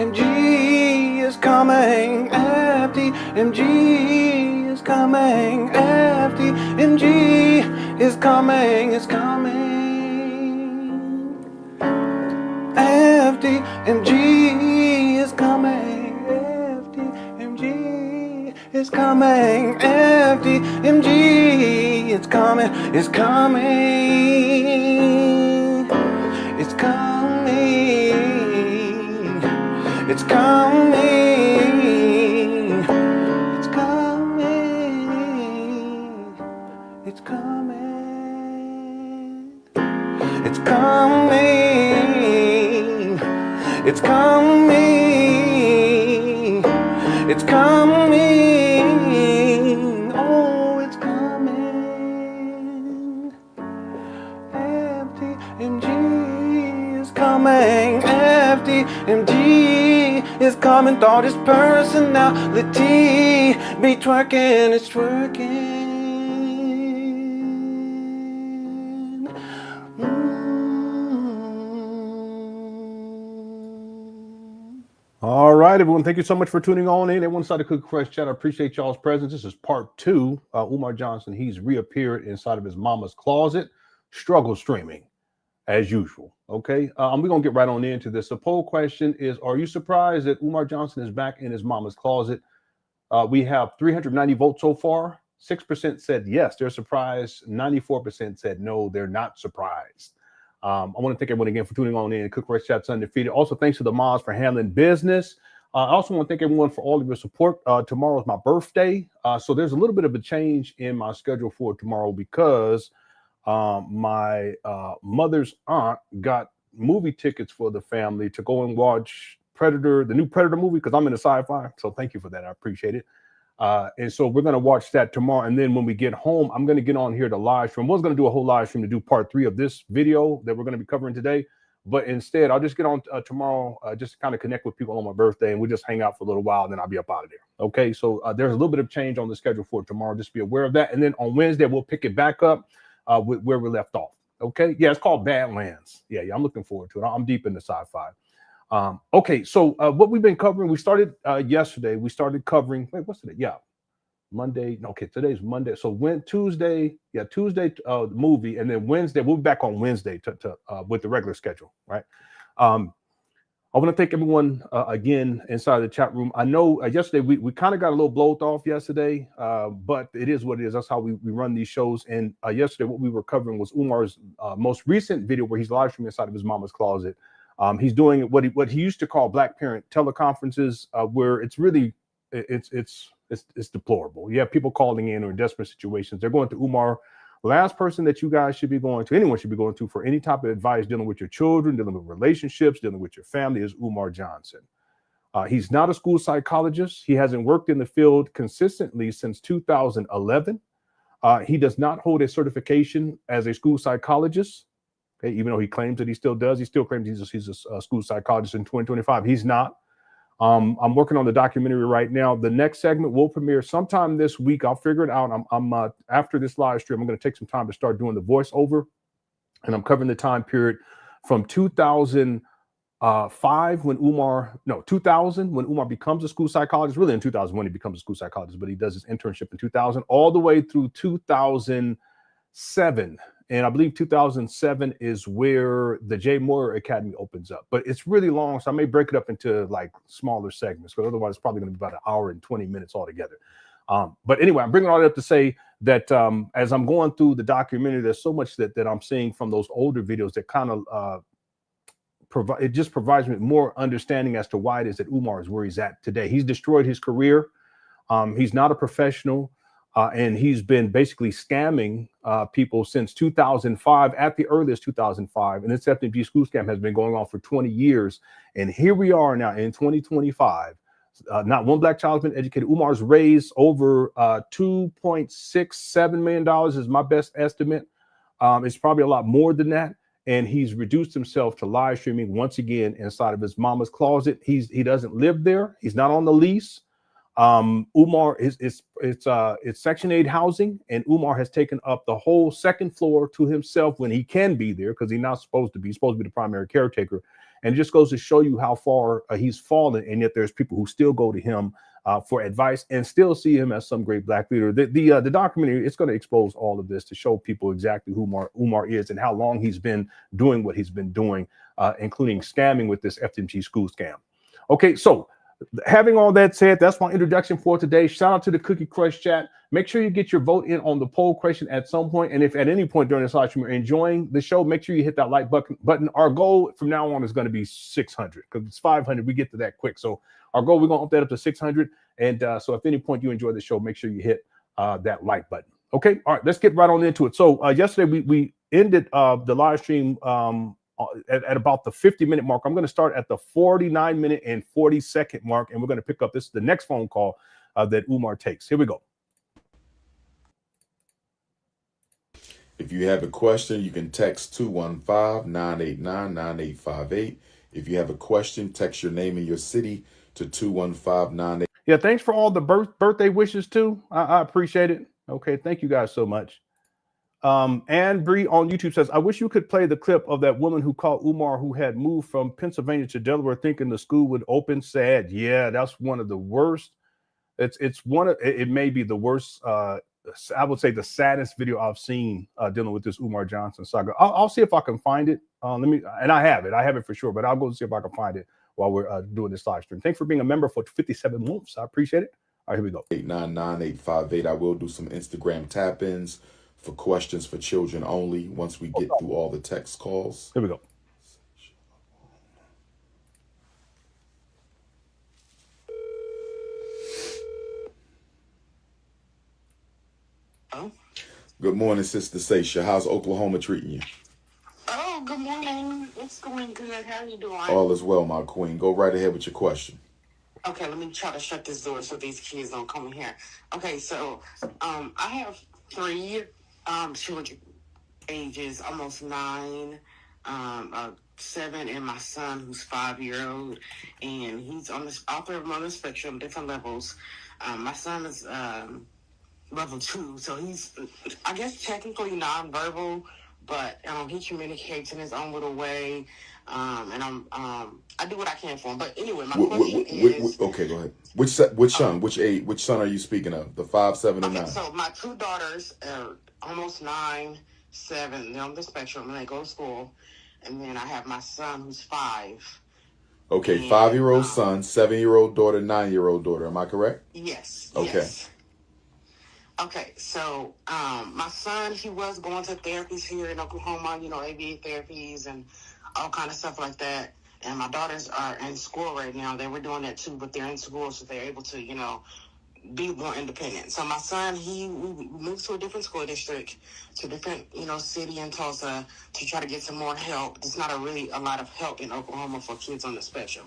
FDMG is coming. FDMG is coming. FDMG is coming. It's coming. FDMG is coming. FDMG is coming. FDMG, it's coming. It's coming. It's coming. It's coming. It's coming. It's coming. It's coming. It's coming. It's coming. Oh, it's coming. FDMG is coming. FDMG is coming. Thought his personality be twerking. It's twerking. All right, everyone. Thank you so much for tuning on in. Everyone inside the Cook Fresh chat. I appreciate y'all's presence. This is part 2. Umar Johnson, he's reappeared inside of his mama's closet, struggle streaming as usual. Okay, we're going to get right on into this. The poll question is, are you surprised that Umar Johnson is back in his mama's closet? We have 390 votes so far. 6% said yes, they're surprised. 94% said no, they're not surprised. I want to thank everyone again for tuning on in. Cook Fresh Chat's Undefeated. Also, thanks to the mods for handling business. I also want to thank everyone for all of your support. Tomorrow is my birthday. So there's a little bit of a change in my schedule for tomorrow because my mother's aunt got movie tickets for the family to go and watch Predator, the new Predator movie, because I'm into sci-fi. So thank you for that. I appreciate it. And so we're going to watch that tomorrow. And then when we get home, I'm going to get on here to live stream. I was going to do a whole live stream to do part 3 of this video that we're going to be covering today. But instead, I'll just get on tomorrow, just to kind of connect with people on my birthday. And we'll just hang out for a little while. And then I'll be up out of there. Okay. So there's a little bit of change on the schedule for tomorrow. Just be aware of that. And then on Wednesday, we'll pick it back up with where we left off. Okay. Yeah, it's called Badlands. Yeah, I'm looking forward to it. I'm deep into sci-fi. Okay, so what we've been covering, we started yesterday. We started covering, wait, what's today? Yeah, Monday. Okay, today's Monday. So Tuesday, the movie, and then Wednesday, we'll be back on Wednesday to with the regular schedule, right? I want to thank everyone again inside the chat room. I know yesterday we kind of got a little blowed off yesterday, but it is what it is. That's how we run these shows. And yesterday, what we were covering was Umar's most recent video where he's live streaming inside of his mama's closet. He's doing what he used to call black parent teleconferences, where it's really it's deplorable. You have people calling in or in desperate situations. They're going to Umar. Last person that you guys should be going to, anyone should be going to for any type of advice dealing with your children, dealing with relationships, dealing with your family is Umar Johnson. He's not a school psychologist. He hasn't worked in the field consistently since 2011. He does not hold a certification as a school psychologist. Okay, even though he claims that he still does, he still claims he's a school psychologist in 2025. He's not. I'm working on the documentary right now. The next segment will premiere sometime this week. I'll figure it out. I'm after this live stream, I'm going to take some time to start doing the voiceover, and I'm covering the time period from 2005 when Umar becomes a school psychologist. Really, in 2001 he becomes a school psychologist, but he does his internship in 2000, all the way through 2007. And I believe 2007 is where the J Moore Academy opens up. But it's really long, so I may break it up into like smaller segments, because otherwise it's probably going to be about an hour and 20 minutes altogether. But anyway, I'm bringing all that up to say that as I'm going through the documentary, there's so much that I'm seeing from those older videos that kind of it just provides me with more understanding as to why it is that Umar is where he's at today. He's destroyed his career. He's not a professional. And he's been basically scamming people since 2005, at the earliest 2005. And this FDMG school scam has been going on for 20 years. And here we are now in 2025. Not one black child has been educated. Umar's raised over $2.67 million is my best estimate. It's probably a lot more than that. And he's reduced himself to live streaming once again inside of his mama's closet. He doesn't live there. He's not on the lease. Umar it's Section 8 housing, and Umar has taken up the whole second floor to himself when he can be there, because he's not supposed to be. He's supposed to be the primary caretaker. And it just goes to show you how far he's fallen, and yet there's people who still go to him for advice and still see him as some great black leader. The documentary, it's going to expose all of this to show people exactly who Umar is and how long he's been doing what he's been doing, including scamming with this FDMG school scam. Okay, so having all that said, that's my introduction for today. Shout out to the Cookie Crush chat. Make sure you get your vote in on the poll question at some point. And if at any point during this live stream you're enjoying the show, make sure you hit that like button. Our goal from now on is going to be 600, because it's 500. We get to that quick. So our goal, we're going to up that up to 600. And so if at any point you enjoy the show, make sure you hit that like button. Okay. All right. Let's get right on into it. So yesterday we ended the live stream at about the 50-minute mark. I'm going to start at the 49-minute and 40-second mark, and we're going to pick up this the next phone call that Umar takes. Here we go. If you have a question, you can text 215-989-9858. If you have a question, text your name and your city to 215-98. Yeah, thanks for all the birthday wishes too. I appreciate it. Okay, thank you guys so much. Anne Bree on YouTube says, I wish you could play the clip of that woman who called Umar, who had moved from Pennsylvania to Delaware thinking the school would open. Sad. Yeah, that's one of the worst. It may be the worst. I would say the saddest video I've seen dealing with this Umar Johnson saga. I'll see if I can find it. I have it for sure, but I'll go see if I can find it while we're doing this live stream. Thanks for being a member for 57 months. I appreciate it. All right, here we go. 899-858. I will do some Instagram tap-ins for questions for children only once we get through all the text calls. Here we go. Oh. Good morning, Sister Seisha. How's Oklahoma treating you? Oh, good morning. It's going good. How are you doing? All is well, my queen. Go right ahead with your question. Okay, let me try to shut this door so these kids don't come in here. Okay, so I have 3 children, ages almost 9, 7, and my son who's 5-year-old, and he's on the spectrum, different levels. My son is level 2, so he's, I guess, technically nonverbal, but he communicates in his own little way, and I do what I can for him. But anyway, my question is, okay, go ahead. Which son? Which son are you speaking of? The 5, 7, and 9. So my 2 daughters are almost 9, 7. They're on the spectrum and they go to school, and then I have my son who's 5. Okay, 5-year-old son, 7-year-old daughter, 9-year-old daughter. Am I correct? Yes. Okay. Yes. Okay, so my son, he was going to therapies here in Oklahoma, ABA therapies and all kind of stuff like that. And my daughters are in school right now. They were doing that too, but they're in school, so they're able to, be more independent. So my son, we moved to a different school district, to a different, city in Tulsa to try to get some more help. There's not a lot of help in Oklahoma for kids on the spectrum.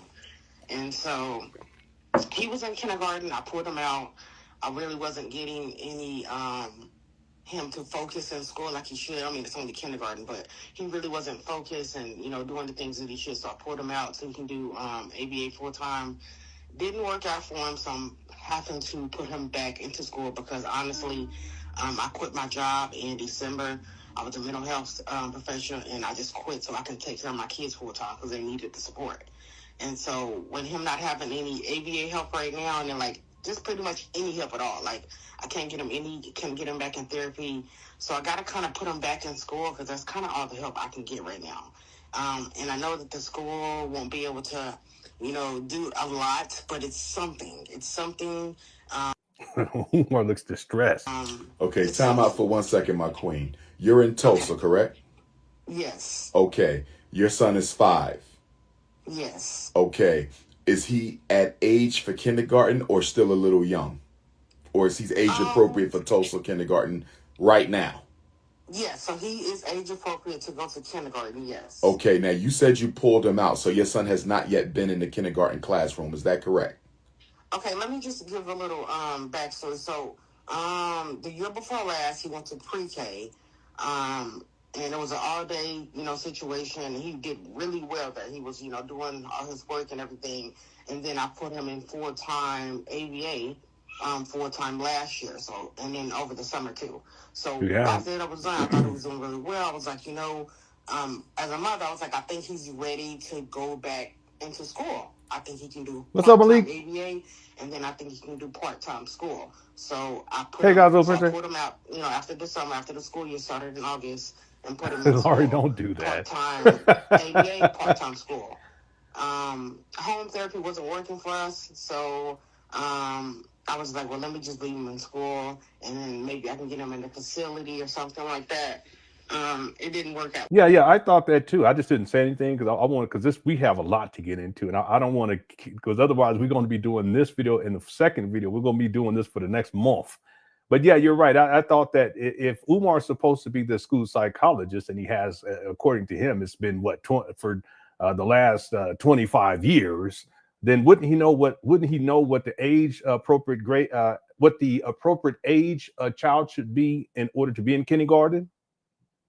And so he was in kindergarten. I pulled him out. I really wasn't getting any him to focus in school like he should. I mean, it's only kindergarten, but he really wasn't focused and, doing the things that he should. So I pulled him out so he can do ABA full-time. Didn't work out for him, so I'm having to put him back into school because, honestly, I quit my job in December. I was a mental health professional, and I just quit so I can take care of my kids full-time because they needed the support. And so when him not having any ABA help right now, and then, just pretty much any help at all. I can't get him back in therapy. So I got to kind of put him back in school because that's kind of all the help I can get right now. And I know that the school won't be able to, do a lot, but it's something. It's something. Umar looks distressed. Okay, time out for 1 second, my queen. You're in Tulsa, correct? Yes. Okay. Your son is 5. Yes. Okay. Is he at age for kindergarten or still a little young? Or is he age appropriate for Tulsa kindergarten right now? Yeah, so he is age appropriate to go to kindergarten, yes. Okay, now you said you pulled him out, so your son has not yet been in the kindergarten classroom. Is that correct? Okay, let me just give a little backstory. So the year before last, he went to pre-K. and it was an all-day, situation. He did really well there. He was, doing all his work and everything. And then I put him in full-time ABA, full-time last year. So, and then over the summer too. So Yeah. after that was done, I thought he was doing really well. I was like, as a mother, I was like, I think he's ready to go back into school. I think he can do What's up, part-time Malik? ABA, and then I think he can do part-time school. So I put Hey, him, guys, so I put him out, after the summer, after the school year started in August, and put him in Laurie, school. don't do that. Part-time ABA, part-time school. Home therapy wasn't working for us, so I was like, well, let me just leave him in school, and then maybe I can get him in a facility or something like that. It didn't work out. Yeah, I thought that too. I just didn't say anything because I want, because we have a lot to get into, and I don't want to, because otherwise we're going to be doing this video and the second video. We're going to be doing this for the next month. But yeah, you're right. I thought that if Umar's supposed to be the school psychologist, and he has, according to him, it's been for the last 25 years, then wouldn't he know what the age appropriate grade, what the appropriate age a child should be in order to be in kindergarten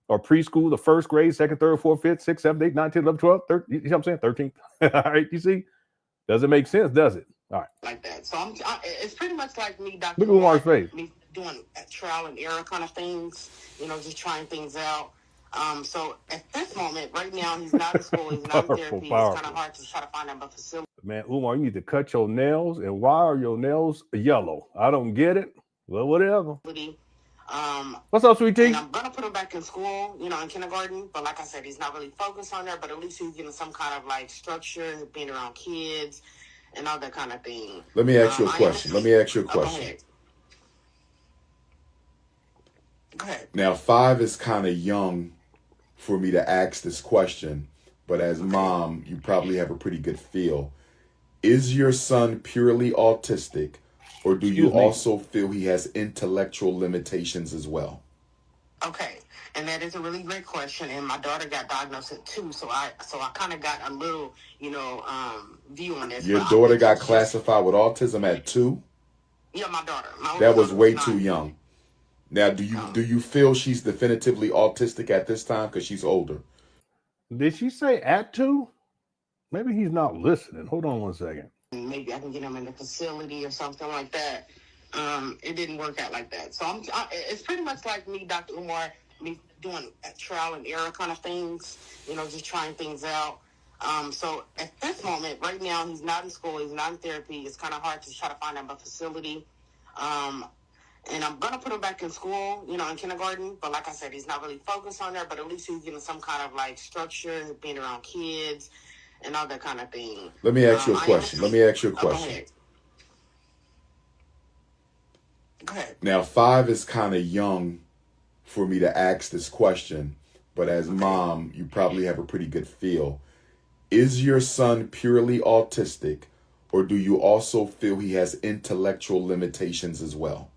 or preschool, the first grade, second, third, fourth, fifth, sixth, seventh, eighth, ninth, 10th, 11th, 12th, 13th, you know what I'm saying? 13th. All right, you see? Doesn't make sense, does it? All right. Like that. So it's pretty much like me, Dr. Look at Umar's face. Me doing trial and error kind of things, just trying things out. So at this moment, right now, he's not in school, he's not in therapy. It's kind of hard to try to find him a facility. Man, Umar, you need to cut your nails. And why are your nails yellow? I don't get it. Well, whatever. What's up, sweet tea? And I'm gonna put him back in school, in kindergarten. But like I said, he's not really focused on there. But at least he's getting some kind of like structure, being around kids, and all that kind of thing. Let me ask you a question. Go ahead. Now, 5 is kind of young for me to ask this question, but as mom, you probably have a pretty good feel. Is your son purely autistic, or do you also feel he has intellectual limitations as well? Okay, and that is a really great question. And my daughter got diagnosed at 2, so I kind of got a little, view on this. Your daughter got classified with autism at 2? Yeah, my daughter. That was way too young. Now, do you feel she's definitively autistic at this time because she's older? Did she say at 2? Maybe he's not listening. Hold on one second. Maybe I can get him in a facility or something like that. It didn't work out like that. So it's pretty much like me, Dr. Umar, me doing trial and error kind of things, just trying things out. So at this moment, right now, he's not in school, he's not in therapy. It's kind of hard to try to find him a facility. And I'm going to put him back in school, in kindergarten. But like I said, he's not really focused on there. But at least he's getting some kind of like structure, being around kids, and all that kind of thing. Let me ask you a question. Go ahead. Now, 5 is kind of young for me to ask this question, but as mom, you probably have a pretty good feel. Is your son purely autistic, or do you also feel he has intellectual limitations as well?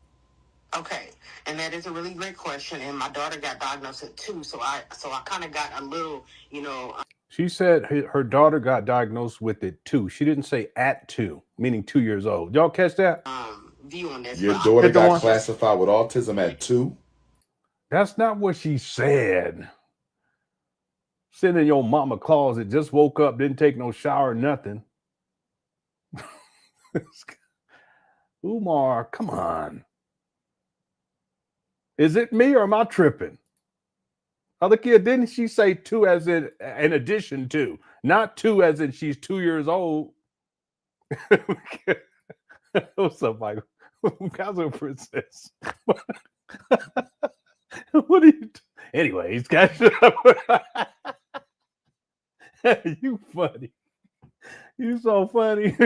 Okay, and that is a really great question. And my daughter got diagnosed at 2, so I kind of got a little, She said her daughter got diagnosed with it 2. She didn't say at 2, meaning 2 years old. Y'all catch that? View on this. Your daughter got classified with autism at 2? That's not what she said. Sitting in your mama closet, just woke up, didn't take no shower, nothing. Umar, come on. Is it me or am I tripping? Other kid, didn't she say 2 as in addition to, not 2 as in she's 2 years old? What's up, Michael? Cousin Princess. What are you? Anyways, guys, you funny. You so funny.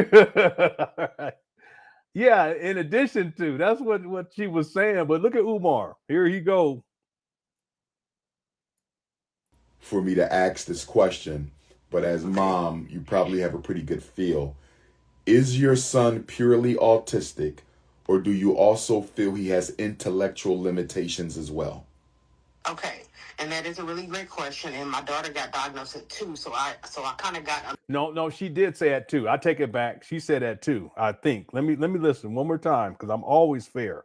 Yeah, in addition to, that's what she was saying. But look at Umar. Here he go. For me to ask this question, but as mom, you probably have a pretty good feel. Is your son purely autistic, or do you also feel he has intellectual limitations as well? Okay, and that is a really great question. And my daughter got diagnosed at 2, so I kind of got. No, she did say at 2. I take it back. She said at 2. I think. Let me listen one more time because I'm always fair.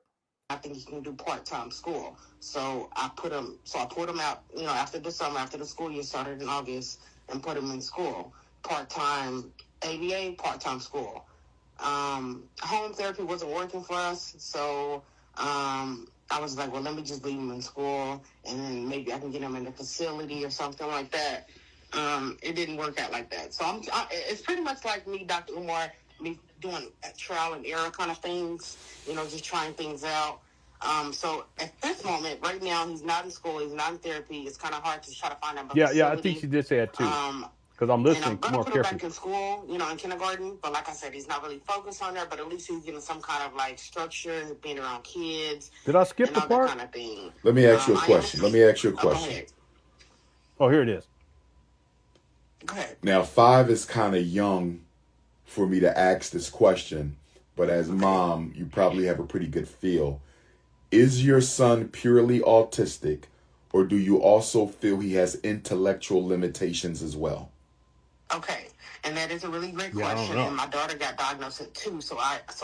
I think he can do part-time school. So I pulled him out, after the summer, after the school year started in August, and put him in school. Part-time ABA, part-time school. Home therapy wasn't working for us, so I was like, well, let me just leave him in school, and then maybe I can get him in a facility or something like that. It didn't work out like that. So it's pretty much like me, Dr. Umar, me doing trial and error kind of things, just trying things out. So at this moment, right now, he's not in school, he's not in therapy. It's kind of hard to try to find him a facility. Yeah, I think she did say that too. Because I'm listening and I'm more gonna put him carefully. back in school, in kindergarten. But like I said, he's not really focused on there. But at least he's getting some kind of like structure, being around kids. Did I skip and the all part? That kind of thing. Let me ask you a question. Oh, here it is. Go ahead. Now, 5 is kind of young for me to ask this question, but as mom, you probably have a pretty good feel. Is your son purely autistic, or do you also feel he has intellectual limitations as well? Okay, and that is a really great question. And my daughter got diagnosed at 2,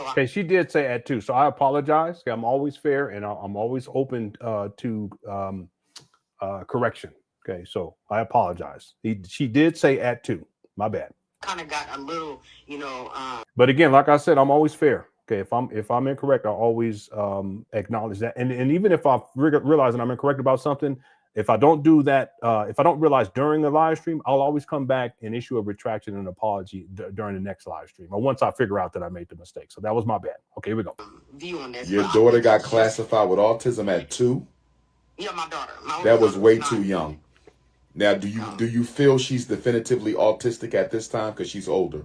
Okay, she did say at 2, so I apologize. I'm always fair, and I'm always open to correction. Okay, so I apologize. She did say at 2. My bad. Kind of got a little, But again, like I said, I'm always fair. Okay, if I'm incorrect, I always acknowledge that. And even if I realize that I'm incorrect about something, if I don't do that, if I don't realize during the live stream, I'll always come back and issue a retraction and apology during the next live stream, or once I figure out that I made the mistake. So that was my bad. Okay, here we go. View on this. Your daughter got classified with autism at 2? Yeah, my daughter. That was way too young. Now, do you feel she's definitively autistic at this time because she's older?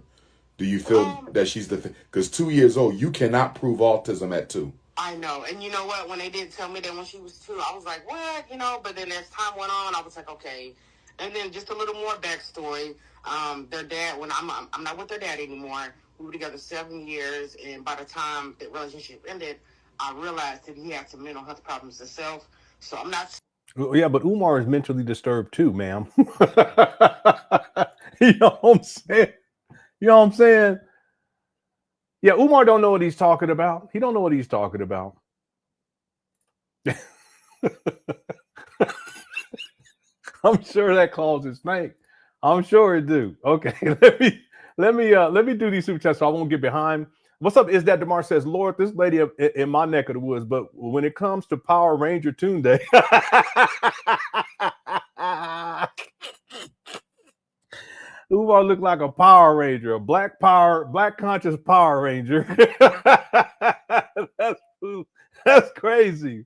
Do you feel that she's because 2 years old, you cannot prove autism at 2? I know. And you know what? When they did tell me that when she was 2, I was like, what? But then as time went on, I was like, okay. And then just a little more backstory. Their dad, when I'm not with their dad anymore. We were together 7 years. And by the time the relationship ended, I realized that he had some mental health problems himself. So I'm not. Yeah, but Umar is mentally disturbed too, ma'am. You know what I'm saying? You know what I'm saying? Yeah, Umar don't know what he's talking about. He don't know what he's talking about. I'm sure that calls a snake. I'm sure it do. Okay, let me do these super chats so I won't get behind. What's up? Is that DeMar says, Lord, this lady in my neck of the woods, but when it comes to Power Ranger Tune Day, Umar look like a Power Ranger, a black conscious Power Ranger. That's crazy.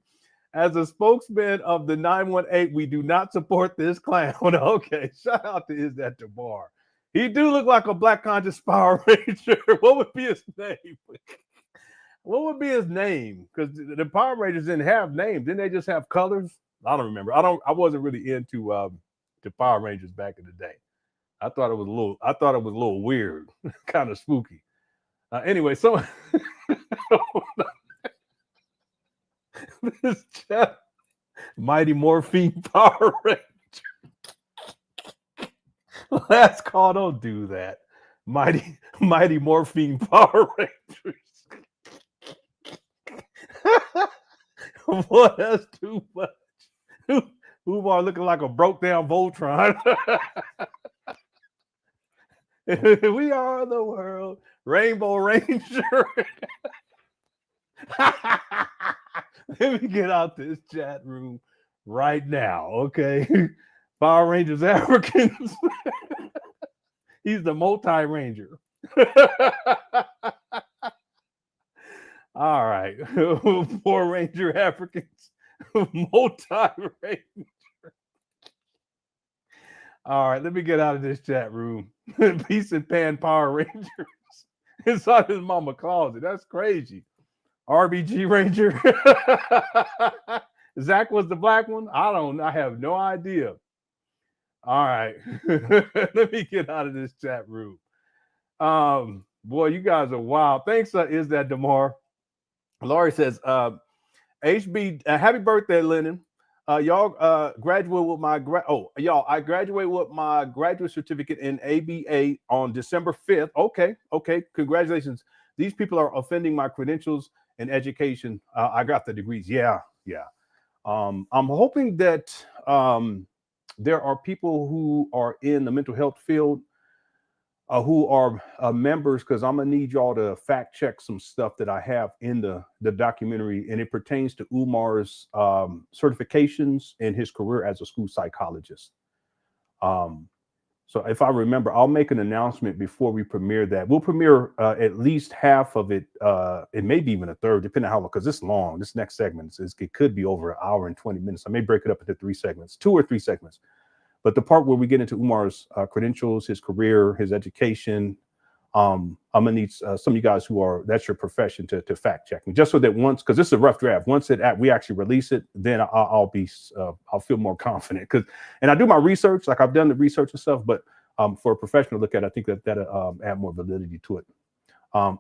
As a spokesman of the 918, we do not support this clown. Okay, shout out to Is That DeMar. He do look like a black conscious Power Ranger. What would be his name? What would be his name? Because the Power Rangers didn't have names. Didn't they just have colors? I don't remember. I wasn't really into the Power Rangers back in the day. I thought it was a little weird, kind of spooky. Anyway, so this chat, Mighty Morphine Power Ranger. That's called, don't do that. Mighty Morphine Power Rangers. Boy, that's too much. Umar looking like a broke down Voltron. We are the world. Rainbow Ranger. Let me get out this chat room right now, okay? Power Rangers Africans. He's the multi-ranger. All right. Poor Ranger Africans. Multi-ranger. All right, let me get out of this chat room. Peace and Pan Power Rangers. Inside his mama closet. That's crazy. RBG Ranger. Zach was the black one? I have no idea. All right. Let me get out of this chat room. Boy, you guys are wild. Thanks, Is That DeMar. Laurie says, HB, happy birthday, Lenon. Y'all graduate with my I graduated with my graduate certificate in ABA on December 5th. Okay. Congratulations. These people are offending my credentials in education. I got the degrees. Yeah. I'm hoping that there are people who are in the mental health field who are members, because I'm gonna need y'all to fact check some stuff that I have in the documentary, and it pertains to Umar's certifications and his career as a school psychologist. So if I remember, I'll make an announcement before we premiere that. We'll premiere at least half of it. It may be even a third, depending on how long, because it's long. This next segment it could be over an hour and 20 minutes. I may break it up into 3 segments, 2 or 3 segments. But the part where we get into Umar's credentials, his career, his education, I'm gonna need some of you guys that's your profession to fact check me, just so that once, because this is a rough draft, once we actually release it, then I'll feel more confident. And I do my research, like I've done the research and stuff, but for a professional to look at, I think that'll add more validity to it.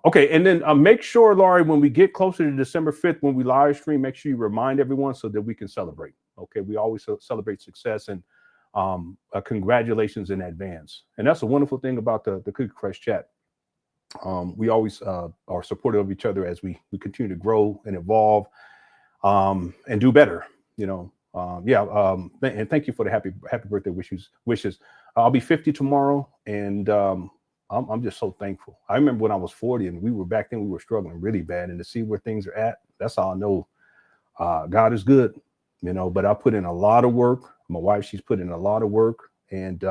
Okay, and then make sure, Laurie, when we get closer to December 5th, when we live stream, make sure you remind everyone so that we can celebrate. Okay, we always celebrate success, and congratulations in advance. And that's a wonderful thing about the Cookie Crush chat. We always are supportive of each other as we continue to grow and evolve and do better, you know. And thank you for the happy birthday wishes. I'll be 50 tomorrow, and I'm just so thankful. I remember when I was 40, and back then we were struggling really bad, and to see where things are at, that's how I know God is good, you know. But I put in a lot of work. My wife, she's put in a lot of work, and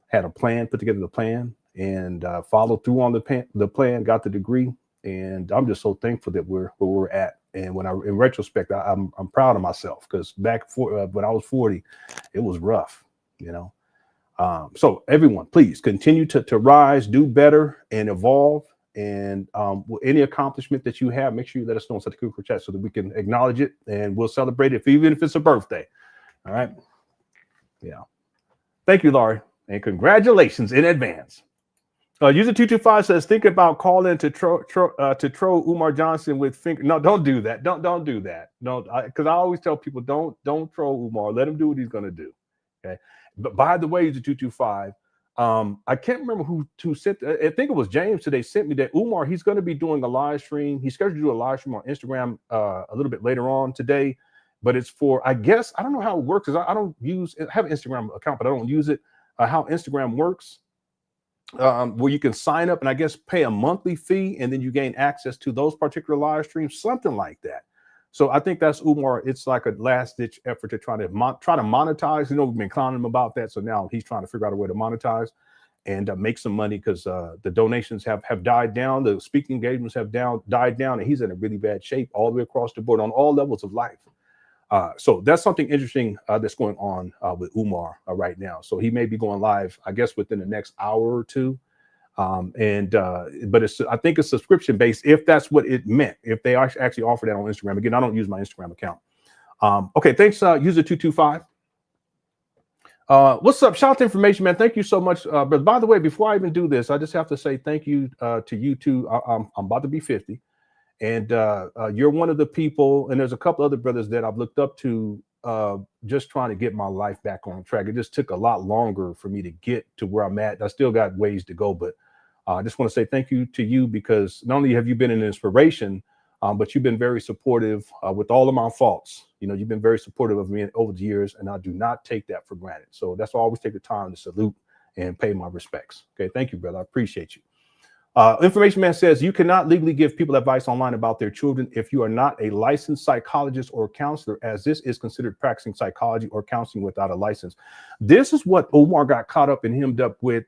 had a plan, put together the plan, and followed through on the plan, got the degree, and I'm just so thankful that we're where we're at. And in retrospect, I'm proud of myself, because back when I was 40, it was rough, you know. So everyone, please continue to rise, do better, and evolve. And any accomplishment that you have, make sure you let us know inside the Cookie chat so that we can acknowledge it, and we'll celebrate it, even if it's a birthday. All right. Yeah. Thank you, Laurie, and congratulations in advance. User 225 says, think about calling to troll Umar Johnson with finger. No, don't do that. Don't do that. No, because I always tell people, don't troll Umar. Let him do what he's going to do. Okay. But by the way, User 225, I can't remember who sent. I think it was James today sent me that Umar, he's going to be doing a live stream. He's scheduled to do a live stream on Instagram a little bit later on today. But it's for, I guess, I don't know how it works, because I have an Instagram account, but I don't use it. How Instagram works, where you can sign up and I guess pay a monthly fee, and then you gain access to those particular live streams, something like that. So I think that's Umar. It's like a last ditch effort to try to monetize. You know, we've been clowning him about that. So now he's trying to figure out a way to monetize and make some money, because the donations have died down. The speaking engagements have died down, and he's in a really bad shape all the way across the board on all levels of life. So that's something interesting that's going on with Umar right now. So he may be going live, I guess, within the next hour or two. But I think it's subscription based, if that's what it meant, if they actually offer that on Instagram. Again, I don't use my Instagram account. Okay, thanks, user 225. What's up? Shout out to information, man. Thank you so much. But by the way, before I even do this, I just have to say thank you to you two. I'm about to be 50. And you're one of the people, and there's a couple other brothers that I've looked up to, just trying to get my life back on track. It just took a lot longer for me to get to where I'm at. I still got ways to go, but I just want to say thank you to you, because not only have you been an inspiration, but you've been very supportive with all of my faults. You know, you've been very supportive of me over the years, and I do not take that for granted. So that's why I always take the time to salute and pay my respects. Okay, thank you, brother. I appreciate you. Information Man says, you cannot legally give people advice online about their children if you are not a licensed psychologist or counselor, as this is considered practicing psychology or counseling without a license. This is what Umar got caught up and hemmed up with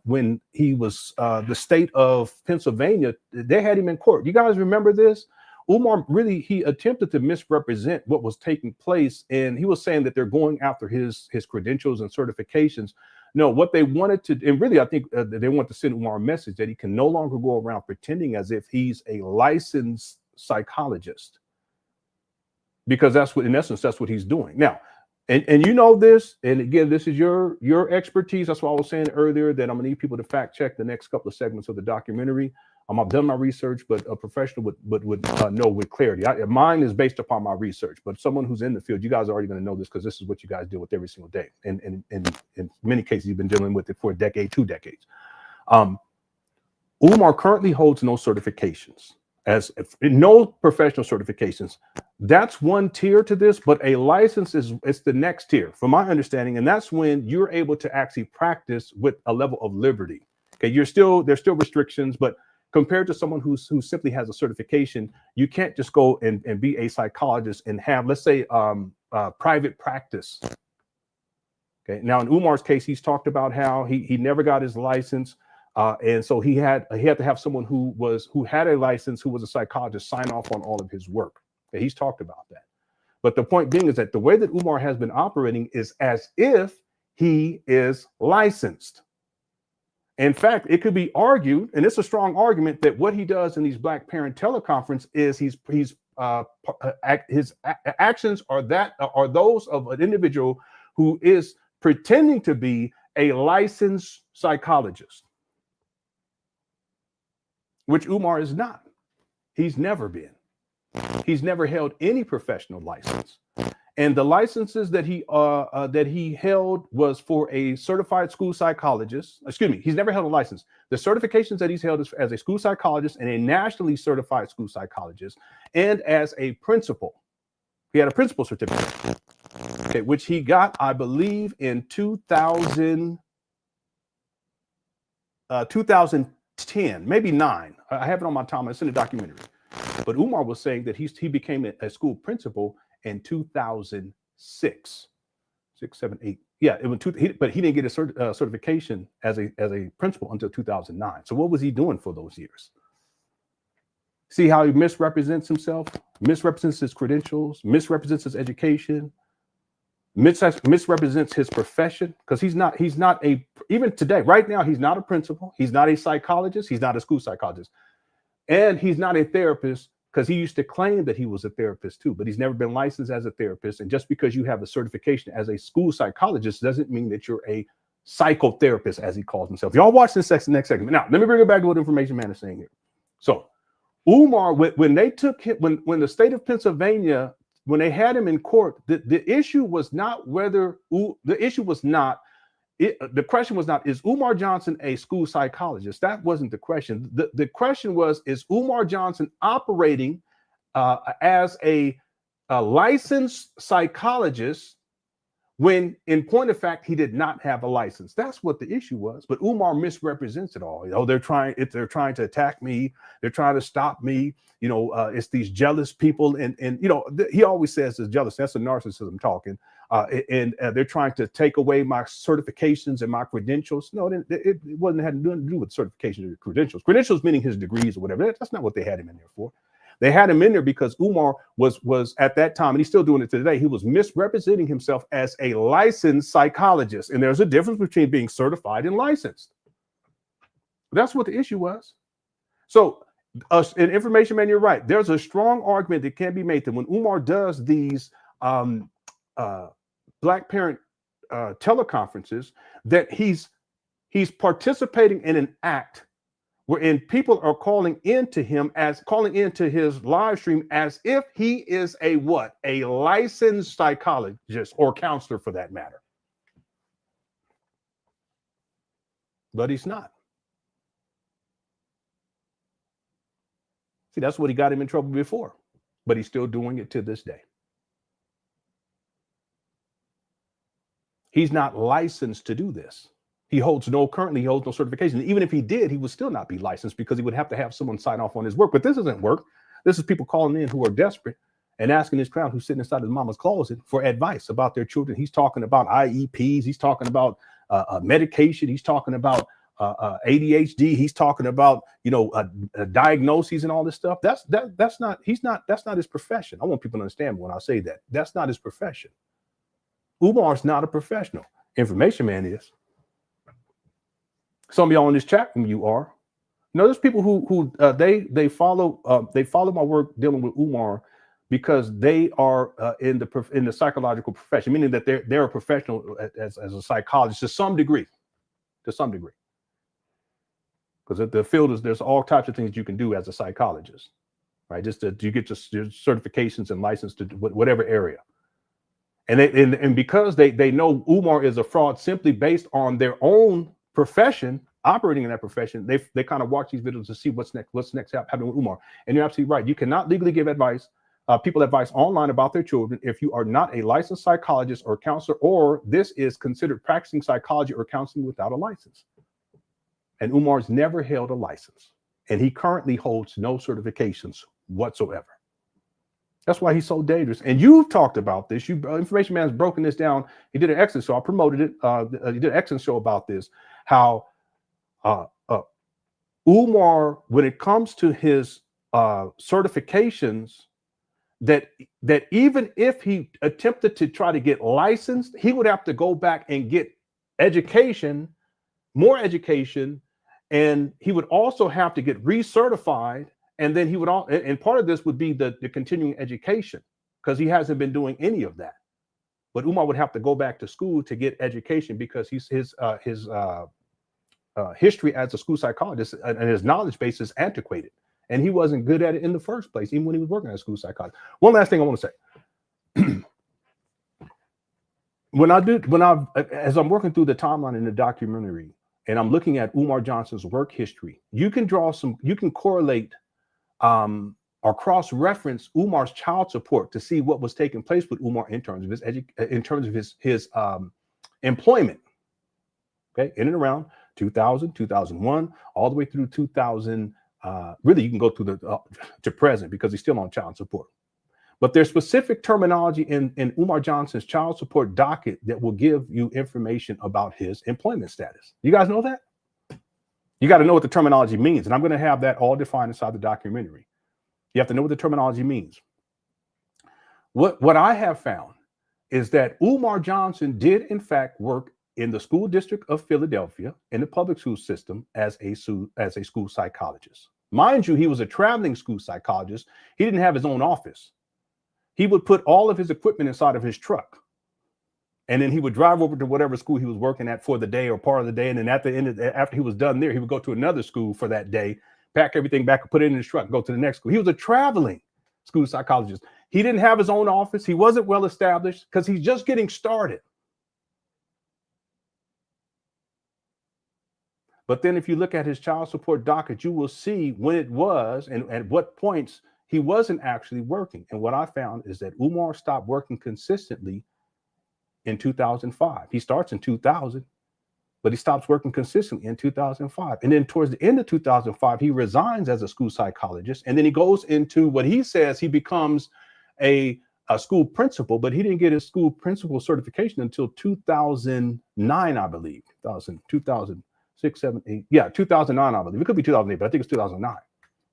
when he was the state of Pennsylvania. They had him in court. You guys remember this? Umar he attempted to misrepresent what was taking place, and he was saying that they're going after his credentials and certifications. No, what they wanted to, and really, I think they want to send Umar a message that he can no longer go around pretending as if he's a licensed psychologist, because that's what, in essence, that's what he's doing now. And you know this, and again, this is your expertise. That's why I was saying earlier that I'm gonna need people to fact check the next couple of segments of the documentary. I've done my research, but a professional would know with clarity. Mine is based upon my research, but someone who's in the field, you guys are already going to know this, because this is what you guys deal with every single day. And in many cases, you've been dealing with it for a decade, 2 decades. Umar currently holds no certifications as no professional certifications. That's one tier to this, but a license is it's the next tier, from my understanding, and that's when you're able to actually practice with a level of liberty. Okay, there's still restrictions, but compared to someone who simply has a certification, you can't just go and be a psychologist and have, let's say, private practice. Okay, now in Umar's case, he's talked about how he never got his license. And so he had to have someone who had a license, who was a psychologist, sign off on all of his work. Okay, he's talked about that. But the point being is that the way that Umar has been operating is as if he is licensed. In fact, it could be argued, and it's a strong argument, that what he does in these Black Parent teleconference is his actions are those of an individual who is pretending to be a licensed psychologist, which Umar is not. He's never been. He's never held any professional license. And the licenses that he held was for a certified school psychologist. Excuse me, he's never held a license. The certifications that he's held is as a school psychologist and a nationally certified school psychologist, and as a principal. He had a principal certificate, okay, which he got, I believe, in 2010, maybe 9. I have it on my timeline. It's in the documentary. But Umar was saying that he became a school principal in 2006, 6, 7, 8. Yeah, but he didn't get a certification as a principal until 2009. So what was he doing for those years? See how he misrepresents himself, misrepresents his credentials, misrepresents his education, misrepresents his profession, because he's not even today, right now, he's not a principal, he's not a psychologist, he's not a school psychologist, and he's not a therapist, because he used to claim that he was a therapist too, but he's never been licensed as a therapist. And just because you have a certification as a school psychologist doesn't mean that you're a psychotherapist, as he calls himself. Y'all watch this next segment. Now, let me bring it back to what Information Man is saying here. So Umar, when they took him, when the state of Pennsylvania, when they had him in court, the issue was not the question was not, is Umar Johnson a school psychologist? That wasn't the question. The question was, is Umar Johnson operating as a licensed psychologist when, in point of fact, he did not have a license? That's what the issue was. But Umar misrepresents it all. You know, they're trying to attack me. They're trying to stop me. You know, it's these jealous people, and you know, he always says it's jealous. That's a narcissism talking. And they're trying to take away my certifications and my credentials. No, it wasn't had nothing to do with certifications or credentials. Credentials meaning his degrees or whatever. That's not what they had him in there for. They had him in there because Umar was at that time, and he's still doing it today, he was misrepresenting himself as a licensed psychologist. And there's a difference between being certified and licensed. That's what the issue was. So in Information Man, you're right. There's a strong argument that can be made that when Umar does these Black Parent teleconferences, that he's participating in an act wherein people are calling into his live stream as if he is a licensed psychologist or counselor, for that matter. But he's not. See, that's what he got him in trouble before, but he's still doing it to this day. He's not licensed to do this. Currently he holds no certification. Even if he did, he would still not be licensed because he would have to have someone sign off on his work. But this isn't work. This is people calling in who are desperate and asking this clown who's sitting inside his mama's closet for advice about their children. He's talking about IEPs. He's talking about medication. He's talking about ADHD. He's talking about, diagnoses and all this stuff. That's not his profession. I want people to understand when I say that. That's not his profession. Umar's not a professional. Information Man is. Some of y'all in this chat room, you are. There's people who they follow my work dealing with Umar because they are in the psychological profession, meaning that they're a professional as a psychologist to some degree. Because the field is, there's all types of things you can do as a psychologist, right? Just you get your certifications and license to whatever area. And because they know Umar is a fraud simply based on their own profession, operating in that profession, they kind of watch these videos to see what's next happening with Umar. And you're absolutely right. You cannot legally give advice, people advice online about their children if you are not a licensed psychologist or counselor, or this is considered practicing psychology or counseling without a license. And Umar's never held a license, and he currently holds no certifications whatsoever. That's why he's so dangerous. And you've talked about this. Information Man has broken this down. He did an excellent show. I promoted it. He did an excellent show about this. How Umar, when it comes to his certifications, that even if he attempted to try to get licensed, he would have to go back and get education, more education, and he would also have to get recertified. And then he would and part of this would be the continuing education, because he hasn't been doing any of that. But Umar would have to go back to school to get education, because his history as a school psychologist and his knowledge base is antiquated, and he wasn't good at it in the first place, even when he was working as a school psychologist. One last thing I want to say: as I'm working through the timeline in the documentary, and I'm looking at Umar Johnson's work history, you can correlate or cross-reference Umar's child support to see what was taking place with Umar in terms of his employment. Okay, in and around 2000, 2001, all the way through 2000. Really, you can go through to present, because he's still on child support. But there's specific terminology in Umar Johnson's child support docket that will give you information about his employment status. You guys know that? You got to know what the terminology means. And I'm going to have that all defined inside the documentary. You have to know what the terminology means. What I have found is that Umar Johnson did, in fact, work in the school district of Philadelphia in the public school system as a school psychologist. Mind you, he was a traveling school psychologist. He didn't have his own office. He would put all of his equipment inside of his truck, and then he would drive over to whatever school he was working at for the day or part of the day. And then after he was done there, he would go to another school for that day, pack everything back, and put it in his truck, and go to the next school. He was a traveling school psychologist. He didn't have his own office. He wasn't well established, because he's just getting started. But then if you look at his child support docket, you will see when it was and at what points he wasn't actually working. And what I found is that Umar stopped working consistently in 2005. He starts in 2000, but he stops working consistently in 2005. And then towards the end of 2005, he resigns as a school psychologist. And then he goes into what he says he becomes a school principal, but he didn't get his school principal certification until 2009, I believe. 2006, 7, 8. Yeah, 2009, I believe. It could be 2008, but I think it's 2009.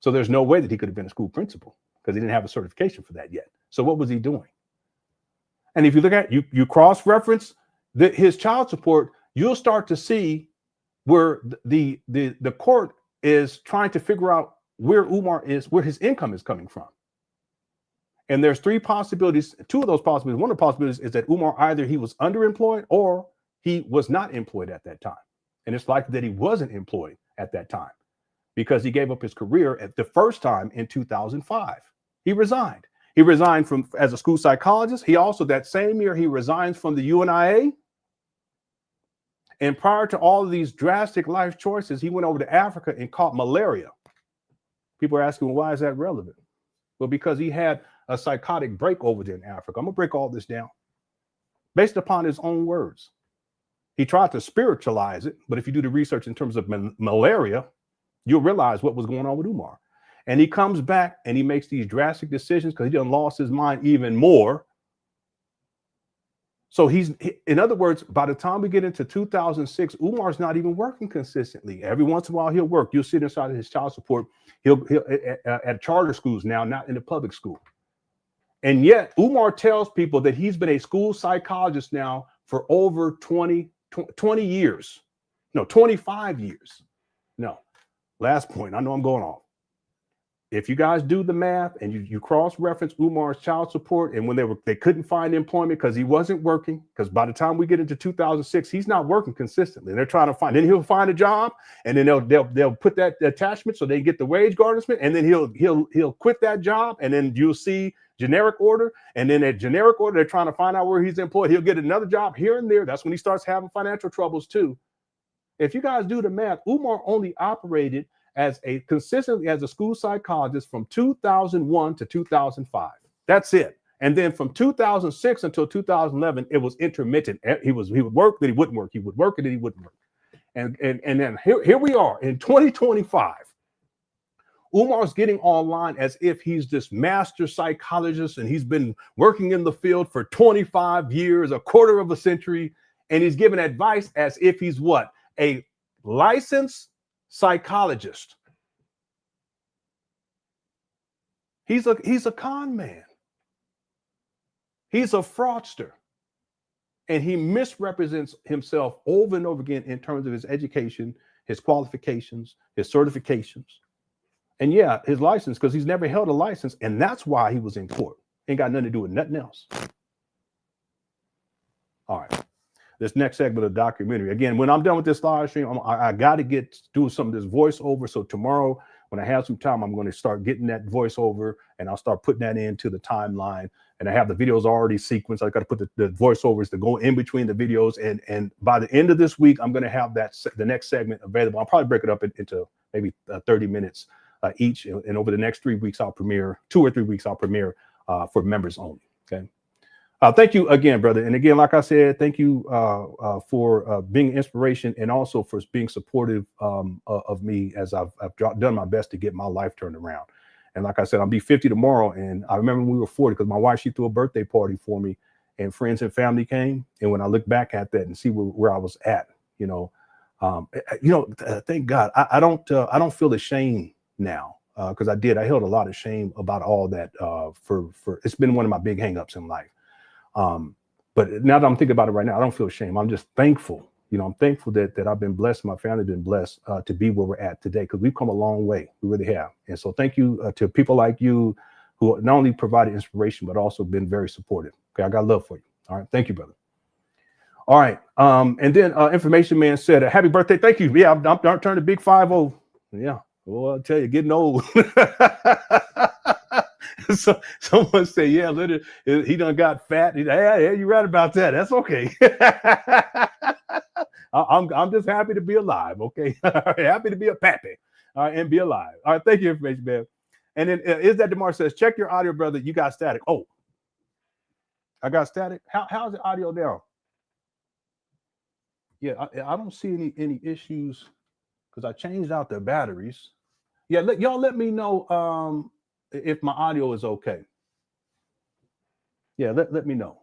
So there's no way that he could have been a school principal, because he didn't have a certification for that yet. So what was he doing? And if you look at you cross-reference his child support, you'll start to see where the court is trying to figure out where Umar is, where his income is coming from. And there's three possibilities. Two of those possibilities. One of the possibilities is that Umar, either he was underemployed or he was not employed at that time. And it's likely that he wasn't employed at that time, because he gave up his career at the first time in 2005. He resigned. He resigned as a school psychologist. He also, that same year, he resigns from the UNIA. And prior to all of these drastic life choices, he went over to Africa and caught malaria. People are asking, well, why is that relevant? Well, because he had a psychotic break over there in Africa. I'm going to break all this down based upon his own words. He tried to spiritualize it, but if you do the research in terms of malaria, you'll realize what was going on with Umar. And he comes back and he makes these drastic decisions because he done lost his mind even more. So in other words, by the time we get into 2006, Umar's not even working consistently. Every once in a while he'll work. You'll sit inside of his child support. He'll at charter schools now, not in the public school. And yet Umar tells people that he's been a school psychologist now for over 20 years. No, 25 years. No. Last point. I know I'm going off. If you guys do the math and you cross-reference Umar's child support, and when they couldn't find employment because he wasn't working, because by the time we get into 2006, he's not working consistently. They're trying to find, then he'll find a job, and then they'll put that attachment so they get the wage garnishment, and then he'll quit that job, and then you'll see generic order, and then at generic order, they're trying to find out where he's employed. He'll get another job here and there. That's when he starts having financial troubles too. If you guys do the math, Umar only operated as consistently as a school psychologist from 2001 to 2005. That's it. And then from 2006 until 2011, it was intermittent. He would work, then he wouldn't work. He would work, and then he wouldn't work. And then here we are in 2025. Umar's getting online as if he's this master psychologist and he's been working in the field for 25 years, a quarter of a century, and he's giving advice as if he's what? A licensed psychologist. He's a con man. He's a fraudster. And he misrepresents himself over and over again in terms of his education, his qualifications, his certifications. And yeah, his license, because he's never held a license. And that's why he was in court. Ain't got nothing to do with nothing else. All right. This next segment of the documentary. Again, when I'm done with this live stream, I got to do some of this voiceover. So tomorrow, when I have some time, I'm going to start getting that voiceover and I'll start putting that into the timeline. And I have the videos already sequenced. I got to put the voiceovers to go in between the videos. And by the end of this week, I'm going to have the next segment available. I'll probably break it up into maybe 30 minutes each. And over the next 3 weeks, I'll premiere 2 or 3 weeks. I'll premiere for members only. Okay. Thank you again, brother. And again, like I said, thank you for being an inspiration and also for being supportive of me as I've done my best to get my life turned around. And like I said, I'll be 50 tomorrow. And I remember when we were 40, because my wife, she threw a birthday party for me and friends and family came. And when I look back at that and see where I was at, thank God, I don't feel ashamed now because I held a lot of shame about all that for it's been one of my big hangups in life. But now that I'm thinking about it right now, I don't feel ashamed. I'm just thankful. I'm thankful that I've been blessed. My family been blessed to be where we're at today because we've come a long way. We really have. And so thank you to people like you who not only provided inspiration, but also been very supportive. Okay. I got love for you. All right. Thank you, brother. All right. And then Information Man said, happy birthday. Thank you. Yeah. I'm turning big 50. Yeah. Well, I'll tell you, getting old. So someone say, yeah, he done got fat. Yeah, you're right about that. That's okay. I'm just happy to be alive. Okay. Happy to be a pappy and be alive. All right. Thank you, Information Man. And then is that DeMar says, check your audio, brother. You got static. Oh, I got static. How's the audio now? Yeah, I don't see any issues because I changed out the batteries. Yeah, y'all let me know if my audio is okay. Yeah, let me know.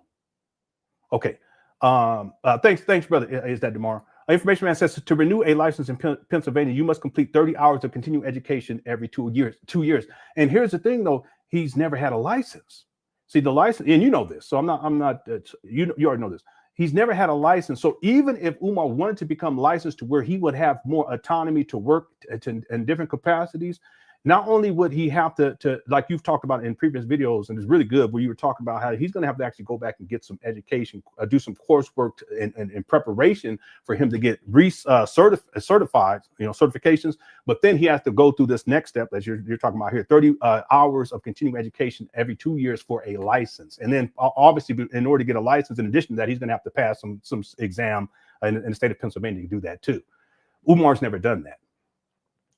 Okay. Thanks, brother. Is that tomorrow? Information Man says to renew a license in Pennsylvania, you must complete 30 hours of continuing education every 2 years. 2 years. And here's the thing, though, he's never had a license. See, the license, and you know this, so I'm not. You already know this. He's never had a license. So even if Umar wanted to become licensed to where he would have more autonomy to work in different capacities, not only would he have to like you've talked about in previous videos, and it's really good where you were talking about how he's going to have to actually go back and get some education, do some coursework in preparation for him to get certified, certifications. But then he has to go through this next step, as you're talking about here, 30 hours of continuing education every 2 years for a license. And then obviously, in order to get a license, in addition to that, he's going to have to pass some exam in the state of Pennsylvania to do that too. Umar's never done that.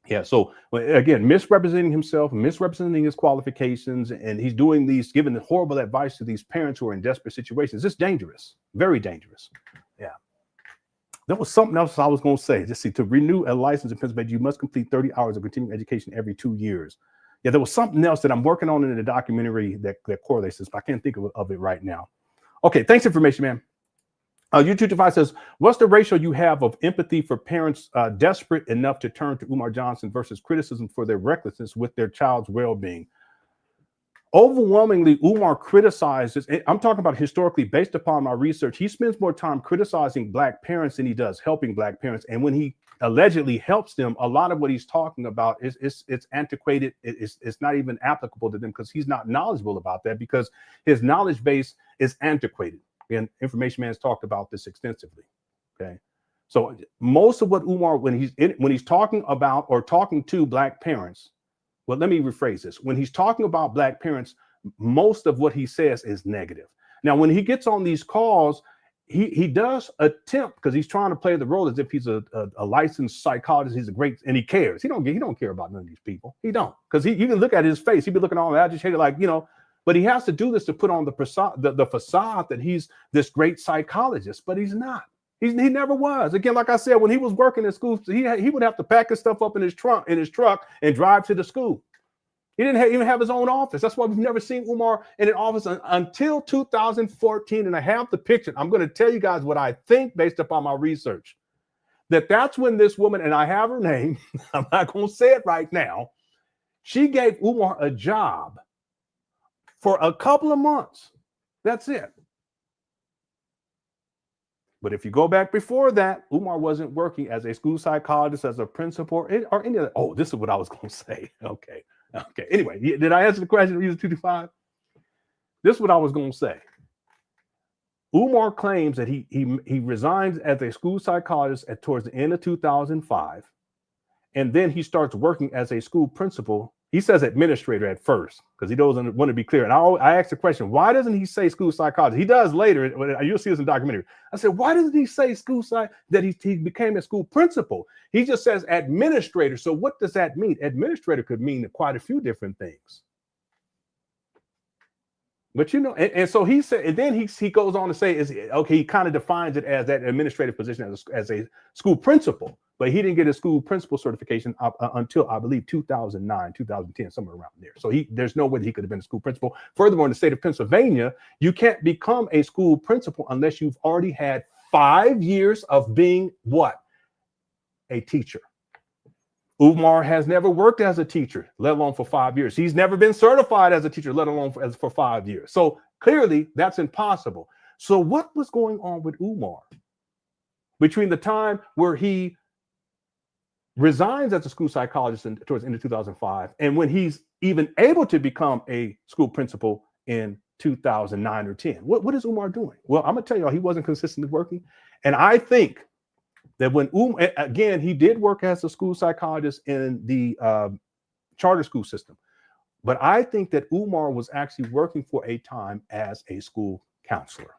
Yeah. So again, misrepresenting himself, misrepresenting his qualifications, and he's doing giving horrible advice to these parents who are in desperate situations. It's dangerous, very dangerous. Yeah. There was something else I was going to say. Just see, to renew a license in Pennsylvania, you must complete 30 hours of continuing education every 2 years. Yeah. There was something else that I'm working on in the documentary that correlates this, but I can't think of it right now. Okay. Thanks, Information Man. YouTube Device says, what's the ratio you have of empathy for parents desperate enough to turn to Umar Johnson versus criticism for their recklessness with their child's well-being? Overwhelmingly, Umar criticizes, I'm talking about historically based upon my research, he spends more time criticizing Black parents than he does helping Black parents. And when he allegedly helps them, a lot of what he's talking about it's antiquated. It's not even applicable to them because he's not knowledgeable about that because his knowledge base is antiquated. And Information Man has talked about this extensively. Okay, so most of what Umar, when he's talking about or talking to Black parents, well, let me rephrase this. When he's talking about Black parents, most of what he says is negative. Now, when he gets on these calls, he does attempt, because he's trying to play the role as if he's a licensed psychologist. He's a great, and he cares. He don't care about none of these people. He don't, because you can look at his face. He'd be looking all agitated, like, you know. But he has to do this to put on the facade that he's this great psychologist, but he's not. He never was. Again, like I said, when he was working in school, he would have to pack his stuff up in his truck and drive to the school. He didn't even have his own office. That's why we've never seen Umar in an office until 2014. And I have the picture. I'm going to tell you guys what I think based upon my research. That's when this woman, and I have her name, I'm not going to say it right now, she gave Umar a job for a couple of months. That's it. But if you go back before that, Umar wasn't working as a school psychologist, as a principal, or any other. Oh, this is what I was going to say. Okay. Anyway, did I answer the question? Use 225. This is what I was going to say. Umar claims that he resigns as a school psychologist towards the end of 2005, and then he starts working as a school principal. He says administrator at first, because he doesn't want to be clear. And I asked the question, why doesn't he say school psychologist? He does later. You'll see this in the documentary. I said, why doesn't he say school psych, that he became a school principal? He just says administrator. So what does that mean? Administrator could mean quite a few different things. But you know, and so he said, and then he goes on to say, he kind of defines it as that administrative position as a school principal. But he didn't get a school principal certification until, I believe, 2009, 2010, somewhere around there. So there's no way he could have been a school principal. Furthermore, in the state of Pennsylvania, you can't become a school principal unless you've already had 5 years of being what? A teacher. Umar has never worked as a teacher, let alone for 5 years. He's never been certified as a teacher, let alone for 5 years. So clearly, that's impossible. So what was going on with Umar between the time where he resigns as a school psychologist towards the end of 2005, and when he's even able to become a school principal in 2009 or 10? What is Umar doing? Well, I'm going to tell you, he wasn't consistently working. And I think that when again, he did work as a school psychologist in the charter school system. But I think that Umar was actually working for a time as a school counselor.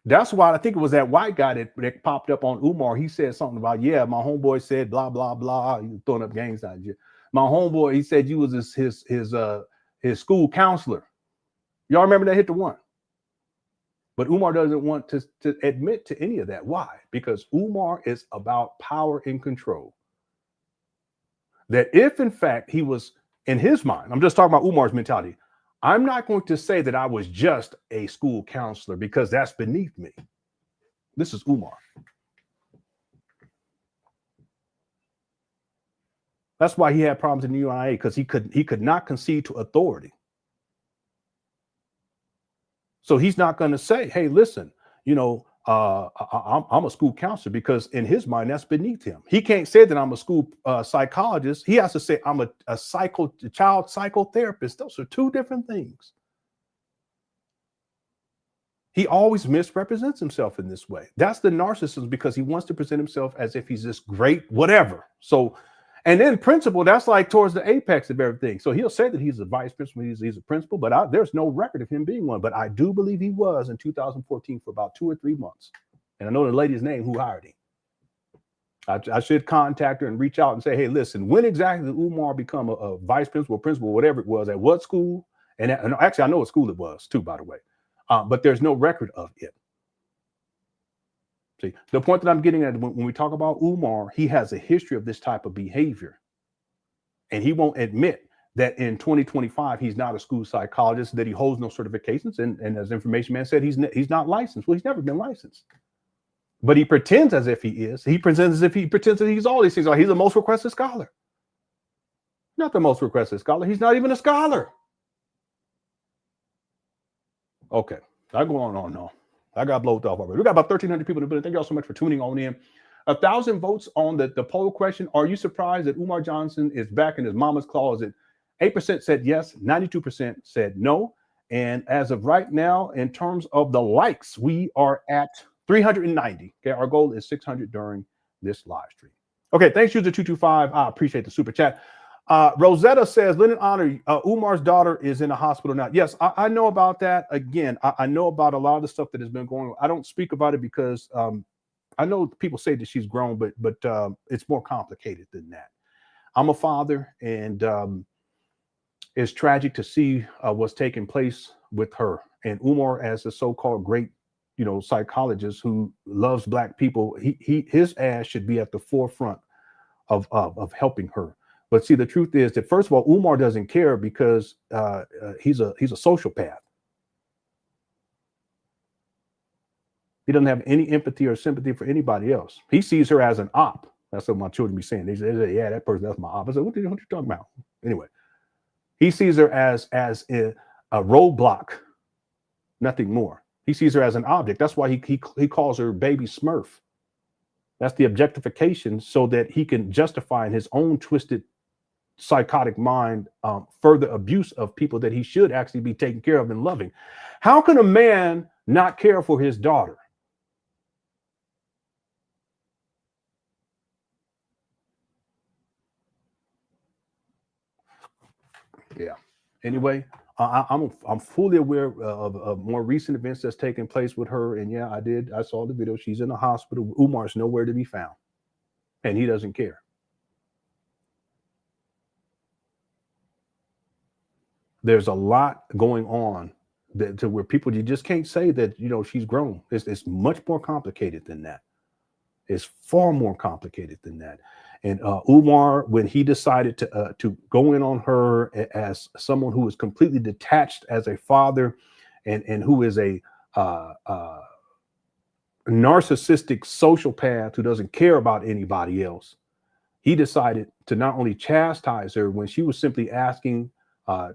That's why I think it was that white guy that popped up on Umar. He said something about, yeah, my homeboy said blah, blah, blah. He was throwing up gangs out here. My homeboy, he said you was his school counselor. Y'all remember that hit the one? But Umar doesn't want to admit to any of that. Why? Because Umar is about power and control. That if, in fact, he was, in his mind, I'm just talking about Umar's mentality, I'm not going to say that I was just a school counselor because that's beneath me. This is Umar. That's why he had problems in the UNIA, because he could not concede to authority. So he's not going to say, hey, listen, you know, I'm a school counselor, because in his mind, that's beneath him. He can't say that I'm a school psychologist. He has to say I'm a child psychotherapist. Those are two different things. He always misrepresents himself in this way. That's the narcissism, because he wants to present himself as if he's this great whatever. So, and then principal, that's like towards the apex of everything. So he'll say that he's a vice principal, he's a principal, but there's no record of him being one. But I do believe he was in 2014 for about 2 or 3 months. And I know the lady's name who hired him. I should contact her and reach out and say, hey, listen, when exactly did Umar become a vice principal, whatever it was, at what school? And actually, I know what school it was too, by the way. But there's no record of it. See, the point that I'm getting at, when we talk about Umar, he has a history of this type of behavior. And he won't admit that in 2025, he's not a school psychologist, that he holds no certifications. And as Information Man said, he's not licensed. Well, he's never been licensed. But he pretends as if he is. He pretends that he's all these things. Like he's the most requested scholar. Not the most requested scholar. He's not even a scholar. Okay, I go on and on. I got blowed off already. We got about 1,300 people in the building. Thank y'all so much for tuning on in. 1,000 votes on the poll question. Are you surprised that Umar Johnson is back in his mama's closet? 8% said yes, 92% said no. And as of right now, in terms of the likes, we are at 390. Okay, our goal is 600 during this live stream. Okay, thanks, user 225. I appreciate the super chat. Rosetta says, LenonHonor, Umar's daughter is in the hospital now. Yes, I know about that. Again, I know about a lot of the stuff that has been going on. I don't speak about it because I know people say that she's grown, but it's more complicated than that. I'm a father, and it's tragic to see what's taking place with her. And Umar, as a so-called great, psychologist who loves Black people, his ass should be at the forefront of helping her. But see, the truth is that, first of all, Umar doesn't care because he's a sociopath. He doesn't have any empathy or sympathy for anybody else. He sees her as an op. That's what my children be saying. They say, yeah, that person, that's my op. I said, what are you talking about? Anyway, he sees her as a roadblock, nothing more. He sees her as an object. That's why he calls her baby Smurf. That's the objectification, so that he can justify in his own twisted psychotic mind further abuse of people that he should actually be taking care of and loving. How can a man not care for his daughter? Yeah. Anyway, I'm fully aware of more recent events that's taking place with her. And yeah, I saw the video. She's in the hospital. Umar's nowhere to be found, and he doesn't care. There's a lot going on to where people, you just can't say that, she's grown. It's much more complicated than that. It's far more complicated than that. And Umar, when he decided to go in on her as someone who is completely detached as a father, and who is a narcissistic sociopath who doesn't care about anybody else, he decided to not only chastise her when she was simply asking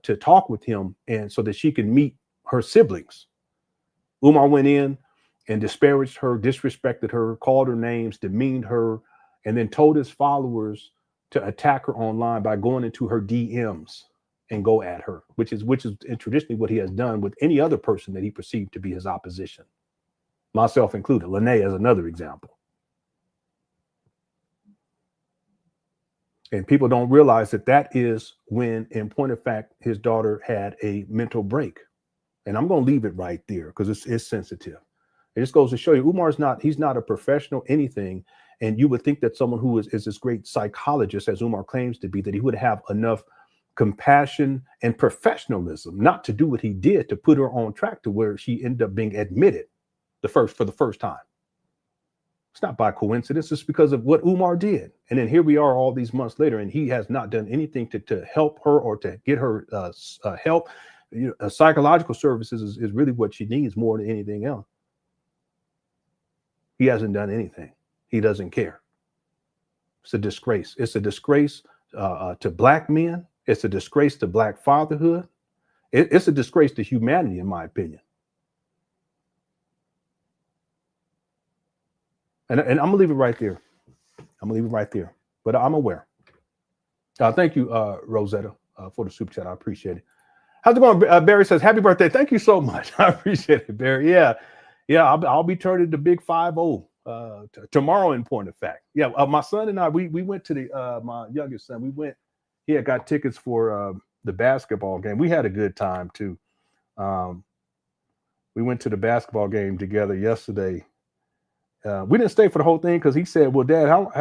to talk with him, and so that she can meet her siblings. Umar went in and disparaged her, disrespected her, called her names, demeaned her, and then told his followers to attack her online by going into her DMs and go at her, which is traditionally what he has done with any other person that he perceived to be his opposition, myself included. Lene as another example. And people don't realize that is when, in point of fact, his daughter had a mental break. And I'm going to leave it right there because it's sensitive. It just goes to show you, he's not a professional anything. And you would think that someone who is this great psychologist, as Umar claims to be, that he would have enough compassion and professionalism not to do what he did to put her on track to where she ended up being admitted for the first time. It's not by coincidence. It's because of what Umar did. And then here we are all these months later, and he has not done anything to help her or to get her help. Psychological services is really what she needs more than anything else. He hasn't done anything. He doesn't care. It's a disgrace. It's a disgrace to Black men. It's a disgrace to Black fatherhood. It's a disgrace to humanity, in my opinion. And I'm gonna leave it right there. But I'm aware. Thank you, Rosetta, for the super chat. I appreciate it. How's it going? Barry says, happy birthday. Thank you so much. I appreciate it, Barry. Yeah. I'll be turning the big 5-0 tomorrow, in point of fact. Yeah. My son and I, we went to my youngest son. He had got tickets for the basketball game. We had a good time too. We went to the basketball game together yesterday. We didn't stay for the whole thing because he said, well, Dad, how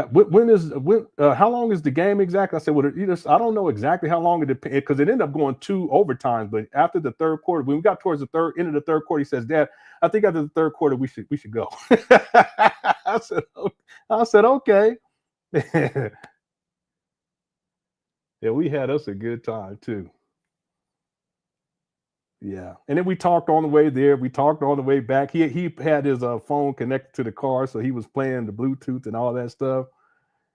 long is the game exactly? I said, well, I don't know exactly how long it depends, because it ended up going 2 overtimes. But after the third quarter, when we got towards the end of the third quarter, he says, Dad, I think after the third quarter, we should go. I said, okay. Yeah, we had us a good time too. Yeah. And then we talked on the way there. We talked on the way back. He had his phone connected to the car, so he was playing the Bluetooth and all that stuff.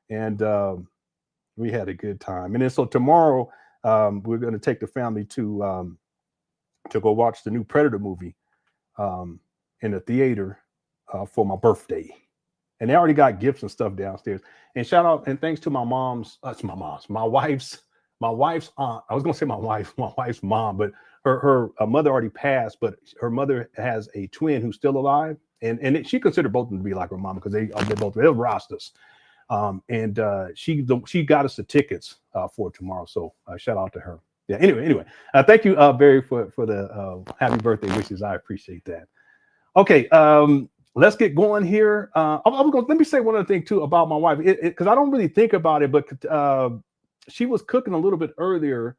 And we had a good time. And then so tomorrow we're going to take the family to go watch the new Predator movie in the theater for my birthday. And they already got gifts and stuff downstairs. And shout out and thanks to my wife's aunt. I was gonna say my wife's mom, but her mother already passed, but her mother has a twin who's still alive, and she considered both of them to be like her mom because they're both Rastas. And she got us the tickets for tomorrow. So shout out to her. Yeah. Anyway, thank you, Barry, for the happy birthday wishes. I appreciate that. Okay. Let's get going here. Let me say one other thing too about my wife, because I don't really think about it, but she was cooking a little bit earlier,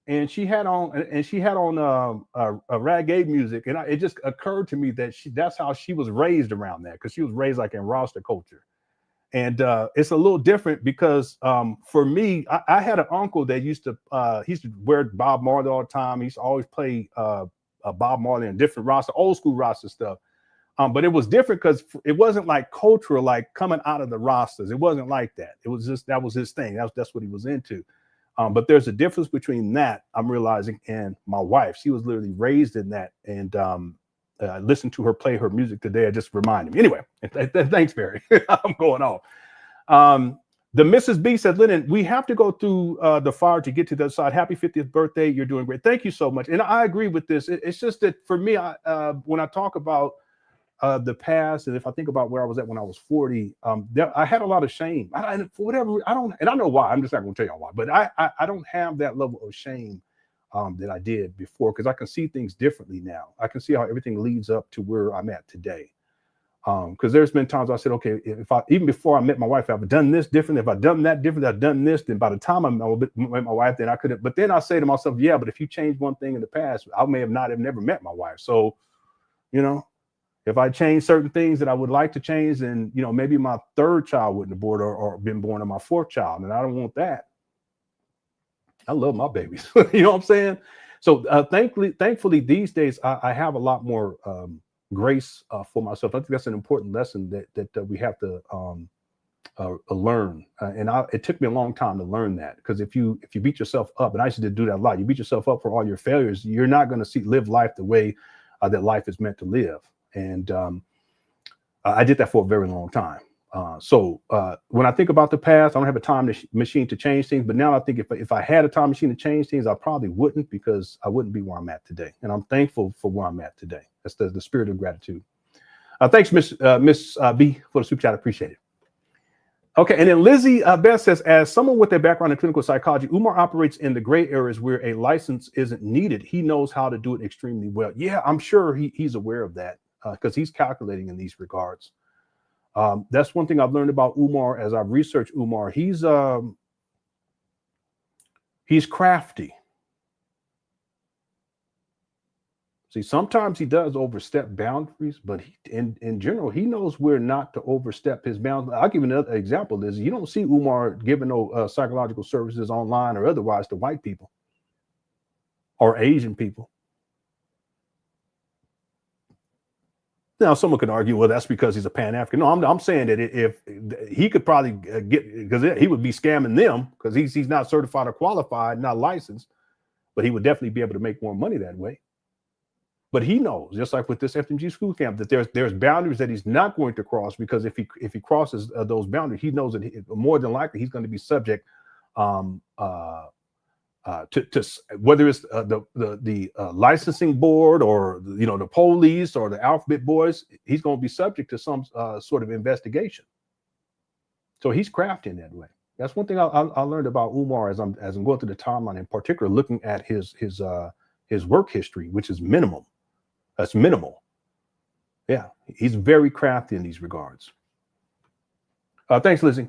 and she had on a reggae music, and it just occurred to me that that's how she was raised around that, because she was raised like in Rasta culture, and it's a little different because for me, I had an uncle that used to wear Bob Marley all the time. He used to always play Bob Marley and different Rasta, old school Rasta stuff. But it was different because it wasn't like cultural, like coming out of the Rastas. It wasn't like that. It was just, that was his thing. That's what he was into. But there's a difference between that, I'm realizing, and my wife. She was literally raised in that. And listened to her play her music today. It just reminded me. Anyway, thanks, Barry. I'm going off. The Mrs. B said, Lenon, we have to go through the fire to get to the other side. Happy 50th birthday. You're doing great. Thank you so much. And I agree with this. It's just that for me, when I talk about the past, and if I think about where I was at when I was 40, I had a lot of shame. For whatever, I know why. I'm just not going to tell you why, but I don't have that level of shame that I did before, because I can see things differently now. I can see how everything leads up to where I'm at today. Because there's been times I said, okay, even before I met my wife, if I've done this different, if I've done that different, I've done this, then by the time I met my wife, then I could have. But then I say to myself, yeah, but if you change one thing in the past, I may have never met my wife. So, if I change certain things that I would like to change, then, maybe my third child wouldn't have born or been born, or my fourth child. And I don't want that. I love my babies. You know what I'm saying? So thankfully, these days, I have a lot more grace for myself. I think that's an important lesson that we have to learn. And it took me a long time to learn that, because if you beat yourself up, and I used to do that a lot, you beat yourself up for all your failures, you're not going to live life the way that life is meant to live. And I did that for a very long time. So when I think about the past, I don't have a time machine to change things. But now I think if I had a time machine to change things, I probably wouldn't, because I wouldn't be where I'm at today. And I'm thankful for where I'm at today. That's the spirit of gratitude. Thanks, Miss B, for the super chat. I appreciate it. Okay, and then Lizzie Beth says, as someone with a background in clinical psychology, Umar operates in the gray areas where a license isn't needed. He knows how to do it extremely well. Yeah, I'm sure he's aware of that, because he's calculating in these regards. That's one thing I've learned about Umar as I've researched Umar. He's crafty. See, sometimes he does overstep boundaries, but in general, he knows where not to overstep his boundaries. I'll give you another example. Is you don't see Umar giving no psychological services online or otherwise to white people or Asian people. Now, someone could argue, well, that's because he's a Pan African. No, I'm saying that if he could probably get, because he would be scamming them, because he's not certified or qualified, not licensed, but he would definitely be able to make more money that way. But he knows, just like with this FDMG school camp, that there's boundaries that he's not going to cross, because if he crosses those boundaries, he knows that more than likely he's going to be subject to whether it's the licensing board, or the police or the alphabet boys. He's going to be subject to some sort of investigation. So he's crafty in that way. That's one thing I learned about Umar as I'm going through the timeline, in particular, looking at his work history, which is minimum. That's minimal. Yeah, he's very crafty in these regards. Thanks, Lizzie.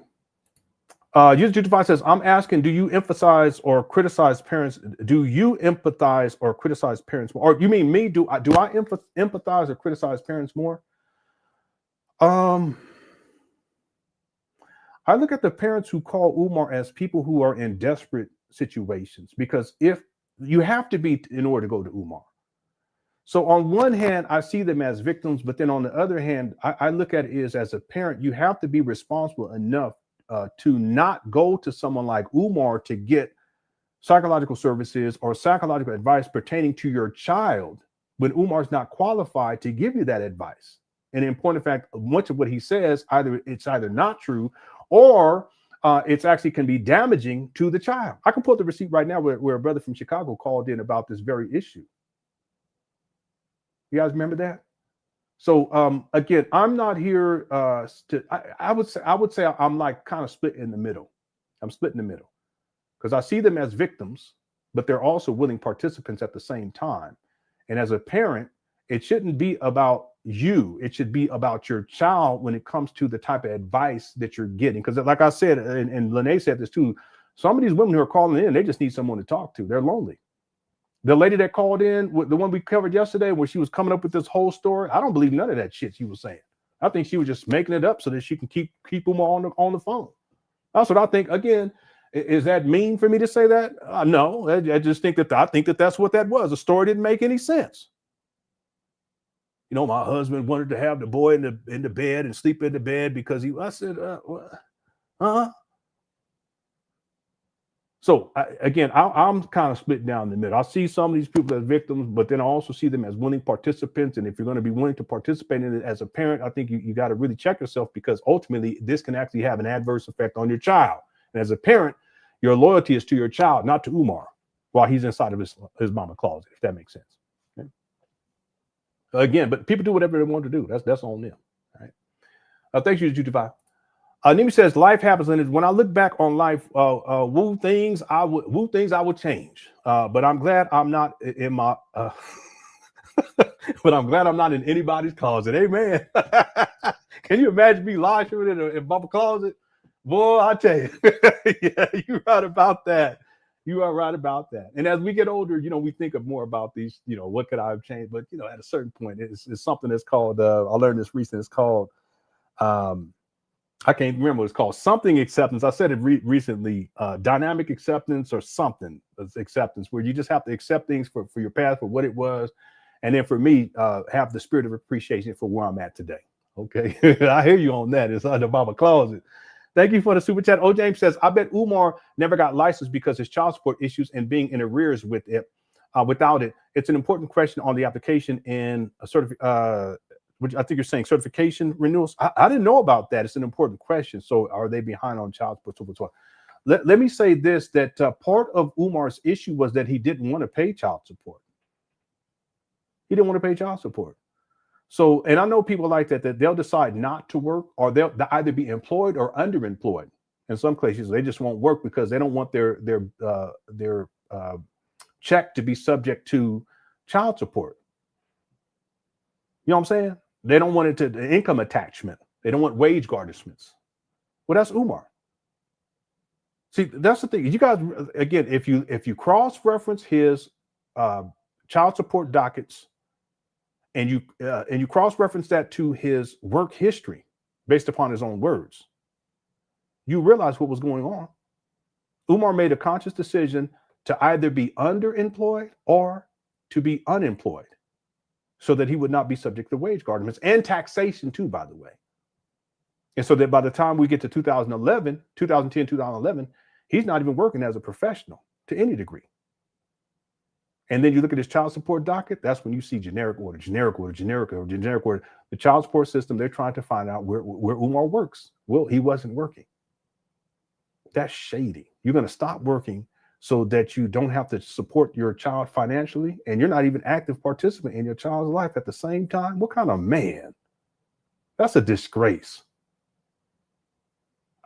User 225 says, I'm asking, do you emphasize or criticize parents? Do you empathize or criticize parents more? Or you mean me? Do I empathize or criticize parents more? I look at the parents who call Umar as people who are in desperate situations, because if you have to be in order to go to Umar. So on one hand, I see them as victims, but then on the other hand, I look at it as a parent, you have to be responsible enough to not go to someone like Umar to get psychological services or psychological advice pertaining to your child when Umar's not qualified to give you that advice. And in point of fact, much of what he says, it's either not true, or it's actually can be damaging to the child. I can pull up the receipt right now where a brother from Chicago called in about this very issue. You guys remember that? So again, I'm not here I would say I'm like kind of split in the middle. I'm split in the middle because I see them as victims, but they're also willing participants at the same time. And as a parent, it shouldn't be about you. It should be about your child when it comes to the type of advice that you're getting. Because like I said, and Lene said this too, some of these women who are calling in, they just need someone to talk to. They're lonely. The lady that called in, the one we covered yesterday, where she was coming up with this whole story, I don't believe none of that shit she was saying. I think she was just making it up so that she can keep them on the phone. That's what I think. Again, is that mean for me to say that? No, I just think that that's what that was. The story didn't make any sense. You know, my husband wanted to have the boy in the bed and sleep in the bed because I said, what? So again, I'm kind of split down the middle. I see some of these people as victims, but then I also see them as willing participants. And if you're going to be willing to participate in it as a parent, I think you got to really check yourself, because ultimately this can actually have an adverse effect on your child. And as a parent, your loyalty is to your child, not to Umar, while he's inside of his mama closet, if that makes sense. Okay? Again, but people do whatever they want to do. That's on them. All right. Thanks you, Judy5. Nimi says life happens, and when I look back on life, woo things I would change. But I'm glad I'm not in my. But I'm glad I'm not in anybody's closet. Amen. Can you imagine me lodging in Bubba closet? Boy, I tell you, yeah, you're right about that. You are right about that. And as we get older, you know, we think of more about these. You know, what could I have changed? But you know, at a certain point, it's something that's called. I learned this recently. It's called. I can't remember what it's called. Something acceptance. I said it recently. Dynamic acceptance or something. Acceptance, where you just have to accept things for your past for what it was, and then for me, have the spirit of appreciation for where I'm at today. Okay, I hear you on that. It's under Baba closet. Thank you for the super chat. O. James says, I bet Umar never got licensed because his child support issues and being in arrears with it. Without it, it's an important question on the application and a sort of. Which I think you're saying certification renewals. I didn't know about that. It's an important question. So are they behind on child support? Let me say this, that part of Umar's issue was that he didn't want to pay child support. He didn't want to pay child support. So, and I know people like that they'll decide not to work, or they'll either be employed or underemployed. In some cases, they just won't work because they don't want their check to be subject to child support. You know what I'm saying? They don't want it to the income attachment. They don't want wage garnishments. Well, that's Umar. See, that's the thing. You guys, again, if you cross-reference his child support dockets and you cross-reference that to his work history based upon his own words, you realize what was going on. Umar made a conscious decision to either be underemployed or to be unemployed, so that he would not be subject to wage garnishments and taxation too, by the way. And so that by the time we get to 2010, 2011, he's not even working as a professional to any degree. And then you look at his child support docket, that's when you see generic order. The child support system, they're trying to find out where Umar works. Well, he wasn't working. That's shady. You're going to stop working so that you don't have to support your child financially, and you're not even active participant in your child's life at the same time. What kind of man? That's a disgrace.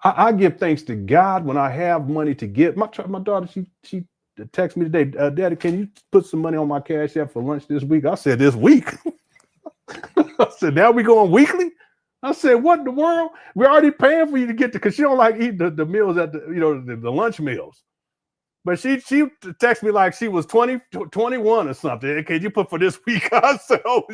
I give thanks to God when I have money to give. My daughter, she texted me today, Daddy, can you put some money on my Cash App for lunch this week? I said, this week? I said, now we going weekly? I said, what in the world? We're already paying for you to get because she don't like eating the meals at the lunch meals. But she texted me like she was 20, 21 or something. Can you put for this week? I said, oh,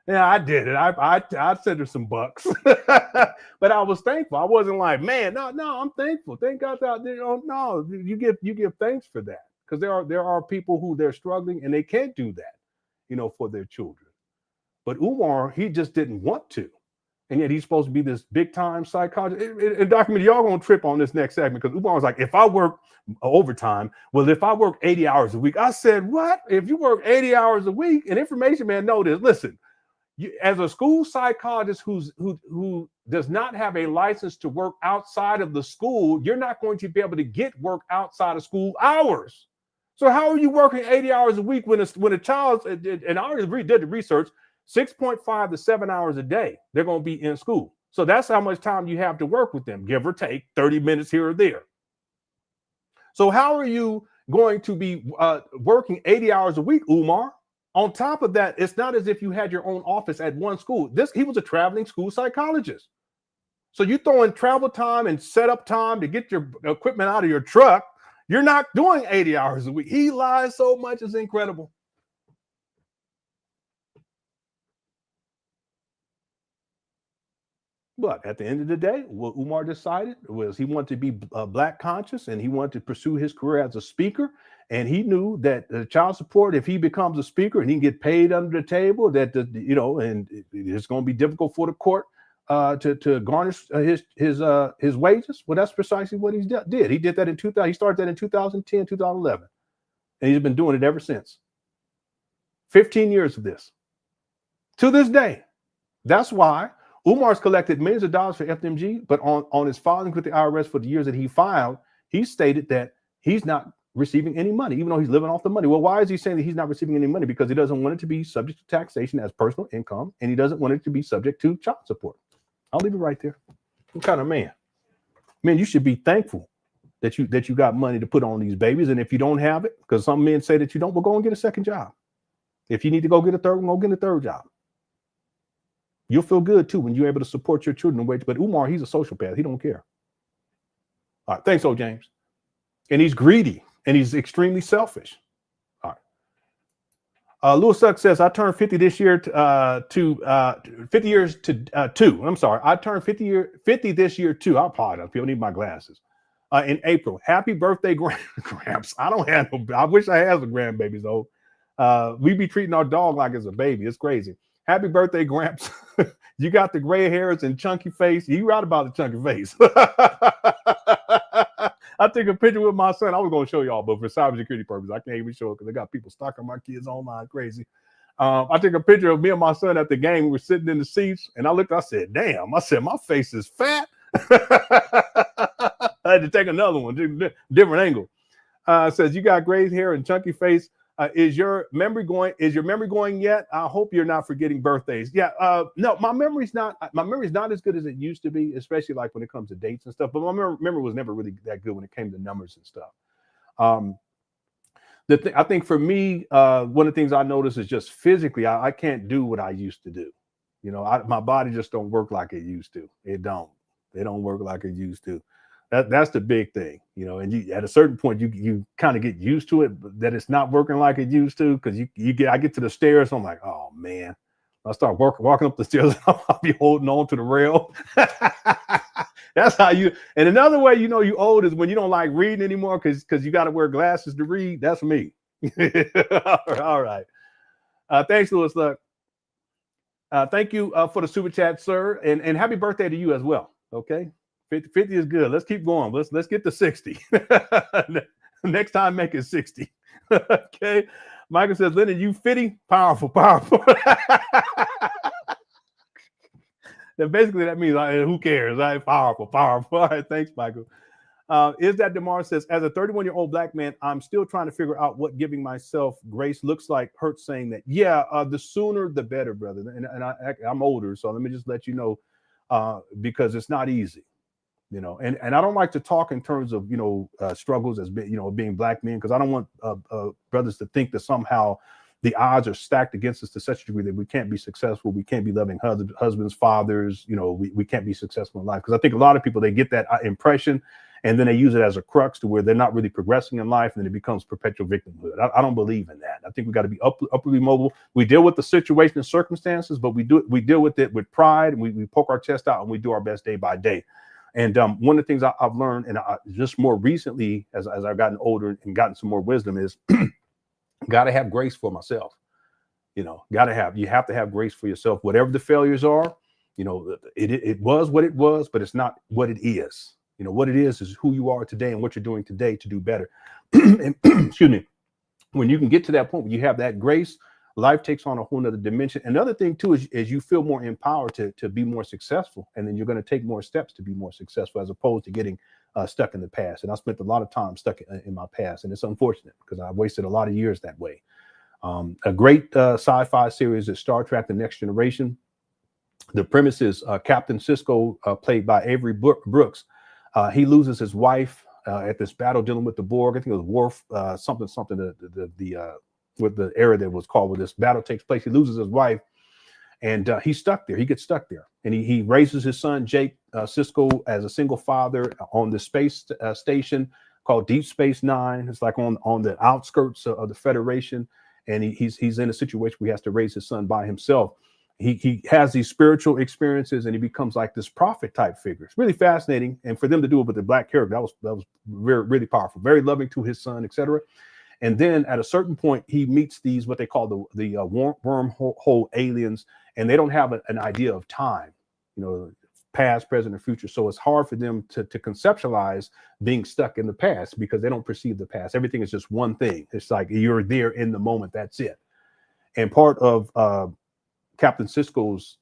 yeah, I did it. I sent her some bucks. But I was thankful. I wasn't like, man, no, I'm thankful. Thank God out there. Oh, no, you give thanks for that. Because there are people who they're struggling and they can't do that, for their children. But Umar, he just didn't want to. And yet he's supposed to be this big time psychologist. And document, y'all gonna trip on this next segment because Umar was like, if I work overtime, if I work 80 hours a week, I said, what? If you work 80 hours a week, and information man know this, listen, as a school psychologist who does not have a license to work outside of the school, you're not going to be able to get work outside of school hours. So how are you working 80 hours a week when a child, and I already did the research, 6.5 to 7 hours a day, they're going to be in school. So that's how much time you have to work with them, give or take 30 minutes here or there. So how are you going to be working 80 hours a week, Umar? On top of that, it's not as if you had your own office at one school. He was a traveling school psychologist. So you throw in travel time and setup time to get your equipment out of your truck. You're not doing 80 hours a week. He lies so much, it's incredible. But at the end of the day, what Umar decided was he wanted to be black conscious, and he wanted to pursue his career as a speaker. And he knew that child support, if he becomes a speaker and he can get paid under the table, that and it's going to be difficult for the court to garnish his wages. Well, that's precisely what he did. He did that in 2000. He started that in 2010, 2011, and he's been doing it ever since. 15 years of this to this day. That's why Umar's collected millions of dollars for FDMG, but on his filings with the IRS for the years that he filed, he stated that he's not receiving any money, even though he's living off the money. Well, why is he saying that he's not receiving any money? Because he doesn't want it to be subject to taxation as personal income, and he doesn't want it to be subject to child support. I'll leave it right there. What kind of man? Man, you should be thankful that you got money to put on these babies, and if you don't have it, because some men say that you don't, well, go and get a second job. If you need to go get a third one, go get a third job. You'll feel good too when you're able to support your children. But Umar, he's a sociopath. He don't care. All right, thanks, O. James. And he's greedy and he's extremely selfish. All right. Louis Suck says, I turned 50 this year to 50 years to 2. I'm sorry. I turned 50 this year too. I apologize. People need my glasses. In April. Happy birthday, Gramps. I don't have no, I wish I had some grandbabies though. We be treating our dog like it's a baby. It's crazy. Happy birthday, Gramps. You got the gray hairs and chunky face. You right about the chunky face. I took a picture with my son. I was going to show y'all, but for cybersecurity purposes, I can't even show it because they got people stalking my kids online crazy. I took a picture of me and my son at the game. We were sitting in the seats, and I said, damn. I said, my face is fat. I had to take another one, different angle. Says, you got gray hair and chunky face. Is your memory going yet? I hope you're not forgetting birthdays. Yeah. No, my memory's not as good as it used to be, especially like when it comes to dates and stuff. But my memory was never really that good when it came to numbers and stuff. I think for me, one of the things I noticed is just physically, I can't do what I used to do. You know, my body just don't work like it used to. It don't work like it used to. That's the big thing, you know, and at a certain point you kind of get used to it, that it's not working like it used to, because I get to the stairs, I'm like, oh man, I start walking up the stairs, I'll be holding on to the rail. That's how you. And another way you know you old is when you don't like reading anymore because you got to wear glasses to read. That's me. All right. Thanks, Louis Luck. Thank you for the super chat, sir, and happy birthday to you as well. Okay. 50 is good. Let's keep going. Let's get to 60. Next time, make it 60. Okay. Michael says, Lenon, you 50? Powerful. Then basically that means who cares? Right? Powerful. All right. Thanks, Michael. Is that DeMar says, as a 31-year-old black man, I'm still trying to figure out what giving myself grace looks like. Hurts saying that. Yeah, the sooner the better, brother. And I'm older, so let me just let you know, because it's not easy. You know, and I don't like to talk in terms of, struggles as being black men, because I don't want brothers to think that somehow the odds are stacked against us to such a degree that we can't be successful. We can't be loving husbands, fathers. We can't be successful in life. Because I think a lot of people, they get that impression and then they use it as a crux to where they're not really progressing in life, and then it becomes perpetual victimhood. I don't believe in that. I think we got to be upwardly mobile. We deal with the situation and circumstances, but we deal with it with pride, and we poke our chest out and we do our best day by day. And one of the things I've learned, and just more recently, as I've gotten older and gotten some more wisdom, is got to have grace for myself. You have to have grace for yourself. Whatever the failures are, it was what it was, but it's not what it is. What it is who you are today and what you're doing today to do better. And excuse me. When you can get to that point where you have that grace, life takes on a whole nother dimension. Another thing too is you feel more empowered to be more successful, and then you're going to take more steps to be more successful, as opposed to getting stuck in the past. And I spent a lot of time stuck in my past, and it's unfortunate because I wasted a lot of years that way. A great sci-fi series is Star Trek: The Next Generation. The premise is Captain Sisko, played by Avery Brooks. He loses his wife at this battle dealing with the Borg. I think it was Worf, something with the era that was called, where this battle takes place. He loses his wife, and he's stuck there. He gets stuck there, and he raises his son Jake Sisko as a single father on the space station called Deep Space Nine. It's like on the outskirts of the Federation, and he's in a situation where he has to raise his son by himself. He has these spiritual experiences, and he becomes like this prophet type figure. It's really fascinating, and for them to do it with a black character, that was really powerful. Very loving to his son, etc. And then at a certain point, he meets these what they call the wormhole aliens, and they don't have an idea of time, past, present, or future. So it's hard for them to conceptualize being stuck in the past, because they don't perceive the past. Everything is just one thing. It's like you're there in the moment. That's it. And part of Captain Sisko's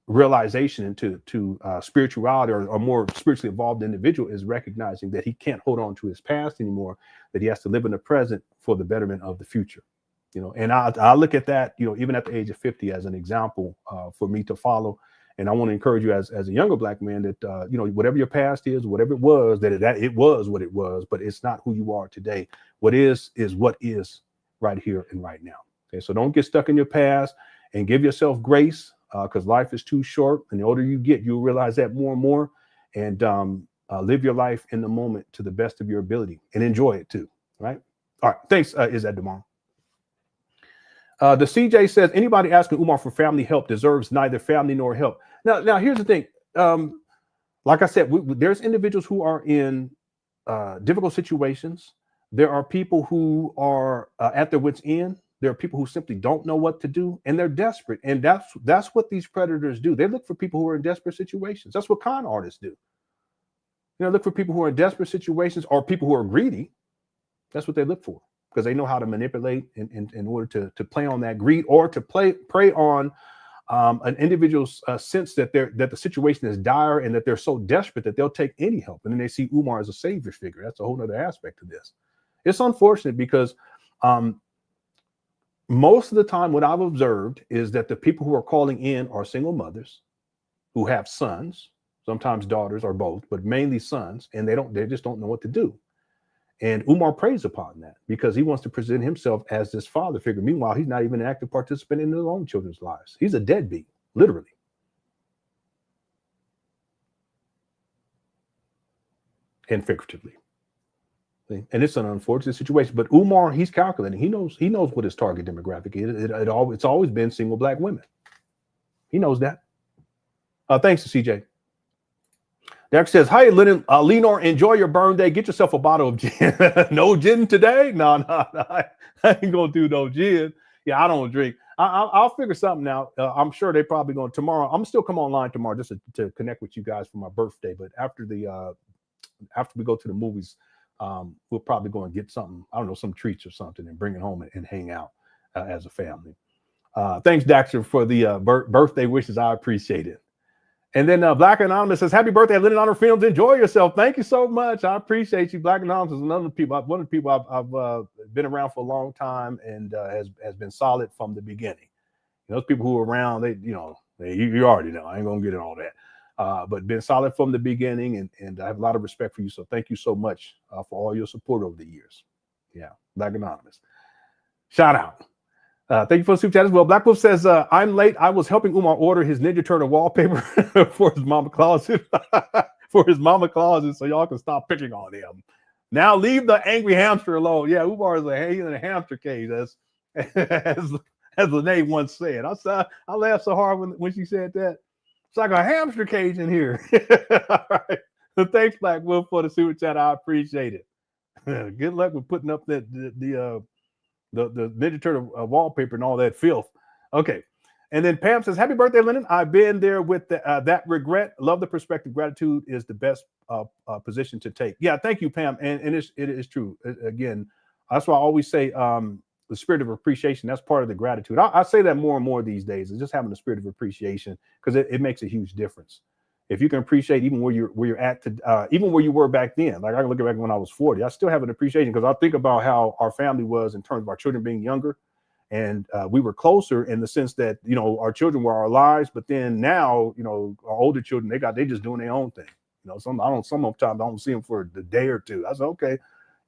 realization into spirituality, or more spiritually involved individual, is recognizing that he can't hold on to his past anymore, that he has to live in the present for the betterment of the future. And I look at that, even at the age of 50, as an example for me to follow. And I want to encourage you as a younger black man that, whatever your past is, whatever it was, that it was what it was, but it's not who you are today. What is what is right here and right now. Okay, so don't get stuck in your past, and give yourself grace, because life is too short. And the older you get, you'll realize that more and more. And live your life in the moment to the best of your ability, and enjoy it too. Right? All right. Thanks, Is that Demar? The CJ says, anybody asking Umar for family help deserves neither family nor help. Now here's the thing. Like I said, there's individuals who are in difficult situations. There are people who are at their wits' end. There are people who simply don't know what to do, and they're desperate. And that's what these predators do. They look for people who are in desperate situations. That's what con artists do. Look for people who are in desperate situations, or people who are greedy. That's what they look for, because they know how to manipulate in order to play on that greed, or to prey on an individual's sense that the situation is dire, and that they're so desperate that they'll take any help. And then they see Umar as a savior figure. That's a whole other aspect of this. It's unfortunate, because most of the time what I've observed is that the people who are calling in are single mothers who have sons, sometimes daughters, or both, but mainly sons, and they just don't know what to do. And Umar preys upon that, because he wants to present himself as this father figure. Meanwhile, he's not even an active participant in his own children's lives. He's a deadbeat, literally. And figuratively. And it's an unfortunate situation. But Umar, he's calculating. He knows what his target demographic is. It's always been single black women. He knows that. Thanks to CJ. Derek says, hi, Lenon. Lenor, enjoy your burn day. Get yourself a bottle of gin. No gin today? No. I ain't going to do no gin. Yeah, I don't drink. I'll figure something out. I'm sure they probably going to tomorrow. I'm going to still come online tomorrow just to connect with you guys for my birthday. But after we go to the movies, we'll probably go and get something, I don't know, some treats or something, and bring it home and hang out as a family. Thanks, Daxter, for the birthday wishes. I appreciate it. And then Black Anonymous says, happy birthday, LenonHonor Films. Enjoy yourself. Thank you so much. I appreciate you. Black Anonymous is one of the people I've been around for a long time, and has been solid from the beginning. Those people who are around, you already know. I ain't going to get in all that. But been solid from the beginning, and I have a lot of respect for you. So thank you so much for all your support over the years. Yeah, Black Anonymous. Shout out. Thank you for the super chat as well. Black Wolf says, I'm late. I was helping Umar order his Ninja Turtle wallpaper for his mama closet. So y'all can stop picking on him. Now leave the angry hamster alone. Yeah, Umar is in a hamster cage, as Lene once said. I laughed so hard when she said that. It's like a hamster cage in here. All right. So thanks, Black Wolf, for the super chat. I appreciate it. Good luck with putting up the Ninja Turtle wallpaper and all that filth. Okay. And then Pam says, happy birthday, Lenon. I've been there with that regret. Love the perspective. Gratitude is the best position to take. Yeah, thank you, Pam. And it is true. Again, that's why I always say, the spirit of appreciation, that's part of the gratitude. I say that more and more these days, is just having the spirit of appreciation, because it makes a huge difference. If you can appreciate even where you're at, even where you were back then. Like I can look back when I was 40, I still have an appreciation, because I think about how our family was in terms of our children being younger. And we were closer in the sense that, you know, our children were our lives, but then now, you know, our older children, they just doing their own thing. You know, sometimes I don't see them for a day or two. I said, okay,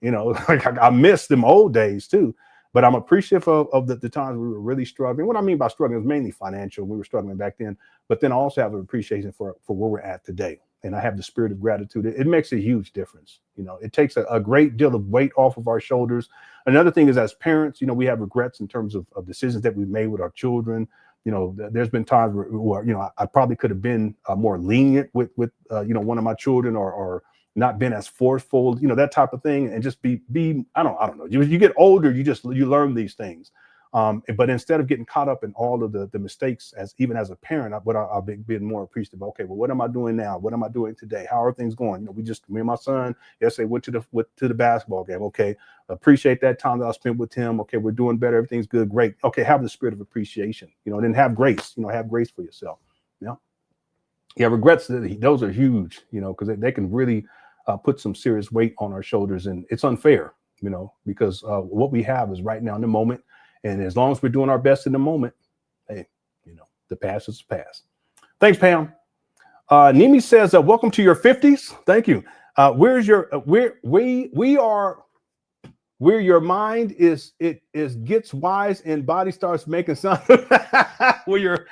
you know, like I miss them old days too. But I'm appreciative of the times we were really struggling. What I mean by struggling is mainly financial. We were struggling back then, but then I also have an appreciation for where we're at today. And I have the spirit of gratitude. It makes a huge difference. You know, it takes a great deal of weight off of our shoulders. Another thing is, as parents, you know, we have regrets in terms of decisions that we've made with our children. You know, there's been times where you know, I probably could have been more lenient with you know, one of my children, or not been as forceful, you know, that type of thing, and just be I don't know. You get older, you learn these things. But instead of getting caught up in all of the mistakes, even as a parent, I'll be being more appreciative. Okay, well, what am I doing now? What am I doing today? How are things going? You know, me and my son yesterday went to the basketball game. Okay, appreciate that time that I spent with him. Okay, we're doing better. Everything's good. Great. Okay, have the spirit of appreciation. You know, and then have grace. You know, have grace for yourself. You know, yeah, regrets, those are huge. You know, because they can really put some serious weight on our shoulders, and it's unfair. You know, because what we have is right now in the moment. And as long as we're doing our best in the moment, hey, you know, the past is the past. Thanks, Pam. Nimi says, welcome to your 50s. Thank you. Where your mind gets wise and body starts making sound. where your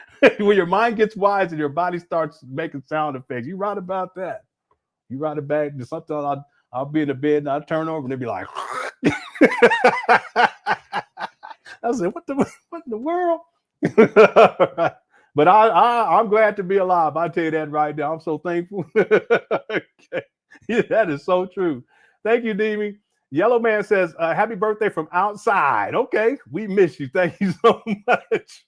mind gets wise and your body starts making sound effects. You right about that. You right about it. Sometimes I'll be in the bed and I'll turn over and they'll be like, I said, what in the world? But I'm glad to be alive. I tell you that right now. I'm so thankful. Okay. Yeah, that is so true. Thank you, Demi. Yellow Man says, happy birthday from outside. Okay, we miss you. Thank you so much.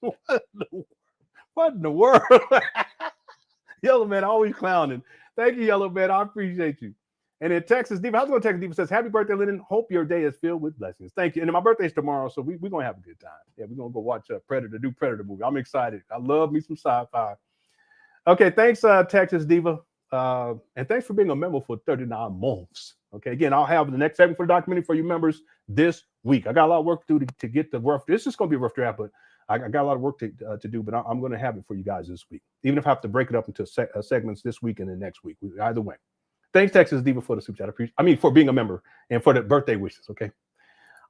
What in the world? Yellow Man always clowning. Thank you, Yellow Man. I appreciate you. And in Texas, Diva, I was going to text Diva, says, happy birthday, Lenon. Hope your day is filled with blessings. Thank you. And my birthday's tomorrow, so we're going to have a good time. Yeah, we're going to go watch Predator movie. I'm excited. I love me some sci-fi. Okay, thanks, Texas Diva. And thanks for being a member for 39 months. Okay, again, I'll have the next segment for the documentary for you members this week. I got a lot of work to do to get the rough. This is going to be a rough draft, but I got a lot of work to do, but I'm going to have it for you guys this week, even if I have to break it up into segments this week and then next week. Either way. Thanks, Texas Diva, for the super chat. For being a member and for the birthday wishes. Okay.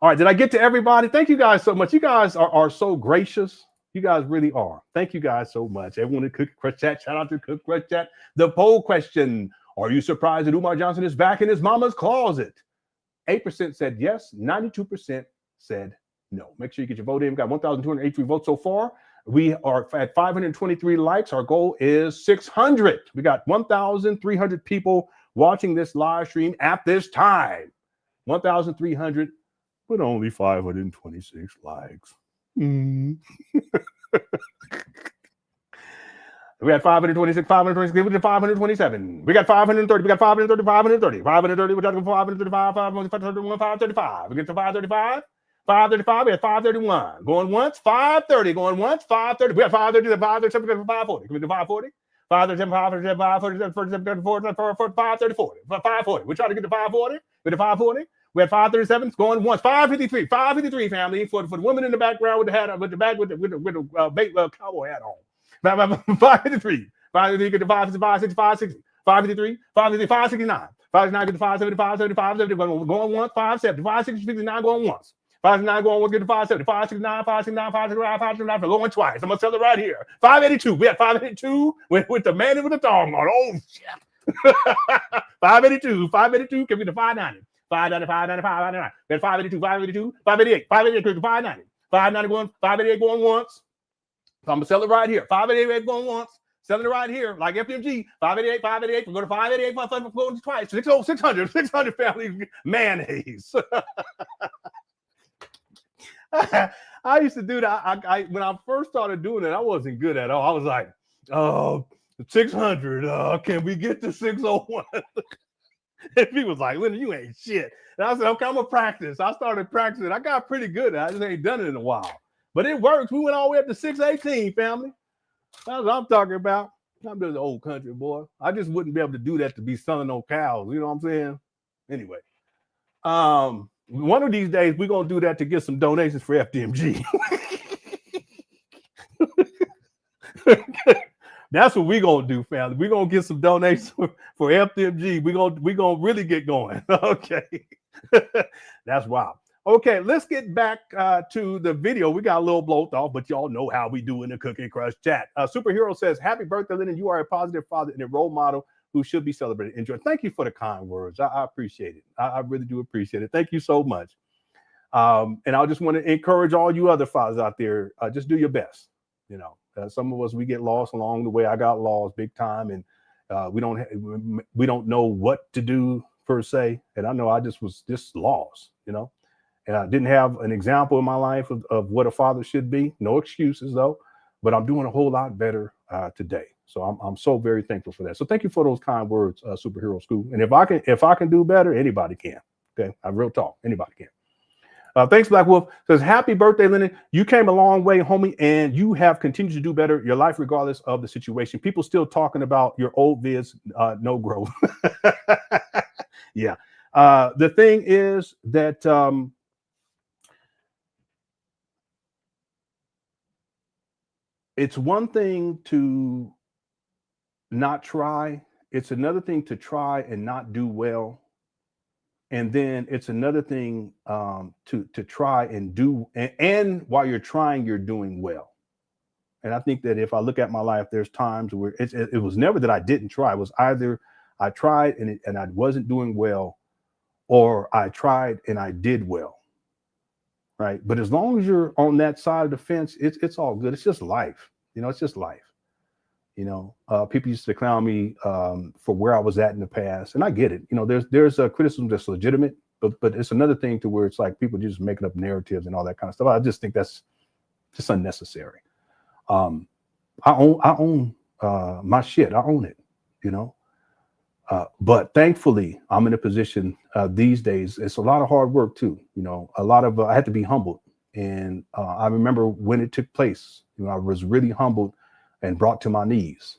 All right. Did I get to everybody? Thank you guys so much. You guys are so gracious. You guys really are. Thank you guys so much. Everyone in Cook Crush Chat, shout out to Cook Crush Chat. The poll question: are you surprised that Umar Johnson is back in his mama's closet? 8% said yes. 92% said no. Make sure you get your vote in. We've got 1,283 votes so far. We are at 523 likes. Our goal is 600. We got 1,300 people watching this live stream at this time. 1,300, but only 526 likes. We got 526, 526, we got 527. We got 530, we got 530, 530, 530, we got 535, 531, 535. We get to 535. 535, we had 531. Going once, 530. Going once, 530. We got 530, 537, 540. Can we do 540? 537, 537, 547, 534. 540. We're trying to get to 540. With the 540. We had 537 going once. 553. 553, family. For the woman in the background with the hat, with the cowboy hat on. 553. 553, get to 560, 560. 553, 553, 569. 569, get to 570, 570, 570. Going once, 570. 560, 59 going once. 569 going, we'll get to 570, 569, 569, 569, 569, going twice. I'm going to tell it right here. 582. We had 582 with the man with the thong on. Oh, shit. 582. 582. Can we get to 590? 590, 590, 599. We had 582, 582, 588. 588 to 590. 590 going, 588 going once. So I'm going to sell it right here. 588 going once. Selling it right here, like FDMG, 588, 588. We're going to 588, going twice. 600 family mayonnaise. I used to do that. When I first started doing it, I wasn't good at all. I was like, 600. Can we get to 601? And he was like, Leonard, you ain't shit. And I said, okay, I'm gonna practice. I started practicing. I got pretty good. I just ain't done it in a while. But it works. We went all the way up to 618, family. That's what I'm talking about. I'm just an old country boy. I just wouldn't be able to do that to be selling no cows. You know what I'm saying? Anyway. One of these days we're gonna do that to get some donations for FDMG. That's what we're gonna do, family. We're gonna get some donations for FDMG. We're gonna really get going. Okay. That's wild. Okay, let's get back to the video. We got a little blown off, but y'all know how we do in the Cookie Crush chat. Superhero says, happy birthday, Lenon. You are a positive father and a role model who should be celebrated. Enjoy. Thank you for the kind words. I appreciate it. I really do appreciate it. Thank you so much. And I just want to encourage all you other fathers out there, just do your best. You know, some of us, we get lost along the way. I got lost big time, and we don't know what to do per se. And I know I was just lost, you know, and I didn't have an example in my life of what a father should be. No excuses though, but I'm doing a whole lot better today. So I'm so very thankful for that. So thank you for those kind words, Superhero School. And if I can do better, anybody can. Okay, real talk, anybody can. Thanks, Black Wolf. Says, happy birthday, Lenon. You came a long way, homie, and you have continued to do better your life regardless of the situation. People still talking about your old vids, no growth. Yeah. The thing is that it's one thing to not try. It's another thing to try and not do well. And then it's another thing to try and do, and while you're trying, you're doing well. And I think that if I look at my life, there's times where it was never that I didn't try. It was either I tried and I wasn't doing well, or I tried and I did well. Right. But as long as you're on that side of the fence, it's all good. It's just life. You know, it's just life. You know, people used to clown me for where I was at in the past, and I get it. You know, there's a criticism that's legitimate, but it's another thing to where it's like people just making up narratives and all that kind of stuff. I just think that's just unnecessary. I own my shit. I own it. You know, but thankfully I'm in a position these days. It's a lot of hard work too. You know, a lot of I had to be humbled, and I remember when it took place. You know, I was really humbled and brought to my knees.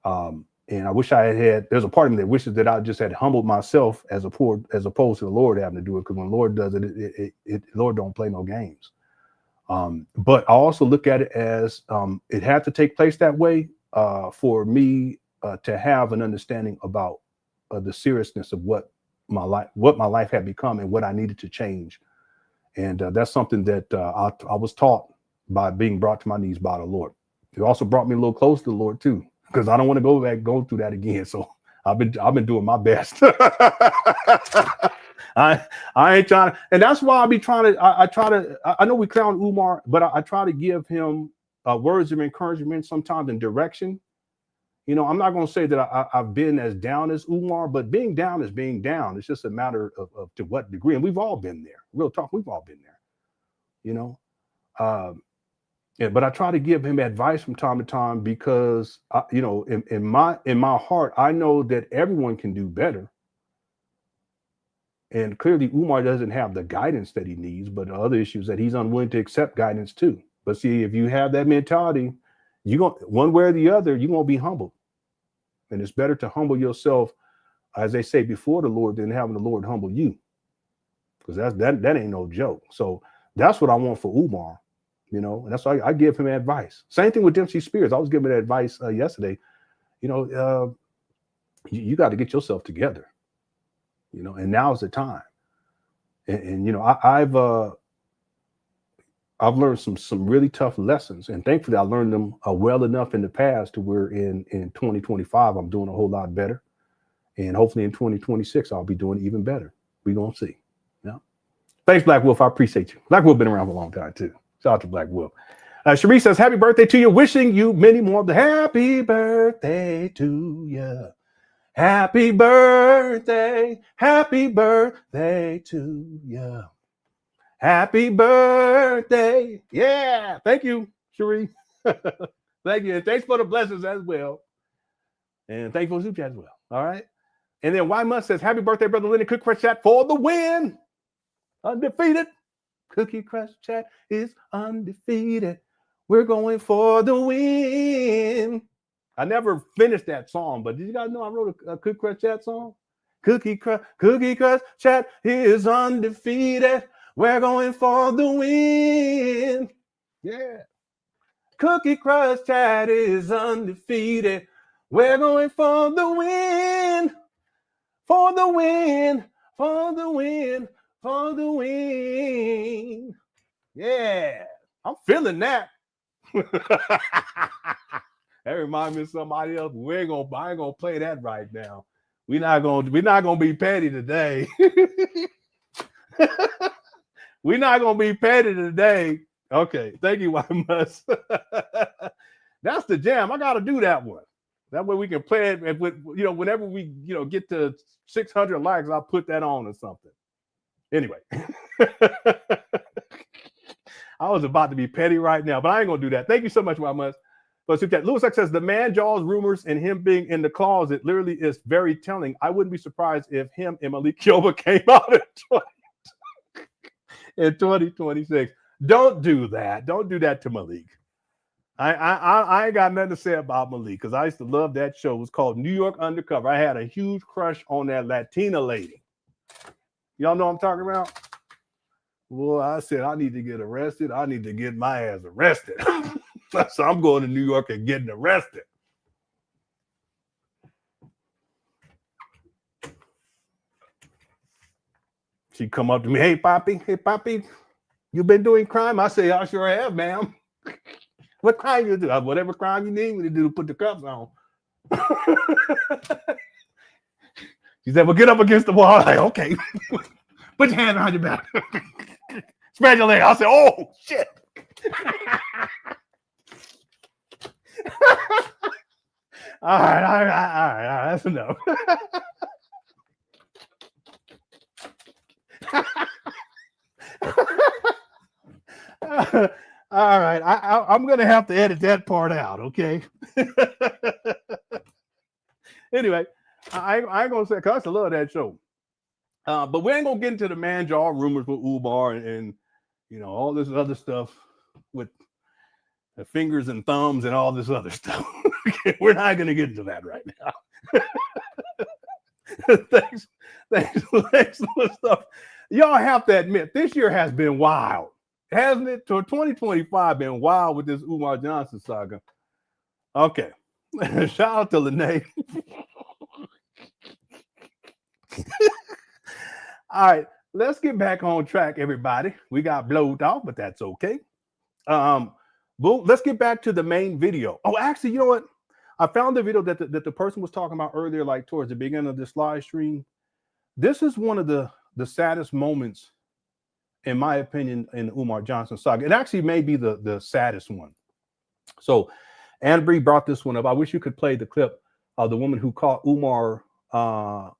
And I wish I had, there's a part of me that wishes that I just had humbled myself as opposed to the Lord having to do it. Because when the Lord does it, Lord don't play no games. But I also look at it as it had to take place that way for me to have an understanding about the seriousness of what my life had become and what I needed to change. And that's something that I was taught by being brought to my knees by the Lord. It also brought me a little closer to the Lord too, because I don't want to go through that again. So I've been doing my best. I ain't trying to, and that's why I know we clown Umar, but I try to give him words of encouragement, sometimes in direction. You know, I'm not going to say that I've been as down as Umar, but being down is being down. It's just a matter of to what degree, and we've all been there. Real talk, we've all been there. You know. Yeah, but I try to give him advice from time to time because, you know, in my heart, I know that everyone can do better. And clearly, Umar doesn't have the guidance that he needs, but the other issues that he's unwilling to accept guidance too. But see, if you have that mentality, one way or the other, you're going to be humbled. And it's better to humble yourself, as they say, before the Lord than having the Lord humble you. Because that ain't no joke. So that's what I want for Umar. You know, and that's why I give him advice. Same thing with Dempsey Spears. I was giving advice yesterday. You know, you got to get yourself together. You know, and now's the time. And you know, I've learned some really tough lessons, and thankfully I learned them well enough in the past to where in 2025 I'm doing a whole lot better, and hopefully in 2026 I'll be doing even better. We're gonna see. Yeah. Thanks, Black Wolf. I appreciate you. Black Wolf been around for a long time too. Shout out to Black Wolf. Cherie says, happy birthday to you. Wishing you many more. Happy birthday to you. Happy birthday. Happy birthday to you. Happy birthday. Yeah. Thank you, Cherie. Thank you. And thanks for the blessings as well. And thanks for the super chat as well. All right. And then Wymus says, happy birthday, brother Lennon. Cookie Crush Chat for the win. Undefeated. Cookie Crush Chat is undefeated. We're going for the win. I never finished that song, but did you guys know I wrote a Cookie Crush Chat song? Cookie Crush Chat is undefeated. We're going for the win. Yeah. Cookie Crush Chat is undefeated. We're going for the win. For the win. For the win. For the win. Yeah. I'm feeling that. That reminds me of somebody else. I ain't gonna play that right now. We're not gonna be petty today. We're not gonna be petty today. Okay, thank you, Wymus. That's the jam. I gotta do that one. That way we can play it with, whenever we get to 600 likes, I'll put that on or something. Anyway. I was about to be petty right now, but I ain't gonna do that. Thank you so much, Wymus. But Lewis X says the man Jaws rumors and him being in the closet literally is very telling. I wouldn't be surprised if him and Malik Yoba came out in 2026. Don't do that. Don't do that to Malik. I ain't got nothing to say about Malik because I used to love that show. It was called New York Undercover. I had a huge crush on that Latina lady. Y'all know what I'm talking about? Well, I said, I need to get arrested. I need to get my ass arrested. So I'm going to New York and getting arrested. She come up to me, hey, Poppy, you been doing crime? I say, I sure have, ma'am. What crime you do? Whatever crime you need me to do to put the cuffs on. She said, well, get up against the wall. I'm like, okay. Put your hand behind your back. Spread your leg. I said, oh, shit. All right. That's enough. All right. I'm going to have to edit that part out, okay? Anyway, I ain't going to say, because I used to love that show. But we ain't going to get into the man jaw rumors with Umar and all this other stuff with the fingers and thumbs and all this other stuff. We're not going to get into that right now. Thanks for stuff. Y'all have to admit, this year has been wild, hasn't it? 2025 been wild with this Umar Johnson saga. Okay. Shout out to Lene. All right, let's get back on track, everybody. We got blowed off, but that's okay. Let's get back to the main video. Oh, actually, you know what? I found the video that the person was talking about earlier, like towards the beginning of this live stream. This is one of the saddest moments, in my opinion, in the Umar Johnson saga. It actually may be the saddest one. So, Anne Bree brought this one up. I wish you could play the clip of the woman who caught Umar, the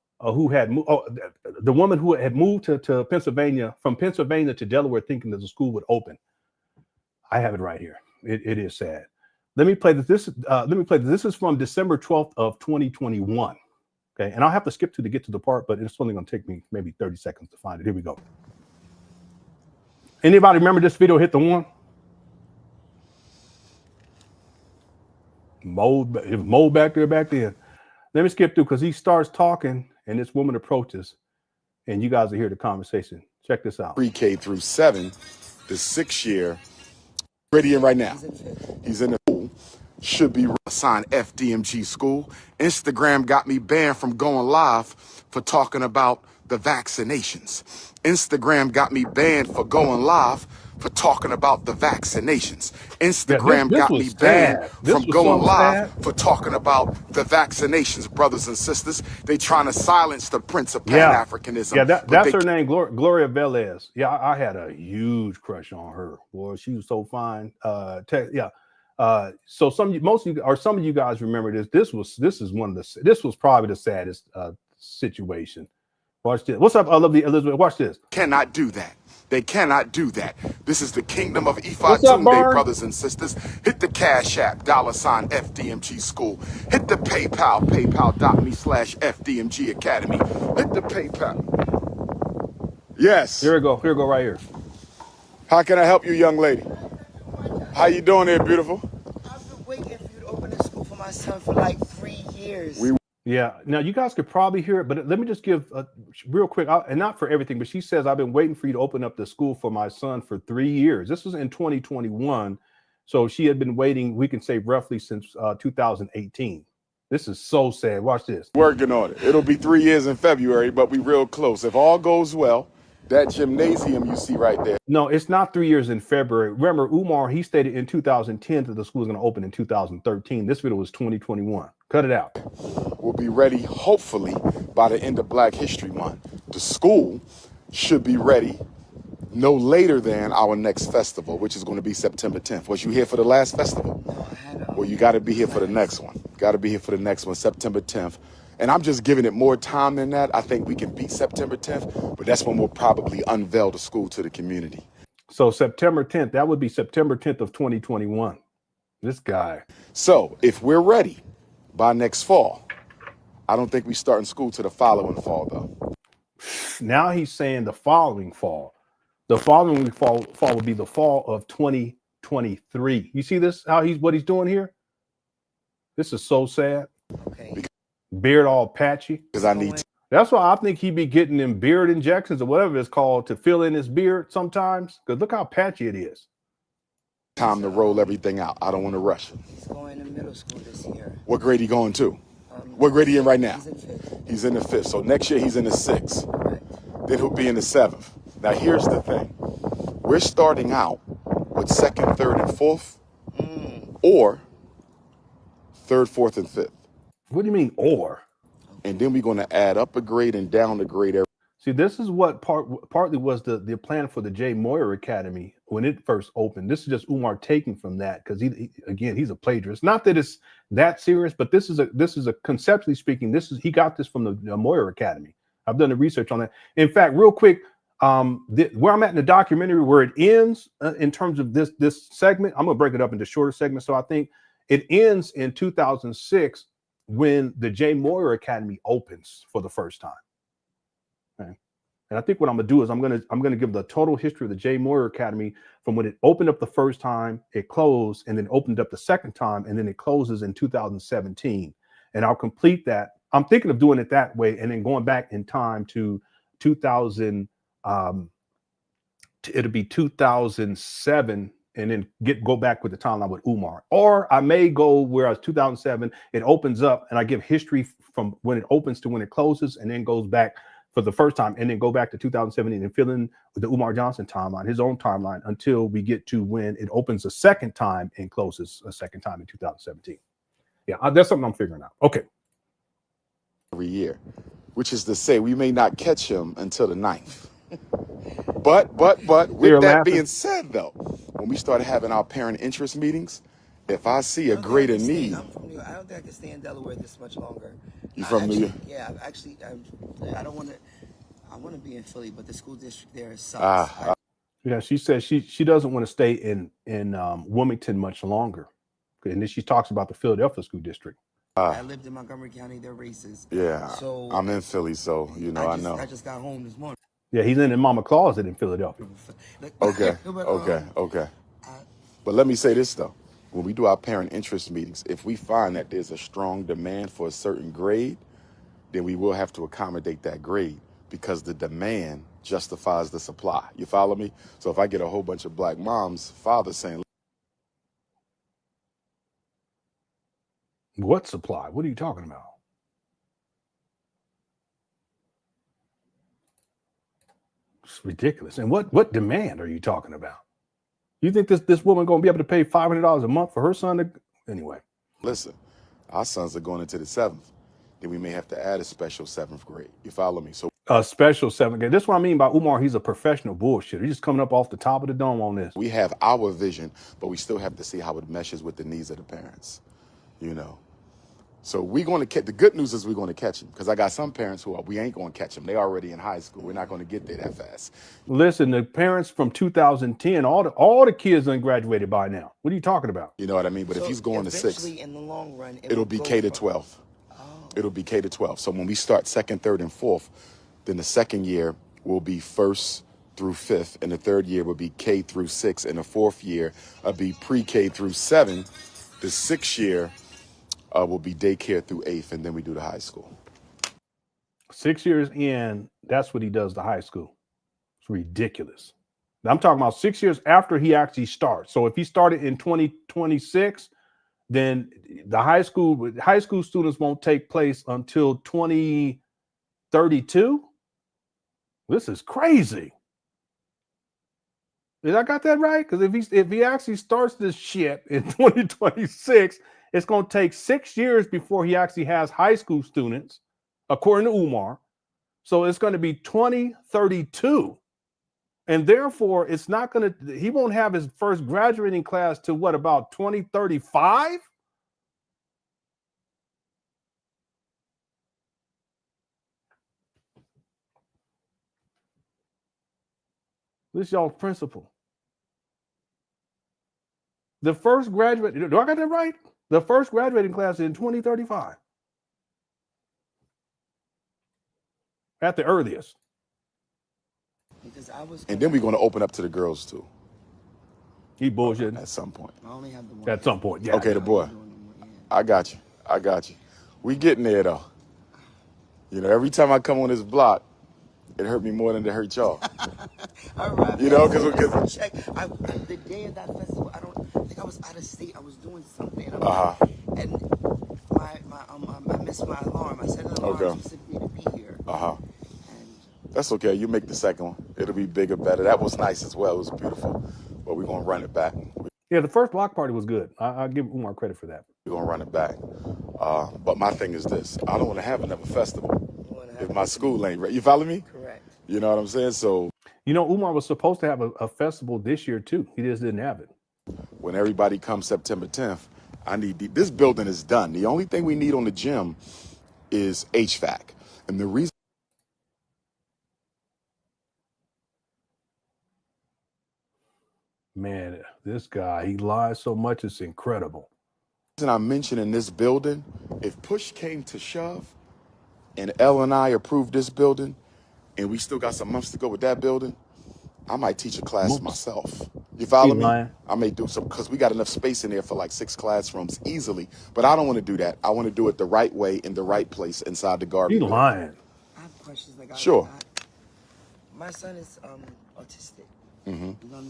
woman who had moved to Pennsylvania, from Pennsylvania to Delaware, thinking that the school would open. I have it right here. It is sad. Let me play this. This is from December 12th of 2021. Okay, and I'll have to skip to get to the part, but it's only going to take me maybe 30 seconds to find it. Here we go. Anybody remember this video hit the one? It was Mold back there back then. Let me skip through because he starts talking and this woman approaches and you guys will hear the conversation. Check this out. Pre-K through 7, the 6th year, ready in right now. He's in the school, should be assigned FDMG school. Instagram got me banned from going live for talking about the vaccinations. Instagram got me banned for going live for talking about the vaccinations. Instagram got me banned from going live for talking about the vaccinations, brothers and sisters. They trying to silence the Prince of Pan Africanism. Yeah, that's her name, Gloria Velez. Yeah, I had a huge crush on her. Boy, she was so fine. So some of you guys remember this. This was probably the saddest situation. Watch this. What's up, I love the Elizabeth? Watch this. Cannot do that. They cannot do that. This is the kingdom of Ifa What's up, Tunde, Barn? brothers and sisters. Hit the Cash App, $ FDMG School. Hit the PayPal, paypal.me/FDMG Academy. Hit the PayPal. Yes. Here we go. Here we go right here. How can I help you, young lady? How you doing there, beautiful? I've been waiting for you to open a school for my son for like 3 years. Yeah. Now you guys could probably hear it, but let me just give a real quick, and not for everything, but she says, I've been waiting for you to open up the school for my son for 3 years. This was in 2021. So she had been waiting, we can say roughly since 2018. This is so sad. Watch this. Working on it. It'll be 3 years in February, but we real close. If all goes well, that gymnasium you see right there. No, it's not 3 years in February. Remember, Umar, he stated in 2010 that the school is going to open in 2013. This video was 2021. Cut it out. We'll be ready, hopefully, by the end of Black History Month. The school should be ready no later than our next festival, which is going to be September 10th. Was you here for the last festival? Well, you got to be here for the next one. Got to be here for the next one, September 10th. And I'm just giving it more time than that. I think we can beat September 10th, but that's when we'll probably unveil the school to the community. So September 10th, that would be September 10th of 2021. This guy. So if we're ready by next fall, I don't think we start in school to the following fall, though. Now he's saying the following fall. The following fall would be the fall of 2023. You see this? What he's doing here? This is so sad. Okay. Beard all patchy. Because I need to. That's why I think he be getting them beard injections or whatever it's called to fill in his beard sometimes. Because look how patchy it is. Time to roll everything out. I don't want to rush it. He's going to middle school this year. What grade he going to? What grade he in right now? He's in 5th. He's in the 5th. So next year he's in the 6th. Correct. Then he'll be in the 7th. Now here's the thing. We're starting out with 2nd, 3rd, and 4th, or 3rd, 4th, and 5th. What do you mean or? And then we're going to add up a grade and down a grade. See, this is what partly was the plan for the J. Moyer Academy when it first opened. This is just Umar taking from that because he's a plagiarist. Not that it's that serious, but this is a conceptually speaking, he got this from the Moyer Academy. I've done the research on that. In fact, real quick, where I'm at in the documentary, where it ends in terms of this segment, I'm gonna break it up into shorter segments. So I think it ends in 2006 when the J. Moyer Academy opens for the first time. Okay. And I think what I'm gonna do is I'm gonna give the total history of the J. Moyer Academy from when it opened up the first time, it closed, and then opened up the second time, and then it closes in 2017. And I'll complete that. I'm thinking of doing it that way, and then going back in time to 2000. It'll be 2007, and then go back with the timeline with Umar. Or I may go whereas 2007, it opens up, and I give history from when it opens to when it closes, and then goes back for the first time, and then go back to 2017 and fill in with the Umar Johnson timeline, his own timeline, until we get to when it opens a second time and closes a second time in 2017. Yeah, that's something I'm figuring out. Okay. Every year, which is to say we may not catch him until the 9th. But with that being said, though, when we start having our parent interest meetings, if I see a greater need. I'm from New York. I don't think I can stay in Delaware this much longer. You from New York? Yeah, I don't want to. I want to be in Philly, but the school district there sucks. Yeah, she says she doesn't want to stay in Wilmington much longer, and then she talks about the Philadelphia school district. I lived in Montgomery County. They're racist. Yeah, so I'm in Philly, so I know. I just got home this morning. Yeah, he's in the mama closet in Philadelphia. Okay. But let me say this though: when we do our parent interest meetings, if we find that there's a strong demand for a certain grade, then we will have to accommodate that grade because the demand justifies the supply. You follow me? So if I get a whole bunch of black moms, fathers saying, What supply? What are you talking about? It's ridiculous. And what demand are you talking about? You think this woman gonna be able to pay $500 a month for her son to anyway? listen, our sons are going into the 7th. Then we may have to add a special 7th grade. You follow me? So A special 7th grade. This is what I mean by Umar. He's a professional bullshitter. He's just coming up off the top of the dome on this. we have our vision, but we still have to see how it meshes with the needs of the parents. You know, So we're going to catch, the good news is we're going to catch him, because I got some parents who are, we ain't going to catch him. They already in high school. We're not going to get there that fast. Listen, the parents from 2010, all the kids done graduated by now. What are you talking about? You know what I mean? But So if he's going to 6, in the long run, it'll be K to 12. It'll be K to 12. So when we start 2nd, 3rd, and 4th, then the second year will be 1st through 5th, and the third year will be K through 6, and the 4th year will be pre-K through 7. The 6th year will be daycare through 8th, and then we do the high school. 6 years in, that's what he does to high school. It's ridiculous. I'm talking about 6 years after he actually starts. So if he started in 2026, then the high school students won't take place until 2032. This is crazy. Did I got that right? Because if he actually starts this shit in 2026, it's going to take 6 years before he actually has high school students, according to Umar. So it's going to be 2032. And therefore, it's not going to, he won't have his first graduating class to what, about 2035? This is y'all's principle. The first graduate, do I got that right? The first graduating class is in 2035. At the earliest. Because and then we're going to open up to the girls too. He bullshitting. At some point. I only have the one. At some point, yeah. Okay, the boy. I got you. I got you. We getting there though. You know, every time I come on this block, it hurt me more than it hurt y'all. All right. You know, because the day of that festival, I think I was out of state. I was doing something. And I missed my alarm. I set an alarm specifically to be here. That's okay. You make the second one. It'll be bigger, better. That was nice as well. It was beautiful. But we're going to run it back. Yeah, the first block party was good. I'll give Umar credit for that. We're going to run it back. But my thing is this. I don't want to have another festival if my school ain't ready. You follow me? Correct. You know what I'm saying? So, you know, Umar was supposed to have a festival this year too. He just didn't have it. When everybody comes September 10th, I need this building is done. The only thing we need on the gym is HVAC. And the reason man, this guy, he lies so much, it's incredible. I'm mentioning this building, if push came to shove and L and I approved this building and we still got some months to go with that building, I might teach a class myself. You follow me? I may do some, because we got enough space in there for like 6 classrooms easily. But I don't want to do that. I want to do it the right way in the right place inside the garden. You lying. I have questions. Sure. My son is autistic.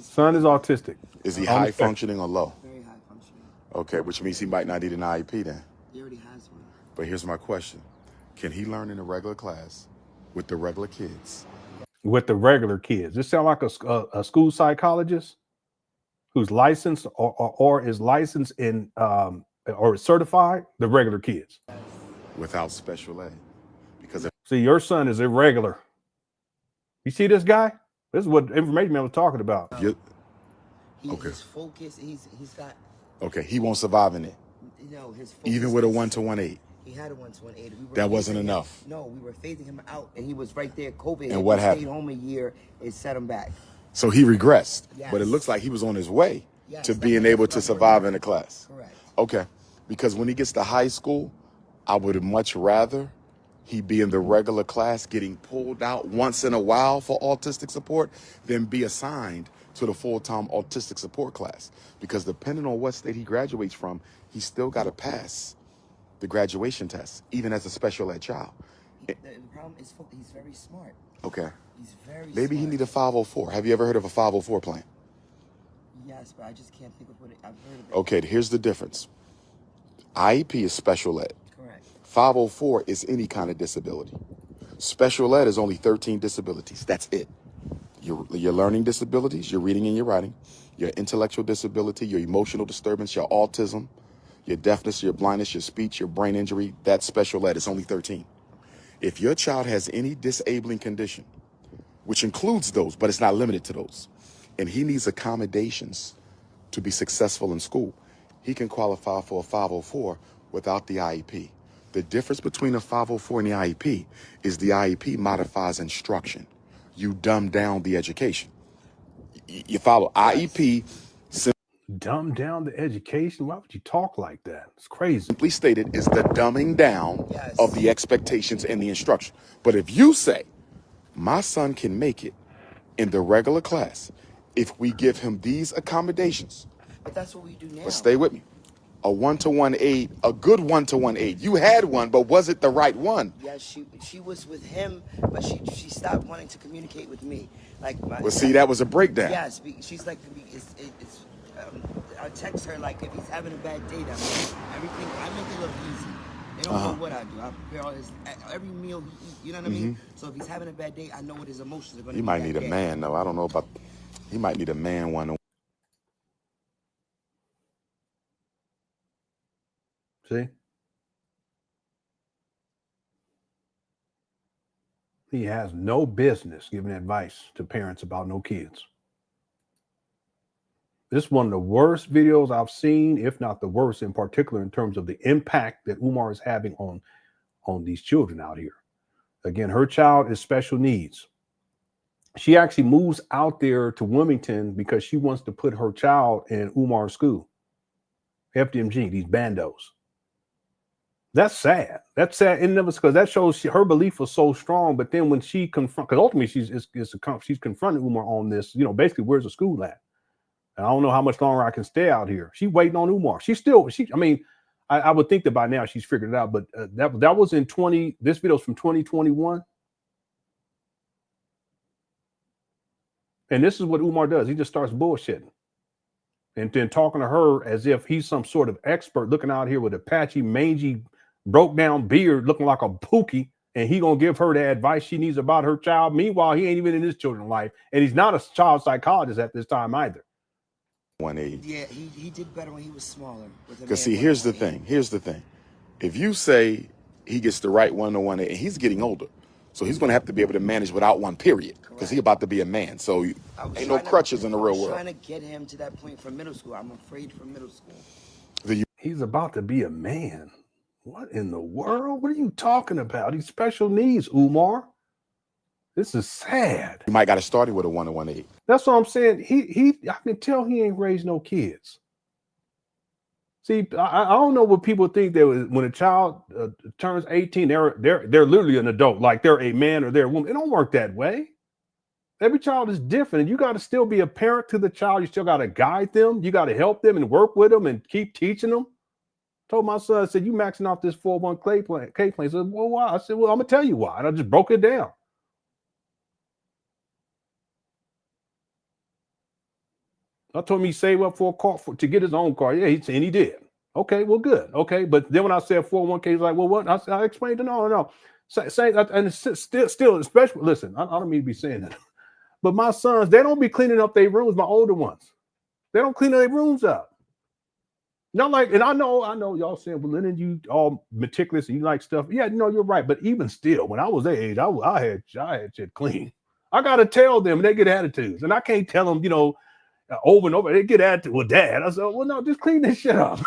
Son is autistic. Is he high functioning or low? Very high functioning. Okay, which means he might not need an IEP then. He already has one. But here's my question. Can he learn in a regular class with the regular kids? With the regular kids. This sound like a school psychologist who's licensed or is licensed in or certified the regular kids. Without special ed. Because see, your son is irregular. You see this guy? This is what information man was talking about. Okay. His focus, he's got. Okay, he won't survive in it. No, his focus even with a 1-to-1-8. He had a 1-to-1-8. That wasn't enough. No, we were phasing him out, and he was right there. COVID. And what happened? He stayed home a year. It set him back. So he regressed. Yes. But it looks like he was on his way to Yes, being able to survive in the class. Correct. Okay, because when he gets to high school, I would much rather he be in the regular class getting pulled out once in a while for autistic support than be assigned to the full-time autistic support class. Because depending on what state he graduates from, he's still got to pass the graduation test, even as a special ed child. The problem is he's very smart. Okay. He's very Maybe smart. he need a 504. Have you ever heard of a 504 plan? Yes, but I just can't think of what I've heard of it. Okay, here's the difference. IEP is special ed. Correct. 504 is any kind of disability. Special ed is only 13 disabilities. That's it. Your learning disabilities, your reading and your writing, your intellectual disability, your emotional disturbance, your autism, your deafness, your blindness, your speech, your brain injury, that's special ed. It's only 13. If your child has any disabling condition, which includes those, but it's not limited to those, and he needs accommodations to be successful in school, he can qualify for a 504 without the IEP. The difference between a 504 and the IEP is the IEP modifies instruction. You dumb down the education. You follow IEP. Dumb down the education? Why would you talk like that? It's crazy. Simply stated is the dumbing down of the expectations and the instruction. But if you say, my son can make it in the regular class if we give him these accommodations. But that's what we do now. But stay with me. A one-to-one aid, a good one-to-one aid. You had one, but was it the right one? Yeah, she was with him, but she stopped wanting to communicate with me. Like, Well, see, that was a breakdown. Yes, she's like, I text her like if he's having a bad day, everything I make it look easy. They don't know what I do. I prepare all his every meal he eats. You know what I mean? So if he's having a bad day, I know what his emotions are going to be. He might need a man, though. I don't know about. He might need a man one. See? He has no business giving advice to parents about no kids. This is one of the worst videos I've seen, if not the worst, in particular in terms of the impact that Umar is having on these children out here. Again, her child is special needs. She actually moves out there to Wilmington because she wants to put her child in Umar's school. FDMG, these bandos. That's sad. That's sad in and of itself, because that shows her belief was so strong. But then when she confront, because ultimately she's confronting Umar on this, basically, where's the school at? And I don't know how much longer I can stay out here. She's waiting on Umar. I would think that by now she's figured it out. But that was in this video's from 2021. And this is what Umar does. He just starts bullshitting. And then talking to her as if he's some sort of expert, looking out here with a patchy, mangy, broke down beard, looking like a pookie, and he gonna give her the advice she needs about her child. Meanwhile, he ain't even in his children's life, and he's not a child psychologist at this time either. 180. Yeah, he did better when he was smaller. Because see, here's the thing. If you say he gets the right 1-to-1, and he's getting older, so he's going to have to be able to manage without one, period. Because he's about to be a man. So ain't no crutches in the real world. I'm trying to get him to that point from middle school. I'm afraid for middle school. He's about to be a man. What in the world? What are you talking about? He's special needs, Umar. This is sad. You might got to start him with a 1-to-1 aid. That's what I'm saying. I can tell he ain't raised no kids. See, I don't know what people think that when a child turns 18, they're literally an adult, like they're a man or they're a woman. It don't work that way. Every child is different, and you got to still be a parent to the child. You still got to guide them. You got to help them and work with them and keep teaching them. Told my son, I said, you maxing out this 401k plan. He said, well, why? I said, well, I'm gonna tell you why. And I just broke it down. I told him he saved up for a car to get his own car. Yeah, he did. Okay, well, good. Okay, but then when I said 401k, he's like, well, what? I explained to no. Say, and it's still, especially, listen, I don't mean to be saying that, but my sons, they don't be cleaning up their rooms. My older ones, they don't clean their rooms up. Not like, and I know y'all saying, well, Lenon, you all meticulous and you like stuff. Yeah, no, you're right. But even still, when I was their age, I had shit clean. I gotta tell them, and they get attitudes, and I can't tell them, over and over. They get attitude. Well, Dad, I said, well, no, just clean this shit up.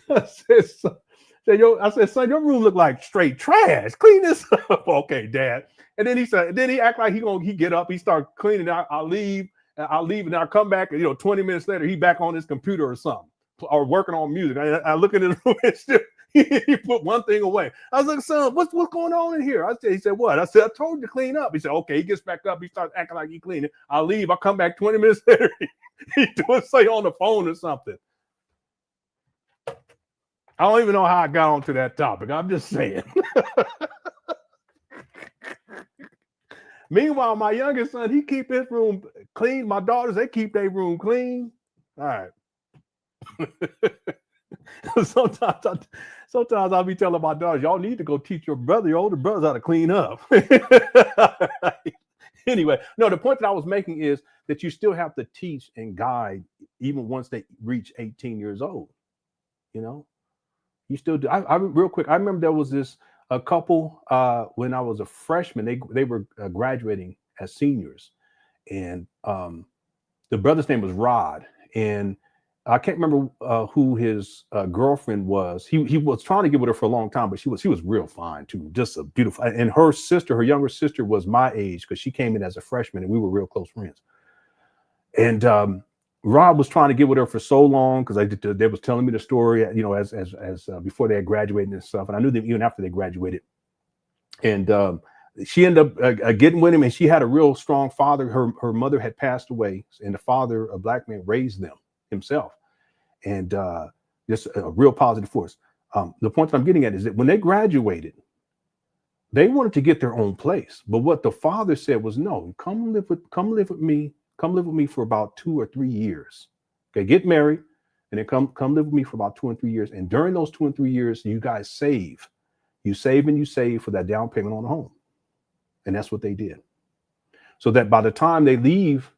I said, son, your room look like straight trash. Clean this up, okay, Dad. And then he act like he get up, he start cleaning. I'll leave, and I'll come back. 20 minutes later, he back on his computer or something, or working on music. I look in his room and still he put one thing away. I was like, son, what's going on in here? He said, what? I said, I told you to clean up. He said, okay. He gets back up. He starts acting like he cleaning. I leave. I come back 20 minutes later. He doing say on the phone or something. I don't even know how I got onto that topic. I'm just saying. Meanwhile, my youngest son, he keep his room clean. My daughters, they keep their room clean. All right. Sometimes I'll be telling my daughters, y'all need to go teach your older brothers how to clean up. Anyway, no, the point that I was making is that you still have to teach and guide even once they reach 18 years old. You still do. I real quick, I remember there was a couple when I was a freshman. They were graduating as seniors, and the brother's name was Rod, and I can't remember who his girlfriend was. He was trying to get with her for a long time, but she was real fine too, just a beautiful. And her sister, her younger sister, was my age because she came in as a freshman, and we were real close friends. And Rob was trying to get with her for so long because they was telling me the story, you know, as before they had graduated and stuff. And I knew them even after they graduated. And she ended up getting with him, and she had a real strong father. Her mother had passed away, and the father, a black man, raised them himself, and just a real positive force. The point that I'm getting at is that when they graduated, they wanted to get their own place. But what the father said was, no, come live with me for about 2 or 3 years. Okay, get married, and then come live with me for about 2 and 3 years. And during those 2 and 3 years, you guys save. You save and you save for that down payment on the home. And that's what they did. So that by the time they leave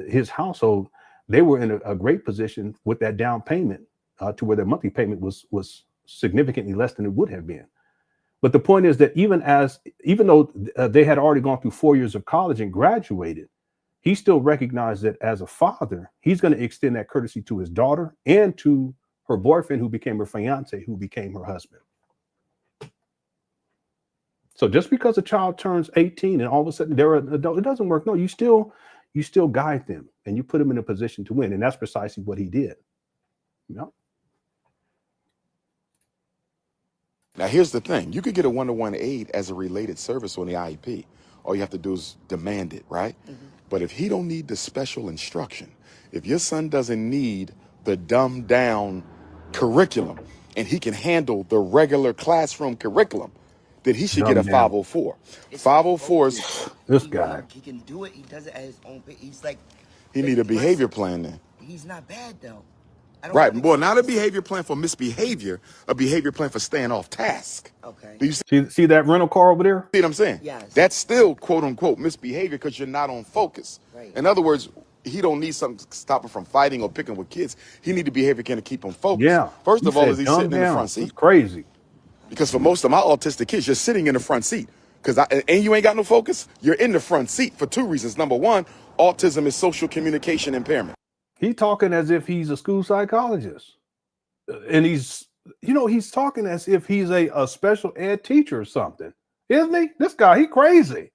his household, they were in a great position with that down payment to where their monthly payment was significantly less than it would have been. But the point is that even though they had already gone through 4 years of college and graduated, he still recognized that as a father, he's going to extend that courtesy to his daughter and to her boyfriend, who became her fiance, who became her husband. So just because a child turns 18 and all of a sudden they're an adult, it doesn't work. No, you still guide them and you put them in a position to win. And that's precisely what he did. You know? Now, here's the thing. You could get a one-to-one aid as a related service on the IEP. All you have to do is demand it, right? Mm-hmm. But if he don't need the special instruction, if your son doesn't need the dumbed down curriculum and he can handle the regular classroom curriculum, then he should get a 504. 504s. This guy. He can do it. He does it at his own pace. He's like. He need a behavior plan then. He's not bad though. Right. Well, not a behavior plan for misbehavior, a behavior plan for staying off task. Okay. Do you see that rental car over there? See what I'm saying? Yes. That's still quote unquote misbehavior because you're not on focus. Right. In other words, he don't need something to stop him from fighting or picking with kids. He need the behavior can to keep him focused. Yeah. First of all, is he sitting in the front seat? It's crazy. Because for most of my autistic kids, you're sitting in the front seat. And you ain't got no focus. You're in the front seat for 2 reasons. Number one, autism is social communication impairment. He's talking as if he's a school psychologist. And he's talking as if he's a special ed teacher or something. Isn't he? This guy, he crazy.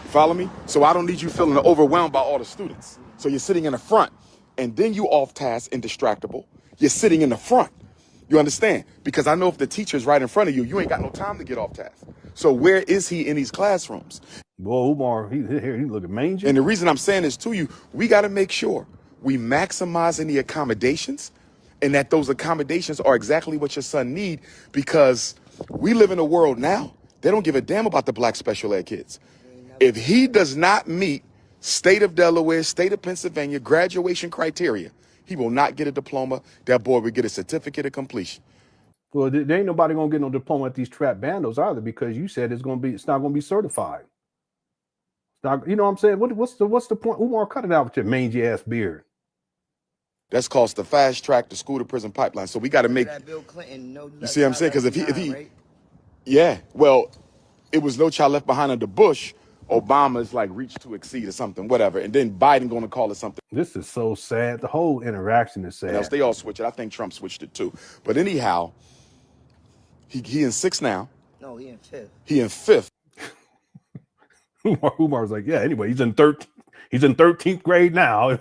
Follow me? So I don't need you feeling overwhelmed by all the students. So you're sitting in the front, and then you off task and distractible. You're sitting in the front. You understand? Because I know if the teacher's right in front of you, you ain't got no time to get off task. So where is he in these classrooms? Boy, Umar, he looking mangy. And the reason I'm saying this to you, we got to make sure we maximizing the accommodations and that those accommodations are exactly what your son need, because we live in a world now, they don't give a damn about the black special ed kids. If he does not meet state of Delaware, state of Pennsylvania graduation criteria, he will not get a diploma. That boy will get a certificate of completion. Well, there ain't nobody gonna get no diploma at these trap bandos either, because you said it's not gonna be certified. It's not, you know what I'm saying? What's the point? Umar, cut it out with your mangy ass beard. That's called the fast track to school to prison pipeline. So we got to make. Bill Clinton, you see what I'm saying? Because if he, right? Yeah, well, it was No Child Left Behind under Bush. Obama's like reach to exceed or something, whatever. And then Biden going to call it something. This is so sad. The whole interaction is sad. Else they all switch it. I think Trump switched it too. But anyhow, he in 6th now. No, he in 5th. He in 5th. Umar's like, yeah. Anyway, he's in 13th grade now.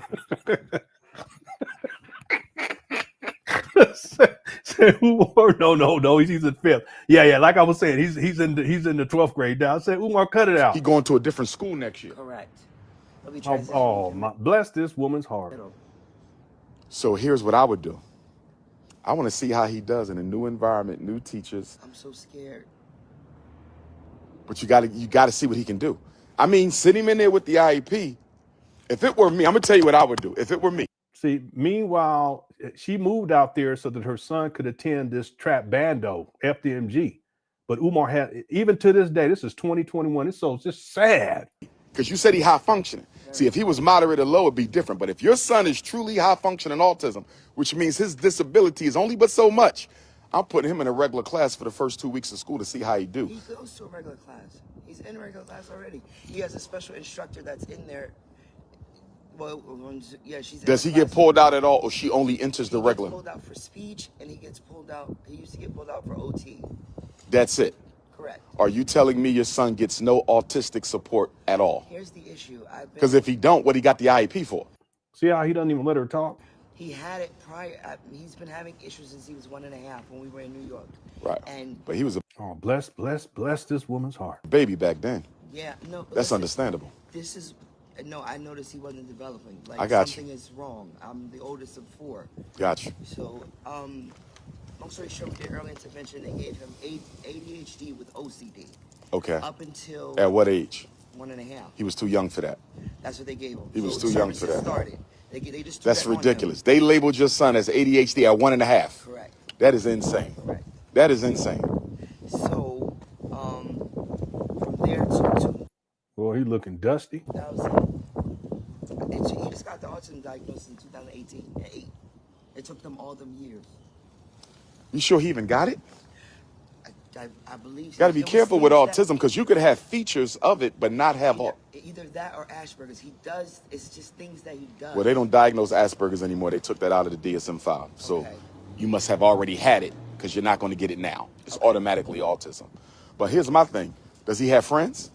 Umar, no, he's in 5th. Yeah. Like I was saying, he's in the 12th grade now. I said, Umar, cut it out. He going to a different school next year. Correct. Bless this woman's heart. So here's what I would do. I want to see how he does in a new environment, new teachers. I'm so scared. But you got to see what he can do. I mean, sit him in there with the IEP. If it were me, I'm gonna tell you what I would do. If it were me. See, meanwhile, she moved out there so that her son could attend this trap bando, FDMG. But Umar had, even to this day, this is 2021. It's just sad. Because you said he high functioning. See, if he was moderate or low, it'd be different. But if your son is truly high functioning autism, which means his disability is only but so much, I'm putting him in a regular class for the first 2 weeks of school to see how he do. He goes to a regular class. He's in a regular class already. He has a special instructor that's in there Well, yeah, she's. Does he get pulled out at all, or she only enters the regular? He gets pulled out for speech, and he gets pulled out. He used to get pulled out for OT. That's it. Correct. Are you telling me your son gets no autistic support at all? Here's the issue. Because if he don't, what he got the IEP for? See how he doesn't even let her talk? He had it prior. He's been having issues since he was 1.5 when we were in New York. Right. And but he was a bless this woman's heart. Baby back then. Yeah, no. That's understandable. This is no. I noticed he wasn't developing. Like I got something is wrong. I'm the oldest of 4. Got you. So, long story short, with the early intervention, they gave him ADHD with OCD. Okay. Up until at what age? 1.5. He was too young for that. That's what they gave him. He was too young for that. Started. They just That's ridiculous. They labeled your son as ADHD at 1.5. Correct. That is insane. Correct. That is insane. So, from there to well, he looking dusty. That was he just got the autism diagnosis in 2018. It took them all them years. You sure he even got it? I believe. Got to be careful with autism because you could have features of it but not have all. Either that or Asperger's. He does. It's just things that he does. Well, they don't diagnose Asperger's anymore. They took that out of the DSM-5. So Okay. you must have already had it because you're not going to get it now. It's automatically autism. But here's my thing. Does he have friends?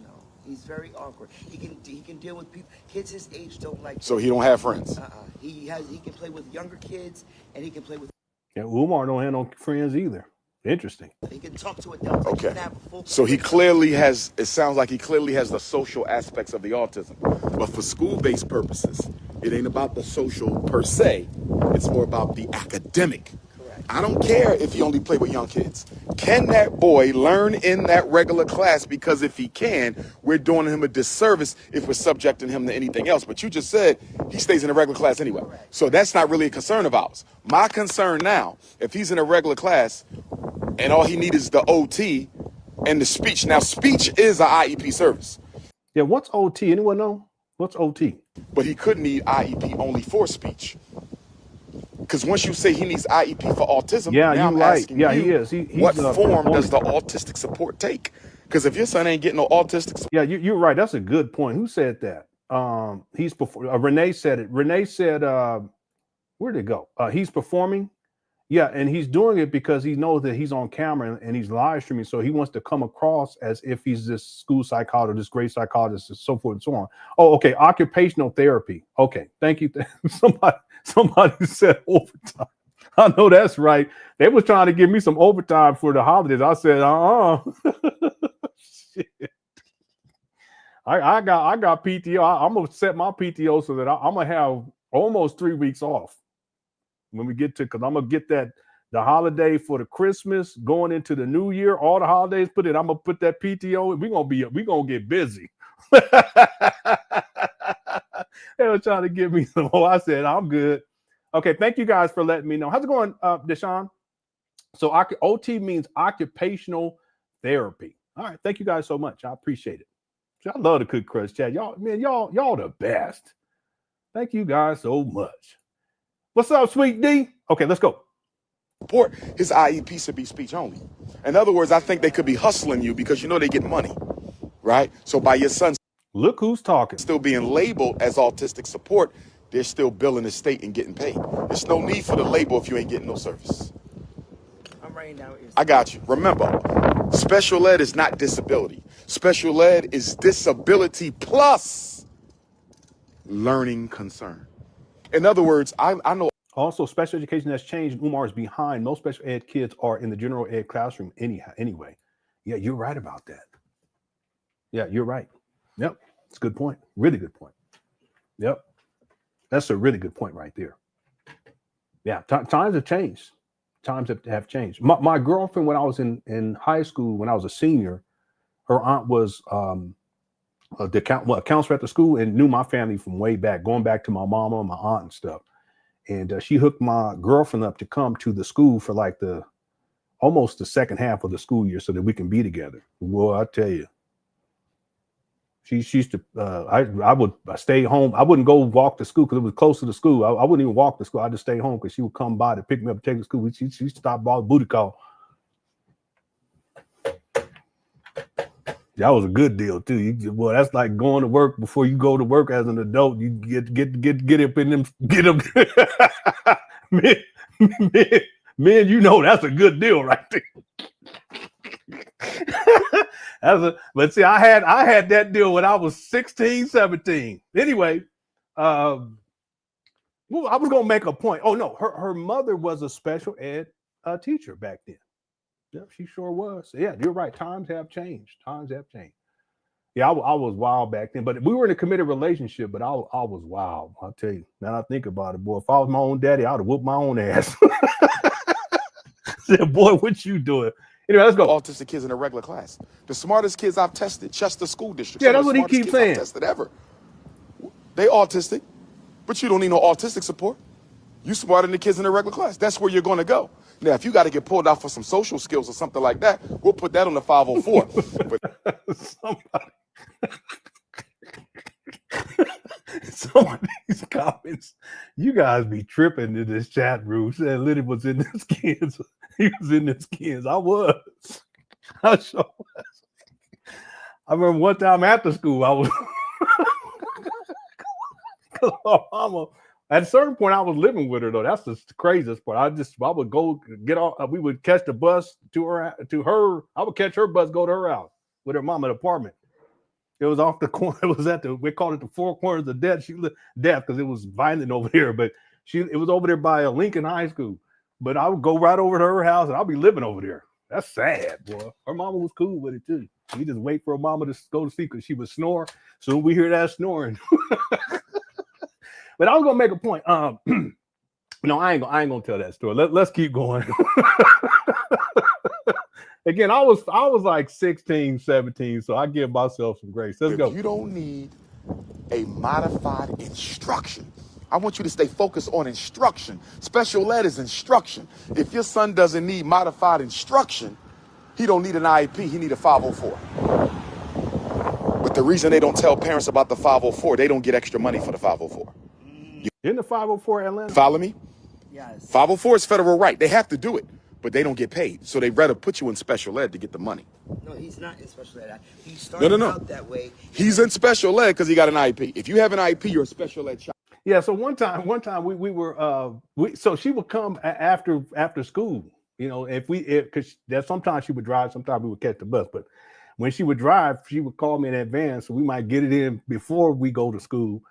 No. He's very awkward. He can deal with people. Kids his age don't like. So he don't have friends. He can play with younger kids and he can play with. Yeah, Umar don't have no friends either. Interesting. He can talk to adults. Okay. So he clearly has, it sounds like he clearly has the social aspects of the autism. But for school-based purposes, it ain't about the social per se. It's more about the academic. Correct. I don't care if he only play with young kids. Can that boy learn in that regular class? Because if he can, we're doing him a disservice if we're subjecting him to anything else. But you just said he stays in a regular class anyway. Correct. So that's not really a concern of ours. My concern now, if he's in a regular class, and all he needs is the OT and the speech. Now, speech is an IEP service. Yeah, what's OT? Anyone know? What's OT? But he could need IEP only for speech. Because once you say he needs IEP for autism, yeah, now I'm right. asking yeah, you, he is. what form does the autistic support take? Because if your son ain't getting no autistic support. Yeah, you're right. That's a good point. Who said that? Renee said it. Renee said, where'd it go? He's performing. Yeah, and he's doing it because he knows that he's on camera and he's live streaming. So he wants to come across as if he's this school psychologist, this great psychologist, and so forth and so on. Oh, okay. Occupational therapy. Okay, thank you. Somebody said overtime. I know that's right. They was trying to give me some overtime for the holidays. I said, shit. I got PTO. I'm gonna set my PTO so that I'm gonna have almost 3 weeks off. When we get to, because I'm gonna get the holiday for the Christmas going into the new year, all the holidays put in. I'm gonna put that PTO. We're gonna get busy. They were trying to give me some. Oh, I said I'm good. Okay, thank you guys for letting me know. How's it going, Deshaun? So OT means occupational therapy. All right, thank you guys so much. I appreciate it. I love the Cook Crush chat. Y'all the best. Thank you guys so much. What's up, Sweet D? Okay, let's go. Support, his IEP should be speech only. In other words, I think they could be hustling you because you know they get money, right? So by your son, look who's talking, still being labeled as autistic support, they're still billing the state and getting paid. There's no need for the label if you ain't getting no service. I'm writing down. I got you. Remember, special ed is not disability. Special ed is disability plus learning concern. In other words, I know. Also, special education has changed. Umar is behind. Most special ed kids are in the general ed classroom anyway. Yeah, you're right about that. Yeah, you're right. Yep. It's a good point. Really good point. Yep. That's a really good point right there. Yeah, times have changed. Times have changed. My girlfriend, when I was in high school, when I was a senior, her aunt was a counselor at the school and knew my family from way back, going back to my mama and my aunt and stuff. And she hooked my girlfriend up to come to the school for like almost the second half of the school year so that we can be together. Well, I tell you, she used to, I would stay home. I wouldn't go walk to school because it was close to the school. I wouldn't even walk to school. I just stay home because she would come by to pick me up and take me to school. She stopped by the booty call. That was a good deal too. Boy, that's like going to work before you go to work as an adult. You get up in them, get up. man, you know that's a good deal right there. But see, I had that deal when I was 16, 17. Anyway, well, I was gonna make a point. Oh no, her mother was a special ed teacher back then. Yeah, she sure was. Yeah, you're right. Times have changed. Yeah, I was wild back then, but we were in a committed relationship, but I was wild. I'll tell you. Now I think about it, boy. If I was my own daddy, I'd have whooped my own ass. Said, boy, what you doing? Anyway, let's go. Autistic kids in a regular class. The smartest kids I've tested, Chester School District. Yeah, that's what he keeps saying. I've tested ever. They autistic, but you don't need no autistic support. You smarter than the kids in the regular class. That's where you're going to go. Now, if you got to get pulled out for some social skills or something like that, we'll put that on the 504. Some of these comments, you guys be tripping in this chat room. Said Liddy was in the skins. He was in the skins. I was. I sure was. I remember one time after school, I was. My mama, at a certain point, I was living with her though. That's the craziest part. I would go get off. We would catch the bus to her. I would catch her bus, go to her house with her mama apartment. It was off the corner. It was we called it the four corners of death. She lived death because it was violent over there, but it was over there by Lincoln High School. But I would go right over to her house and I'll be living over there. That's sad, boy. Her mama was cool with it too. We just wait for her mama to go to sleep because she would snore. So we hear that snoring. But I was gonna make a point. No, I ain't gonna tell that story. Let's keep going. Again, I was like 16, 17, so I give myself some grace. Let's go. You don't need a modified instruction. I want you to stay focused on instruction. Special ed is instruction. If your son doesn't need modified instruction, he don't need an IEP, he need a 504. But the reason they don't tell parents about the 504, they don't get extra money for the 504. In the 504 Atlanta? Follow me? Yes. 504 is federal right. They have to do it, but they don't get paid. So they'd rather put you in special ed to get the money. No, he's not in special ed. He started out that way. He's in special ed because he got an IEP. If you have an IEP, you're a special ed child. Yeah, so one time we were so she would come after school, you know, because sometimes she would drive, sometimes we would catch the bus, but when she would drive, she would call me in advance, so we might get it in before we go to school.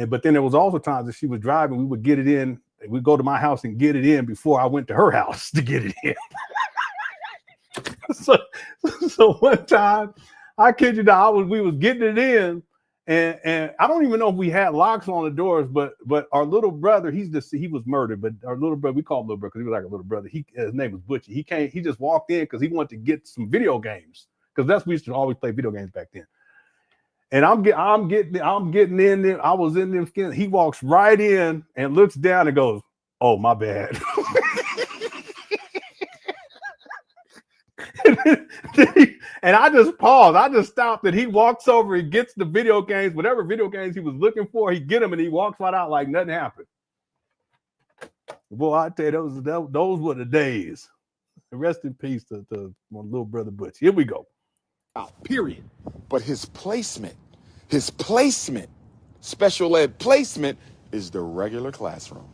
But then there was also times that she was driving, we would get it in, we'd go to my house and get it in before I went to her house to get it in. so one time, I kid you not, we was getting it in, and I don't even know if we had locks on the doors, but our little brother, he was murdered, but our little brother, we call him little brother because he was like a little brother. His name was Butchie. He just walked in because he wanted to get some video games, because we used to always play video games back then. And I'm getting in there. I was in them skins. He walks right in and looks down and goes, "Oh, my bad." And I just paused. I just stopped, and he walks over and gets the video games, whatever video games he was looking for. He get them, and he walks right out like nothing happened. Boy, I tell you, those were the days. Rest in peace to my little brother Butch. Here we go. Period. But his placement, special ed placement is the regular classroom.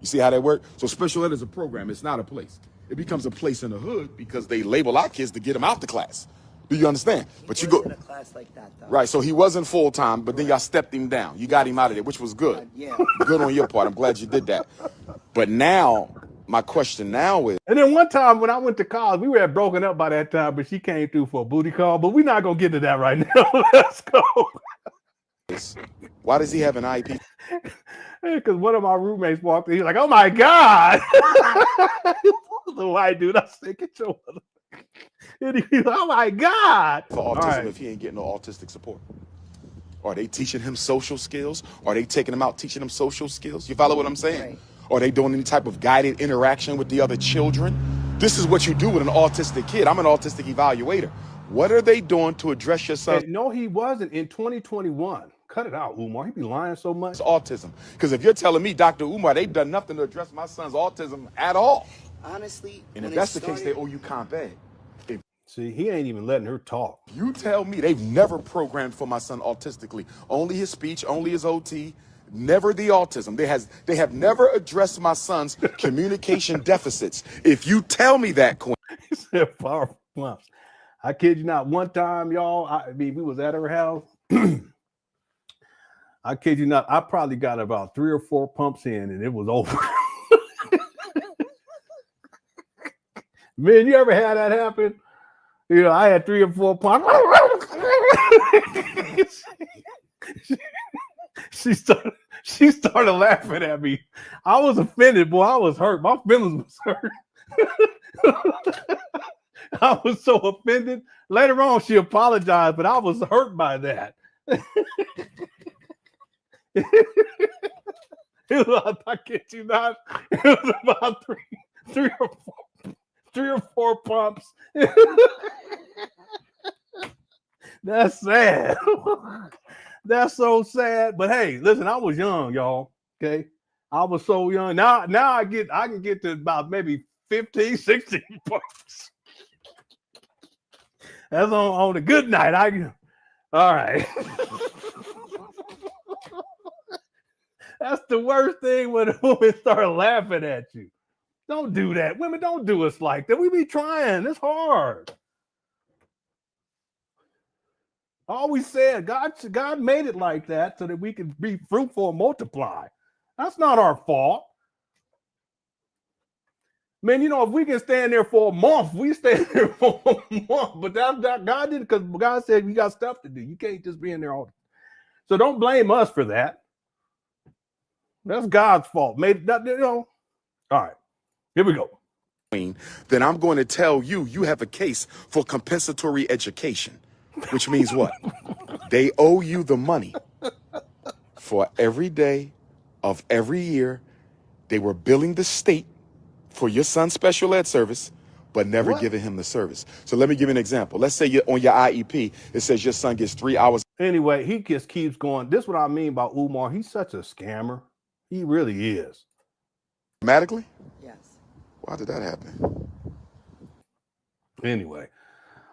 You see how that works? So special ed is a program. It's not a place. It becomes a place in the hood because they label our kids to get them out the class. Do you understand? But you go in a class like that, though. Right. So he wasn't full time, but then y'all stepped him down. You got him out of there, which was good. Yeah. Good on your part. I'm glad you did that. But now, my question now is. And then one time when I went to college, we were broken up by that time, but she came through for a booty call. But we're not gonna get to that right now. Let's go. Why does he have an IEP? Because one of my roommates walked in. He's like, "Oh my God." The white dude, I said, "Get your mother." And he's like, "Oh my God." For autism, if he ain't getting no autistic support. Are they teaching him social skills? Are they taking him out, teaching him social skills? You follow what I'm saying? Right. Are they doing any type of guided interaction with the other children? This is what you do with an autistic kid. I'm an autistic evaluator. What are they doing to address your son's No, he wasn't in 2021. Cut it out, Umar. He be lying so much. autism? Because if you're telling me, Dr. Umar, they've done nothing to address my son's autism at all. Honestly, And if when that's it the case, they started- owe you comp ed. See, he ain't even letting her talk. You tell me they've never programmed for my son autistically. Only his speech, only his OT, never the autism. They have never addressed my son's communication deficits. If you tell me that, Queen. He said powerful pumps. I kid you not. One time, y'all, I mean, we was at her house. I kid you not. I probably got about 3 or 4 pumps in, and it was over. Man, you ever had that happen? You know, I had 3 or 4 pumps. She started laughing at me. I was offended, boy. I was hurt. My feelings was hurt. I was so offended. Later on, she apologized, but I was hurt by that. It was, I kid you not, it was about three or four pumps. That's sad. That's so sad. But hey, listen, I was young, y'all. Okay. I was so young. Now I can get to about maybe 15, 16 pumps. That's on a good night. All right. That's the worst thing when a woman start laughing at you. Don't do that. Women, don't do us like that. We be trying. It's hard. Always said God made it like that so that we can be fruitful and multiply. That's not our fault. Man, you know, if we can stand there for a month, we stand there for a month. But that God did it because God said you got stuff to do. You can't just be in there all the time. So don't blame us for that. That's God's fault. Made that, you know. All right, here we go. Then I'm going to tell you have a case for compensatory education, which means what? They owe you the money for every day of every year. They were billing the state for your son's special ed service, but never giving him the service. So let me give you an example. Let's say on your IEP, it says your son gets 3 hours. Anyway, he just keeps going. This is what I mean by Umar. He's such a scammer. He really is. Automatically? Yes. Why did that happen? Anyway,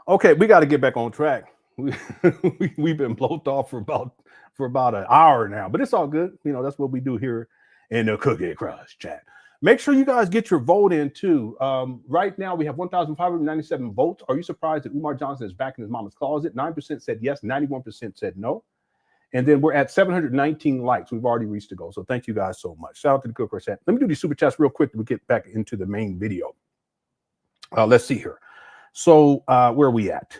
okay, we got to get back on track. We've been blown off for about an hour now, but it's all good. You know, that's what we do here in the Cookie Crush chat. Make sure you guys get your vote in too. Right now we have 1,597 votes. Are you surprised that Umar Johnson is back in his mama's closet? 9% said yes, 91% said no. And then we're at 719 likes. We've already reached the goal. So thank you guys so much. Shout out to the Cookie Crush chat. Let me do these super chats real quick. We get back into the main video. Let's see here. So where are we at?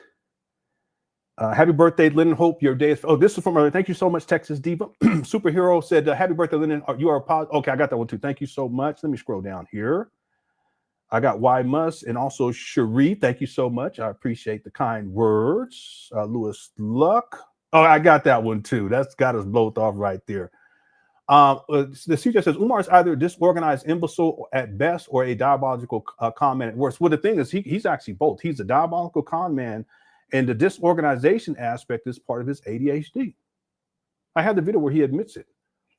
Happy birthday, Lenon. Hope your day is. Oh, this is from. Thank you so much, Texas Diva. Superhero said, "Happy birthday, Lenon. You are positive." Okay, I got that one too. Thank you so much. Let me scroll down here. I got Y Mus and also Cherie. Thank you so much. I appreciate the kind words. Lewis Luck. Oh, I got that one too. That's got us both off right there. The CJ says Umar is either a disorganized imbecile at best or a diabolical con man at worst. Well, the thing is, he's actually both. He's a diabolical con man, and the disorganization aspect is part of his ADHD. I have the video where he admits it.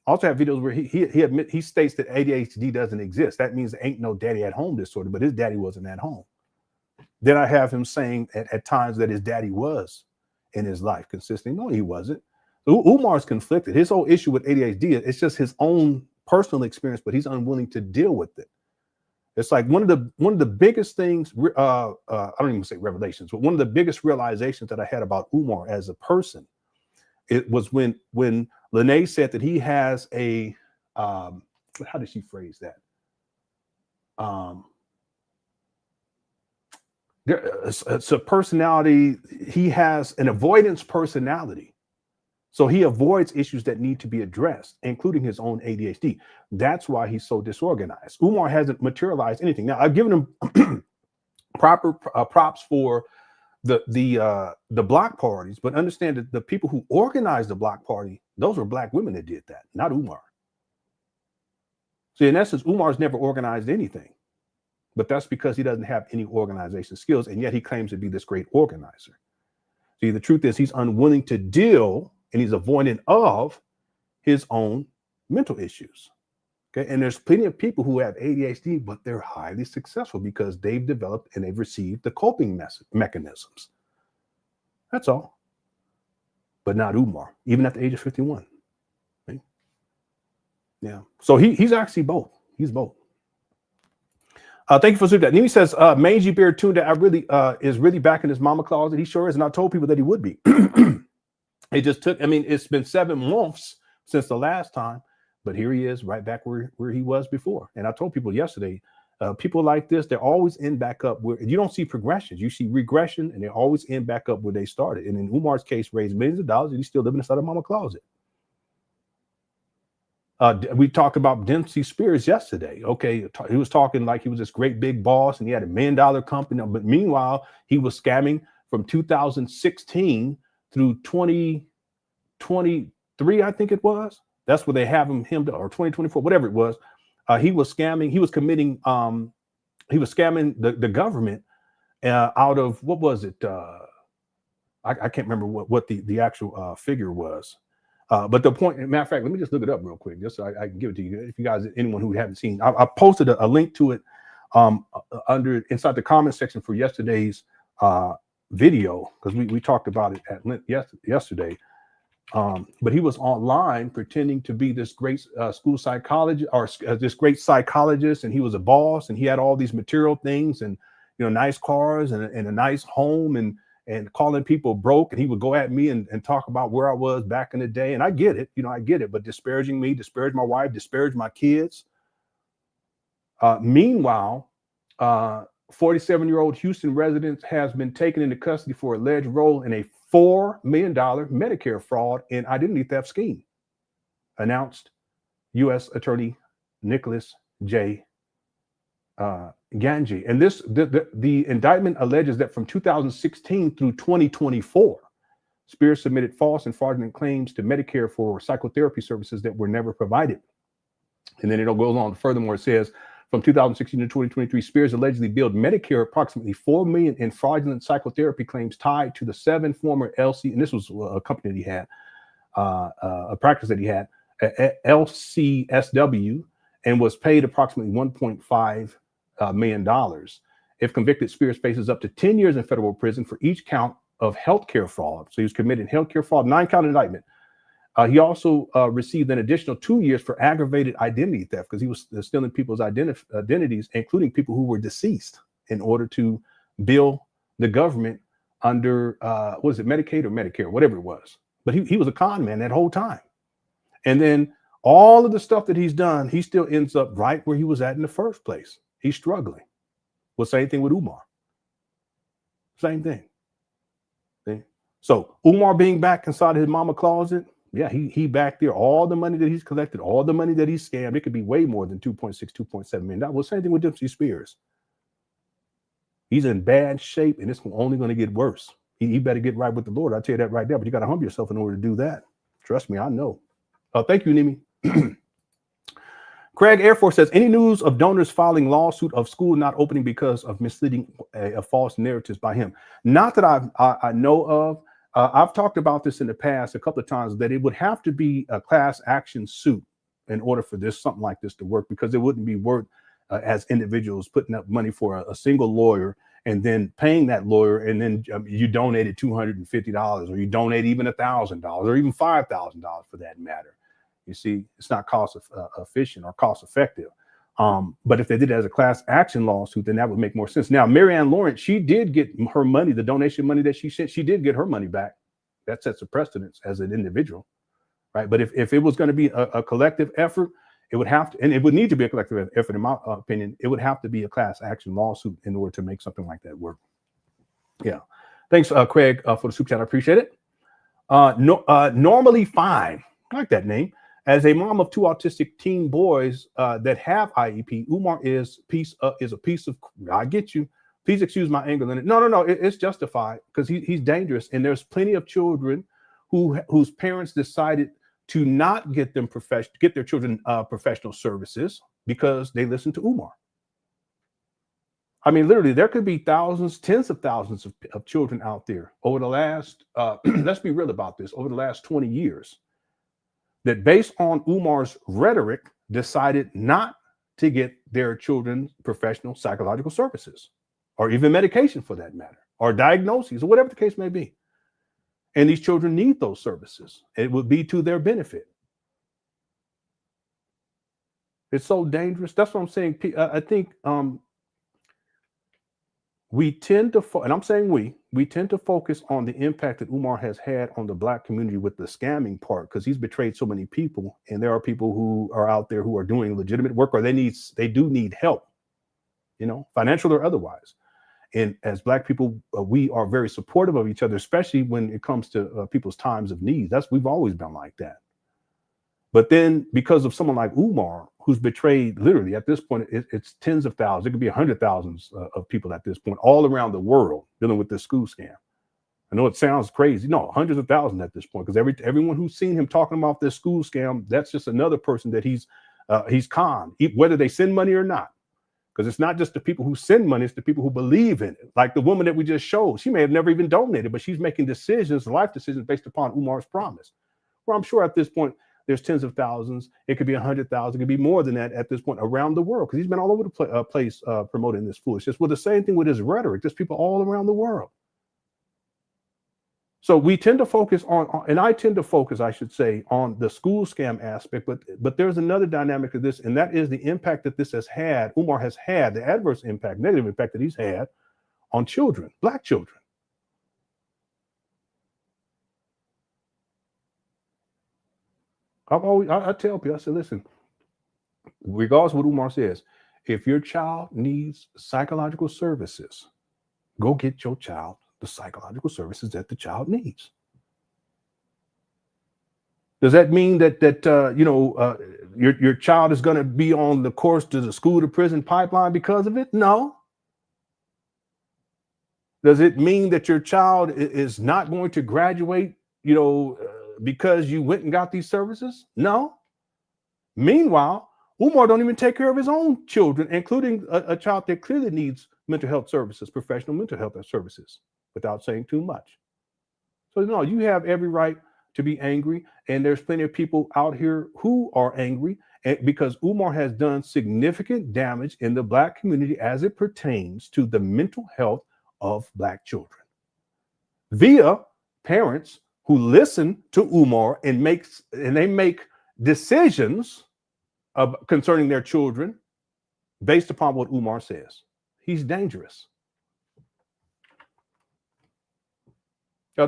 I also have videos where he states that ADHD doesn't exist. That means there ain't no daddy at home disorder, but his daddy wasn't at home. Then I have him saying at times that his daddy was in his life consistently. No, he wasn't. Umar's conflicted. His whole issue with ADHD, it's just his own personal experience, but he's unwilling to deal with it. It's like one of the biggest things, I don't even say revelations, but one of the biggest realizations that I had about Umar as a person, it was when Lene said that he has a, how did she phrase that? It's a personality. He has an avoidance personality. So he avoids issues that need to be addressed, including his own ADHD. That's why he's so disorganized. Umar hasn't materialized anything. Now, I've given him proper props for the block parties, but understand that the people who organized the block party, those were black women that did that, not Umar. So in essence, Umar's never organized anything, but that's because he doesn't have any organization skills, and yet he claims to be this great organizer. See, the truth is he's unwilling to deal, and he's avoidant of his own mental issues. Okay, and there's plenty of people who have ADHD, but they're highly successful because they've developed and they've received the coping mechanisms. That's all. But not Umar, even at the age of 51. Right? Yeah. So he's actually both. He's both. Thank you for that. Nimi says, Mangy Beard Tunda is really back in his mama closet. He sure is. And I told people that he would be. It just took, I mean, it's been 7 months since the last time, but here he is right back where he was before. And I told people yesterday, people like this, they're always end back up where you don't see progressions. You see regression, and they always end back up where they started. And in Umar's case, raised millions of dollars, and he's still living inside a mama closet. We talked about Dempsey Spears yesterday. Okay, he was talking like he was this great big boss and he had $1 million company. But meanwhile, he was scamming from 2016 through 2023, I think it was. That's where they have him or 2024, whatever it was. He was scamming. He was committing. He was scamming the government out of, what was it? I can't remember what the actual figure was. But the point, matter of fact, let me just look it up real quick, just so I can give it to you. If you guys, anyone who haven't seen, I posted a link to it inside the comment section for yesterday's video, because we talked about it at length yesterday. But he was online pretending to be this great school psychologist or this great psychologist, and he was a boss, and he had all these material things, and nice cars and a nice home, and calling people broke, and he would go at me and talk about where I was back in the day. And I get it, I get it, but disparaging me, disparage my wife, disparage my kids. Meanwhile, 47-year-old Houston resident has been taken into custody for alleged role in a $4 million Medicare fraud and identity theft scheme, announced U.S. Attorney Nicholas J. Ganji. And the indictment alleges that from 2016 through 2024, Spears submitted false and fraudulent claims to Medicare for psychotherapy services that were never provided. And then it goes on. Furthermore, it says from 2016 to 2023, Spears allegedly billed Medicare approximately $4 million in fraudulent psychotherapy claims tied to the 7 former LC, and this was a company that he had, a practice that he had, LCSW, and was paid approximately $1.5 million. If convicted, Spears faces up to 10 years in federal prison for each count of healthcare fraud. So he was committing healthcare fraud, 9-count indictment. He also received an additional 2 years for aggravated identity theft because he was stealing people's identities, including people who were deceased, in order to bill the government under, what is it, Medicaid or Medicare, whatever it was. But he was a con man that whole time. And then all of the stuff that he's done, he still ends up right where he was at in the first place. He's struggling. Well, same thing with Umar. Same thing. See? So Umar being back inside his mama closet, yeah, he back there. All the money that he's collected, all the money that he's scammed, it could be way more than 2.7 million. Well, same thing with Dempsey Spears. He's in bad shape, and it's only going to get worse. He better get right with the Lord. I'll tell you that right there. But you got to humble yourself in order to do that. Trust me, I know. Thank you, Nimi. Craig Air Force says, any news of donors filing lawsuit of school not opening because of misleading false narratives by him? Not that I know of. I've talked about this in the past a couple of times, that it would have to be a class action suit in order for something like this to work, because it wouldn't be worth as individuals putting up money for a single lawyer and then paying that lawyer, and then you donated $250, or you donate even $1,000, or even $5,000 for that matter. You see, it's not cost efficient or cost effective. But if they did it as a class action lawsuit, then that would make more sense. Now, Marianne Lawrence, she did get her money, the donation money that she sent, she did get her money back. That sets a precedence as an individual, right? But if it was going to be a collective effort, it would have to, and it would need to be a collective effort, in my opinion, it would have to be a class action lawsuit in order to make something like that work. Yeah. Thanks, Craig, for the super chat. I appreciate it. Normally Fine, I like that name. As a mom of 2 autistic teen boys that have IEP, Umar is a piece of. I get you. Please excuse my anger. No. It's justified, because he's dangerous, and there's plenty of children whose parents decided to not get their children professional services because they listen to Umar. I mean, literally, there could be thousands, tens of thousands of children out there over the last. Let's be real about this. Over the last 20 years. That based on Umar's rhetoric, decided not to get their children professional psychological services, or even medication for that matter, or diagnoses, or whatever the case may be. And these children need those services. It would be to their benefit. It's so dangerous. That's what I'm saying. I think we tend to, and I'm saying we tend to focus on the impact that Umar has had on the Black community with the scamming part, because he's betrayed so many people. And there are people who are out there who are doing legitimate work, or they do need help, financial or otherwise. And as Black people, we are very supportive of each other, especially when it comes to people's times of need. We've always been like that. But then because of someone like Umar, who's betrayed literally at this point, it's tens of thousands, it could be 100,000 of people at this point, all around the world dealing with this school scam. I know it sounds crazy. No, hundreds of thousands at this point, because everyone who's seen him talking about this school scam, that's just another person that he's conned, whether they send money or not. Because it's not just the people who send money, it's the people who believe in it. Like the woman that we just showed, she may have never even donated, but she's making decisions, life decisions based upon Umar's promise. Well, I'm sure at this point, there's tens of thousands. It could be 100,000. It could be more than that at this point around the world, because he's been all over the place promoting this foolishness. Well, the same thing with his rhetoric. There's people all around the world. So we tend to focus on, and I tend to focus, I should say, on the school scam aspect, but there's another dynamic of this, and that is the impact that this has had, Umar has had, the adverse impact, negative impact that he's had on children, Black children. I tell people, I say, listen, regardless of what Umar says, if your child needs psychological services, go get your child the psychological services that the child needs. Does that mean that your child is going to be on the course to the school to prison pipeline because of it? No. Does it mean that your child is not going to graduate, because you went and got these services? No. Meanwhile, Umar don't even take care of his own children, including a child that clearly needs mental health services, professional mental health services, without saying too much. So no, you have every right to be angry, and there's plenty of people out here who are angry because Umar has done significant damage in the Black community as it pertains to the mental health of Black children via parents who listen to Umar and they make decisions concerning their children based upon what Umar says. He's dangerous.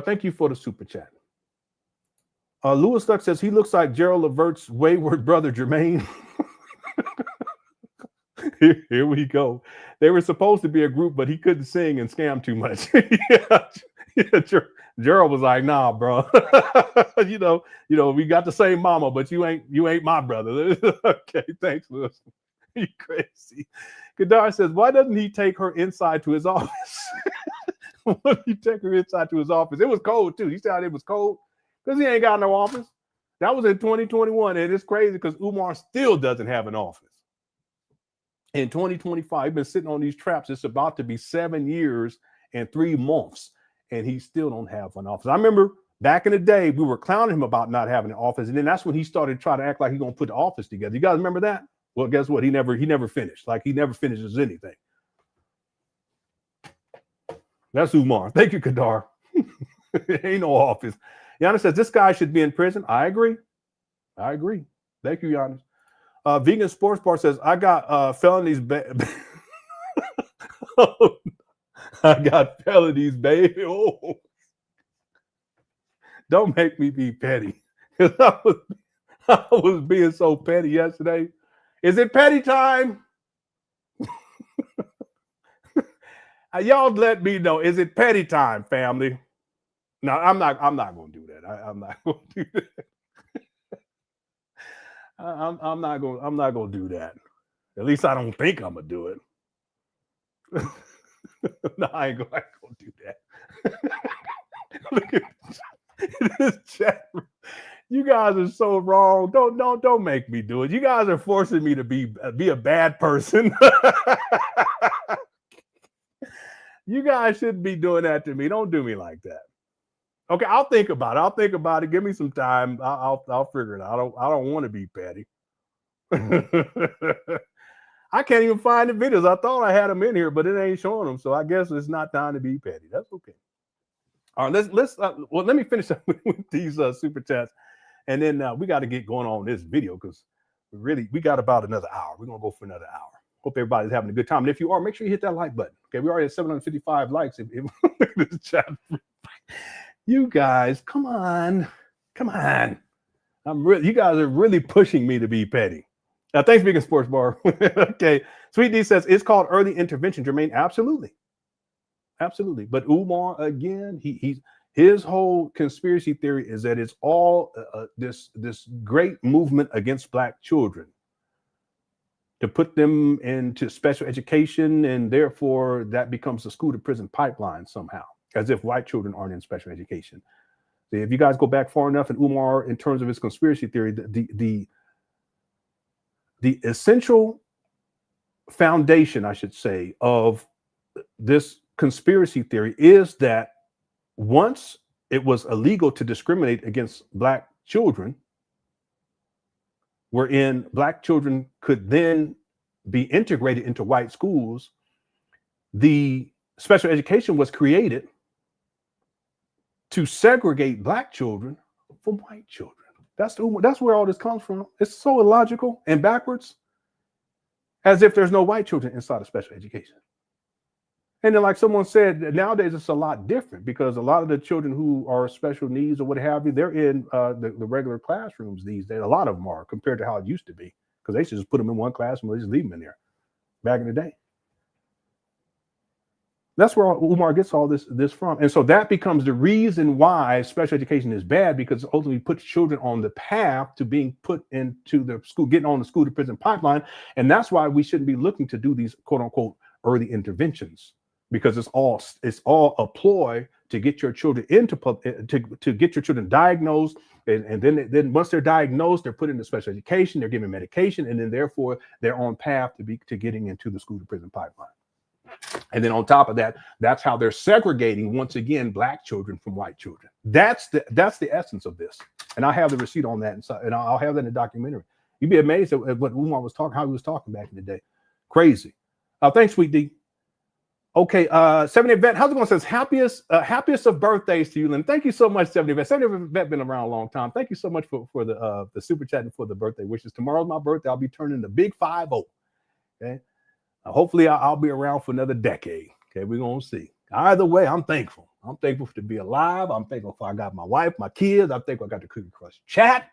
Thank you for the super chat. Lewis Duck says he looks like Gerald Levert's wayward brother Jermaine. Here we go. They were supposed to be a group, but he couldn't sing and scam too much. Gerald was like, "Nah, bro. We got the same mama, but you ain't my brother." Okay, thanks, Lewis. You crazy. Kadar says, "Why doesn't he take her inside to his office?" Why did he take her inside to his office? It was cold too. He said it was cold because he ain't got no office. That was in 2021, and it's crazy because Umar still doesn't have an office. In 2025, he's been sitting on these traps. It's about to be 7 years and 3 months, and he still don't have an office. I remember back in the day, we were clowning him about not having an office, and then that's when he started trying to act like he's gonna put the office together. You guys remember that? Well, guess what? He never finished. Like he never finishes anything. That's Umar. Thank you, Kadar. Ain't no office. Giannis says this guy should be in prison. I agree. Thank you, Giannis. Vegan Sports Bar says I got felonies. I got felonies, baby. Oh, don't make me be petty. I was being so petty yesterday. Is it petty time? Y'all let me know. Is it petty time, family? No, I'm not going to do that. I'm not going to do that. I'm not going to do that. At least I don't think I'm going to do it. No, I ain't going to do that. Look at this chat. You guys are so wrong. Don't make me do it. You guys are forcing me to be a bad person. You guys shouldn't be doing that to me. Don't do me like that. Okay, I'll think about it. Give me some time. I'll figure it out. I don't want to be petty. I can't even find the videos. I thought I had them in here, but it ain't showing them. So I guess it's not time to be petty. That's okay. All right, let's let me finish up with these super chats, and then we got to get going on this video because we got about another hour. We're gonna go for another hour. Hope everybody's having a good time. And if you are, make sure you hit that like button. Okay, we already at 755 likes. If this chat, you guys, come on. You guys are really pushing me to be petty. Now, thanks, Vegan Sports Bar. Okay, Sweet D says it's called early intervention. Jermaine, absolutely. But Umar again, his whole conspiracy theory is that it's all this great movement against Black children to put them into special education, and therefore that becomes the school to prison pipeline somehow, as if white children aren't in special education. So if you guys go back far enough in Umar, in terms of his conspiracy theory, the essential foundation, I should say, of this conspiracy theory is that once it was illegal to discriminate against Black children, wherein Black children could then be integrated into white schools, the special education was created to segregate Black children from white children. That's where all this comes from. It's so illogical and backwards, as if there's no white children inside of special education. And then, like someone said, nowadays it's a lot different because a lot of the children who are special needs or what have you, they're in the regular classrooms these days. A lot of them are, compared to how it used to be, because they used to just put them in one classroom and just leave them in there back in the day. That's where Umar gets all this from. And so that becomes the reason why special education is bad, because it ultimately puts children on the path to being put into the school, getting on the school to prison pipeline. And that's why we shouldn't be looking to do these quote unquote early interventions, because it's all a ploy to get your children to get your children diagnosed, and then once they're diagnosed, they're put into special education, they're given medication, and then therefore they're on path to getting into the school to prison pipeline. And then on top of that, that's how they're segregating once again Black children from white children. That's the essence of this. And I have the receipt on that, and I'll have that in the documentary. You'd be amazed at what Umar was talking, how he was talking back in the day. Crazy. Thanks, Sweet D. Okay, 70 Vet, how's it going? Says happiest of birthdays to you, Lynn. Thank you so much, 70 Vet. 70 Vet been around a long time. Thank you so much for the super chat and for the birthday wishes. Tomorrow's my birthday. I'll be turning the big 50. Okay, hopefully I'll be around for another decade. Okay, we're gonna see. Either way, I'm thankful. I'm thankful to be alive. I'm thankful for I got my wife, my kids. I'm thankful I got the Cookie Crush chat,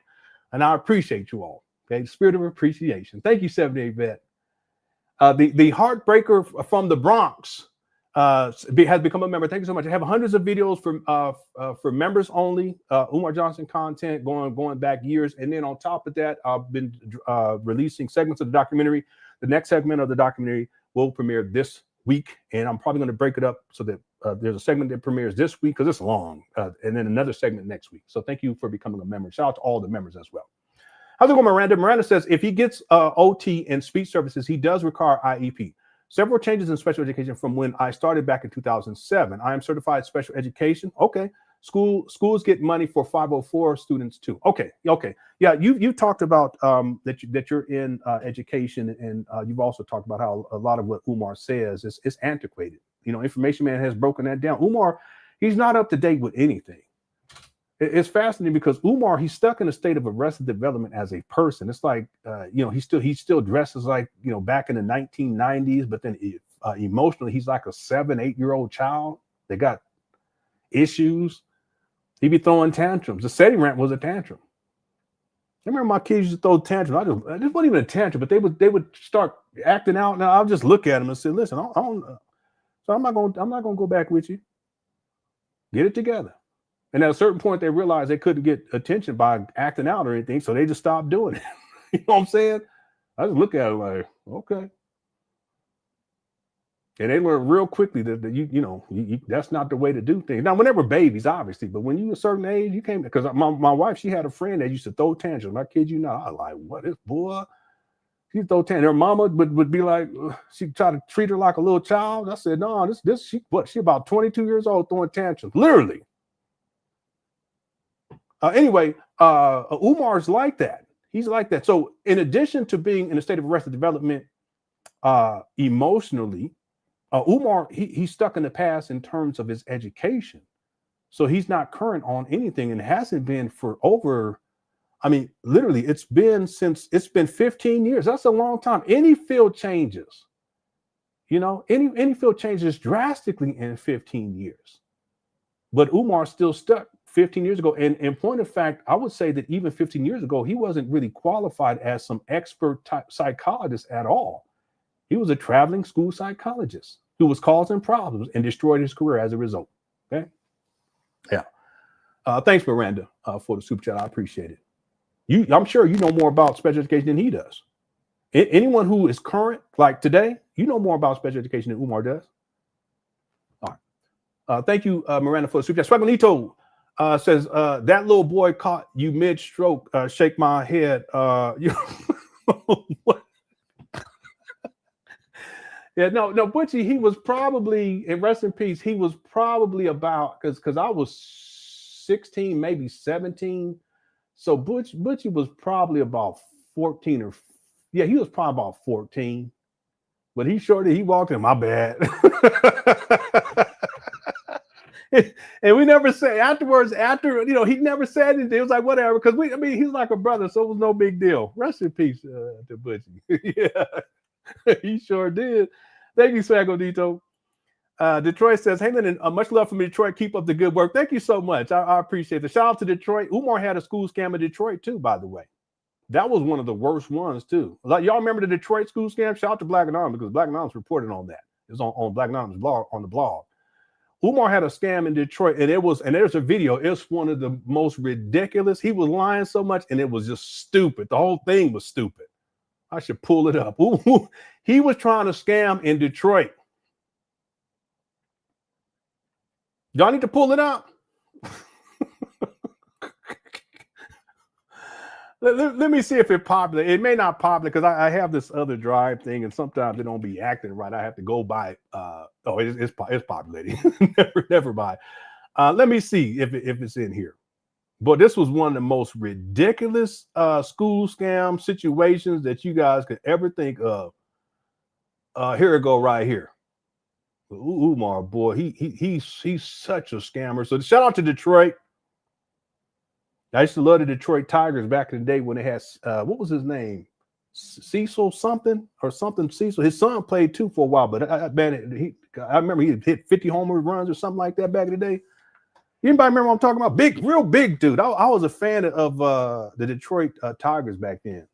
and I appreciate you all. Okay, the spirit of appreciation. Thank you, 78 Vet. The Heartbreaker from the Bronx has become a member. Thank you so much. I have hundreds of videos for members only, Umar Johnson content going back years. And then on top of that, I've been releasing segments of the documentary. The next segment of the documentary will premiere this week, and I'm probably going to break it up so that there's a segment that premieres this week because it's long, and then another segment next week. So thank you for becoming a member. Shout out to all the members as well. How's it going, Miranda? Miranda says if he gets OT and speech services, he does require IEP. Several changes in special education from when I started back in 2007. I am certified special education. Okay. Schools get money for 504 students too. Okay. Yeah, you talked about that you're in education, and you've also talked about how a lot of what Umar says is antiquated. You know, Information Man has broken that down. Umar, he's not up to date with anything. It's fascinating because Umar, he's stuck in a state of arrested development as a person. It's like, he still dresses like, back in the 1990s, but then emotionally, he's like a 7-8-year-old child that got issues. He be throwing tantrums. The SETI rant was a tantrum. I remember my kids used to throw tantrums. This wasn't even a tantrum, but they would start acting out. Now I'll just look at them and say, listen, I'm not gonna go back with you. Get it together. And at a certain point, they realized they couldn't get attention by acting out or anything, so they just stopped doing it. You know what I'm saying? I just look at it like, okay. And they learn real quickly that that's not the way to do things. Now, when they were babies, obviously, but when you a certain age, you can't. Because my wife, she had a friend that used to throw tantrums. I kid you not. I was like, what is boy? She throw tantrums. Her mama would be like, she tried to treat her like a little child. I said, no, she about 22 years old throwing tantrums, literally. Anyway, Umar's like that. He's like that. So in addition to being in a state of arrested development emotionally, Umar, he's stuck in the past in terms of his education. So he's not current on anything and hasn't been for over, I mean, literally, it's been 15 years. That's a long time. Any field changes, any field changes drastically in 15 years. But Umar's still stuck 15 years ago. And in point of fact, I would say that even 15 years ago, he wasn't really qualified as some expert type psychologist at all. He was a traveling school psychologist who was causing problems and destroyed his career as a result. Okay. Yeah. Thanks, Miranda, for the super chat. I appreciate it. I'm sure you know more about special education than he does. Anyone who is current, like today, you know more about special education than Umar does. All right. Thank you, Miranda, for the super chat. Swagalito says, that little boy caught you mid-stroke. Shake my head. What? Yeah, no, Butchie, he was probably, and rest in peace, he was probably about, because I was 16, maybe 17. So Butchie was probably about 14 or, yeah, he was probably about 14. But he walked in, my bad. And we never say afterwards, he never said anything. It was like, whatever, because he's like a brother, so it was no big deal. Rest in peace to Butchie. Yeah, he sure did. Thank you, Swagodito. Detroit says, hey, Lenon, much love from Detroit. Keep up the good work. Thank you so much. I appreciate it. Shout out to Detroit. Umar had a school scam in Detroit, too, by the way. That was one of the worst ones, too. Like, y'all remember the Detroit school scam? Shout out to Black Anonymous, because Black Anonymous reported on that. It was on Black Anonymous blog, on the blog. Umar had a scam in Detroit, and there's a video. It's one of the most ridiculous. He was lying so much, and it was just stupid. The whole thing was stupid. I should pull it up. Ooh, he was trying to scam in Detroit. Y'all need to pull it up. Let me see if it's popular. It may not popular because I have this other drive thing, and sometimes they don't be acting right. I have to go by. It's populating. never mind. Let me see if it's in here. But this was one of the most ridiculous school scam situations that you guys could ever think of. Here it go right here. Umar, boy, he's such a scammer. So shout out to Detroit. I used to love the Detroit Tigers back in the day when they had what was his name? Cecil something. Cecil. His son played too for a while, but I remember he hit 50 home runs or something like that back in the day. Anybody remember what I'm talking about? Real big dude. I was a fan of the Detroit Tigers back then.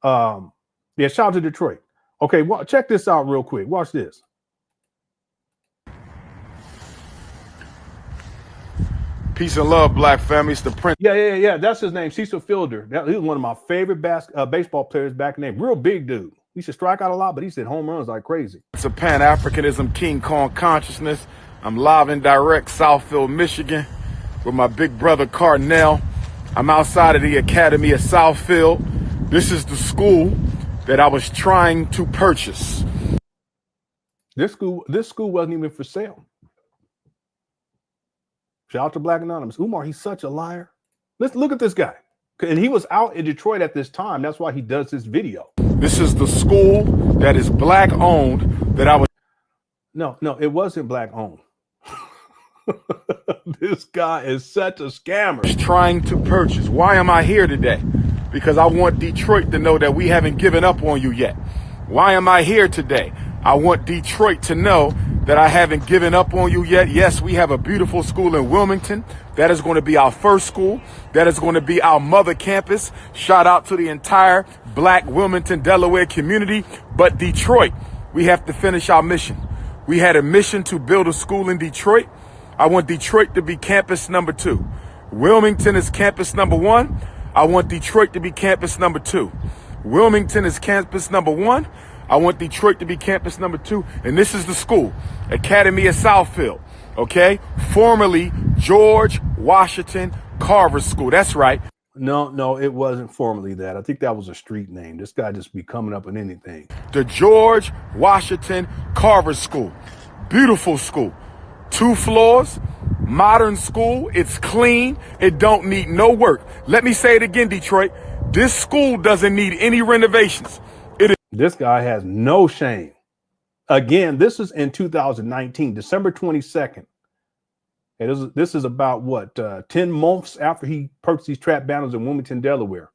Yeah, shout out to Detroit. Okay, check this out real quick. Watch this. Peace and love, Black family. It's the Prince. Yeah. That's his name, Cecil Fielder. He was one of my favorite baseball players back in the day. Real big dude. He should strike out a lot, but he said home runs like crazy. It's a Pan Africanism, King Kong consciousness. I'm live and direct, Southfield, Michigan, with my big brother Cardinal. I'm outside of the Academy of Southfield. This is the school that I was trying to purchase. This school wasn't even for sale. Shout out to Black Anonymous. Umar, he's such a liar. Let's look at this guy. And he was out in Detroit at this time. That's why he does this video. This is the school that is Black owned that I was. No, it wasn't Black owned. This guy is such a scammer. Trying to purchase. Why am I here today? Because I want Detroit to know that we haven't given up on you yet. Why am I here today? I want Detroit to know that I haven't given up on you yet. Yes, we have a beautiful school in Wilmington. That is going to be our first school. That is going to be our mother campus. Shout out to the entire Black Wilmington, Delaware community. But Detroit, we have to finish our mission. We had a mission to build a school in Detroit. I want Detroit to be campus number 2. Wilmington is campus number 1. I want Detroit to be campus number 2. Wilmington is campus number 1. I want Detroit to be campus number 2. And this is the school, Academy of Southfield, okay? Formerly George Washington Carver School. That's right. No, it wasn't formerly that. I think that was a street name. This guy just be coming up with anything. The George Washington Carver School. Beautiful school. 2 floors, modern school. It's clean. It don't need no work. Let me say it again, Detroit. This school doesn't need any renovations. This guy has no shame. Again, this is in 2019, December 22nd. And this is about what, 10 months after he purchased these trap banners in Wilmington, Delaware,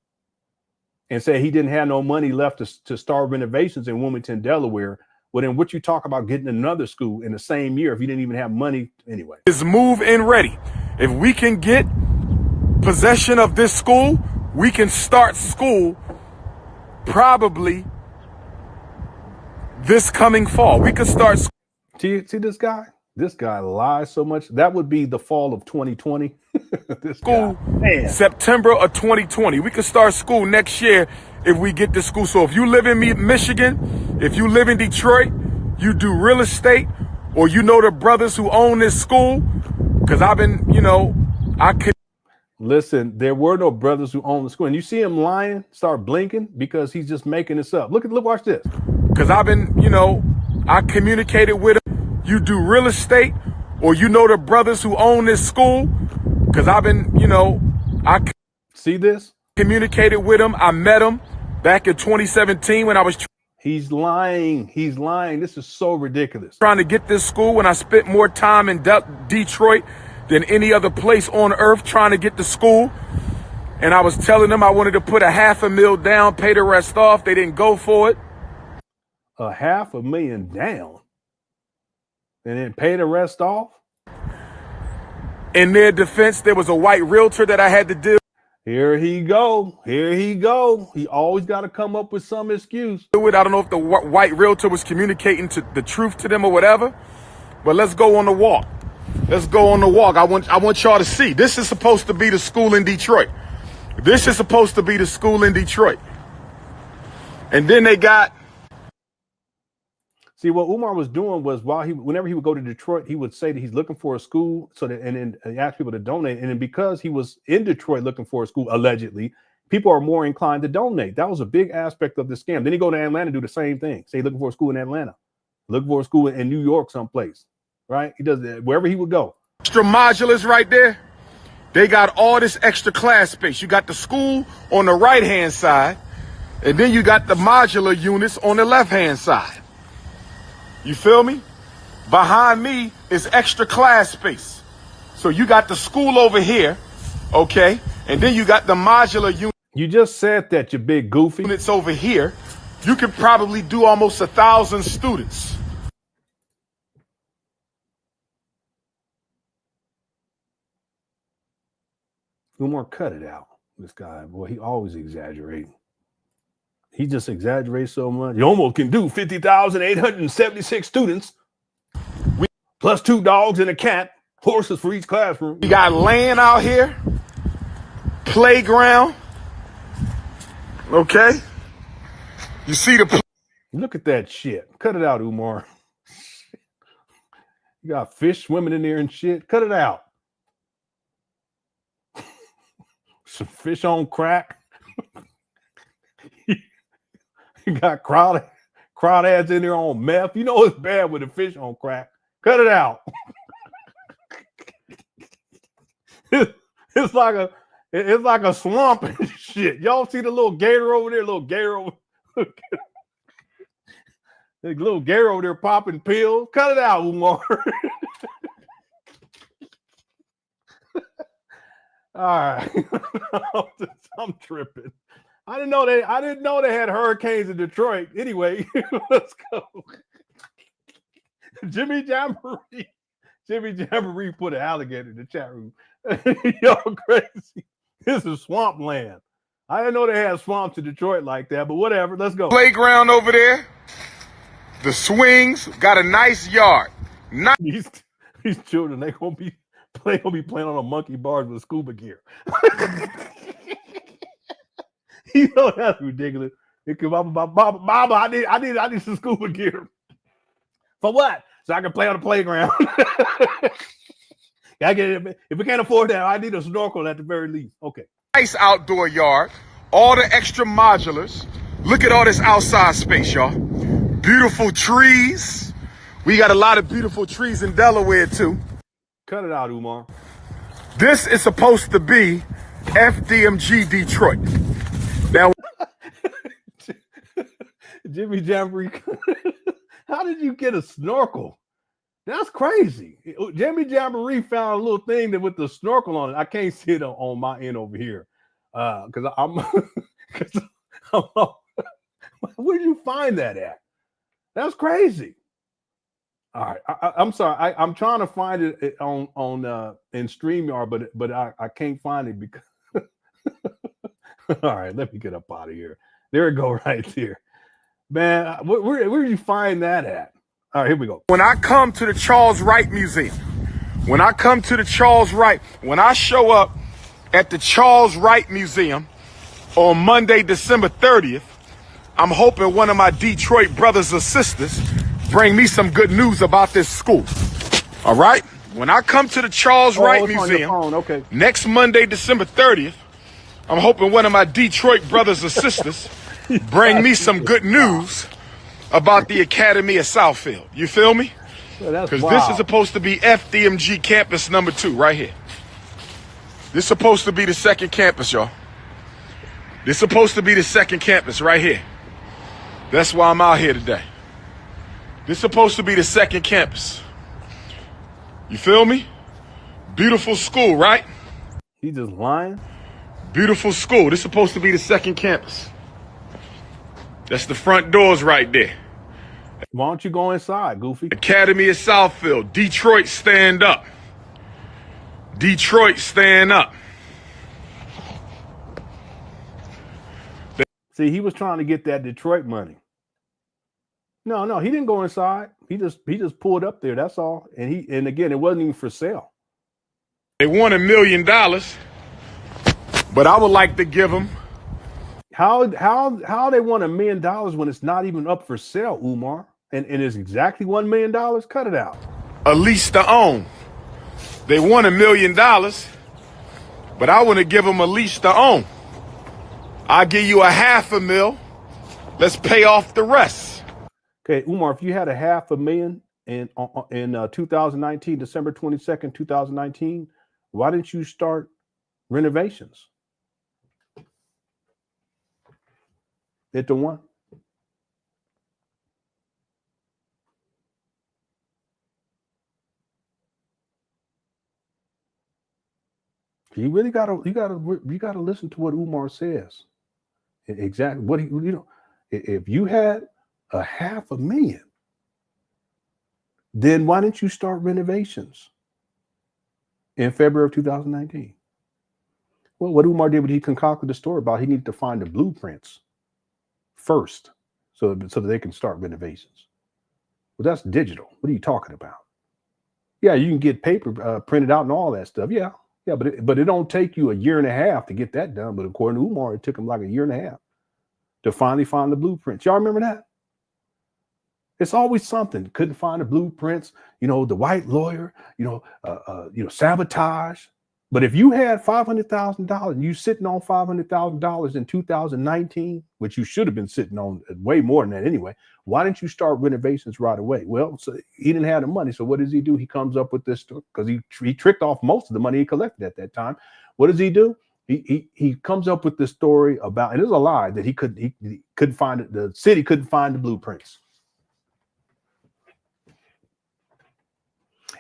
and said he didn't have no money left to start renovations in Wilmington, Delaware. Well, then what you talk about getting another school in the same year if you didn't even have money anyway? Is move in ready. If we can get possession of this school, we can start school probably this coming fall. We could start. See this guy? This guy lies so much. That would be the fall of 2020. This school guy, September of 2020. We could start school next year if we get to school. So if you live in Michigan, if you live in Detroit, you do real estate, or you know the brothers who own this school, because I've been, I could. Listen, there were no brothers who owned the school. And you see him lying, start blinking because he's just making this up. Look, watch this. Because I've been, I communicated with him. You do real estate, or you know the brothers who own this school, because I've been, I see this? Communicated with him. I met him back in 2017 when I was. He's lying. He's lying. This is so ridiculous. Trying to get this school when I spent more time in Detroit than any other place on earth trying to get to school. And I was telling them I wanted to put $500,000 down, pay the rest off. They didn't go for it. $500,000 down and then pay the rest off? In their defense, there was a white realtor that I had to deal. Here he go. Here he go. He always got to come up with some excuse. I don't know if the white realtor was communicating the truth to them or whatever, but let's go on the walk. Let's go on the walk. I want y'all to see. This is supposed to be the school in Detroit. This is supposed to be the school in Detroit. And then they got. See, what Umar was doing was whenever he would go to Detroit, he would say that he's looking for a school and then ask people to donate. And then because he was in Detroit looking for a school, allegedly, people are more inclined to donate. That was a big aspect of the scam. Then he go to Atlanta and do the same thing. Say looking for a school in Atlanta, looking for a school in New York someplace, right? He does that wherever he would go. Extra modulars right there. They got all this extra class space. You got the school on the right-hand side, and then you got the modular units on the left-hand side. You feel me? Behind me is extra class space. So you got the school over here, okay? And then you got the modular unit. You just said that, you big goofy. Units over here. You could probably do almost 1,000 students. Umar, cut it out. This guy, boy, he always exaggerating. He just exaggerates so much. You almost can do 50,876 students, plus 2 dogs and a cat, horses for each classroom. We got land out here, playground. Okay. You see the. Look at that shit. Cut it out, Umar. You got fish swimming in there and shit. Cut it out. Some fish on crack. You got crowd ads in there on meth. You know it's bad with the fish on crack. Cut it out. It's like a swamp and shit. Y'all see the little gator over there? Little gator over there popping pills. Cut it out, Umar. All right. I'm tripping. I didn't know they had hurricanes in Detroit. Anyway, let's go. Jimmy Jamboree put an alligator in the chat room. Y'all crazy. This is swampland. I didn't know they had swamps in Detroit like that, but whatever. Let's go. Playground over there. The swings got a nice yard. These children, they gonna be playing on a monkey bars with scuba gear. You know that's ridiculous. Mama, I need some scuba gear. For what? So I can play on the playground. I get it. If we can't afford that, I need a snorkel at the very least. Okay. Nice outdoor yard. All the extra modulars. Look at all this outside space, y'all. Beautiful trees. We got a lot of beautiful trees in Delaware too. Cut it out, Umar. This is supposed to be FDMG Detroit. Jimmy Jamboree. How did you get a snorkel? That's crazy. Jimmy Jamboree found a little thing that with the snorkel on it. I can't see it on my end over here. Because where'd you find that at? That's crazy. All right, I'm sorry. I'm trying to find it on in StreamYard, but I can't find it because. All right, let me get up out of here. There it go, right there, man. Where do you find that at? All right, here we go. When I come to the Charles Wright Museum, when I show up at the Charles Wright Museum on Monday, December 30th, I'm hoping one of my Detroit brothers or sisters bring me some good news about this school. All right? When I come to the Charles Wright Museum okay, next Monday, December 30th, I'm hoping one of my Detroit brothers or sisters bring me some good news about the Academy of Southfield. You feel me? Because this is supposed to be FDMG campus number 2 right here. This is supposed to be the second campus, y'all. This is supposed to be the second campus right here. That's why I'm out here today. This is supposed to be the second campus. You feel me? Beautiful school, right? He just lying? Beautiful school. This is supposed to be the second campus. That's the front doors right there. Why don't you go inside, Goofy? Academy of Southfield. Detroit, stand up. Detroit, stand up. See, he was trying to get that Detroit money. No, he didn't go inside. He just pulled up there. That's all. And again, it wasn't even for sale. They want $1 million, but I would like to give them. How they want $1 million when it's not even up for sale, Umar? And it's exactly $1 million. Cut it out. A lease to own. They want $1 million, but I want to give them a lease to own. I'll give you $500,000. Let's pay off the rest. Okay, Umar, if you had $500,000 in 2019, December 22nd, 2019, why didn't you start renovations? Hit the one. You really gotta listen to what Umar says. Exactly what if you had $500,000, then why didn't you start renovations in February of 2019? Well, what Umar did, he concocted the story about he needed to find the blueprints first so that they can start renovations. Well, that's digital. What are you talking about? Yeah, you can get paper printed out and all that stuff. Yeah, but it don't take you 1.5 years to get that done. But according to Umar, it took him like 1.5 years to finally find the blueprints. Y'all remember that? It's always something. Couldn't find the blueprints. The white lawyer. Sabotage. But if you had $500,000 and you sitting on $500,000 in 2019, which you should have been sitting on way more than that anyway, why didn't you start renovations right away? Well, so he didn't have the money. So what does he do? He comes up with this because he tricked off most of the money he collected at that time. What does he do? He comes up with this story about, and it's a lie, that he couldn't find it. The city couldn't find the blueprints.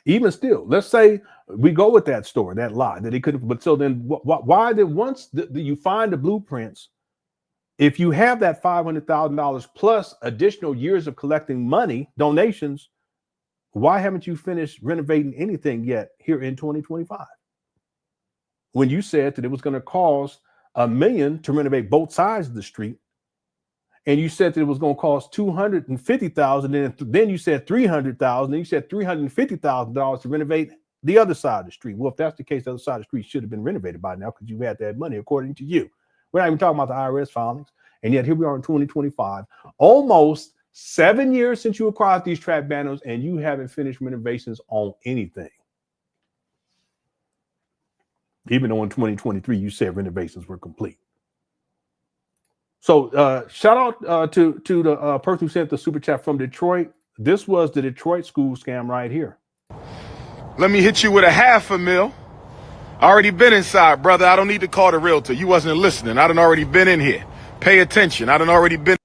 Even still, let's say we go with that story, that lie that he couldn't. But so then, why did once you find the blueprints, if you have that $500,000 plus additional years of collecting money, donations, why haven't you finished renovating anything yet here in 2025? When you said that it was going to cost $1 million to renovate both sides of the street, and you said that it was going to cost $250,000, and then you said $300,000, and you said $350,000 to renovate the other side of the street. Well, if that's the case, the other side of the street should have been renovated by now because you had that money, according to you. We're not even talking about the IRS filings, and yet here we are in 2025, almost 7 years since you acquired these trap banners, and you haven't finished renovations on anything. Even though in 2023 you said renovations were complete. So shout out to the person who sent the super chat from Detroit. This was the Detroit school scam right here. Let me hit you with $500,000. I already been inside, brother. I don't need to call the realtor. You wasn't listening. I done already been in here. Pay attention. I done already been.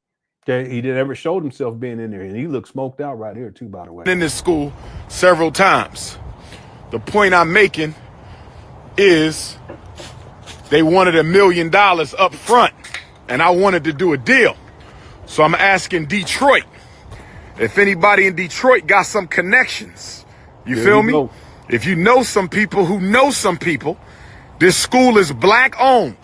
Okay, he did ever showed himself being in there, and he looked smoked out right here too, by the way. In this school several times. The point I'm making is they wanted $1 million up front, and I wanted to do a deal. So I'm asking Detroit if anybody in Detroit got some connections. You There feel you me? go. If you know some people who know some people, this school is black owned.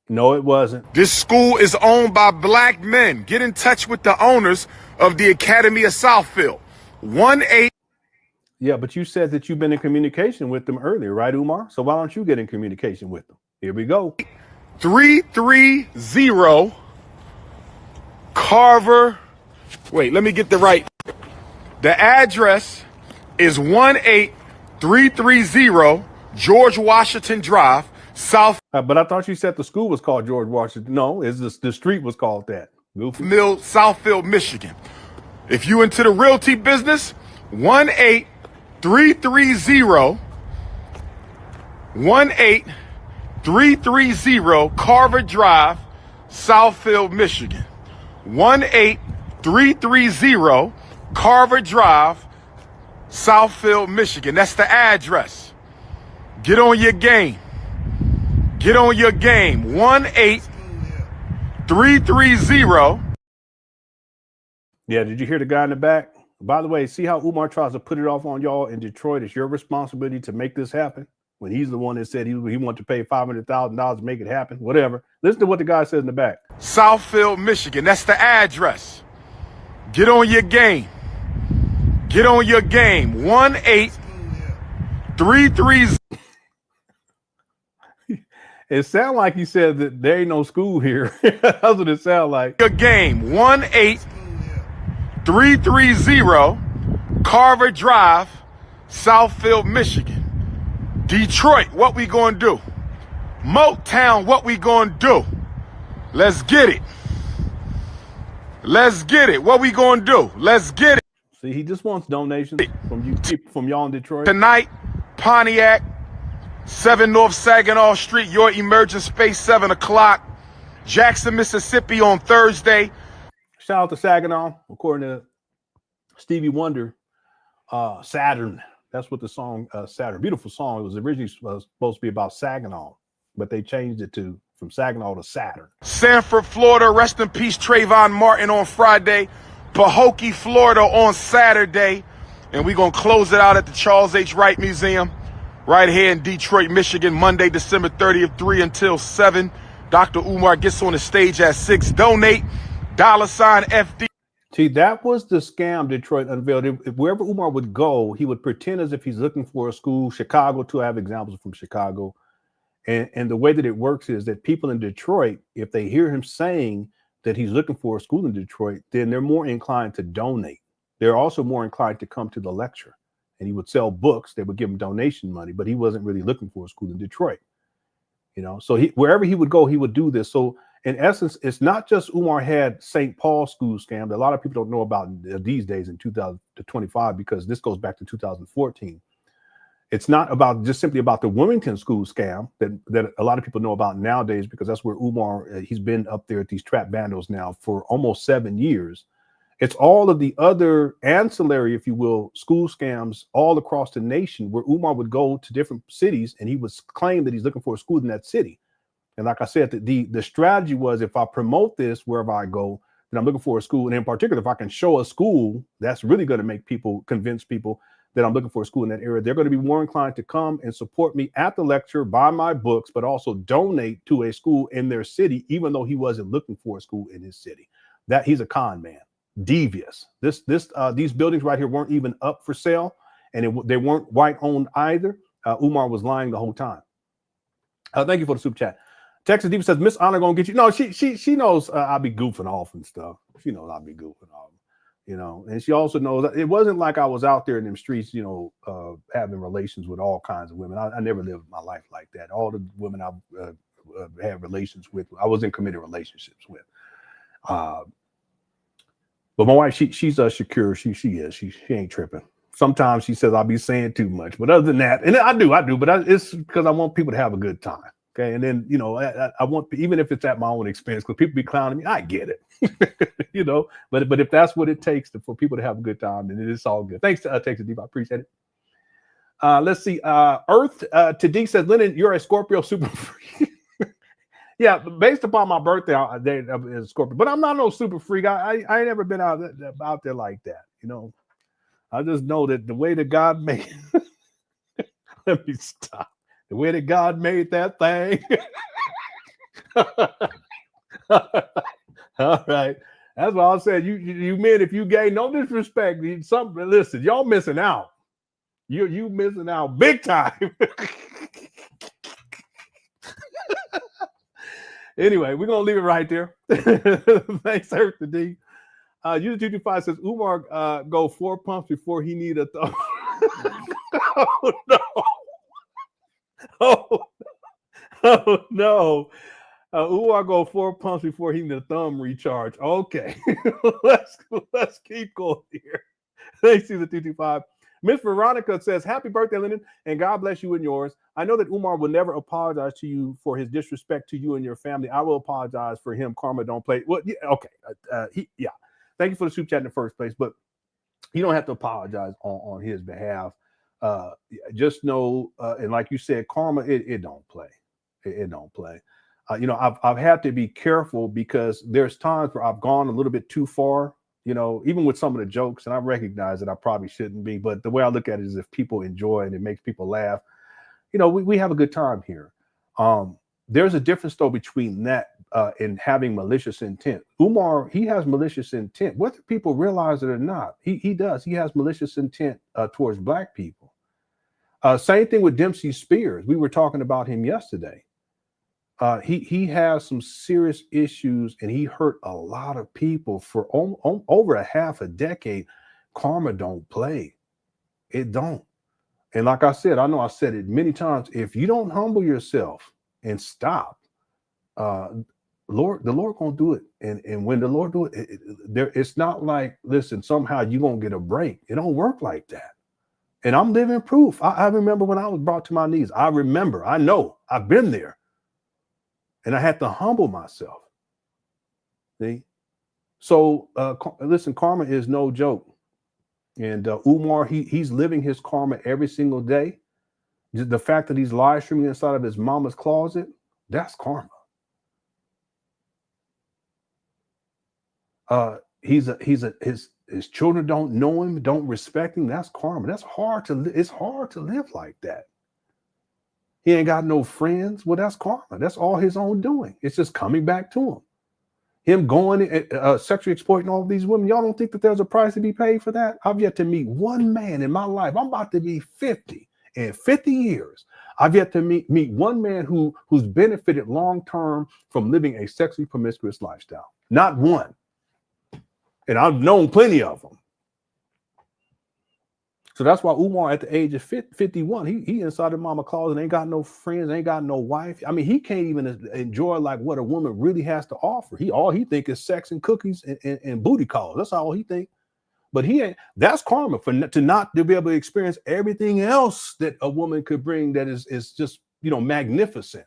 No, it wasn't. This school is owned by black men. Get in touch with the owners of the Academy of Southfield. 1-8. Yeah, but you said that you've been in communication with them earlier, right, Umar? So why don't you get in communication with them? Here we go. 330 Carver. Wait, let me get the right. The address is 18330 George Washington Drive, South But I thought you said the school was called George Washington. No, it's the street was called that. Goofy. Mill, Southfield, Michigan. If you into the realty business, 18330 Carver Drive, Southfield, Michigan. 18330 Carver Drive, Southfield, Michigan. That's the address. Get on your game. Get on your game. 18330. Yeah, did you hear the guy in the back? By the way, see how Umar tries to put it off on y'all in Detroit? It's your responsibility to make this happen. When he's the one that said he wanted to pay $500,000 to make it happen, whatever. Listen to what the guy says in the back. Southfield, Michigan. That's the address. Get on your game. Get on your game. 18330. It sounds like he said that there ain't no school here. That's what it sounds like. Your game. 18330 Carver Drive, Southfield, Michigan. Detroit, what we gonna do? Motown, what we gonna do? Let's get it. Let's get it. What we gonna do? Let's get it. See, he just wants donations from you, from y'all in Detroit. Tonight, Pontiac, 7 North Saginaw Street, your emergent space, 7 o'clock. Jackson, Mississippi on Thursday. Shout out to Saginaw. According to Stevie Wonder, Saturn. That's what the song Saturn. Beautiful song. It was originally supposed to be about Saginaw, but they changed it from Saginaw to Saturn. Sanford, Florida. Rest in peace, Trayvon Martin on Friday. Pahokee, Florida on Saturday. And we're going to close it out at the Charles H. Wright Museum right here in Detroit, Michigan, Monday, December 30th, 3 until 7. Dr. Umar gets on the stage at 6. Donate, $FD. See, that was the scam Detroit unveiled. Wherever Umar would go, he would pretend as if he's looking for a school. Chicago, too. I have examples from Chicago. And the way that it works is that people in Detroit, if they hear him saying that he's looking for a school in Detroit, then they're more inclined to donate. They're also more inclined to come to the lecture. And he would sell books. They would give him donation money, but he wasn't really looking for a school in Detroit. You know, so wherever he would go, he would do this. So in essence, it's not just Umar had St. Paul school scam that a lot of people don't know about these days in 2025, because this goes back to 2014. It's not about just simply about the Wilmington school scam that a lot of people know about nowadays, because that's where Umar, he's been up there at these trap bandos now for almost 7 years. It's all of the other ancillary, if you will, school scams all across the nation, where Umar would go to different cities and he would claim that he's looking for a school in that city. And like I said, the strategy was, if I promote this wherever I go, then I'm looking for a school. And in particular, if I can show a school, that's really going to make people, convince people that I'm looking for a school in that area. They're going to be more inclined to come and support me at the lecture, buy my books, but also donate to a school in their city, even though he wasn't looking for a school in his city. That he's a con man, devious. These buildings right here weren't even up for sale, and they weren't white owned either. Umar was lying the whole time. Thank you for the super chat. Texas Diva says, Miss Honor gonna get you. No, she knows I'll be goofing off and stuff. She knows I'll be goofing off, you know. And she also knows that it wasn't like I was out there in them streets, you know, having relations with all kinds of women. I never lived my life like that. All the women I've had relations with, I was in committed relationships with. But my wife, she's secure. She ain't tripping. Sometimes she says I'll be saying too much, but other than that, and I do, but it's because I want people to have a good time. Okay. And then, you know, I want, even if it's at my own expense, because people be clowning me, I get it. You know, but if that's what it takes for people to have a good time, then it's all good. Thanks to Texas Deep. I appreciate it. Let's see. Earth to D says, Lenon, you're a Scorpio super freak. Yeah, based upon my birthday, I'm a Scorpio, but I'm not no super freak. I ain't never been out there like that. You know, I just know that the way that God made. Let me stop. The way that God made that thing. All right. That's what I said. You men, if you gay, no disrespect. Listen, y'all missing out. You missing out big time. Anyway, we're gonna leave it right there. Thanks, Earth to D. User 225 says Umar go 4 pumps before he need a thumb. Oh no. Oh no. Umar go 4 pumps before he need a thumb recharge. Okay. let's keep going here. Thanks, User 225. Miss Veronica says, happy birthday, Lenon, and God bless you and yours. I know that Umar will never apologize to you for his disrespect to you and your family. I will apologize for him. Karma don't play. Well, yeah, okay. Thank you for the super chat in the first place, but you don't have to apologize on his behalf. Just know, and like you said, karma, it don't play. It don't play. You know, I've had to be careful because there's times where I've gone a little bit too far. You know, even with some of the jokes, and I recognize that I probably shouldn't be, but the way I look at it is if people enjoy and it makes people laugh, you know, we have a good time here. There's a difference though between that and having malicious intent. Umar, he has malicious intent, whether people realize it or not. He does. He has malicious intent towards Black people. Same thing with Dempsey Spears. We were talking about him yesterday. He has some serious issues and he hurt a lot of people for over a half a decade. Karma don't play. It don't. And like I said, I know I said it many times. If you don't humble yourself and stop, the Lord gonna do it. And when the Lord do it, it's not like, listen, somehow you're gonna get a break. It don't work like that. And I'm living proof. I remember when I was brought to my knees. I know, I've been there. And I had to humble myself. See? So listen, karma is no joke. And Umar, he's living his karma every single day. The fact that he's live streaming inside of his mama's closet, that's karma. His children don't know him, don't respect him. That's karma. It's hard to live like that. He ain't got no friends. Well, that's karma. That's all his own doing. It's just coming back to him. Him going sexually exploiting all these women. Y'all don't think that there's a price to be paid for that? I've yet to meet one man in my life. I'm about to be 50 in 50 years. I've yet to meet one man who's benefited long term from living a sexually promiscuous lifestyle. Not one. And I've known plenty of them. So that's why Umar, at the age of 51, he inside the mama closet, ain't got no friends, ain't got no wife. I mean, he can't even enjoy like what a woman really has to offer. All he think is sex and cookies and booty calls. That's all he think. But he ain't. That's karma to not to be able to experience everything else that a woman could bring that is just, you know, magnificent.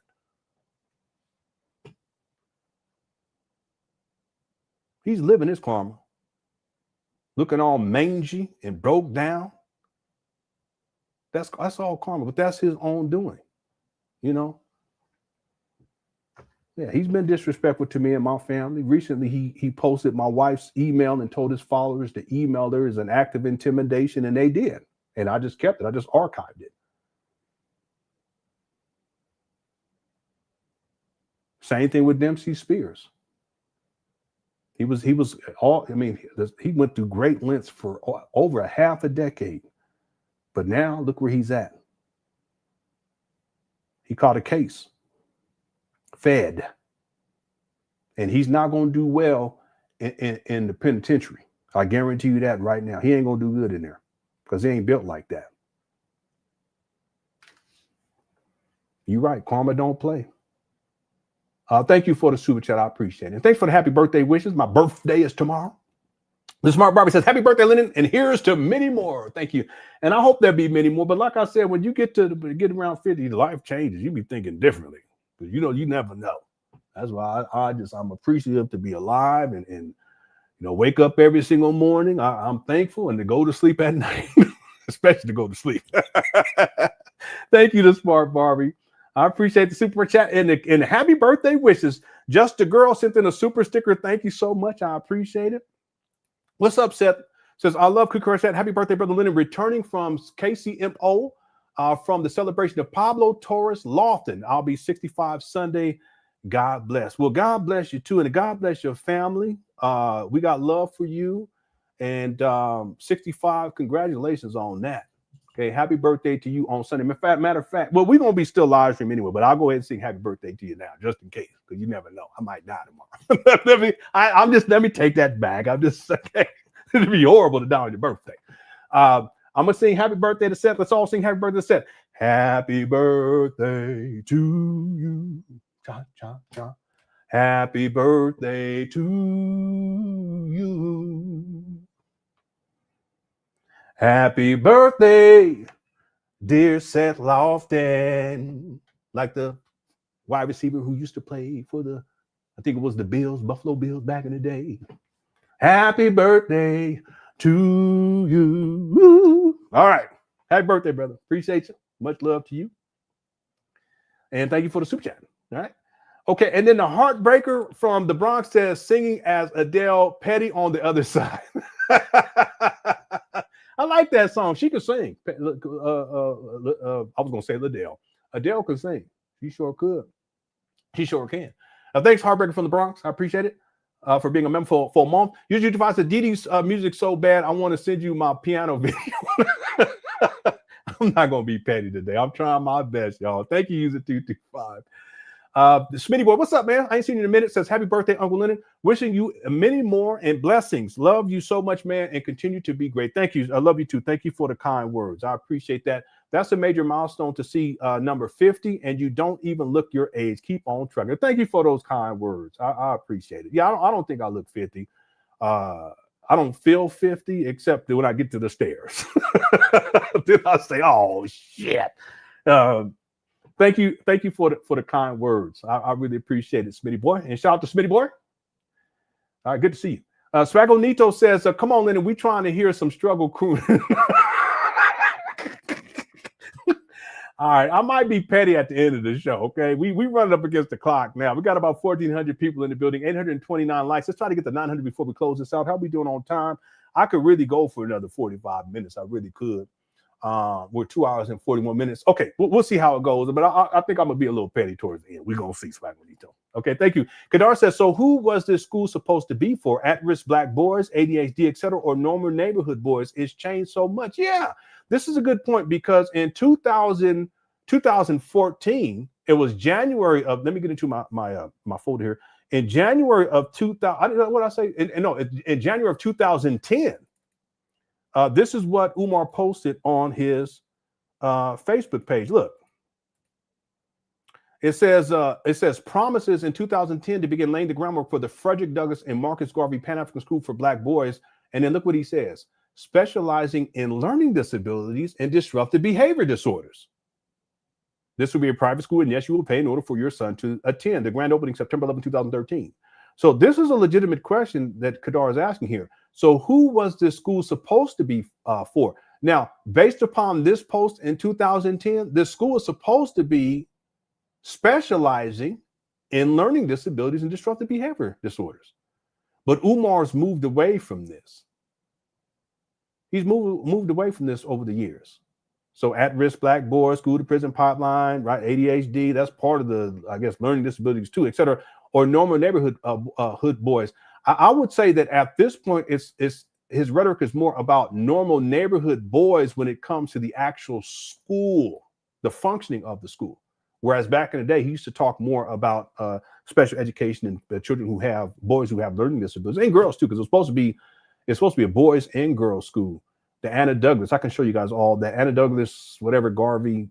He's living his karma, looking all mangy and broke down. That's all karma, but that's his own doing, you know. Yeah, he's been disrespectful to me and my family. Recently, he posted my wife's email and told his followers to email her as an act of intimidation, and they did. And I just kept it. I just archived it. Same thing with Dempsey Spears. He went through great lengths for over a half a decade. But now look where he's at. He caught a case, fed, and he's not going to do well in the penitentiary. I guarantee you that right now. He ain't going to do good in there because he ain't built like that. You're right. Karma don't play. Thank you for the super chat. I appreciate it. And thanks for the happy birthday wishes. My birthday is tomorrow. The Smart Barbie says, happy birthday, Lenon, and here's to many more. Thank you. And I hope there'll be many more. But like I said, when you get around 50, life changes. You be thinking differently. because you never know. That's why I'm appreciative to be alive and wake up every single morning. I'm thankful, and to go to sleep at night, especially to go to sleep. Thank you to Smart Barbie. I appreciate the super chat and the happy birthday wishes. Just a Girl sent in a super sticker. Thank you so much. I appreciate it. What's up, Seth? Says, I love Cooker Chat. Happy birthday, Brother Lenon. Returning from KCMO from the celebration of Pablo Torres Lofton. I'll be 65 Sunday. God bless. Well, God bless you too. And God bless your family. We got love for you. And 65, congratulations on that. Okay, happy birthday to you on Sunday. Matter of fact, well, we're going to be still live stream anyway, but I'll go ahead and sing happy birthday to you now, just in case, because you never know. I might die tomorrow. let me take that back. I'm just, okay. It'd be horrible to die on your birthday. I'm going to sing happy birthday to Seth. Let's all sing happy birthday to Seth. Happy birthday to you. Cha, cha, cha. Happy birthday to you. Happy birthday, dear Seth Lofton. Like the wide receiver who used to play for I think it was the Bills, Buffalo Bills back in the day. Happy birthday to you. All right. Happy birthday, brother. Appreciate you. Much love to you. And thank you for the super chat. All right. Okay. And then the Heartbreaker from the Bronx says, singing as Adele, Petty on the other side. I like that song. She can sing. I was going to say Adele. Adele can sing. She sure could. She sure can. Thanks, Heartbreaker from the Bronx. I appreciate it for being a member for a month. Usually, if I said Didi's music so bad, I want to send you my piano video. I'm not going to be petty today. I'm trying my best, y'all. Thank you, User225. Smitty Boy, what's up, man? I ain't seen you in a minute. Says, happy birthday, Uncle Lenon. Wishing you many more and blessings. Love you so much, man, and continue to be great. Thank you. I love you too. Thank you for the kind words. I appreciate that. That's a major milestone to see number 50, and you don't even look your age. Keep on trucking. Thank you for those kind words. I appreciate it. Yeah, I don't think I look 50. I don't feel 50 except when I get to the stairs. Then I say, oh, shit. Thank you for the kind words. I really appreciate it, Smitty Boy. And shout out to Smitty Boy. All right, good to see you. Swaggo Nito says, come on, Lenon, we trying to hear some struggle crooning. All right, I might be petty at the end of the show, okay? We run up against the clock now. We got about 1,400 people in the building, 829 likes. Let's try to get to 900 before we close this out. How are we doing on time? I could really go for another 45 minutes. I really could. We're 2 hours and 41 minutes. Okay, we'll see how it goes. But I think I'm going to be a little petty towards the end. We're going to see, Swagmanito. Okay, thank you. Kadar says, so who was this school supposed to be for? At-risk Black boys, ADHD, etc., or normal neighborhood boys? It's changed so much. Yeah, this is a good point because in 2014, it was January of, let me get into my folder here. In January of 2000, I don't know what I say. In January of 2010, this is what Umar posted on his Facebook page. Look, it says promises in 2010 to begin laying the groundwork for the Frederick Douglass and Marcus Garvey Pan African School for Black Boys. And then look what he says: specializing in learning disabilities and disruptive behavior disorders. This will be a private school, and yes, you will pay in order for your son to attend. The grand opening September 11, 2013. So this is a legitimate question that Kadar is asking here. So who was this school supposed to be for? Now, based upon this post in 2010, this school is supposed to be specializing in learning disabilities and disruptive behavior disorders. But Umar's moved away from this. He's moved away from this over the years. So at-risk Black boys, school to prison pipeline, right? ADHD, that's part of the, I guess, learning disabilities too, et cetera, or normal neighborhood hood boys. I would say that at this point, it's his rhetoric is more about normal neighborhood boys when it comes to the actual school, the functioning of the school. Whereas back in the day, he used to talk more about special education and children who have boys who have learning disabilities and girls too, because it's supposed to be a boys and girls school. The Anna Douglas, I can show you guys all that Anna Douglas, whatever Garvey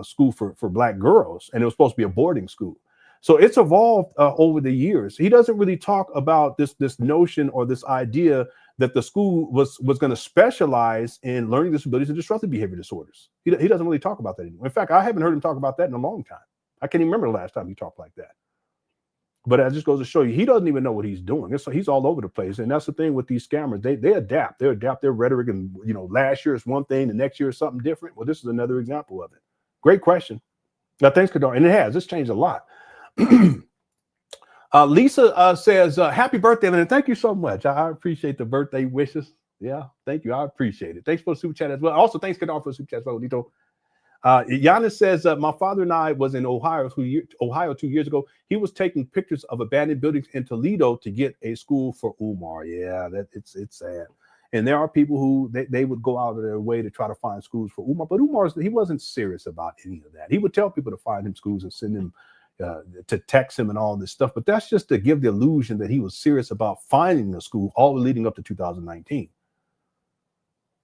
school for Black girls, and it was supposed to be a boarding school. So it's evolved over the years. He doesn't really talk about this notion or this idea that the school was going to specialize in learning disabilities and disruptive behavior disorders. He doesn't really talk about that anymore. In fact, I haven't heard him talk about that in a long time. I can't even remember the last time he talked like that. But that just goes to show you, he doesn't even know what he's doing. So he's all over the place. And that's the thing with these scammers. They adapt. They adapt their rhetoric. And, you know, last year is one thing. The next year is something different. Well, this is another example of it. Great question. Now, thanks, Kadar. And it has. It's changed a lot. Lisa says, happy birthday, Lenon. Thank you so much. I appreciate the birthday wishes. Yeah, thank you. I appreciate it. Thanks for the super chat as well. Also, thanks, Kadar, for the super chat as well, Lito. Giannis says, my father and I was in Ohio 2 years ago. He was taking pictures of abandoned buildings in Toledo to get a school for Umar. Yeah, it's sad. And there are people who they would go out of their way to try to find schools for Umar. But Umar, he wasn't serious about any of that. He would tell people to find him schools and send them to text him and all this stuff. But that's just to give the illusion that he was serious about finding a school all leading up to 2019.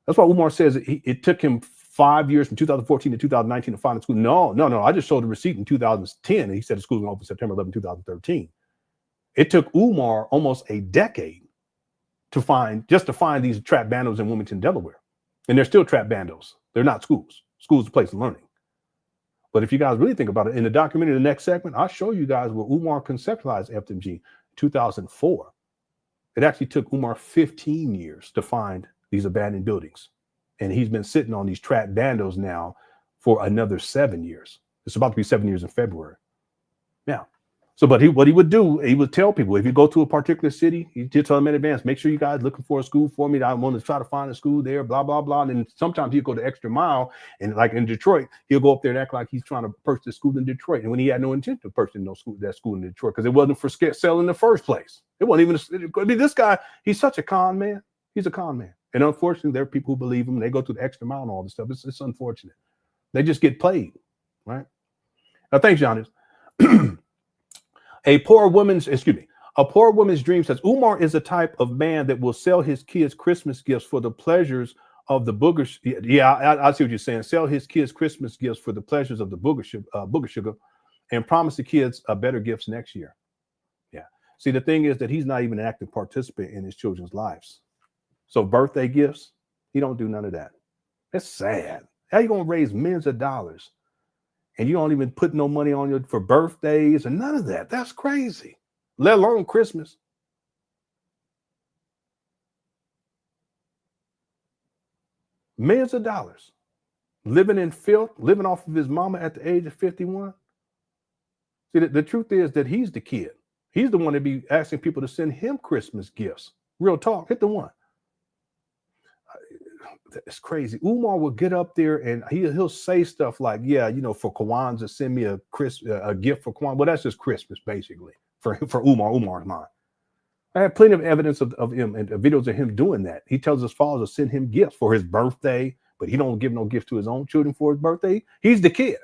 That's why Umar says it took him 5 years from 2014 to 2019 to find a school. No. I just showed the receipt in 2010. And he said the school was going to open September 11, 2013. It took Umar almost a decade to find these trap bandos in Wilmington, Delaware. And they're still trap bandos. They're not schools. Schools are a place of learning. But if you guys really think about it, in the documentary, the next segment, I'll show you guys where Umar conceptualized FDMG in 2004. It actually took Umar 15 years to find these abandoned buildings. And he's been sitting on these trap bandos now for another 7 years. It's about to be 7 years in February. Yeah. So, but what he would do, he would tell people, if you go to a particular city, he did tell them in advance, make sure you guys looking for a school for me. I want to try to find a school there, blah, blah, blah. And then sometimes he'll go the extra mile. And like in Detroit, he'll go up there and act like he's trying to purchase a school in Detroit. And when he had no intent of purchasing that school in Detroit, because it wasn't for sale in the first place. It wasn't even, I mean, this guy, he's such a con man. He's a con man. And unfortunately, there are people who believe him. They go through the extra mile and all this stuff. It's unfortunate. They just get played, right? Now, thanks, Giannis. A poor woman's dream says, Umar is a type of man that will sell his kids Christmas gifts for the pleasures of the booger. Yeah, I see what you're saying. Sell his kids Christmas gifts for the pleasures of the booger sugar and promise the kids better gifts next year. Yeah. See, the thing is that he's not even an active participant in his children's lives. So birthday gifts, he don't do none of that. That's sad. How you gonna raise millions of dollars and you don't even put no money on you for birthdays and none of that? That's crazy. Let alone Christmas. Millions of dollars. Living in filth, living off of his mama at the age of 51. See, the truth is that he's the kid. He's the one that be asking people to send him Christmas gifts. Real talk, hit the one. It's crazy. Umar will get up there and he'll say stuff like, yeah, you know, for Kwanzaa, send me a gift for Kwanzaa. Well, that's just Christmas, basically, for Umar's mind. I have plenty of evidence of him and videos of him doing that. He tells his followers to send him gifts for his birthday, but he don't give no gift to his own children for his birthday. He's the kid.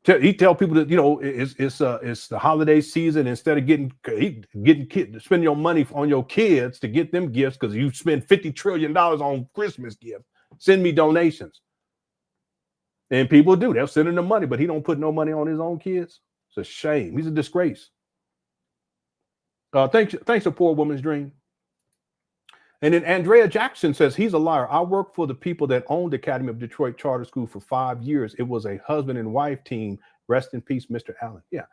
He tell people that, you know, it's the holiday season. Instead of getting kids, spend your money on your kids to get them gifts because you spend $50 trillion on Christmas gifts. Send me donations. And people do. They'll send him the money, but he don't put no money on his own kids. It's a shame. He's a disgrace. Thanks, A Poor Woman's Dream. And then Andrea Jackson says, he's a liar. I worked for the people that owned the Academy of Detroit Charter School for 5 years. It was a husband and wife team. Rest in peace, Mr. Allen. Yeah.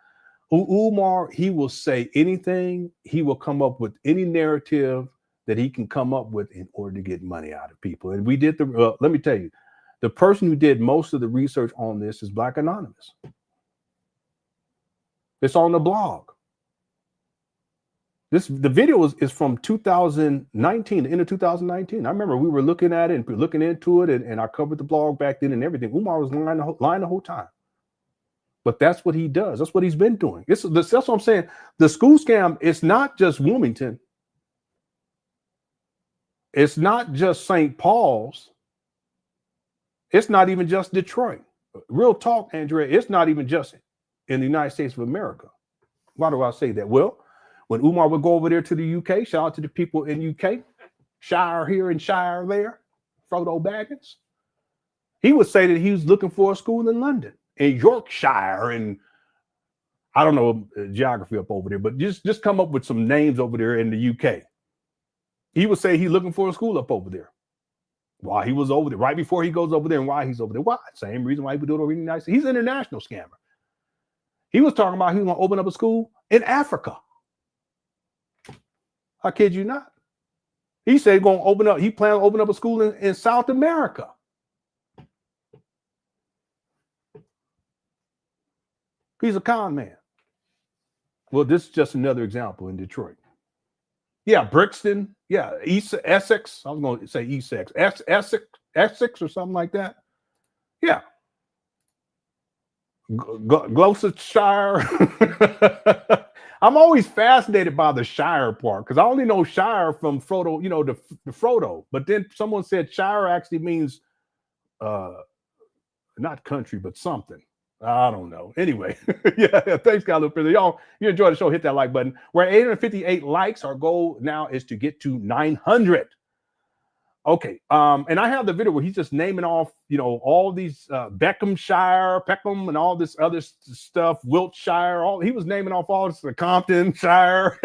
Umar, he will say anything. He will come up with any narrative that he can come up with in order to get money out of people. And we did let me tell you, the person who did most of the research on this is Black Anonymous. It's on the blog. The video is from 2019, the end of 2019. I remember we were looking at it and looking into it, and I covered the blog back then and everything. Umar was lying the whole time. But that's what he does. That's what he's been doing. That's what I'm saying. The school scam, it's not just Wilmington. It's not just St. Paul's. It's not even just Detroit. Real talk, Andrea, it's not even just in the United States of America. Why do I say that? Well, when Umar would go over there to the UK, shout out to the people in UK, Shire here and Shire there, Frodo Baggins, he would say that he was looking for a school in London, in Yorkshire, and I don't know geography up over there, but just come up with some names over there in the UK. He would say he's looking for a school up over there. while he was over there, right before he goes over there, and why he's over there. Why? Same reason why he would do it over in the United States. He's an international scammer. He was talking about he was going to open up a school in Africa. I kid you not. He said he's going to open up, he planned to open up a school in South America. He's a con man. Well, this is just another example in Detroit. Yeah, Brixton. Yeah, Essex. I was going to say Essex or something like that. Yeah. Gloucestershire. I'm always fascinated by the Shire part because I only know Shire from Frodo, the Frodo. But then someone said Shire actually means not country, but something. I don't know. Anyway, yeah, thanks, guys. Y'all, you enjoy the show, hit that like button. We're at 858 likes. Our goal now is to get to 900. Okay, and I have the video where he's just naming off, all these Beckhamshire, Peckham, and all this other stuff, Wiltshire. He was naming off all this, Comptonshire.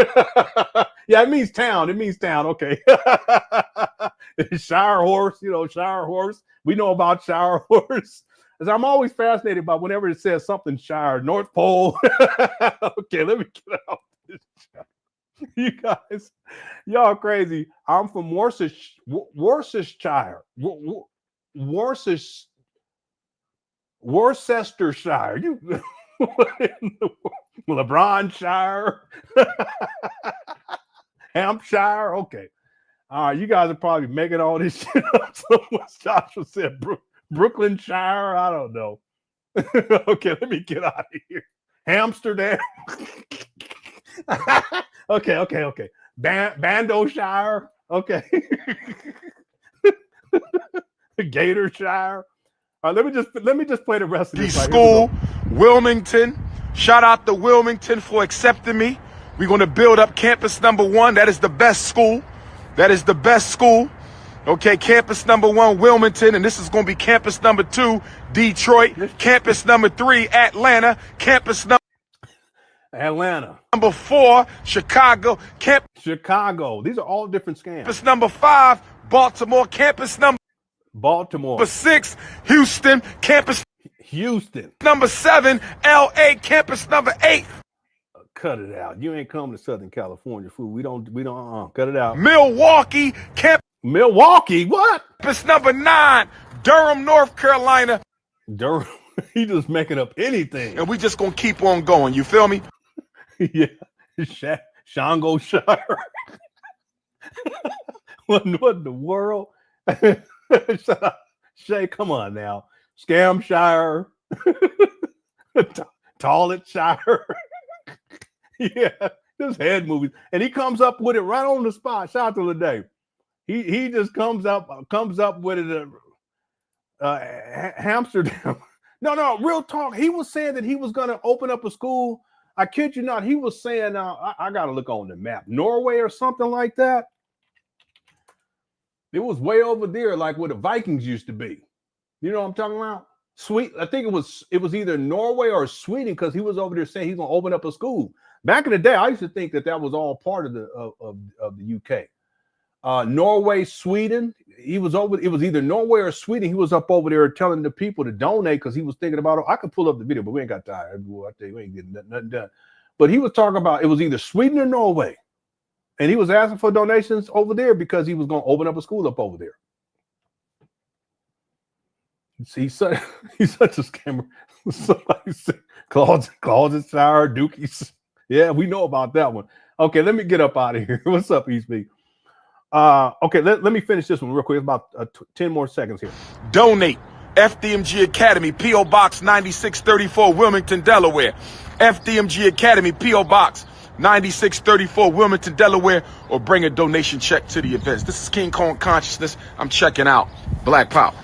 Yeah, it means town. It means town. Okay. Shire horse, Shire horse. We know about Shire horse. As I'm always fascinated by whenever it says something Shire, North Pole. Okay, let me get out this. You guys, y'all crazy. I'm from Worcestershire. Worcestershire. You LeBronshire. Hampshire. Okay. All right, you guys are probably making all this shit up. Someone Joshua said Brooklynshire. I don't know. Okay, let me get out of here. Amsterdam. Okay. Bandoshire. Okay. Gatorshire. All right, let me just play the rest of this. School, Wilmington. Shout out to Wilmington for accepting me. We're going to build up campus number 1. That is the best school. Okay, campus number 1, Wilmington, and this is going to be campus number 2, Detroit. Campus number 3, Atlanta. Campus number 4, Chicago. Chicago. These are all different scams. Campus number 5, Baltimore. Campus number 6, Houston. Campus number 7, LA. Campus number 8. Cut it out. You ain't coming to Southern California, fool. We don't cut it out. Milwaukee. Milwaukee, what? Campus number 9, Durham, North Carolina. Durham. He just making up anything. And we just gonna keep on going. You feel me? Yeah. Shangoshire. What in the world? Shut up. Shay, come on now. Scamshire. Tolletshire. Yeah, this head movies. And he comes up with it right on the spot. Shout out to the day. He just comes up with it. Amsterdam. No, real talk. He was saying that he was going to open up a school. I kid you not. He was saying, I got to look on the map, Norway or something like that. It was way over there, like where the Vikings used to be. You know what I'm talking about? I think it was either Norway or Sweden, because he was over there saying he's going to open up a school. Back in the day, I used to think that was all part of the UK. Norway, Sweden. It was either Norway or Sweden. He was up over there telling the people to donate because he was thinking about it. I could pull up the video, but we ain't got time. I tell you, we ain't getting nothing done. But he was talking about it was either Sweden or Norway. And he was asking for donations over there because he was going to open up a school up over there. He's such a scammer. Somebody said Closetshire, Dookies. Yeah, we know about that one. Okay, let me get up out of here. What's up, East B? Okay, let me finish this one real quick. It's about 10 more seconds here. Donate. FDMG Academy, P.O. Box 9634, Wilmington, Delaware. FDMG Academy, P.O. Box 9634, Wilmington, Delaware, or bring a donation check to the events. This is King Kong Consciousness. I'm checking out. Black Power.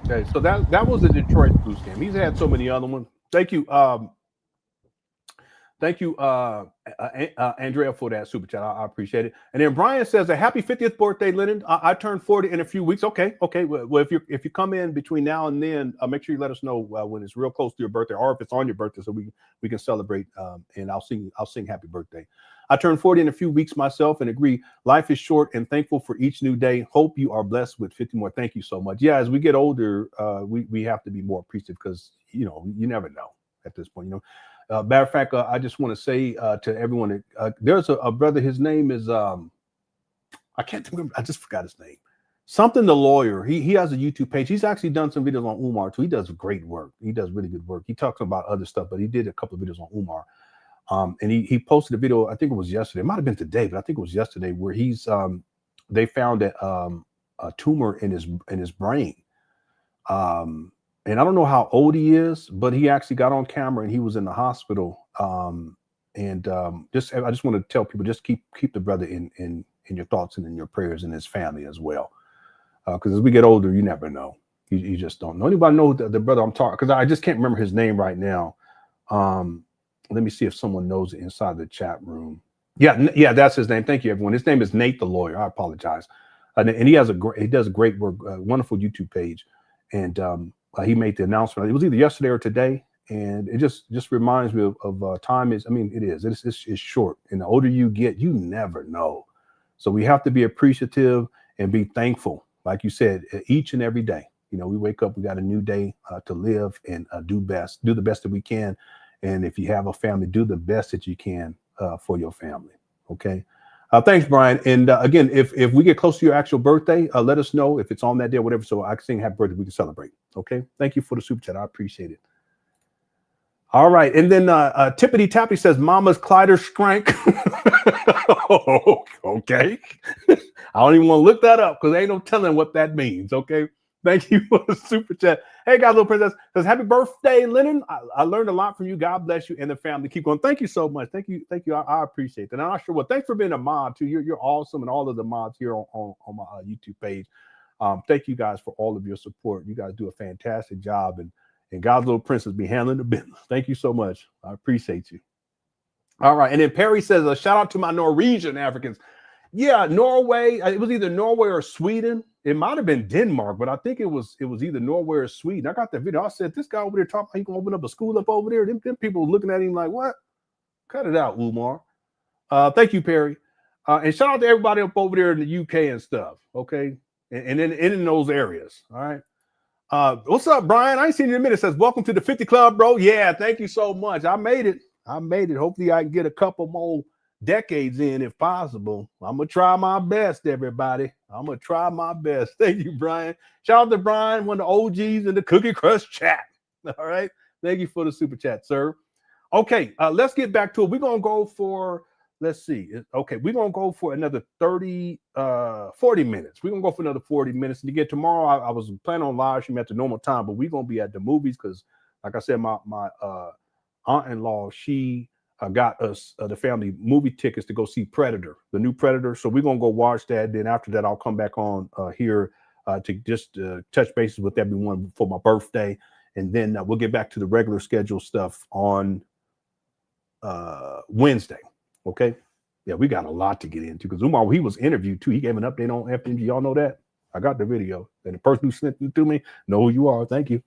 Okay, so that was the Detroit school scam. He's had so many other ones. Thank you. Thank you, Andrea, for that super chat. I appreciate it. And then Brian says a happy 50th birthday, Lenon. I turned 40 in a few weeks. Okay. Well, if you come in between now and then, make sure you let us know when it's real close to your birthday, or if it's on your birthday, so we can celebrate. And I'll sing happy birthday. I turned 40 in a few weeks myself, and agree. Life is short, and thankful for each new day. Hope you are blessed with 50 more. Thank you so much. Yeah, as we get older, we have to be more appreciative, because you never know at this point. Matter of fact, I just want to say to everyone, there's a brother. His name is I can't remember. I just forgot his name. Something the lawyer. He has a YouTube page. He's actually done some videos on Umar too. He does great work. He does really good work. He talks about other stuff, but he did a couple of videos on Umar. And he posted a video. I think it was yesterday. It might have been today, but I think it was yesterday, where they found a tumor in his brain. And I don't know how old he is, but he actually got on camera and he was in the hospital. I just want to tell people, just keep the brother in your thoughts and in your prayers, and his family as well. Because as we get older, you never know. You just don't know. Anybody know the brother I'm talking? Because I just can't remember his name right now. Let me see if someone knows it inside the chat room. Yeah, that's his name. Thank you, everyone. His name is Nate the lawyer. I apologize. And he does great work, wonderful YouTube page, and he made the announcement. It was either yesterday or today, and it just reminds me of time is. I mean, it's short, and the older you get, you never know. So we have to be appreciative and be thankful, like you said, each and every day. We wake up, we got a new day to live, and do the best that we can. And if you have a family, do the best that you can for your family. Okay. Thanks, Brian. And again, if we get close to your actual birthday, let us know if it's on that day or whatever, so I can sing happy birthday. We can celebrate. Okay. Thank you for the super chat. I appreciate it. All right. And then Tippity Tappy says, Mama's Clyder Scrank. Okay. I don't even want to look that up, because ain't no telling what that means. Okay. Thank you for the super chat. Hey, guys, little princess says, happy birthday, Lenon. I learned a lot from you. God bless you and the family. Keep going. Thank you so much. Thank you. I appreciate that. And I'm not sure what. Thanks for being a mod too. You're awesome, and all of the mods here on my YouTube page. Thank you guys for all of your support. You guys do a fantastic job, and God's little princess be handling the business. Thank you so much. I appreciate you. All right. And then Perry says, a shout out to my Norwegian Africans. Yeah, Norway. It was either Norway or Sweden. It might have been Denmark, but I think it was either Norway or Sweden. I got the video. I said, this guy over there talking, he can open up a school up over there. Them people looking at him like, what? Cut it out, Umar. Thank you, Perry. And shout out to everybody up over there in the UK and stuff. Okay. And in those areas. All right. What's up, Brian? I ain't seen you in a minute. It says, welcome to the 50 Club, bro. Yeah, thank you so much. I made it. Hopefully I can get a couple more decades in if possible. I'm gonna try my best, everybody. I'm gonna try my best. Thank you, Brian. Shout out to Brian, one of the OGs in the Cookie Crush chat. All right. Thank you for the super chat, sir. Okay, let's get back to it. We're gonna go for, let's see. Okay, we're gonna go for another 40 minutes. We're gonna go for another 40 minutes. And again, tomorrow I was planning on live stream at the normal time, but we're gonna be at the movies because, like I said, my aunt-in-law, she got us the family movie tickets to go see Predator, the new Predator. So we're gonna go watch that. Then after that, I'll come back on here to just touch bases with everyone for my birthday, and then we'll get back to the regular schedule stuff on Wednesday. Okay. Yeah, we got a lot to get into because Umar, he was interviewed too. He gave an update on FDMG. Y'all know that? I got the video. And the person who sent it to me know who you are. Thank you.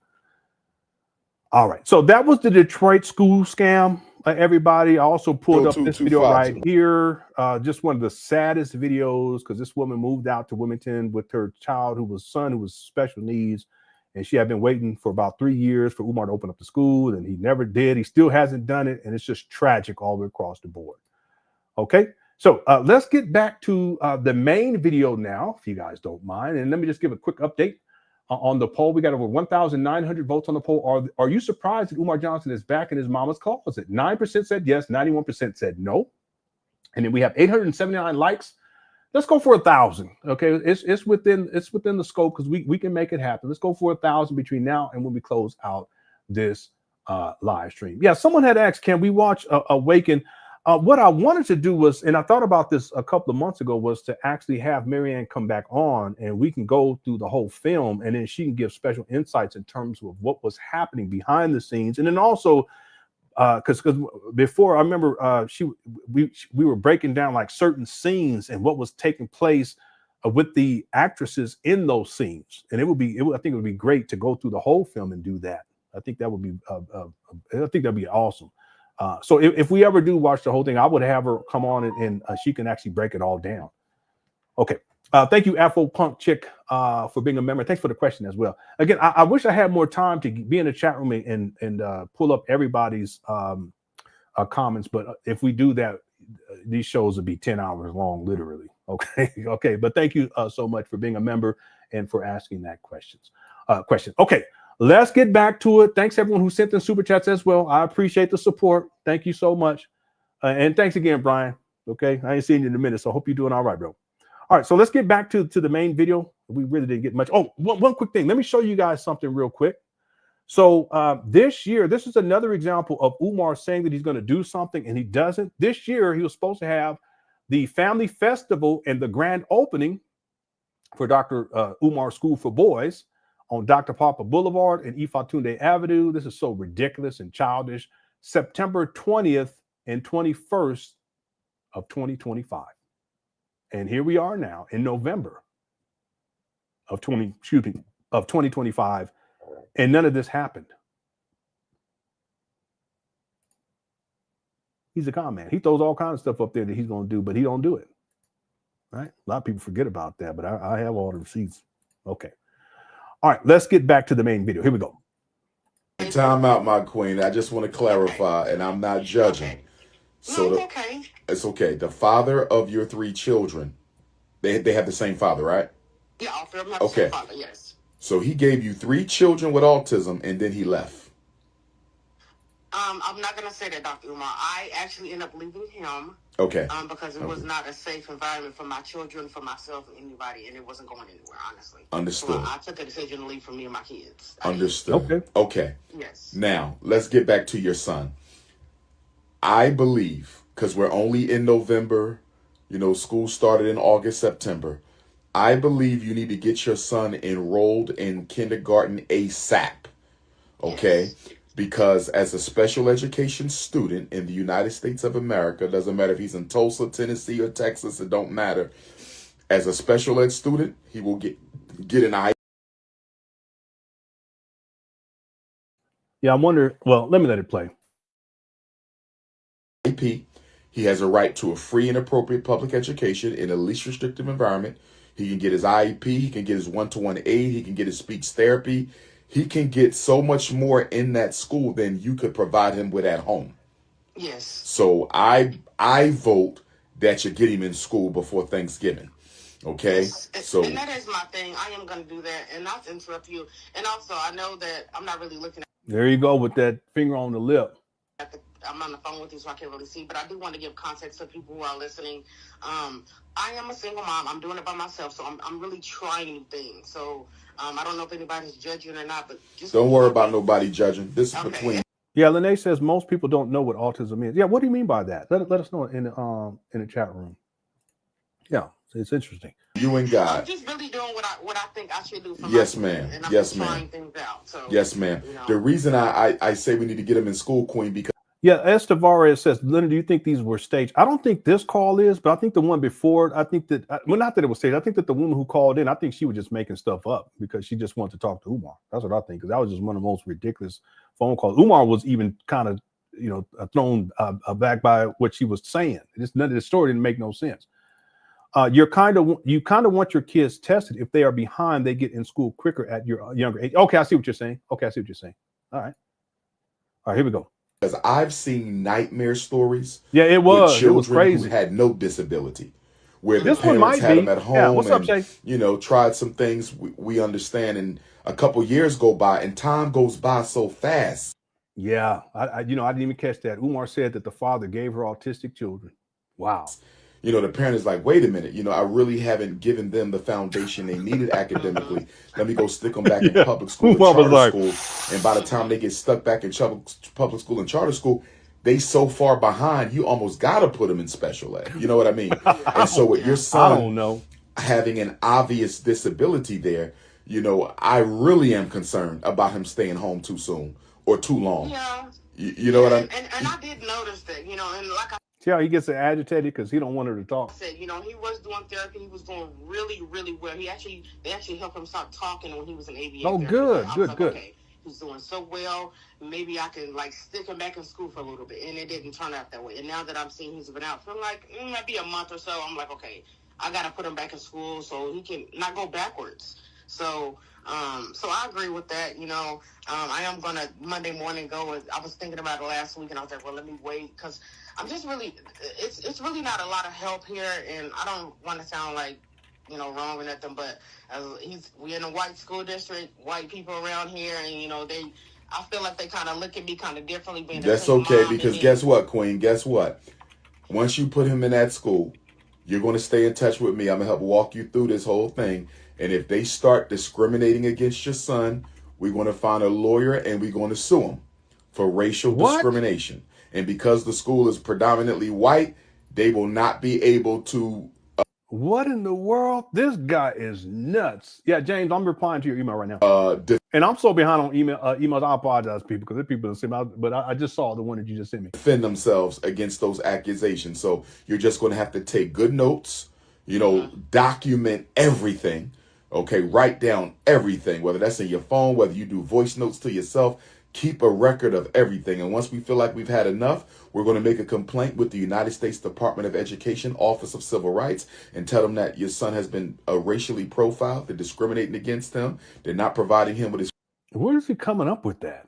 All right. So that was the Detroit school scam. Everybody, I also pulled up this video right here. Just one of the saddest videos because this woman moved out to Wilmington with her child who was special needs. And she had been waiting for about 3 years for Umar to open up the school, and he never did. He still hasn't done it. And it's just tragic all the way across the board. Okay. So let's get back to the main video now, if you guys don't mind. And let me just give a quick update on the poll. We got over 1,900 votes on the poll. Are you surprised that Umar Johnson is back in his mama's closet? 9% said yes, 91% said no. And then we have 879 likes. Let's go for 1,000. Okay, it's within the scope because we can make it happen. Let's go for 1,000 between now and when we close out this live stream. Yeah, someone had asked, can we watch Awaken? What I wanted to do was, and I thought about this a couple of months ago, was to actually have Marianne come back on and we can go through the whole film and then she can give special insights in terms of what was happening behind the scenes. And then also because before I remember we were breaking down like certain scenes and what was taking place with the actresses in those scenes, and I think it would be great to go through the whole film and do that. I think that would be I think that'd be awesome. So if we ever do watch the whole thing, I would have her come on and she can actually break it all down. Okay. Thank you, Afro Punk Chick, for being a member. Thanks for the question as well. Again, I wish I had more time to be in the chat room and pull up everybody's comments. But if we do that, these shows will be 10 hours long, literally. Okay. Okay. But thank you so much for being a member and for asking that question. Okay. Let's get back to it. Thanks everyone who sent in super chats as well. I appreciate the support. Thank you so much. And thanks again, Brian. Okay. I ain't seen you in a minute, so I hope you're doing all right, bro. All right, so let's get back to the main video. We really didn't get much. Oh, one quick thing. Let me show you guys something real quick. So this year, this is another example of Umar saying that he's going to do something and he doesn't. This year, he was supposed to have the family festival and the grand opening for Dr. Umar School for Boys on Dr. Papa Boulevard and Ifatunde Avenue. This is so ridiculous and childish. September 20th and 21st of 2025. And here we are now in November of 2025, and none of this happened. He's a con man. He throws all kinds of stuff up there that he's going to do, but he don't do it. Right? A lot of people forget about that, but I have all the receipts. Okay. All right, let's get back to the main video. Here we go. Time out, my queen. I just want to clarify, and I'm not judging. So okay. It's okay. The father of your 3 children, they have the same father, right? Yeah, all 3 of them have the same father, yes. So he gave you 3 children with autism, and then he left. I'm not going to say that, Dr. Umar. I actually ended up leaving him. Okay. Because it was not a safe environment for my children, for myself, and anybody, and it wasn't going anywhere, honestly. Understood. So I took a decision to leave for me and my kids. Understood. Okay. Yes. Now, let's get back to your son. I believe, because we're only in November, school started in August, September. I believe you need to get your son enrolled in kindergarten ASAP. Okay? Yes. Because as a special education student in the United States of America, doesn't matter if he's in Tulsa, Tennessee, or Texas, it don't matter. As a special ed student, he will get an IEP. Yeah, I wonder, well, let me let it play. He has a right to a free and appropriate public education in a least restrictive environment. He can get his IEP, he can get his one-to-one aid, he can get his speech therapy. He can get so much more in that school than you could provide him with at home. Yes. So I vote that you get him in school before Thanksgiving. Okay? Yes. So, and that is my thing. I am going to do that. And not to interrupt you. And also, I know that I'm not really looking at... There you go with that finger on the lip. I'm on the phone with you, so I can't really see. But I do want to give context to people who are listening. I am a single mom. I'm doing it by myself, so I'm really trying new things. So I don't know if anybody's judging or not, but just don't worry about nobody judging. This is between. Yeah, Lene says most people don't know what autism is. Yeah, what do you mean by that? Let us know in the chat room. Yeah, it's interesting. You and God. I'm just really doing what I think I should do for yes, my ma'am. And I'm yes, trying ma'am. things out. So yes, ma'am. The reason I say we need to get him in school, Queen, because yeah, Estavarez says, Leonard, do you think these were staged? I don't think this call is, but I think the one before, I think that, well, not that it was staged. I think that the woman who called in, I think she was just making stuff up because she just wanted to talk to Umar. That's what I think, because that was just one of the most ridiculous phone calls. Umar was even kind of, thrown back by what she was saying. None of the story didn't make no sense. You kind of want your kids tested. If they are behind, they get in school quicker at your younger age. Okay, I see what you're saying. All right, here we go. Because I've seen nightmare stories. Yeah, it was children crazy. Who had no disability, where this the parents had them at home. Yeah, what's up, and, Shay? Tried some things we understand, and a couple years go by, and time goes by so fast. Yeah, I didn't even catch that. Umar said that the father gave her autistic children. Wow. The parent is like, wait a minute, I really haven't given them the foundation they needed academically. Let me go stick them back in public school and charter school. And by the time they get stuck back in public school and charter school, they so far behind, you almost got to put them in special ed. You know what I mean? And so with your son having an obvious disability there, I really am concerned about him staying home too soon. or too long. Yeah. You know what I mean? And I did notice that, you know, and like I See how he gets agitated because he don't want her to talk. said, you know, he was doing therapy. He was doing really, really well. They actually helped him stop talking when he was in ABA. Oh, therapy. good, I was good, like, good. okay, he's doing so well. Maybe I can like stick him back in school for a little bit. And it didn't turn out that way. And now that I'm seeing he's been out for like maybe a month or so, I'm like, okay, I got to put him back in school so he can not go backwards. So I agree with that. You know, I am gonna Monday morning go. I was thinking about it last week, and I was like, well, let me wait because I'm just really. It's really not a lot of help here, and I don't want to sound like, you know, wrong or nothing. But we in a white school district, white people around here, and you know I feel like they kind of look at me kind of differently. Being That's okay, because guess what, Queen? Guess what? Once you put him in that school, you're going to stay in touch with me. I'm going to help walk you through this whole thing. And if they start discriminating against your son, we're going to find a lawyer and we're going to sue him for racial discrimination. And because the school is predominantly white, they will not be able to. What in the world? This guy is nuts. Yeah, James, I'm replying to your email right now. And I'm so behind on emails. I apologize, people, because people don't see me. But I just saw the one that you just sent me. Defend themselves against those accusations. So you're just going to have to take good notes, you know, document everything. Okay, write down everything, whether that's in your phone, whether you do voice notes to yourself. Keep a record of everything. And once we feel like we've had enough, we're going to make a complaint with the United States Department of Education, Office of Civil Rights, and tell them that your son has been racially profiled. They're discriminating against him. They're not providing him with his. Where is he coming up with that?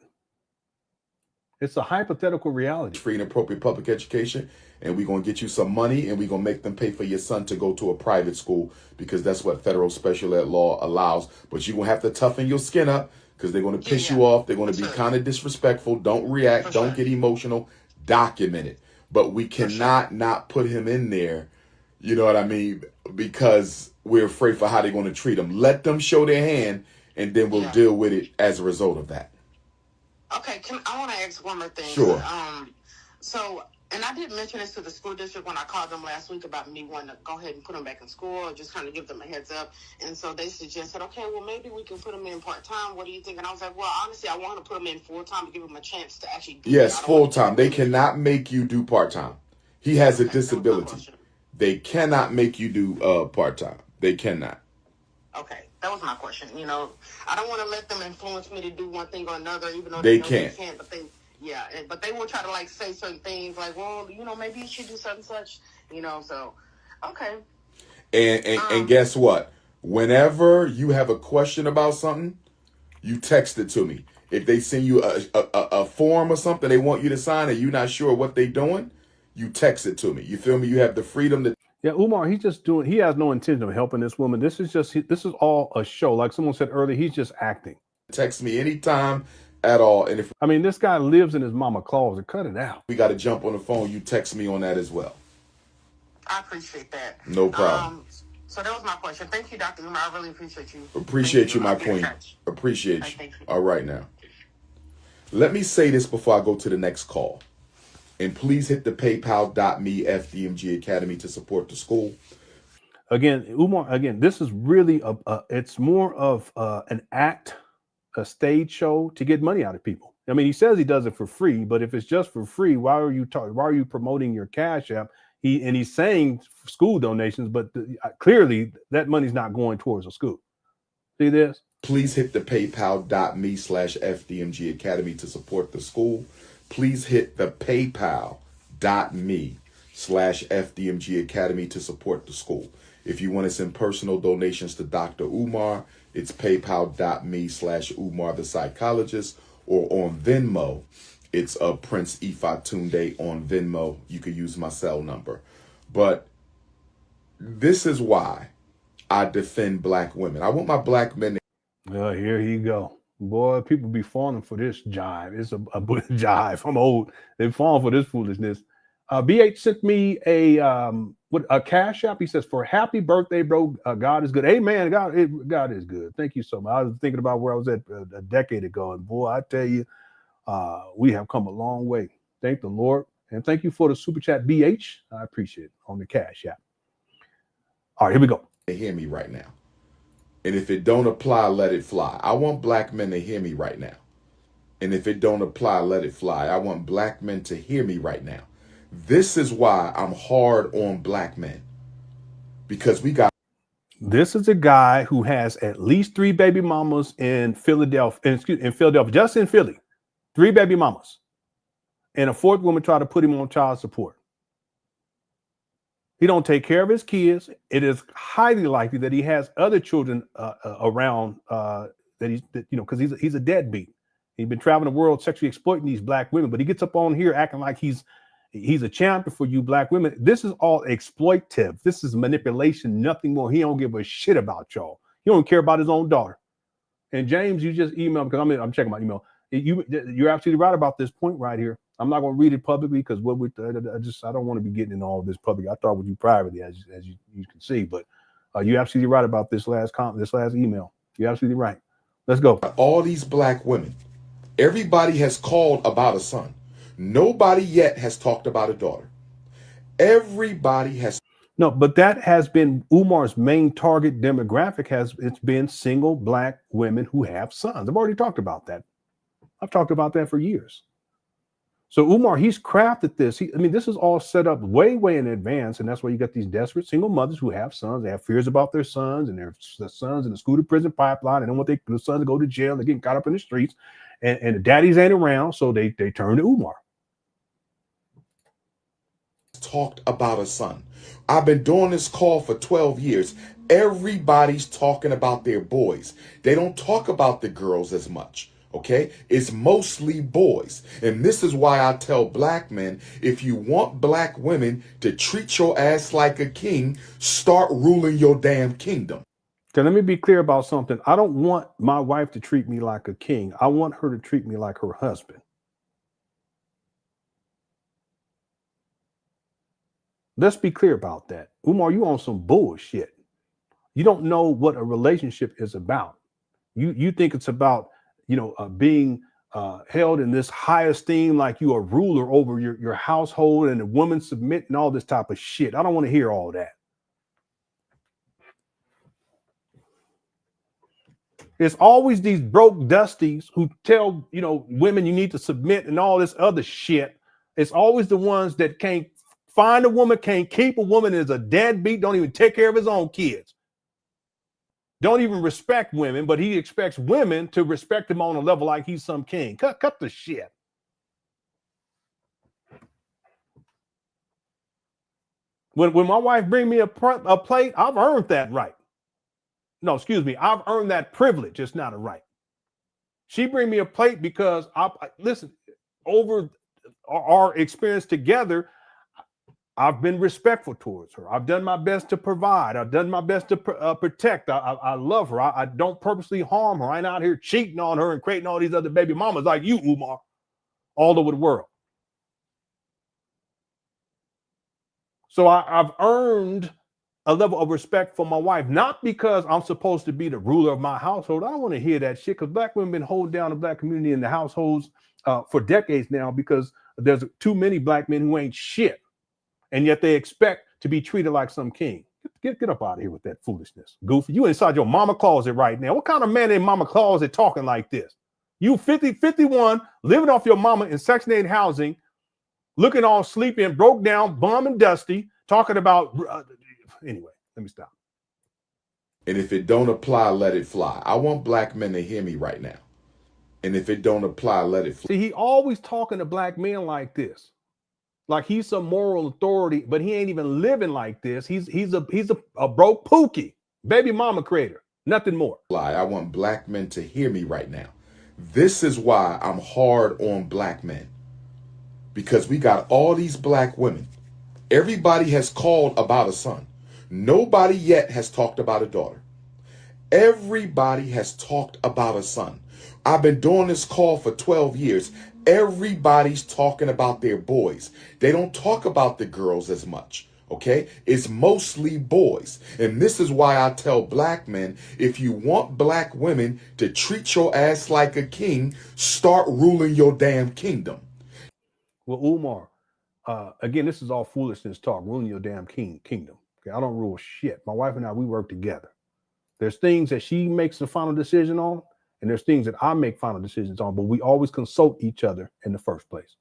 It's a hypothetical reality. Free and appropriate public education. And we're going to get you some money, and we're going to make them pay for your son to go to a private school, because that's what federal special ed law allows. But you're going to have to toughen your skin up, because they're going to piss you off. They're going to be kind of disrespectful. Don't react. Don't get emotional. Document it. But we cannot not put him in there, you know what I mean, because we're afraid for how they're going to treat him. Let them show their hand, and then we'll deal with it as a result of that. Okay, I want to ask one more thing. Sure. And I did mention this to the school district when I called them last week about me wanting to go ahead and put them back in school, or just kind of give them a heads up. And so they suggested, okay, well, maybe we can put them in part-time. What do you think? And I was like, well, honestly, I want to put them in full-time to give them a chance to actually do Yes, full-time. They cannot make you do part-time. He has a disability. They cannot make you do part-time. They cannot. Okay, that was my question. You know, I don't want to let them influence me to do one thing or another, even though they know can't. They can. But they will try to like say certain things, like, well, you know, maybe you should do such and such. You know, so okay. And guess what? Whenever you have a question about something, you text it to me. If they send you a form or something they want you to sign, and you're not sure what they're doing, you text it to me. You feel me? You have the freedom to. Yeah, Umar, he has no intention of helping this woman. This is all a show. Like someone said earlier, he's just acting. Text me anytime at all. And if this guy lives in his mama closet, cut it out. We got to jump on the phone. You text me on that as well. I appreciate that. No problem. So that was my question. Thank you, Dr. Umar. I really appreciate you. Appreciate you, my queen. Appreciate you. All right, now. Let me say this before I go to the next call. And please hit the paypal.me FDMG Academy to support the school. Again, Umar, this is really it's more of an act, a stage show to get money out of people. I mean, he says he does it for free, but if it's just for free, why are you promoting your Cash App? He's saying school donations, but clearly that money's not going towards a school. See this? Please hit the paypal.me/FDMG Academy to support the school. Please hit the paypal.me/FDMG Academy to support the school. If you want to send personal donations to Dr. Umar, it's paypal.me/Umar the psychologist, or on Venmo, it's Prince Ifatunde on Venmo. You can use my cell number. But this is why I defend black women. I want my black men to. Here you go. Boy, people be falling for this jive. It's a jive. I'm old. They're falling for this foolishness. BH sent me a Cash App. He says, for happy birthday, bro. God is good. Amen. God is good. Thank you so much. I was thinking about where I was at a decade ago. And boy, I tell you, we have come a long way. Thank the Lord. And thank you for the super chat, BH. I appreciate it on the Cash App. All right, here we go. They hear me right now. And if it don't apply, let it fly. I want black men to hear me right now. And if it don't apply, let it fly. I want black men to hear me right now. This is why I'm hard on black men. Because we got. This is a guy who has at least 3 baby mamas in Philadelphia, just in Philly. 3 baby mamas. And a 4th woman tried to put him on child support. He don't take care of his kids. It is highly likely that he has other children around because he's a deadbeat. He's been traveling the world sexually exploiting these black women, but he gets up on here acting like he's a champion for you black women. This is all exploitive. This is manipulation, nothing more. He don't give a shit about y'all. He don't care about his own daughter. And James, you just emailed because I'm checking my email. You're absolutely right about this point right here. I'm not going to read it publicly because I don't want to be getting into all of this publicly. I thought with you privately, as you can see, but you're absolutely right about this last email. You're absolutely right. Let's go. All these black women, everybody has called about a son. Nobody yet has talked about a daughter. Everybody has. No, but that has been Umar's main target demographic. It's been single black women who have sons. I've already talked about that. I've talked about that for years. So Umar, he's crafted this. This is all set up way, way in advance. And that's why you got these desperate single mothers who have sons. They have fears about their sons and their sons in the school to prison pipeline. They don't want their sons to go to jail. They're getting caught up in the streets. And the daddies ain't around. So they turn to Umar. Talked about a son. I've been doing this call for 12 years. Everybody's talking about their boys. They don't talk about the girls as much. Okay, it's mostly boys. And this is why I tell black men, if you want black women to treat your ass like a king, start ruling your damn kingdom. Okay, let me be clear about something. I don't want my wife to treat me like a king. I want her to treat me like her husband. Let's be clear about that. Umar, you on some bullshit. You don't know what a relationship is about. You think it's about being held in this high esteem, like you a ruler over your household and the woman submit and all this type of shit. I don't want to hear all that. It's always these broke dusties who tell, women you need to submit and all this other shit. It's always the ones that can't find a woman, can't keep a woman, is a deadbeat, don't even take care of his own kids. Don't even respect women, but he expects women to respect him on a level like he's some king. Cut the shit. When my wife bring me a plate, I've earned that right. No, excuse me. I've earned that privilege. It's not a right. She bring me a plate because listen, over our experience together, I've been respectful towards her. I've done my best to provide. I've done my best to protect. I love her. I don't purposely harm her. I ain't out here cheating on her and creating all these other baby mamas like you, Umar, all over the world. So I've earned a level of respect for my wife, not because I'm supposed to be the ruler of my household. I don't want to hear that shit because black women been holding down the black community in the households for decades now because there's too many black men who ain't shit. And yet they expect to be treated like some king. Get up out of here with that foolishness. Goofy, you inside your mama closet right now. What kind of man in mama closet talking like this? You 50, 51, living off your mama in Section 8 housing, looking all sleepy and broke down, bum and dusty, talking about... Anyway, let me stop. And if it don't apply, let it fly. I want black men to hear me right now. And if it don't apply, let it fly. See, he always talking to black men like this. Like he's some moral authority, but he ain't even living like this. He's a broke pookie, baby mama creator, nothing more. I want black men to hear me right now. This is why I'm hard on black men. Because we got all these black women. Everybody has called about a son. Nobody yet has talked about a daughter. Everybody has talked about a son. I've been doing this call for 12 years. Everybody's talking about their boys. They don't talk about the girls as much. Okay, it's mostly boys. And this is why I tell black men, if you want black women to treat your ass like a king, start ruling your damn kingdom. Well, Umar, again, this is all foolishness talk, ruling your damn kingdom. Okay, I don't rule shit. My wife and I, we work together. There's things that she makes the final decision on, and there's things that I make final decisions on, but we always consult each other in the first place.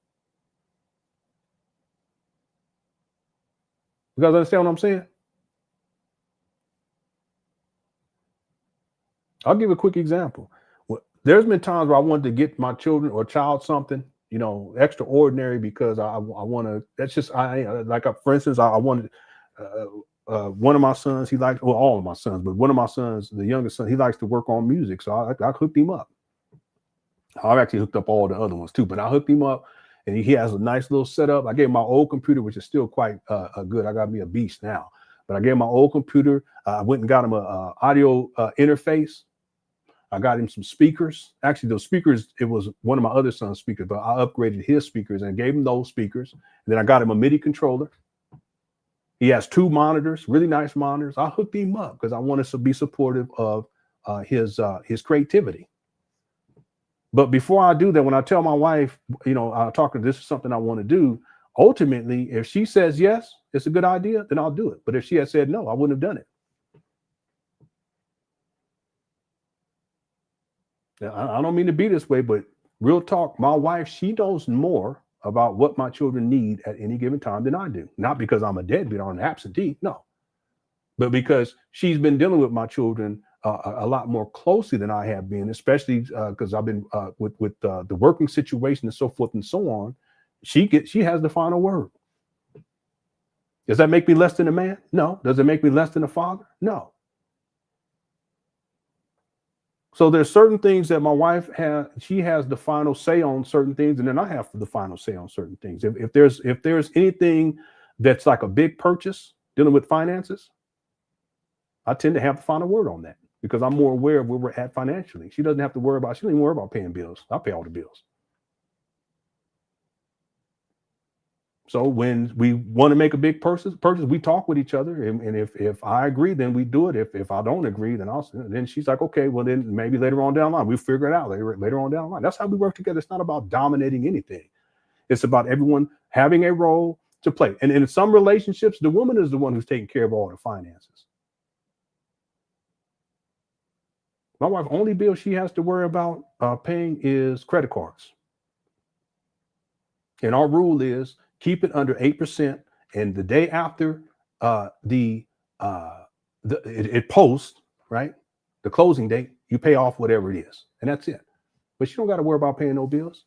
You guys understand what I'm saying? I'll give a quick example. There's been times where I wanted to get my children or child something, you know, extraordinary because I want to. That's just for instance, I wanted one of my sons. He likes, well, all of my sons, but one of my sons, the youngest son, he likes to work on music, so I hooked him up. I've actually hooked up all the other ones too, but I hooked him up, and he has a nice little setup. I gave him my old computer, which is still quite good. I got me a beast now, but I gave him my old computer. I went and got him a audio interface. I got him some speakers. Actually, those speakers, it was one of my other son's speakers, but I upgraded his speakers and gave him those speakers. And then I got him a MIDI controller. He has 2 monitors, really nice monitors. I hooked him up because I wanted to be supportive of his creativity. But before I do that, when I tell my wife, you know, I'll talk to her, this is something I want to do. Ultimately, if she says yes, it's a good idea, then I'll do it. But if she had said no, I wouldn't have done it. I don't mean to be this way, but real talk, my wife, she knows more about what my children need at any given time than I do. Not because I'm a deadbeat or an absentee, no, but because she's been dealing with my children a lot more closely than I have been, especially because I've been with the working situation and so forth and so on. She has the final word. Does that make me less than a man? No. Does it make me less than a father? No. So there's certain things that my wife has, she has the final say on certain things, and then I have the final say on certain things. If there's anything that's like a big purchase dealing with finances, I tend to have the final word on that because I'm more aware of where we're at financially. She doesn't have to worry about, she doesn't even worry about paying bills. I pay all the bills. So when we want to make a big purchase, we talk with each other, and if I agree, then we do it. If I don't agree, then she's like, okay, well then maybe later on down the line we figure it out later on down the line. That's how we work together. It's not about dominating anything. It's about everyone having a role to play. And in some relationships, the woman is the one who's taking care of all the finances. My wife, only bill she has to worry about paying is credit cards. And our rule is keep it under 8%, and the day after it posts, right, the closing date, you pay off whatever it is, and that's it. But you don't got to worry about paying no bills.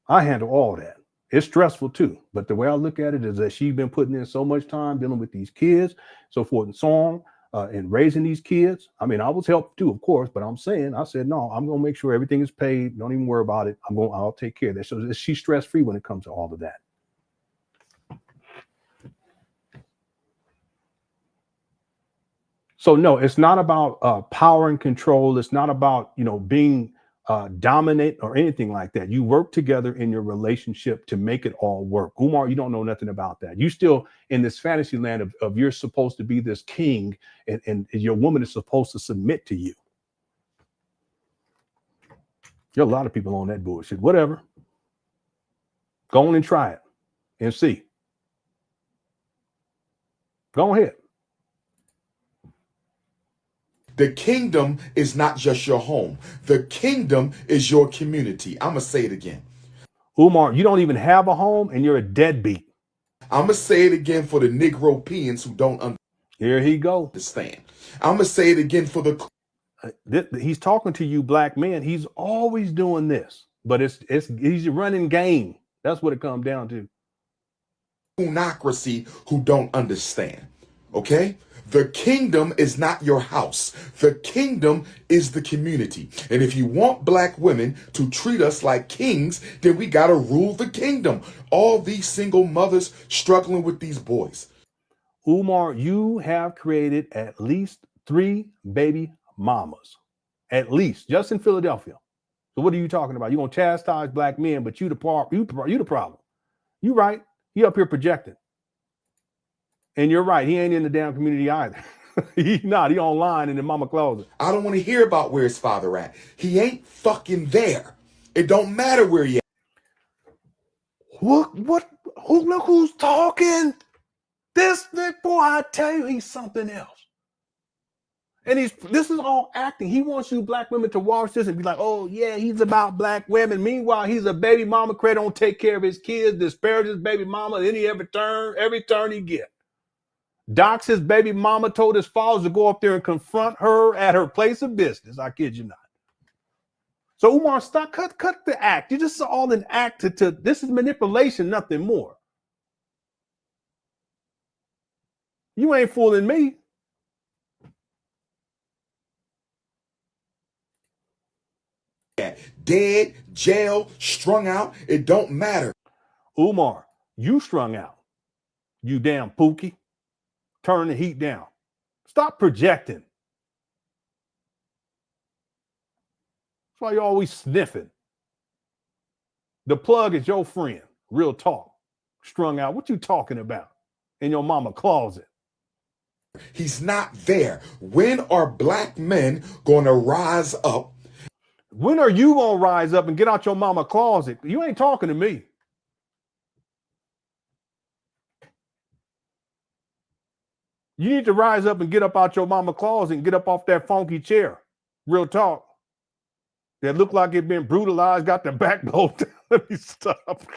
I handle all that. It's stressful too, but the way I look at it is that she's been putting in so much time dealing with these kids, so forth and so on, and raising these kids. I mean, I was helped too, of course, but I said, no, I'm going to make sure everything is paid. Don't even worry about it. I'll take care of that. So she's stress-free when it comes to all of that. So no, it's not about power and control. It's not about, being dominant or anything like that. You work together in your relationship to make it all work. Umar, you don't know nothing about that. You still in this fantasy land of you're supposed to be this king and your woman is supposed to submit to you. There are a lot of people on that bullshit. Whatever. Go on and try it and see. Go ahead. The kingdom is not just your home. The kingdom is your community. I'm going to say it again. Umar, you don't even have a home and you're a deadbeat. I'm going to say it again for the Negropeans who don't understand. Here he go. I'm going to say it again for the... He's talking to you black men. He's always doing this, but he's running game. That's what it comes down to. Democracy who don't understand. Okay? The kingdom is not your house. The kingdom is the community. And if you want black women to treat us like kings, then we got to rule the kingdom. All these single mothers struggling with these boys. Umar, you have created at least 3 baby mamas. At least, just in Philadelphia. So what are you talking about? You're going to chastise black men, but you the problem. You right. He up here projecting. And you're right. He ain't in the damn community either. He online in the mama closet. I don't want to hear about where his father at. He ain't fucking there. It don't matter where he at. Look who's talking. This boy, I tell you, he's something else. And this is all acting. He wants you black women to watch this and be like, oh, yeah, he's about black women. Meanwhile, he's a baby mama credit, don't take care of his kids, disparages baby mama every turn he get. Doc's his baby mama, told his fathers to go up there and confront her at her place of business. I kid you not. So Umar, stop, cut the act. You just all an act to this is manipulation, nothing more. You ain't fooling me. Dead, jail, strung out, it don't matter. Umar, you strung out. You damn pookie. Turn the heat down. Stop projecting. That's why you're always sniffing. The plug is your friend. Real talk. Strung out. What you talking about? In your mama closet. He's not there. When are black men going to rise up? When are you going to rise up and get out your mama closet? You ain't talking to me. You need to rise up and get up out your mama closet and get up off that funky chair. Real talk. That look like it been brutalized, got the backbone. Let me stop.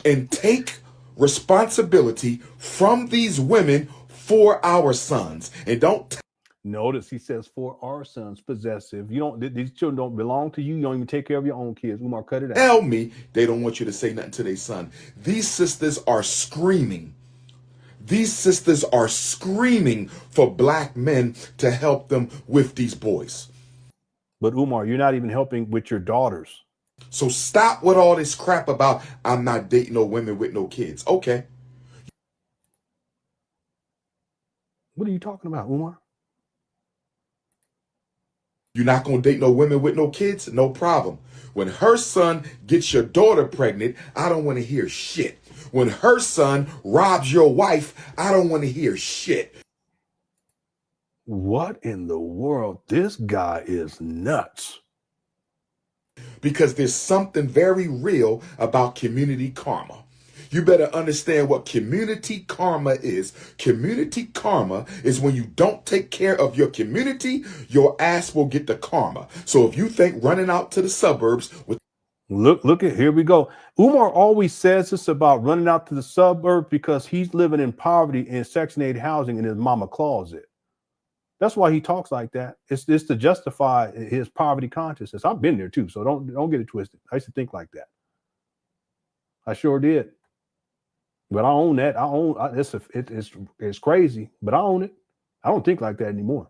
And take responsibility from these women for our sons. And don't Notice he says for our sons, possessive. You don't, these children don't belong to you. You don't even take care of your own kids. Umar, cut it out. tell me they don't want you to say nothing to their son. These sisters are screaming. These sisters are screaming for black men to help them with these boys. But Umar, you're not even helping with your daughters. So stop with all this crap about I'm not dating no women with no kids. Okay. What are you talking about, Umar? You're not going to date no women with no kids? No problem. When her son gets your daughter pregnant, I don't want to hear shit. When her son robs your wife, I don't want to hear shit. What in the world? This guy is nuts. Because there's something very real about community karma. You better understand what community karma is. Community karma is when you don't take care of your community, your ass will get the karma. So if you think running out to the suburbs with Look at, here we go. Umar always says this about running out to the suburbs because he's living in poverty in Section 8 housing in his mama closet. That's why he talks like that. It's to justify his poverty consciousness. I've been there too, so don't get it twisted. I used to think like that. I sure did. But I own that. It's crazy, but I own it. I don't think like that anymore.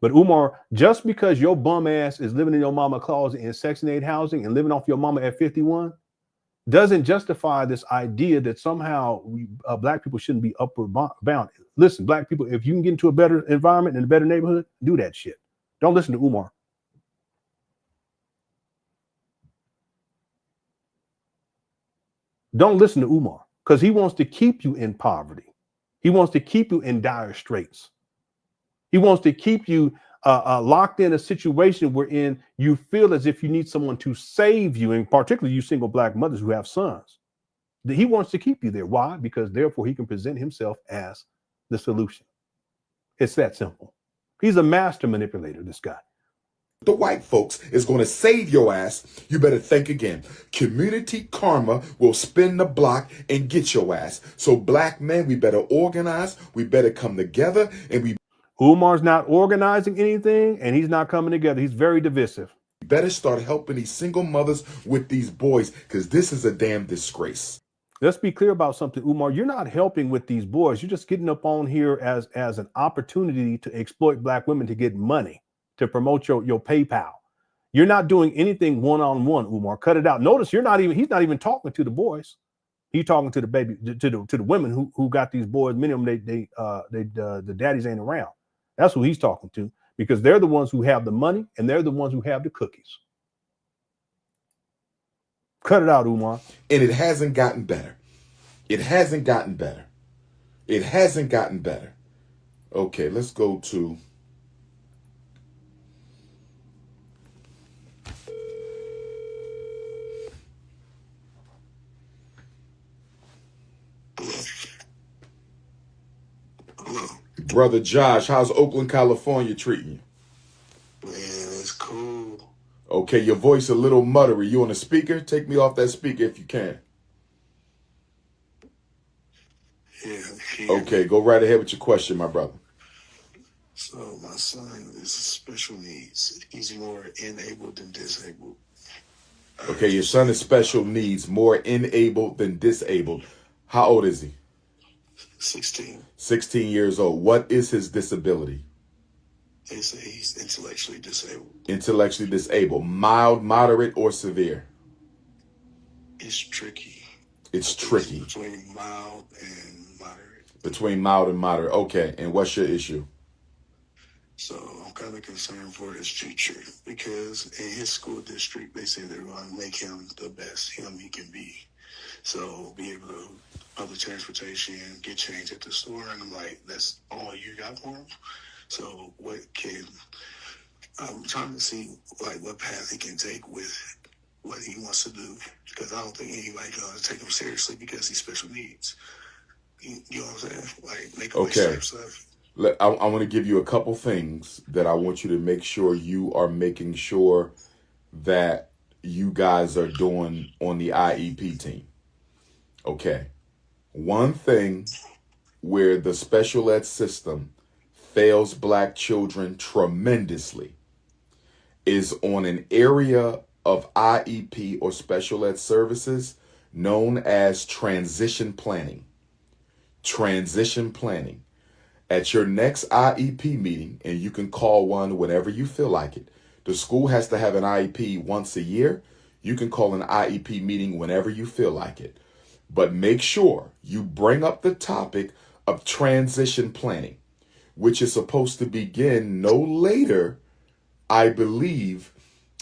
But Umar, just because your bum ass is living in your mama closet in Section 8 housing and living off your mama at 51 doesn't justify this idea that somehow black people shouldn't be upward bound. Listen, black people, if you can get into a better environment and a better neighborhood, do that shit. Don't listen to Umar. Don't listen to Umar because he wants to keep you in poverty. He wants to keep you in dire straits. He wants to keep you locked in a situation wherein you feel as if you need someone to save you, and particularly you single black mothers who have sons. He wants to keep you there. Why? Because therefore he can present himself as the solution. It's that simple. He's a master manipulator, this guy. the white folks is going to save your ass, you better think again. Community karma will spin the block and get your ass. So black men, we better organize, we better come together, and we Umar's not organizing anything, and he's not coming together. He's very divisive. better start helping these single mothers with these boys, because this is a damn disgrace. Let's be clear about something, Umar. You're not helping with these boys. You're just getting up on here as an opportunity to exploit black women to get money, to promote your PayPal. You're not doing anything one-on-one, Umar. Cut it out. Notice he's not even talking to the boys. He's talking to the baby, to the women who got these boys. Many of them, the daddies ain't around. That's who he's talking to, because they're the ones who have the money and they're the ones who have the cookies. Cut it out, Umar. And it hasn't gotten better. It hasn't gotten better. It hasn't gotten better. Okay, let's go to... Hello. Brother Josh, how's Oakland, California treating you? Man, it's cool. Okay, your voice a little muttery. You on a speaker? Take me off that speaker if you can. Yeah. Okay, go right ahead with your question, my brother. So my son is special needs. He's more enabled than disabled. Okay, your son is special needs, more enabled than disabled. How old is he? 16. 16 years old. What is his disability? They say he's intellectually disabled. Intellectually disabled. Mild, moderate, or severe? It's tricky. It's tricky. It's between mild and moderate. Between mild and moderate. Okay, and what's your issue? So I'm kind of concerned for his future because in his school district, they say they're going to make him the best him he can be. So be able to public transportation, get change at the store, and I'm like, that's all you got for him? So I'm trying to see like what path he can take with what he wants to do, because I don't think anybody going to take him seriously because he's special needs. You know what I'm saying? Like, make him accept stuff. I want to give you a couple things that I want you to make sure you are making sure that you guys are doing on the IEP team. Okay. One thing where the special ed system fails black children tremendously is on an area of IEP or special ed services known as transition planning. Transition planning. At your next IEP meeting, and you can call one whenever you feel like it. The school has to have an IEP once a year. You can call an IEP meeting whenever you feel like it. But make sure you bring up the topic of transition planning, which is supposed to begin no later, I believe,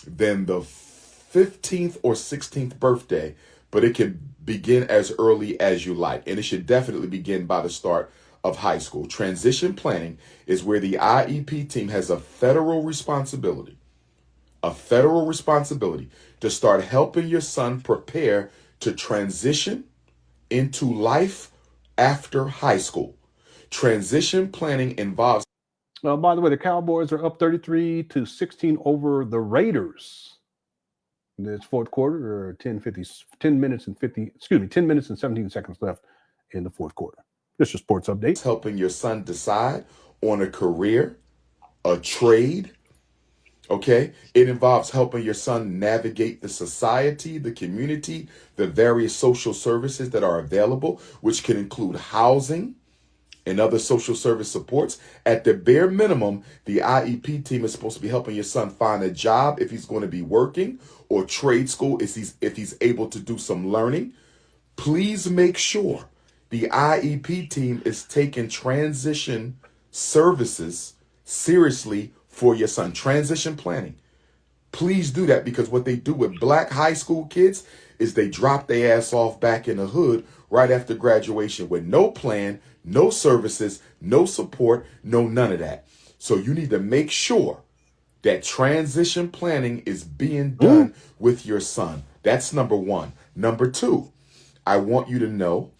than the 15th or 16th birthday, but it can begin as early as you like. And it should definitely begin by the start of high school. Transition planning is where the IEP team has a federal responsibility to start helping your son prepare to transition into life after high school. Transition planning involves. By the way, the Cowboys are up 33-16 over the Raiders. This fourth quarter, or 10 minutes and 17 seconds left in the fourth quarter. This is Sports Update. Helping your son decide on a career, a trade. Okay. It involves helping your son navigate the society, the community, the various social services that are available, which can include housing and other social service supports. At the bare minimum, the IEP team is supposed to be helping your son find a job if he's going to be working, or trade school if he's able to do some learning. Please make sure the IEP team is taking transition services seriously for your son. Transition planning. Please do that, because what they do with black high school kids is they drop their ass off back in the hood right after graduation with no plan, no services, no support, no none of that. So you need to make sure that transition planning is being done with your son. That's number one. Number two, I want you to know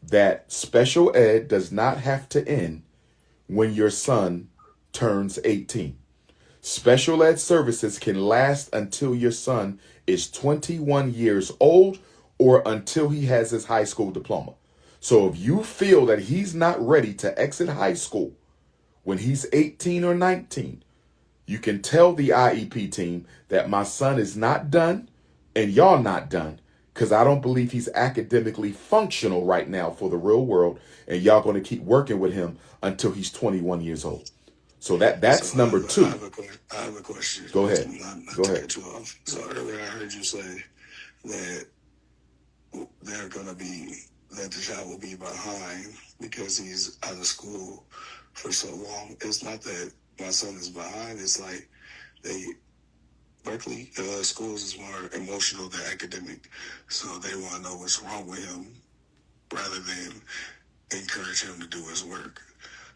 that special ed does not have to end when your son turns 18. Special ed services can last until your son is 21 years old or until he has his high school diploma. So if you feel that he's not ready to exit high school when he's 18 or 19, you can tell the IEP team that my son is not done and y'all not done, because I don't believe he's academically functional right now for the real world, and y'all going to keep working with him until he's 21 years old. So that's number two. I have a question. Go ahead. Go ahead. So earlier I heard you say that that the child will be behind because he's out of school for so long. It's not that my son is behind. It's like Berkeley schools is more emotional than academic. So they want to know what's wrong with him rather than encourage him to do his work.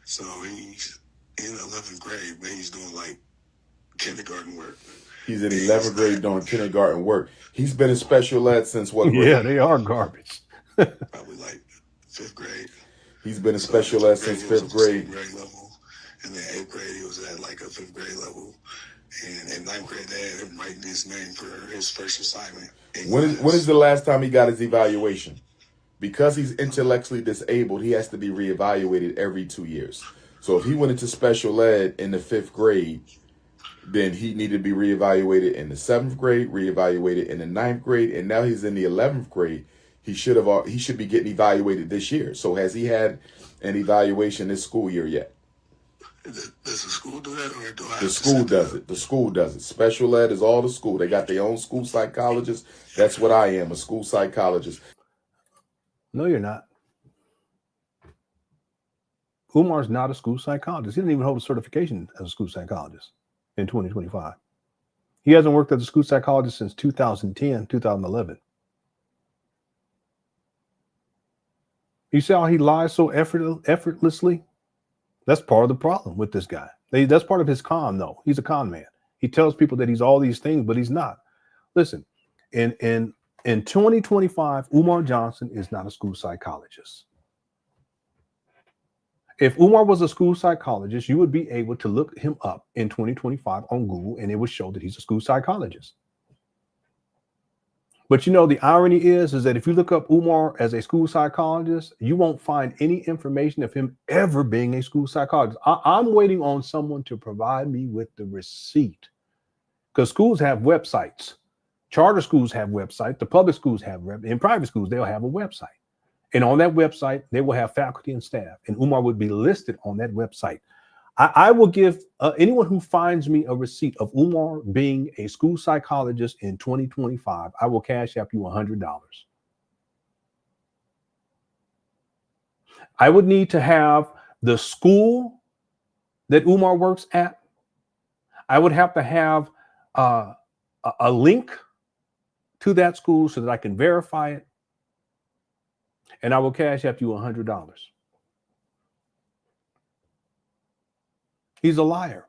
So he's in 11th grade, but he's doing like kindergarten work. He's in 11th grade doing kindergarten work. He's been in special ed since what grade? Yeah, they are garbage. Probably like 5th grade. He's been in special ed since 5th grade. Level, and then 8th grade he was at like a 5th grade level, and in 9th grade they had him writing his name for his first assignment. When is the last time he got his evaluation? Because he's intellectually disabled, he has to be reevaluated every 2 years. So if he went into special ed in the 5th grade, then he needed to be reevaluated in the 7th grade, reevaluated in the 9th grade, and now he's in the 11th grade. He should be getting evaluated this year. So has he had an evaluation this school year yet? Does the school do that, or do I? The school does it. The school does it. Special ed is all the school. They got their own school psychologist. That's what I am, a school psychologist. No, you're not. Umar's not a school psychologist. He didn't even hold a certification as a school psychologist in 2025. He hasn't worked as a school psychologist since 2010, 2011. You see how he lies so effortlessly? That's part of the problem with this guy. That's part of his con, though. He's a con man. He tells people that he's all these things, but he's not. Listen, in 2025, Umar Johnson is not a school psychologist. If Umar was a school psychologist, you would be able to look him up in 2025 on Google, and it would show that he's a school psychologist. But you know, the irony is that if you look up Umar as a school psychologist, you won't find any information of him ever being a school psychologist. I'm waiting on someone to provide me with the receipt, because schools have websites. Charter schools have websites. The public schools have in private schools, they'll have a website. And on that website, they will have faculty and staff, and Umar would be listed on that website. I will give anyone who finds me a receipt of Umar being a school psychologist in 2025, I will cash app you $100. I would need to have the school that Umar works at. I would have to have a link to that school so that I can verify it. And I will cash app you $100. He's a liar.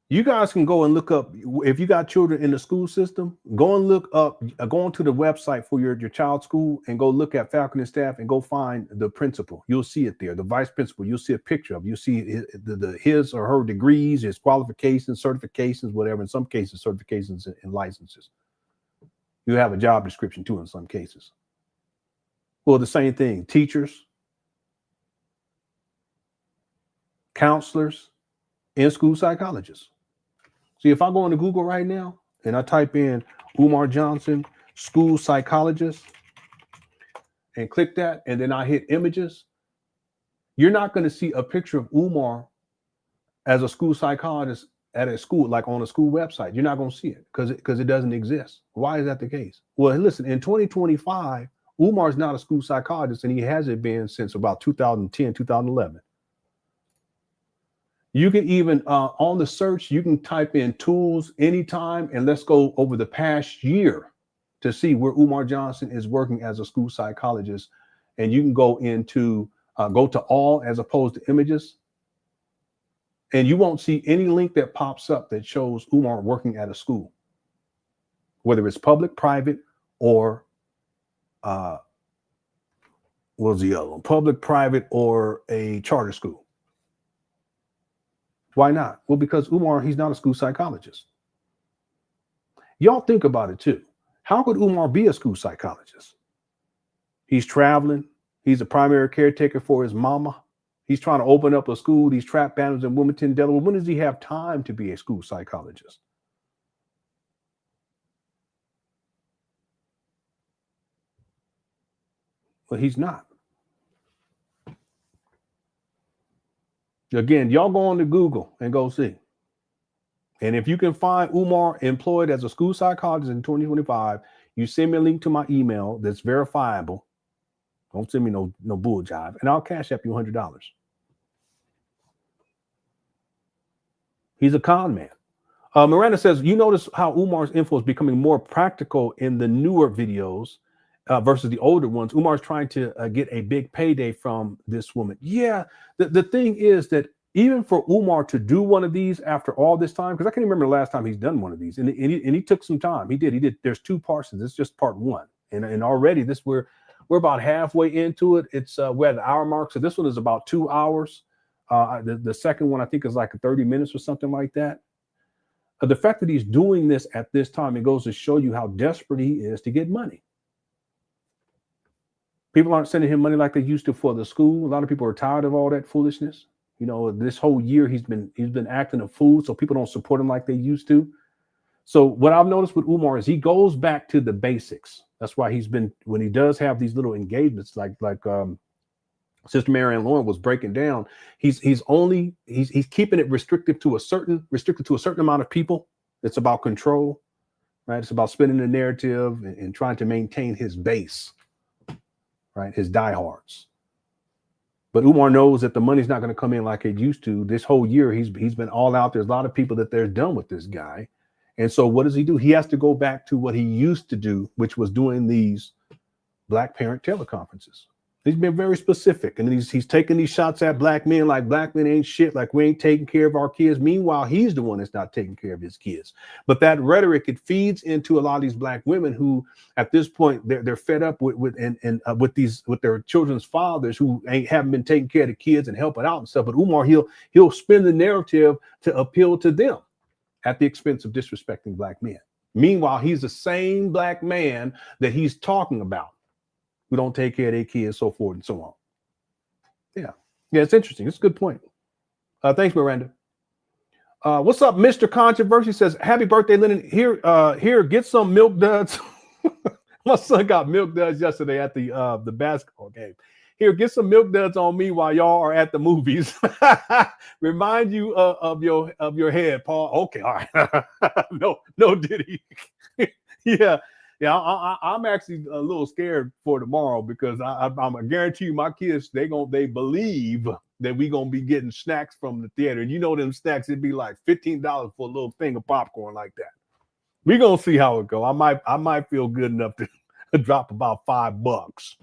You guys can go and look up, if you got children in the school system, go and look up, go onto the website for your child's school and go look at faculty and staff and go find the principal. You'll see it there. The vice principal, you'll see a picture of, you'll see his or her degrees, his qualifications, certifications, whatever. In some cases, certifications and licenses. You have a job description too in some cases. Well, the same thing, teachers, counselors, and school psychologists. See, if I go into Google right now and I type in Umar Johnson, school psychologist, and click that, and then I hit images, you're not going to see a picture of Umar as a school psychologist at a school, like on a school website. You're not going to see it because it doesn't exist. Why is that the case? Well, listen, in 2025, Umar's not a school psychologist, and he hasn't been since about 2010, 2011. You can even, on the search, you can type in tools anytime, and let's go over the past year to see where Umar Johnson is working as a school psychologist. And you can go into, go to all as opposed to images. And you won't see any link that pops up that shows Umar working at a school, whether it's public, private, or what was the other one? Public, private, or a charter school. Why not? Well, because Umar, he's not a school psychologist. Y'all think about it too. How could Umar be a school psychologist? He's traveling. He's a primary caretaker for his mama. He's trying to open up a school, these trap banners in Wilmington, Delaware. When does he have time to be a school psychologist? Well, he's not. Again, y'all go on to Google and go see. And if you can find Umar employed as a school psychologist in 2025, you send me a link to my email that's verifiable. Don't send me no bull jive, and I'll cash up you $100. He's a con man. Miranda says, you notice how Umar's info is becoming more practical in the newer videos versus the older ones. Umar's trying to get a big payday from this woman. Yeah, the thing is that even for Umar to do one of these after all this time, because I can't remember the last time he's done one of these, and he took some time. He did. There's 2 parts. This is just part 1, and already we're about halfway into it. It's we're at the hour mark, so this one is about 2 hours. The second one I think is like 30 minutes or something like that. The fact that he's doing this at this time, it goes to show you how desperate he is to get money. People aren't sending him money like they used to for the school. A lot of people are tired of all that foolishness. You know, this whole year he's been acting a fool, so people don't support him like they used to. So what I've noticed with Umar is he goes back to the basics. That's why he's been, when he does have these little engagements, like Sister Marianne Lauren was breaking down, he's keeping it restricted to a certain amount of people. It's about control, right? It's about spinning the narrative and trying to maintain his base, right? His diehards. But Umar knows that the money's not going to come in like it used to. This whole year, he's been all out. There's a lot of people that they're done with this guy. And so what does he do? He has to go back to what he used to do, which was doing these Black parent teleconferences. He's been very specific. And he's taking these shots at Black men like Black men ain't shit, like we ain't taking care of our kids. Meanwhile, he's the one that's not taking care of his kids. But that rhetoric, it feeds into a lot of these Black women who, at this point, they're fed up with their children's fathers who haven't been taking care of the kids and helping out and stuff. But Umar, he'll spin the narrative to appeal to them at the expense of disrespecting Black men. Meanwhile, he's the same Black man that he's talking about, who don't take care of their kids, so forth and so on. Yeah, it's interesting. It's a good point. Thanks, Miranda. What's up, Mr. Controversy? Says, happy birthday, Lenon. Here, get some milk duds. My son got milk duds yesterday at the basketball game. Here, get some milk duds on me while y'all are at the movies. Remind you of your head, Paul. Okay, all right. no, did he? Yeah. I'm actually a little scared for tomorrow because I'm gonna guarantee you my kids they believe that we gonna be getting snacks from the theater, and you know them snacks, it'd be like $15 for a little thing of popcorn like that. We gonna see how it go. I might feel good enough to drop about $5.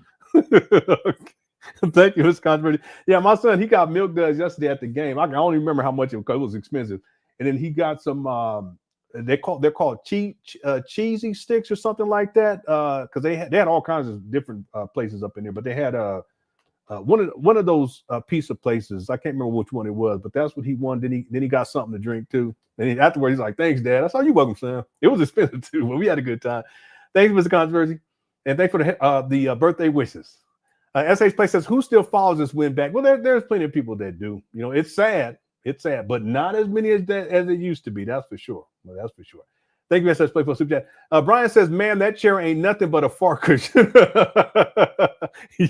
Thank you, Mr. Controversy. Yeah, my son, he got milk duds yesterday at the game. I don't even remember how much it was expensive, and then he got some. They're called cheesy sticks or something like that, because they had all kinds of different places up in there, but they had one of those pizza places. I can't remember which one it was, but that's what he wanted. Then he got something to drink too, and afterwards he's like, "Thanks, Dad." I said, "You welcome, son." It was expensive too, but we had a good time. Thanks, Mr. Controversy, and thanks for the birthday wishes. SH Play says, "Who still follows this win back?" Well, there's plenty of people that do. You know, it's sad. It's sad, but not as many as it used to be. That's for sure. Well, that's for sure. Thank you, SH Play for super chat. Brian says, "Man, that chair ain't nothing but a fart cushion."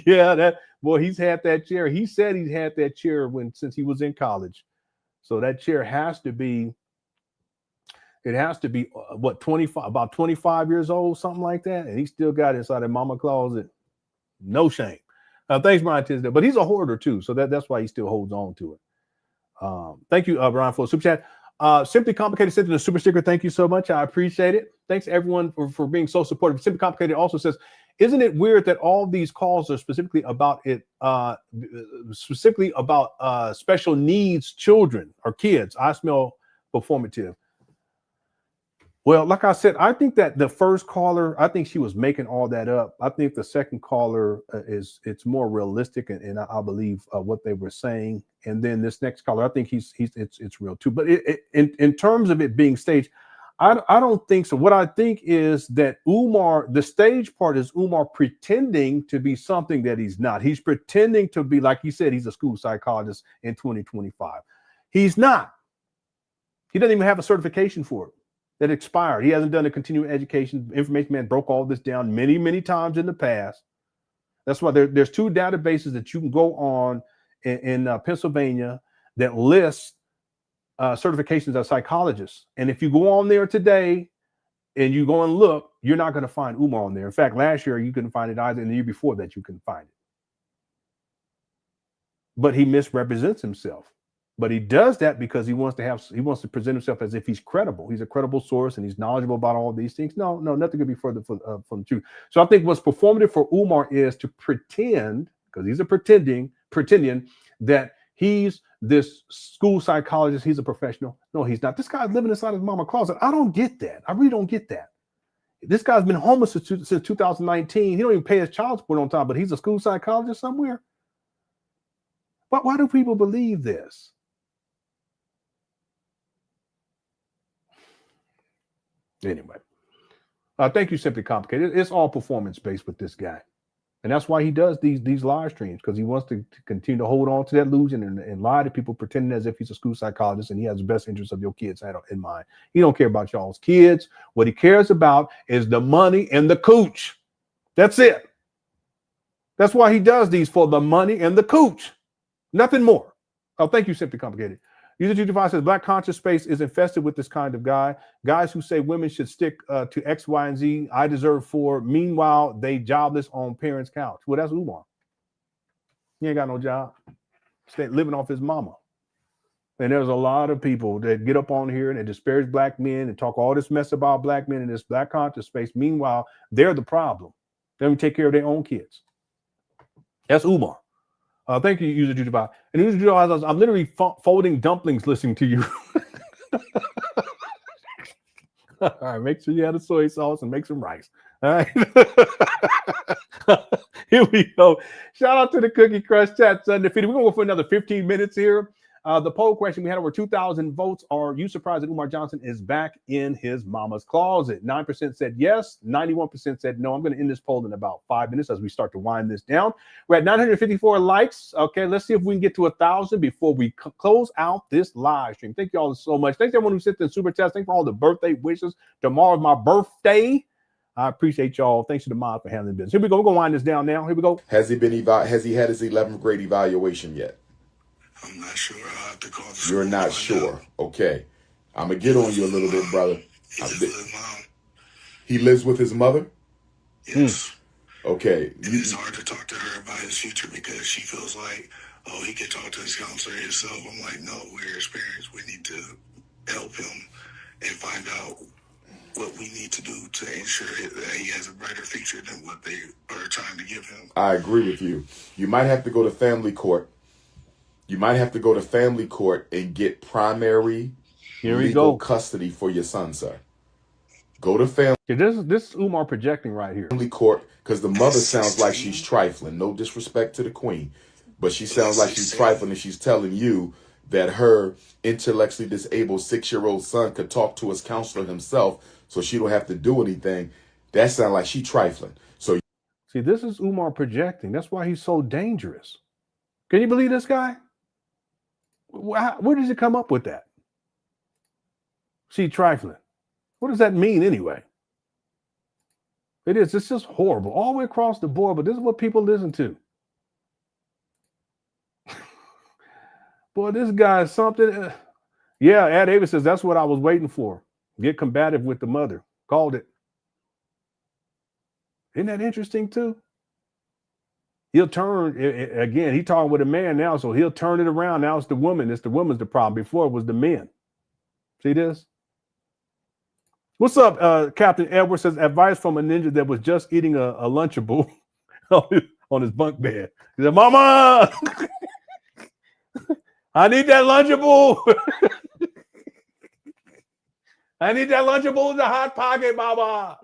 Yeah, he's had that chair. He said he's had that chair since he was in college. So that chair has to be. It has to be what, 25, about 25 years old, something like that, and he still got it inside his mama closet. No shame. Thanks, Brian Tisdale. But he's a hoarder too, so that's why he still holds on to it. Thank you, Brian, for a super chat. Simply Complicated sent in a super sticker. Thank you so much. I appreciate it. Thanks everyone for being so supportive. Simply Complicated also says, "Isn't it weird that all these calls are specifically about special needs children or kids? I smell performative." Well, like I said, I think that the first caller, I think she was making all that up. I think the second caller it's more realistic, and I believe what they were saying. And then this next caller, I think it's real too. But in terms of it being staged, I don't think so. What I think is that Umar, the stage part is Umar pretending to be something that he's not. He's pretending to be, like he said, he's a school psychologist in 2025. He's not. He doesn't even have a certification for it. That expired. He hasn't done a continuing education. Information Man broke all this down many, many times in the past. That's why there's 2 databases that you can go on in Pennsylvania that list certifications as psychologists. And if you go on there today and you go and look, you're not going to find Umar on there. In fact, last year you couldn't find it either, and the year before that you couldn't find it. But he misrepresents himself. But he does that because he wants to present himself as if he's credible. He's a credible source and he's knowledgeable about all these things. No, nothing could be further from the truth. So I think what's performative for Umar is to pretend, because he's pretending that he's this school psychologist. He's a professional. No, he's not. This guy's living inside his mama's closet. I don't get that. I really don't get that. This guy's been homeless since 2019. He don't even pay his child support on time, but he's a school psychologist somewhere. But why do people believe this? Anyway, thank you, Simply Complicated. It's all performance-based with this guy. And that's why he does these live streams, because he wants to continue to hold on to that illusion and lie to people, pretending as if he's a school psychologist and he has the best interest of your kids in mind. He don't care about y'all's kids. What he cares about is the money and the cooch. That's it. That's why he does these, for the money and the cooch. Nothing more. Oh, thank you, Simply Complicated. User225 says Black conscious space is infested with this kind of guy. Guys who say women should stick to X, Y, and Z. I deserve 4. Meanwhile, they jobless on parents' couch. Well, that's Umar. He ain't got no job. Stay living off his mama. And there's a lot of people that get up on here and disparage black men and talk all this mess about black men in this Black conscious space. Meanwhile, they're the problem. They don't take care of their own kids. That's Umar. Thank you, User Judah. And User Judah, I'm literally folding dumplings listening to you. All right, make sure you have the soy sauce and make some rice. All right. Here we go. Shout out to the Cookie Crush chat, undefeated. We're going to go for another 15 minutes here. The poll question, we had over 2,000 votes. Are you surprised that Umar Johnson is back in his mama's closet? 9% said yes. 91% said no. I'm going to end this poll in about 5 minutes as we start to wind this down. We're at 954 likes. Okay, let's see if we can get to 1,000 before we close out this live stream. Thank you all so much. Thanks to everyone who sent in super chats. Thanks for all the birthday wishes. Tomorrow's my birthday. I appreciate y'all. Thanks to the mod for handling business. Here we go. We're going to wind this down now. Here we go. Has he had his 11th grade evaluation yet? I'm not sure. I'll have to call the You're not sure. Okay. I'm going to get on you a little bit, brother. He lives with his mother? Yes. Okay. And it's hard to talk to her about his future because she feels like, oh, he can talk to his counselor himself. I'm like, no, we're his parents. We need to help him and find out what we need to do to ensure that he has a brighter future than what they are trying to give him. I agree with you. You might have to go to family court. You might have to go to family court and get primary legal custody for your son, sir. Go to family. This is Umar projecting right here. Family court, because the mother sounds like she's trifling. No disrespect to the queen, but she sounds like she's trifling, and she's telling you that her intellectually disabled 6-year-old son could talk to his counselor himself, so she don't have to do anything. That sounds like she's trifling. So, see, this is Umar projecting. That's why he's so dangerous. Can you believe this guy? Where does he come up with that? See, trifling. What does that mean anyway? It's just horrible all the way across the board, but this is what people listen to. Boy, this guy is something. Yeah, Ad Davis says, that's what I was waiting for. Get combative with the mother. Called it. Isn't that interesting too? He'll turn, again, he's talking with a man now, so he'll turn it around. Now it's the woman. It's the woman's the problem. Before it was the men. See this? What's up, Captain Edward says, advice from a ninja that was just eating a Lunchable on his bunk bed. He said, Mama, I need that Lunchable. I need that Lunchable in the hot pocket, Mama.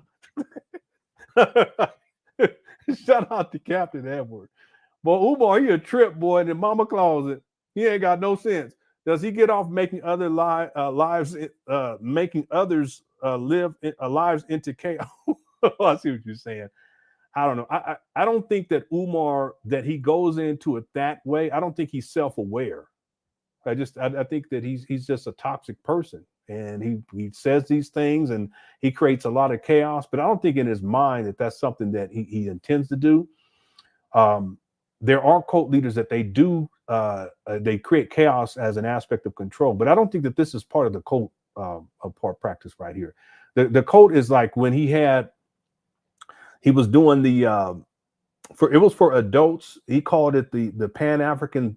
Shout out to Captain Edward. Boy, Umar, he a trip, boy, in the mama closet. He ain't got no sense. Does he get off making other lives, making others live lives into chaos? I see what you're saying. I don't know. I don't think that Umar, that he goes into it that way. I don't think he's self-aware. I think that he's just a toxic person, and he says these things and he creates a lot of chaos, but I don't think in his mind that that's something that he intends to do. There are cult leaders that they do, they create chaos as an aspect of control, but I don't think that this is part of the cult part practice right here. The cult is like when he was doing it was for adults. He called it the Pan African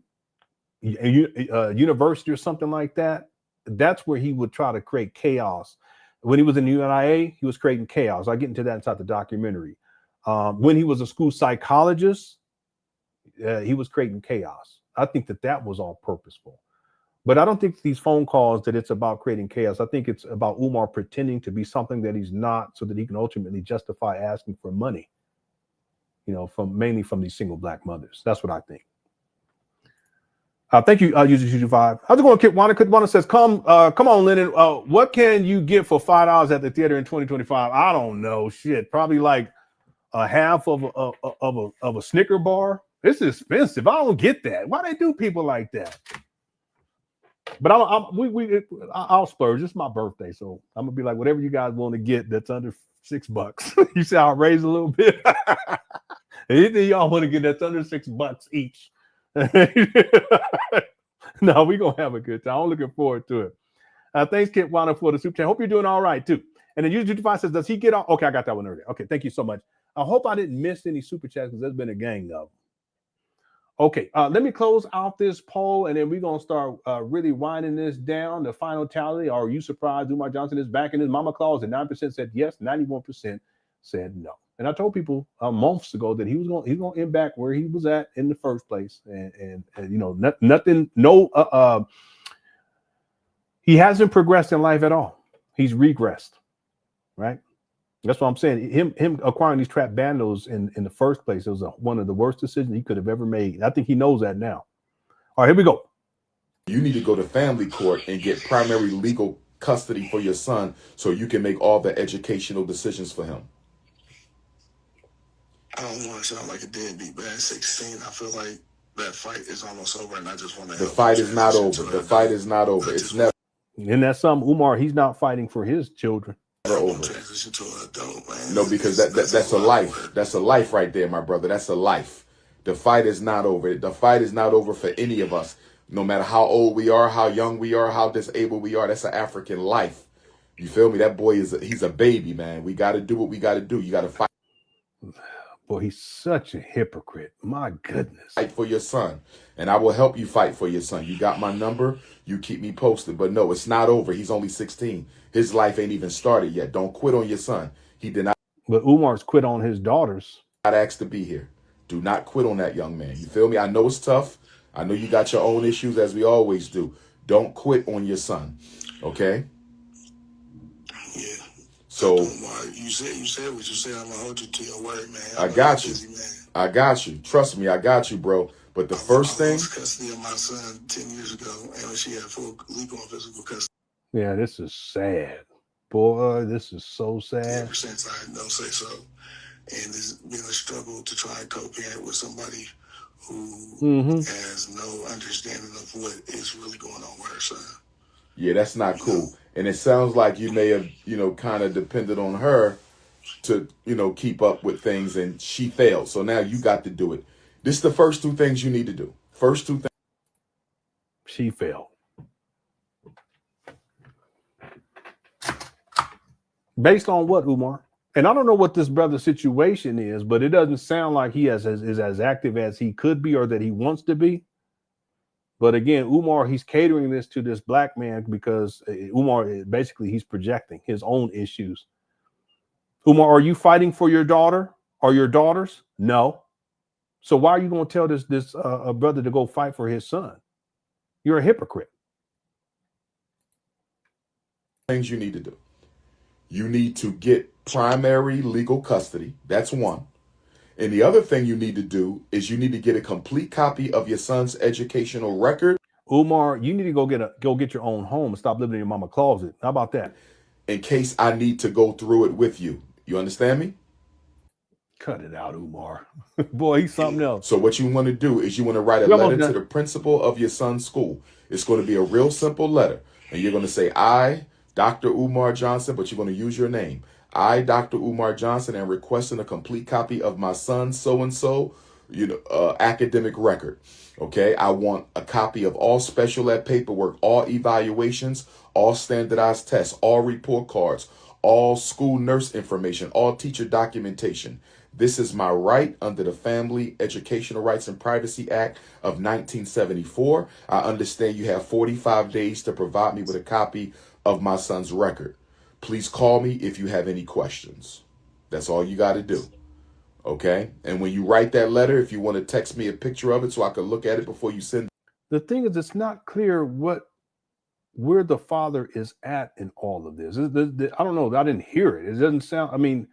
University or something like that. That's where he would try to create chaos. When he was in the UNIA, he was creating chaos. I get into that inside the documentary. When he was a school psychologist, he was creating chaos. I think that was all purposeful. But I don't think these phone calls that it's about creating chaos. I think it's about Umar pretending to be something that he's not, so that he can ultimately justify asking for money, mainly from these single black mothers. That's what I think. Thank you, User225. How's it going, Kit Wanda? Kit Wanda says, come on, Lenon. What can you get for $5 at the theater in 2025? I don't know. Shit, probably like a half of a Snicker bar. It's expensive. I don't get that. Why they do people like that? But I'll splurge. It's my birthday, so I'm gonna be like, whatever you guys want to get that's under $6. You see, I'll raise a little bit. Anything y'all want to get that's under $6 each. No, we're gonna have a good time. I'm looking forward to it. Thanks, Kit Wanda, for the super chat. Hope you're doing all right too. And then User225 says, does he get on? Okay, I got that one earlier. Okay, thank you so much. I hope I didn't miss any super chats because there's been a gang of them. Okay, let me close out this poll, and then we're going to start really winding this down. The final tally, are you surprised Umar Johnson is back in his mama clause? And 9% said yes, 91% said no. And I told people months ago that he's going to end back where he was at in the first place. And nothing, he hasn't progressed in life at all. He's regressed, right? That's what I'm saying. Him acquiring these trap bandos in the first place, it was one of the worst decisions he could have ever made. I think he knows that now. All right, here we go. You need to go to family court and get primary legal custody for your son so you can make all the educational decisions for him. I don't want to sound like a deadbeat, but at 16, I feel like that fight is almost over, and I just want to. The fight is not over. The fight is not over. It's never. And that's something, Umar, he's not fighting for his children. Over. No, because that's a life. That's a life right there, my brother. That's a life. The fight is not over. The fight is not over for any of us. No matter how old we are, how young we are, how disabled we are, that's an African life. You feel me? That boy he's a baby, man. We got to do what we got to do. You got to fight. Boy, he's such a hypocrite. My goodness. Fight for your son, and I will help you fight for your son. You got my number. You keep me posted. But no, it's not over. He's only 16. His life ain't even started yet. Don't quit on your son. He did not. But Umar's quit on his daughters. Not asked to be here. Do not quit on that young man. You feel me? I know it's tough. I know you got your own issues, as we always do. Don't quit on your son. Okay? Yeah. So you said what you said. I'm gonna hold you to your word, man. I got you. I got you. Trust me, I got you, bro. But the first thing. I lost custody of my son 10 years ago, and she had full legal and physical custody. Yeah, this is sad. Boy, this is so sad. Ever since I don't say so. And it's been a struggle to try and co-parent with somebody who has no understanding of what is really going on with her son. Yeah, that's not cool. And it sounds like you may have, kind of depended on her to, keep up with things, and she failed. So now you got to do it. This is the first two things you need to do. First two things. She failed. Based on what, Umar? And I don't know what this brother's situation is, but it doesn't sound like he is as active as he could be or that he wants to be. But again, Umar, he's catering this to this black man because Umar, basically, he's projecting his own issues. Umar, are you fighting for your daughter or your daughters? No. So why are you going to tell this brother to go fight for his son? You're a hypocrite. Things you need to do. You need to get primary legal custody. That's one. And the other thing you need to do is you need to get a complete copy of your son's educational record. Umar, you need to go get your own home and stop living in your mama's closet. How about that? In case I need to go through it with you. You understand me? Cut it out, Umar. Boy, he's something else. So what you want to do is you want to write a letter to the principal of your son's school. It's going to be a real simple letter. And you're going to say, I, Dr. Umar Johnson, but you're going to use your name. I, Dr. Umar Johnson, am requesting a complete copy of my son's so-and-so, academic record. Okay, I want a copy of all special ed paperwork, all evaluations, all standardized tests, all report cards, all school nurse information, all teacher documentation. This is my right under the Family Educational Rights and Privacy Act of 1974. I understand you have 45 days to provide me with a copy of my son's record. Please call me if you have any questions. That's all you got to do. Okay? And when you write that letter, if you want to text me a picture of it so I can look at it before you send the thing is, it's not clear where the father is at in all of this. I don't know. I didn't hear it. It doesn't sound. I mean,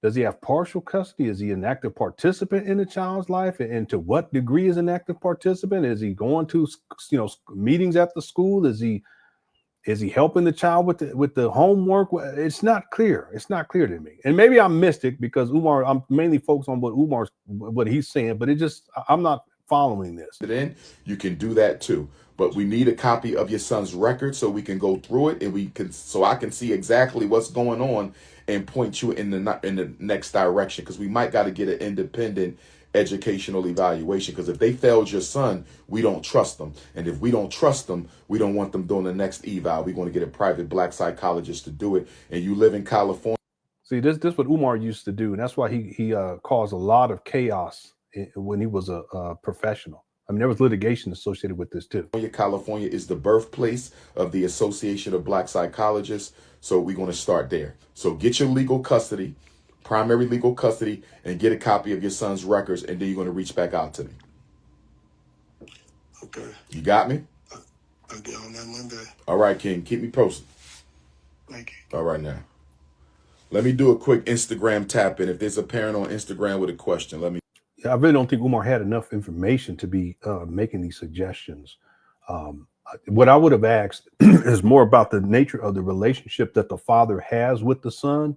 does he have partial custody? Is he an active participant in the child's life? And to what degree is an active participant? Is he going to, meetings at the school? Is he helping the child with the homework? It's not clear. It's not clear to me. And maybe I missed it because Umar, I'm mainly focused on what he's saying, but I'm not following this. Then you can do that too. But we need a copy of your son's record so we can go through it and so I can see exactly what's going on and point you in the next direction, because we might got to get an independent educational evaluation, because if they failed your son, we don't trust them, and if we don't trust them, we don't want them doing the next eval. We're going to get a private black psychologist to do it. And you live in California. See, this what Umar used to do, and that's why he caused a lot of chaos when he was a professional. I mean, there was litigation associated with this too. California is the birthplace of the Association of Black Psychologists, so we're going to start there. So get your legal custody, primary legal custody, and get a copy of your son's records, and then you're going to reach back out to me. Okay. You got me? I'll get on that Monday. All right, King. Keep me posted. Thank you. All right, now. Let me do a quick Instagram tap in. If there's a parent on Instagram with a question, let me. I really don't think Umar had enough information to be making these suggestions. What I would have asked is more about the nature of the relationship that the father has with the son,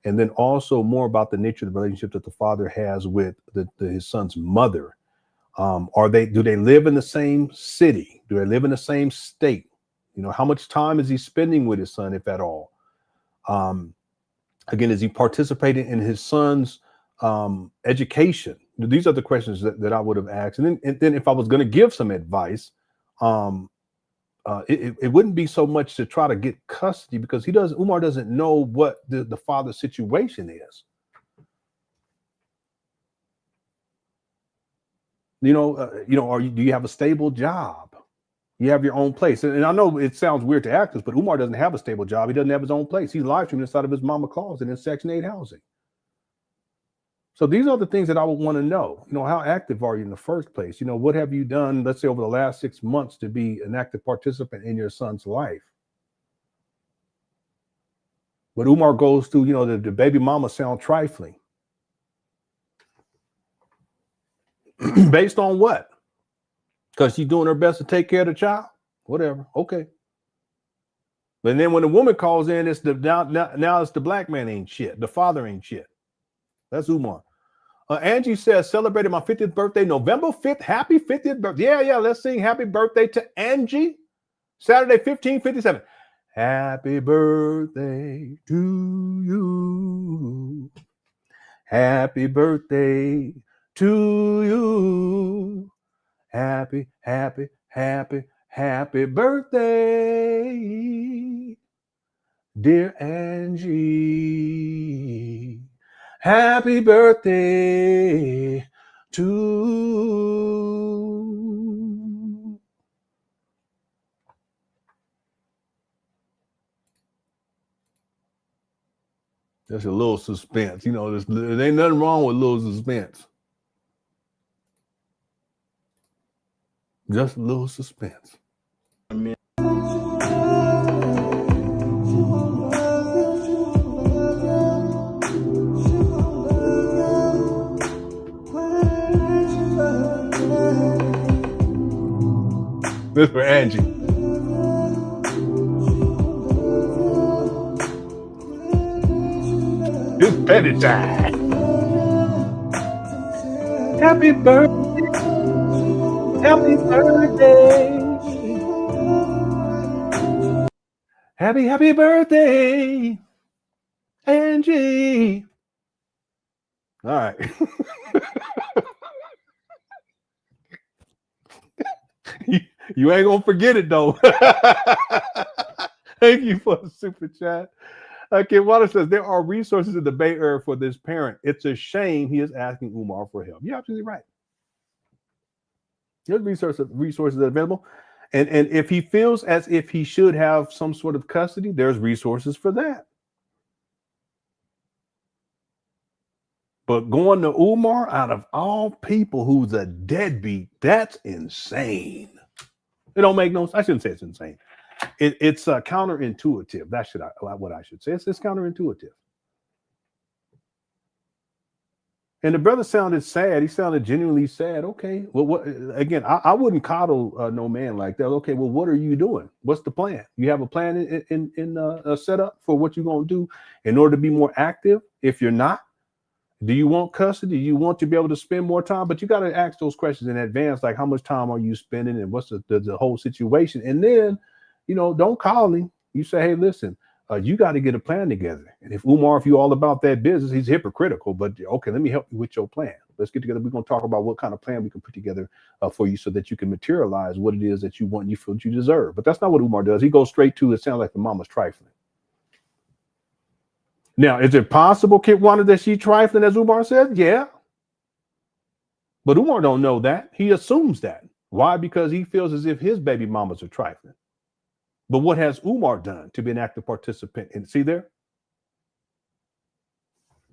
and then also more about the nature of the relationship that the father has with his son's mother. Do they live in the same city? Do they live in the same state? How much time is he spending with his son, if at all? Again, is he participating in his son's education? These are the questions that I would have asked. And then if I was going to give some advice, it wouldn't be so much to try to get custody, because Umar doesn't know what the father's situation is. Do you have a stable job? You have your own place. And I know it sounds weird to ask this, but Umar doesn't have a stable job. He doesn't have his own place. He's live streaming inside of his mama closet in Section 8 housing. So these are the things that I would want to know. How active are you in the first place? What have you done, let's say, over the last 6 months to be an active participant in your son's life? But Umar goes through, the baby mama sound trifling. Based on what? Because she's doing her best to take care of the child? Whatever. Okay. But then when the woman calls in, it's now it's the black man ain't shit. The father ain't shit. That's Umar. Angie says, celebrated my 50th birthday, November 5th. Happy 50th birthday. Yeah. Let's sing happy birthday to Angie. Saturday, 1557. Happy birthday to you. Happy birthday to you. Happy birthday, dear Angie. Happy birthday to. There's a little suspense. There ain't nothing wrong with a little suspense. Just a little suspense. This for Angie. It's petty time. Happy birthday. Happy birthday. Happy birthday, Angie. All right. You ain't gonna forget it though. Thank you for the super chat. Okay, Water says there are resources in the Bay Area for this parent. It's a shame he is asking Umar for help. You're absolutely right. There's resources available. And if he feels as if he should have some sort of custody, there's resources for that. But going to Umar, out of all people, who's a deadbeat, that's insane. It don't make no. I shouldn't say it's insane. It's counterintuitive. That's what I should say. It's counterintuitive. And the brother sounded sad. He sounded genuinely sad. Okay. Well, what again? I wouldn't coddle no man like that. Okay. Well, what are you doing? What's the plan? You have a plan in set up for what you're gonna do in order to be more active. If you're not, do you want custody? Do you want to be able to spend more time? But you got to ask those questions in advance, like how much time are you spending and what's the whole situation? And then, don't call him. You say, hey, listen, you got to get a plan together. And if you all about that business, he's hypocritical. But okay, let me help you with your plan. Let's get together. We're going to talk about what kind of plan we can put together for you so that you can materialize what it is that you want and you feel that you deserve. But that's not what Umar does. He goes straight to it. Sounds like the mama's trifling. Now, is it possible, Kit wanted that she trifling, as Umar said? Yeah. But Umar don't know that. He assumes that. Why? Because he feels as if his baby mamas are trifling. But what has Umar done to be an active participant? And see there?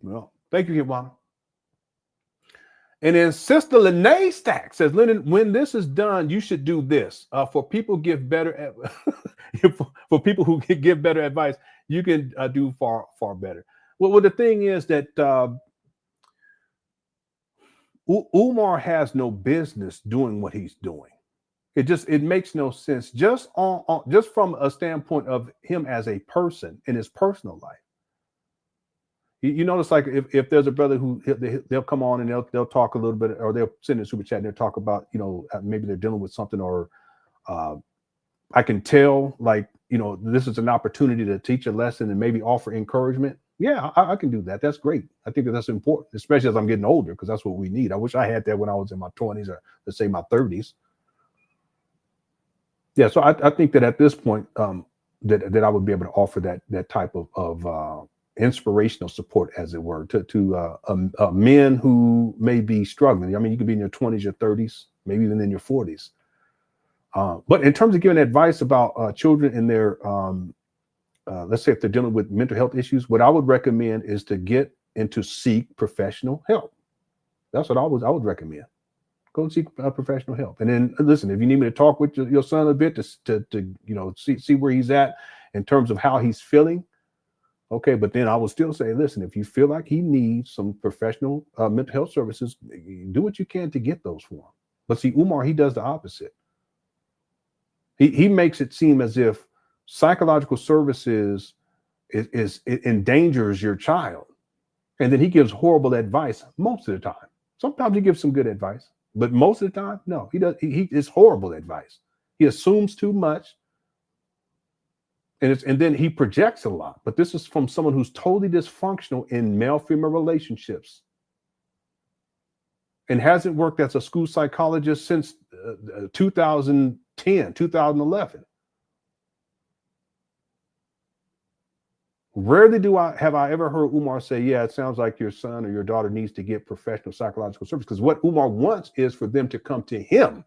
Well, thank you, Kit Wanda. And then Sister Lene Stack says, Lenon, when this is done, you should do this. For people give better for people who give better advice, you can do far better. Well, the thing is that Umar has no business doing what he's doing. It makes no sense just from a standpoint of him as a person in his personal life. You notice, like, if there's a brother who they'll come on and they'll talk a little bit, or they'll send a super chat and they'll talk about, maybe they're dealing with something, or I can tell, like, this is an opportunity to teach a lesson and maybe offer encouragement. Yeah, I can do that. That's great. I think that's important, especially as I'm getting older, because that's what we need. I wish I had that when I was in my 20s, or let's say my 30s. Yeah, so I think that at this point, that I would be able to offer that type of inspirational support, as it were, to men who may be struggling. I mean, you could be in your 20s, your 30s, maybe even in your 40s. But in terms of giving advice about children in their, let's say if they're dealing with mental health issues, what I would recommend is to get and to seek professional help. That's what I would recommend. Go and seek professional help. And then listen, if you need me to talk with your son a bit to see where he's at in terms of how he's feeling. Okay, but then I will still say, listen, if you feel like he needs some professional mental health services, do what you can to get those for him. But see, Umar, he does the opposite. He makes it seem as if psychological services it endangers your child. And then he gives horrible advice most of the time. Sometimes he gives some good advice, but most of the time, no, he does. He is horrible advice. He assumes too much. And then he projects a lot. But this is from someone who's totally dysfunctional in male-female relationships and hasn't worked as a school psychologist since 2010, 2011. Rarely have I ever heard Umar say, yeah, it sounds like your son or your daughter needs to get professional psychological service. Because what Umar wants is for them to come to him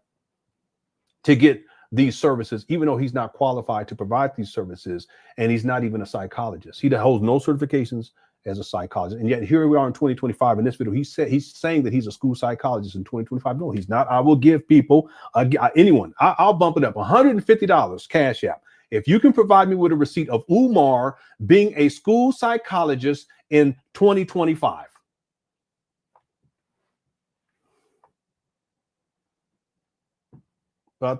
to get these services, even though he's not qualified to provide these services, and he's not even a psychologist. He holds no certifications as a psychologist. And yet here we are in 2025. In this video, he's saying that he's a school psychologist in 2025. No, he's not. I will give people, anyone, I'll bump it up, $150 Cash App, if you can provide me with a receipt of Umar being a school psychologist in 2025.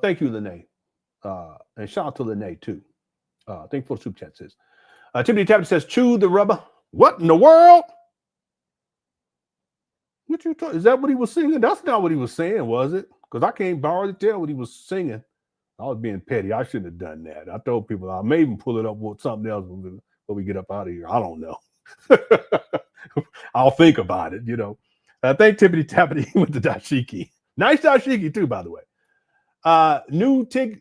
Thank you, Lene. And shout out to Lene, too. Thank you for the super chat, sis. Timothy Tapper says, chew the rubber. What in the world? What you talking? Is that what he was singing? That's not what he was saying, was it? Because I can't borrow to tell what he was singing. I was being petty. I shouldn't have done that. I told people I may even pull it up with something else when we get up out of here. I don't know. I'll think about it, Thank Timothy Tapper with the dashiki. Nice dashiki, too, by the way. New T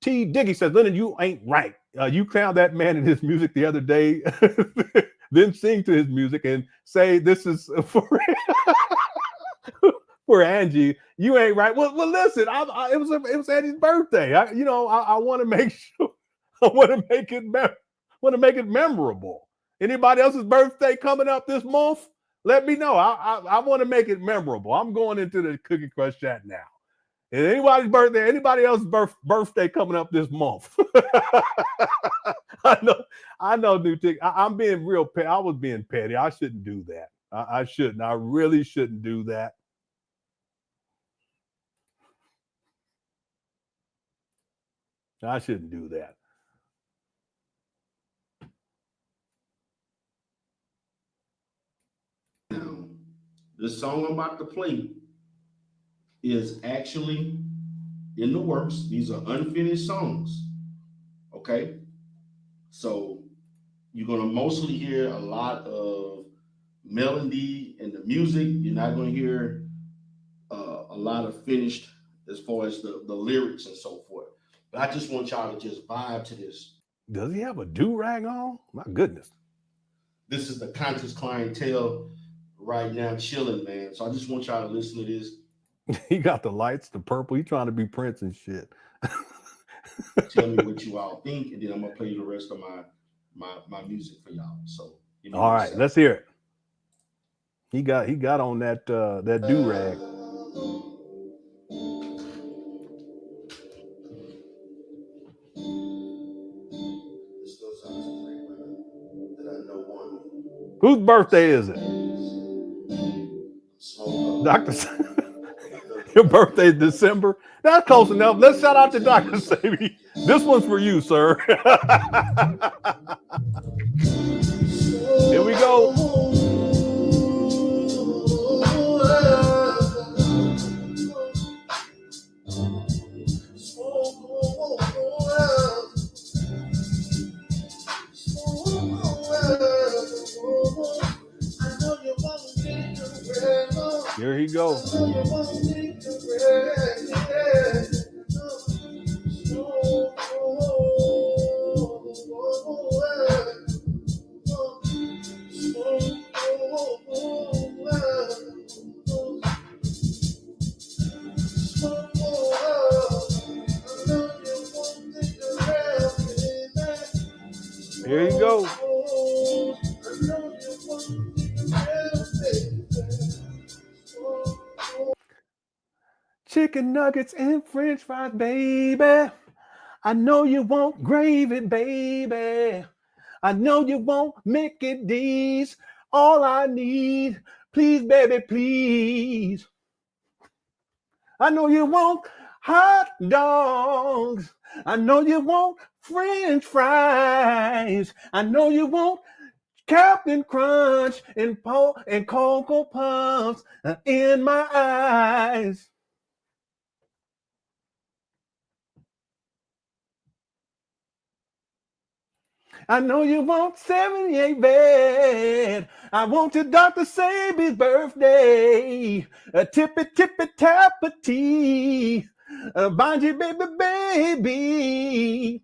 Diggy says, Lenon, you ain't right. You clowned that man in his music the other day, then sing to his music and say this is for Angie. You ain't right. Well, listen. It was Angie's birthday. I want to make sure. I want to make it memorable. Anybody else's birthday coming up this month? Let me know. I want to make it memorable. I'm going into the Cookie Crush chat now. And anybody's birthday, anybody else's birthday coming up this month. I know, new tick. I'm being real petty. I was being petty. I shouldn't do that. I shouldn't. I really shouldn't do that. I shouldn't do that. Now, this song I'm about to play is actually in the works. These are unfinished songs. Okay? So you're going to mostly hear a lot of melody and the music. You're not going to hear a lot of finished as far as the lyrics and so forth. But I just want y'all to just vibe to this. Does he have a do-rag on? My goodness. This is the conscious clientele right now chilling, man. So I just want y'all to listen to this. He got the lights, the purple. He trying to be Prince and shit. Tell me what you all think, and then I'm gonna play you the rest of my music for y'all. So all right, let's hear it. He got on that do-rag. This goes out to 3 women that I know want me. Whose birthday is it? Dr. Your birthday is December. That's close enough. Let's shout out to Dr. Sabi. This one's for you, sir. Here we go. Here he goes. Here you go. Chicken nuggets and French fries, baby. I know you want gravy, baby. I know you want Mickey D's. All I need, please, baby, please. I know you want hot dogs. I know you want French fries. I know you want Captain Crunch and Cocoa Puffs in my eyes. I know you want 78 bed. I want your Dr. Sabi's birthday. A tippy tappa tea. Bonji baby.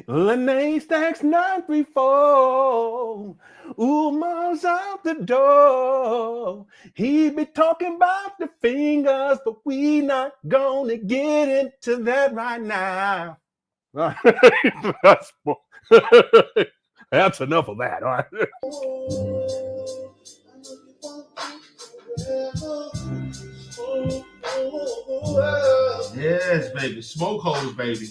Lenon stacks 934. Umar's out the door. He be talking about the fingers, but we not gonna get into that right now. That's enough of that. All right. Yes, baby. Smoke holes, baby.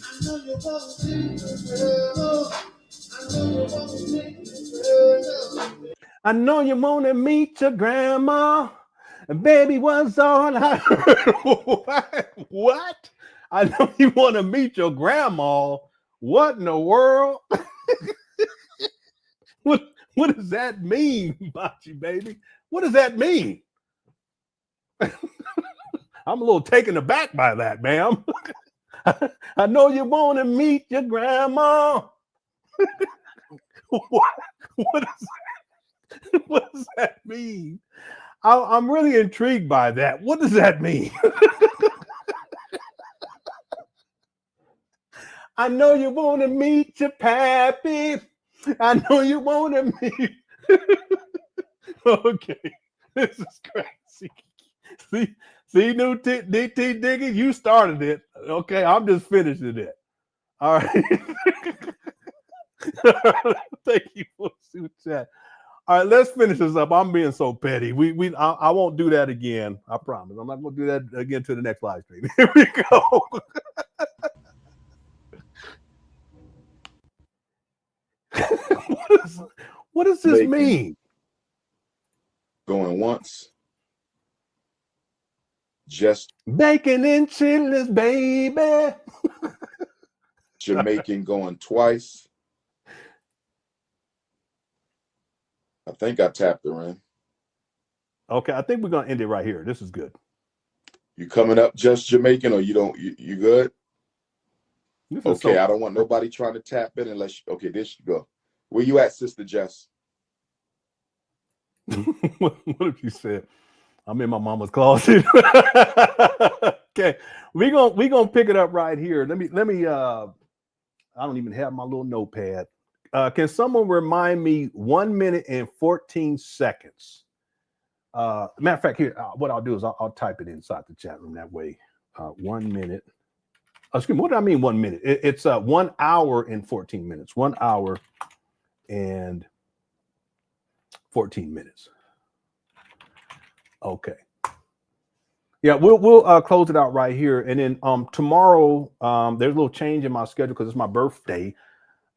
I know you want to meet your grandma. Baby, what's all I heard? What? I know you want to meet your grandma. What in the world? What does that mean, Bachi baby? What does that mean? I'm a little taken aback by that, ma'am. I know you want to meet your grandma. What does that mean? I'm really intrigued by that. What does that mean? I know you want to meet your pappy. I know you want to meet. Okay, this is crazy. See, new DT Diggy, you started it. Okay, I'm just finishing it. All right. Thank you for super chat. All right, let's finish this up. I'm being so petty. I won't do that again. I promise. I'm not going to do that again to the next live stream. Here we go. What does this mean? Going once. Just bacon and chitlins, baby. Jamaican going twice. I think I tapped her in. Okay, I think we're gonna end it right here. This is good. You coming up just Jamaican, or you don't? You good? Okay, I don't want nobody trying to tap in unless. Okay, there you go. Where you at, Sister Jess? What if you said? I'm in my mama's closet. Okay, we gonna pick it up right here. Let me. I don't even have my little notepad. Can someone remind me 1 minute and 14 seconds? Matter of fact, here, what I'll do is I'll type it inside the chat room that way. 1 minute. Excuse me, what do I mean 1 minute? It's 1 hour and 14 minutes. 1 hour and 14 minutes. Okay. Yeah, we'll close it out right here. And then tomorrow, there's a little change in my schedule because it's my birthday.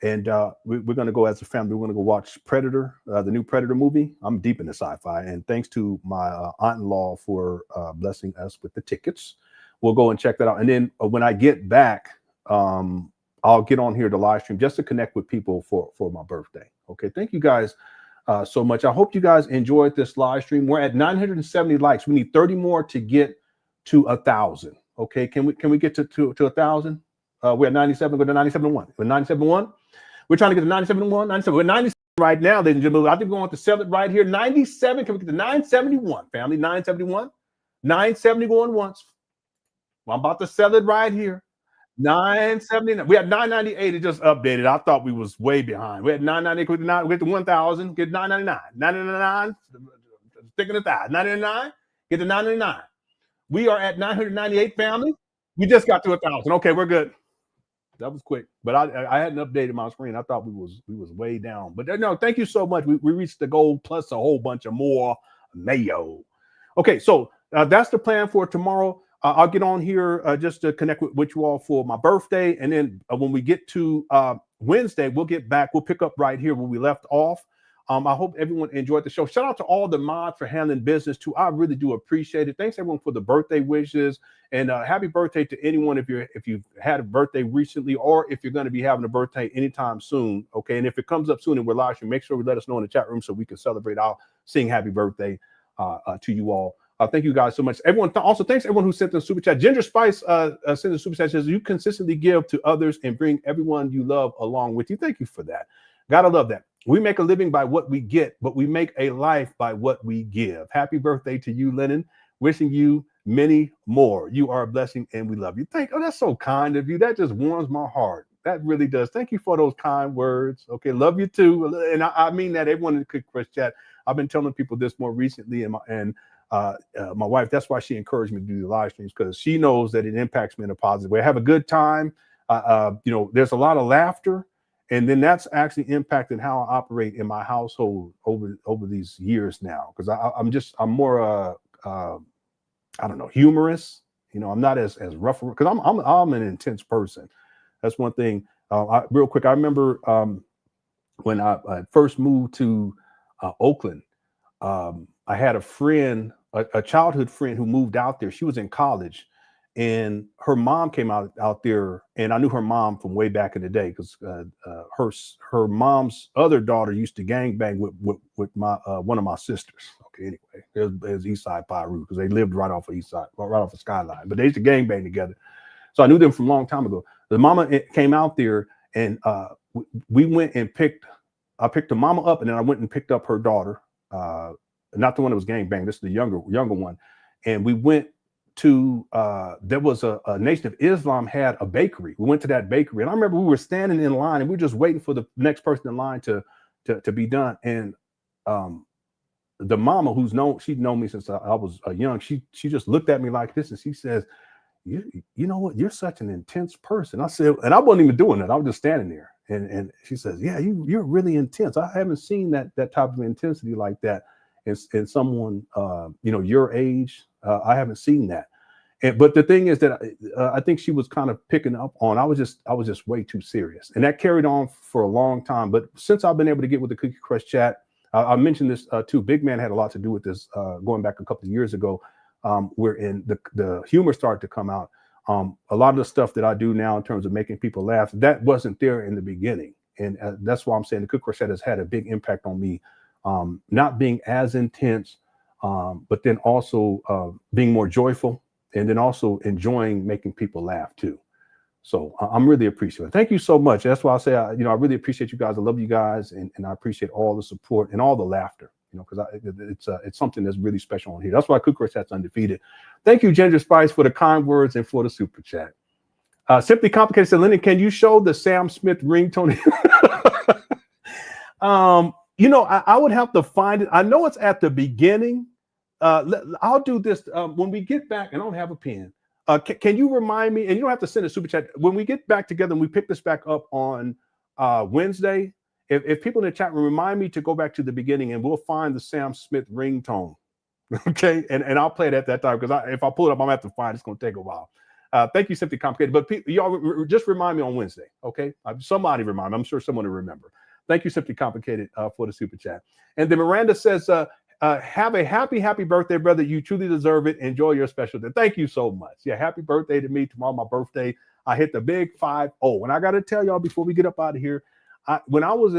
And we're going to go as a family. We're going to go watch Predator, the new Predator movie. I'm deep into sci-fi. And thanks to my aunt-in-law for blessing us with the tickets. We'll go and check that out. And then when I get back, I'll get on here to live stream just to connect with people for my birthday. Okay, thank you guys so much. I hope you guys enjoyed this live stream. We're at 970 likes. We need 30 more to get to 1,000. Okay, can we get to 1,000? We're at 97. Go to 97.1. We're 97.1. We're trying to get to 97.1. 97. We're 97 right now, ladies and gentlemen. I think we want to sell it right here. 97. Can we get to 971, family? 971. 970 going once. Well, I'm about to sell it right here. 979. We had 998. It just updated. I thought we was way behind. We had 998. We get to 1,000. Get 999. 999. Sticking it out. 999. Get to 999. We are at 998, family. We just got to 1,000. Okay, we're good. That was quick, but I hadn't updated my screen. I thought we was way down. But no, thank you so much. We reached the goal plus a whole bunch of more mayo. Okay, so that's the plan for tomorrow. I'll get on here just to connect with you all for my birthday, and then when we get to Wednesday, we'll get back. We'll pick up right here where we left off. I hope everyone enjoyed the show. Shout out to all the mods for handling business too. I really do appreciate it. Thanks everyone for the birthday wishes, and happy birthday to anyone if you've had a birthday recently or if you're going to be having a birthday anytime soon. Okay, and if it comes up soon and we're live stream, make sure we let us know in the chat room so we can celebrate our sing happy birthday to you all. Thank you guys so much. Everyone, also thanks everyone who sent the super chat. Ginger Spice sent the super chat, says you consistently give to others and bring everyone you love along with you. Thank you for that. Gotta love that. We make a living by what we get, but we make a life by what we give. Happy birthday to you, Lenon. Wishing you many more. You are a blessing and we love you. Oh, that's so kind of you. That just warms my heart. That really does. Thank you for those kind words. Okay, love you too. And I mean that. Everyone in the Quick Press chat. I've been telling people this more recently, and my wife, that's why she encouraged me to do the live streams, because she knows that it impacts me in a positive way. I have a good time. There's a lot of laughter. And then that's actually impacted how I operate in my household over these years now, because I'm more I don't know, humorous. I'm not as rough, because I'm an intense person. That's one thing. Real quick, I remember when I first moved to Oakland, I had a friend, a childhood friend who moved out there. She was in college. And her mom came out there, and I knew her mom from way back in the day because her mom's other daughter used to gangbang with my one of my sisters. Okay, anyway, it was East Side Pyru because they lived right off of East Side, right off of Skyline. But they used to gangbang together, so I knew them from a long time ago. The mama came out there, and we went and I picked the mama up, and then I went and picked up her daughter, not the one that was gangbang. This is the younger one, and we went to there was a Nation of Islam had a bakery. We went to that bakery, and I remember we were standing in line and we were just waiting for the next person in line to be done. And the mama, she'd known me since I was young, she just looked at me like this, and she says, you know what? You're such an intense person. I said, and I wasn't even doing it. I was just standing there. And she says, yeah, you're really intense. I haven't seen that type of intensity like that in someone, your age. I haven't seen that. But the thing is that I think she was kind of picking up on, I was just way too serious. And that carried on for a long time. But since I've been able to get with the Cookie Crush chat, I mentioned this too. Big Man had a lot to do with this going back a couple of years ago, where in the humor started to come out. A lot of the stuff that I do now in terms of making people laugh, that wasn't there in the beginning. And that's why I'm saying the Cookie Crush chat has had a big impact on me, not being as intense, but then also being more joyful. And then also enjoying making people laugh too. So I'm really appreciative. Thank you so much. That's why I say, I really appreciate you guys. I love you guys, and I appreciate all the support and all the laughter. Because it's something that's really special on here. That's why Cookie Crush Chat's undefeated. Thank you, Ginger Spice, for the kind words and for the super chat. Simply Complicated said, Lenon, can you show the Sam Smith ringtone? I would have to find it. I know it's at the beginning. I'll do this when we get back. I don't have a pen. Can you remind me? And you don't have to send a super chat. When we get back together and we pick this back up on Wednesday, if people in the chat room remind me to go back to the beginning, and we'll find the Sam Smith ringtone. Okay, and I'll play it at that time, because if I pull it up, I'm gonna have to find it. It's gonna take a while. Thank you, Simply Complicated. But y'all just remind me on Wednesday. Okay, somebody remind me. I'm sure someone will remember. Thank you, Simply Complicated, for the super chat. And then Miranda says, have a happy birthday, brother. You truly deserve it. Enjoy your special day. Thank you so much. Yeah, happy birthday to me. Tomorrow, my birthday. I hit the big 50. And I got to tell y'all before we get up out of here, when I was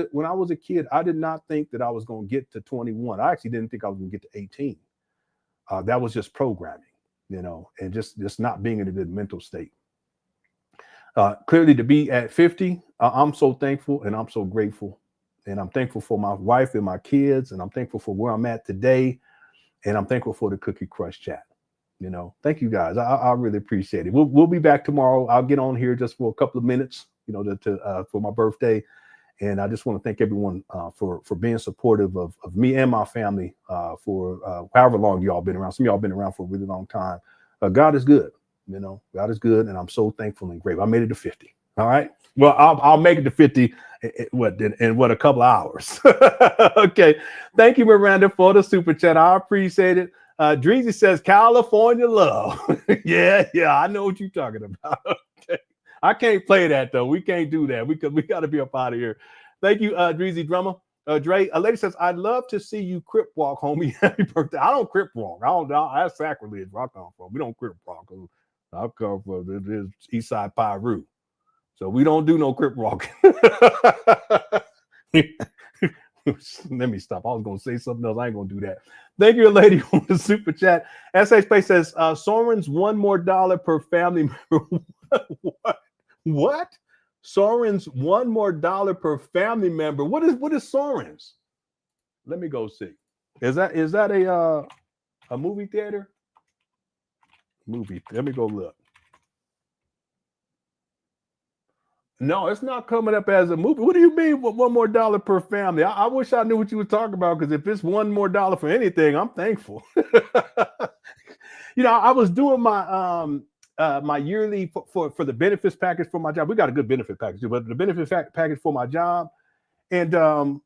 a kid, I did not think that I was going to get to 21. I actually didn't think I was going to get to 18. That was just programming, and just not being in a good mental state. Clearly, to be at 50, I'm so thankful and I'm so grateful. And I'm thankful for my wife and my kids, and I'm thankful for where I'm at today, and I'm thankful for the Cookie Crush chat. Thank you guys. I really appreciate it. We'll be back tomorrow. I'll get on here just for a couple of minutes, for my birthday, and I just want to thank everyone for being supportive of me and my family for however long y'all been around. Some of y'all been around for a really long time. God is good. God is good, and I'm so thankful and grateful. I made it to 50. All right. Well, I'll make it to 50 in a couple of hours. Okay. Thank you, Miranda, for the super chat. I appreciate it. Dreezy says California love. Yeah, I know what you're talking about. Okay. I can't play that though. We can't do that. We got to be up out of here. Thank you, Dreezy Drummer. Dre, a lady says, I'd love to see you crip walk, homie. Happy birthday. I don't crip walk. That's sacrilege where I come from. We don't crip walk. I come from the East Side Piru. So we don't do no crip walking. Let me stop. I was going to say something else. I ain't going to do that. Thank you, lady, on the super chat. SH Space says, Soren's $1 more per family member. What? Soren's $1 more per family member. What is Soren's? Let me go see. Is that a movie theater? Let me go look. No, it's not coming up as a movie. What do you mean $1 more per family? I wish I knew what you were talking about, because if it's $1 more for anything, I'm thankful. I was doing my my yearly for the benefits package for my job. We got a good benefit package, but the benefits package for my job. And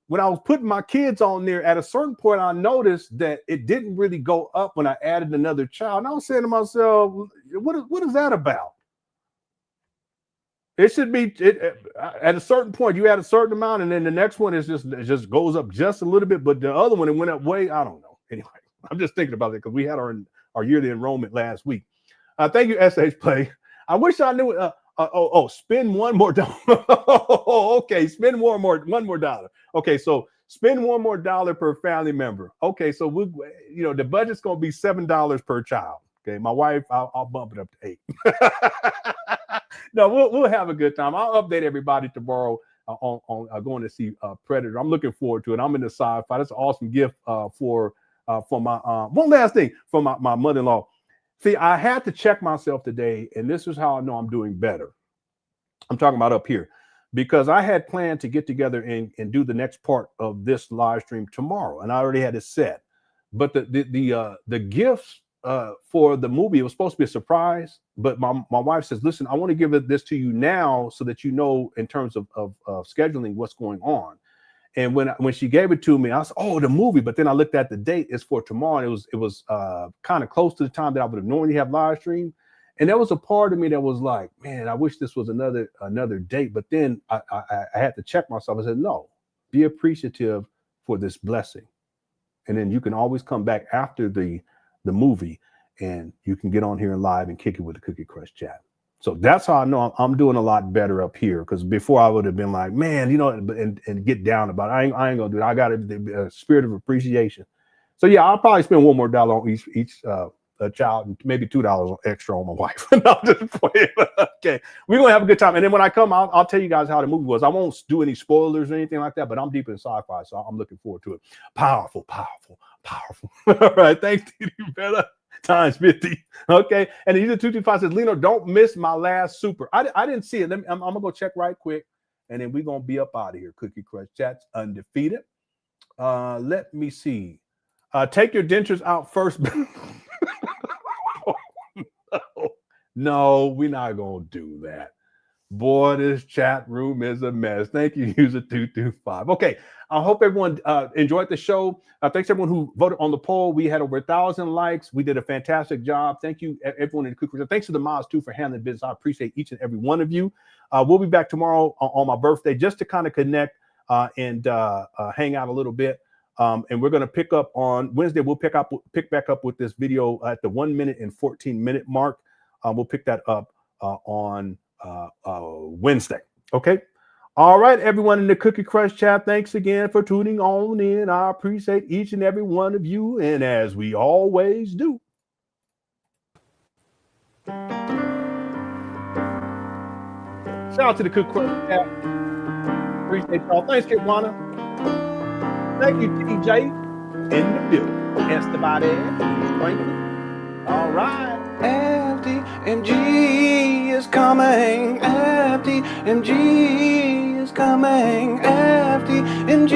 when I was putting my kids on there, at a certain point, I noticed that it didn't really go up when I added another child. And I was saying to myself, what is that about? It should be at a certain point, you add a certain amount, and then the next one is it just goes up just a little bit. But the other one, it went up way, I don't know. Anyway, I'm just thinking about it because we had our yearly enrollment last week. Thank you, SH Play. I wish I knew. Spend $1 more. Okay, spend $1 more. Okay, so spend $1 more per family member. Okay, so the budget's gonna be $7 per child. Okay, my wife, I'll bump it up to $8. No, we'll have a good time. I'll update everybody tomorrow on going to see Predator. I'm looking forward to it. I'm in the sci-fi. That's an awesome gift for my one last thing for my mother-in-law. See, I had to check myself today, and this is how I know I'm doing better. I'm talking about up here, because I had planned to get together and do the next part of this live stream tomorrow, and I already had it set. But the gifts for the movie. It was supposed to be a surprise, but my wife says, listen, I want to give this to you now so that you know in terms of scheduling what's going on. And when she gave it to me, I said, oh, the movie. But then I looked at the date. It's for tomorrow. And it was kind of close to the time that I would have normally have live stream. And there was a part of me that was like, man, I wish this was another date. But then I had to check myself. I said, no, be appreciative for this blessing. And then you can always come back after the movie and you can get on here and live and kick it with the Cookie Crush chat. So that's how I know I'm doing a lot better up here, because before I would have been like, man, and get down about it. I ain't gonna do it. I got a spirit of appreciation. So yeah, I'll probably spend $1 more on each child and maybe $2 extra on my wife. No, just playing. Okay, we're gonna have a good time. And then when I come out, I'll tell you guys how the movie was. I won't do any spoilers or anything like that, but I'm deep in sci-fi, so I'm looking forward to it. Powerful. All right, thanks, TD Bella. Times 50. Okay. And the user 225 says, Leno, don't miss my last super. I didn't see it. I'm gonna go check right quick, and then we're gonna be up out of here. Cookie Crush Chat's undefeated. Let me see. Take your dentures out first. No, we're not gonna do that. Boy, this chat room is a mess. Thank you, user 225. Okay, I hope everyone enjoyed the show. Thanks everyone who voted on the poll. We had over 1,000 likes. We did a fantastic job. Thank you, everyone in the Cookie Crush. Thanks to the mods too for handling business. I appreciate each and every one of you. We'll be back tomorrow on my birthday just to kind of connect and hang out a little bit. And we're going to pick up on Wednesday. We'll pick back up with this video at the 1 minute and 14 minute mark. We'll pick that up on Wednesday. Okay. All right, everyone in the Cookie Crush chat, thanks again for tuning on in. I appreciate each and every one of you, and as we always do, shout out to the Cookie Crush chat. Appreciate y'all. Thanks, Kitwana. Thank you, TJ in the building. Esteban, Franklin. All right. FDMG is coming. FDMG is coming. FDMG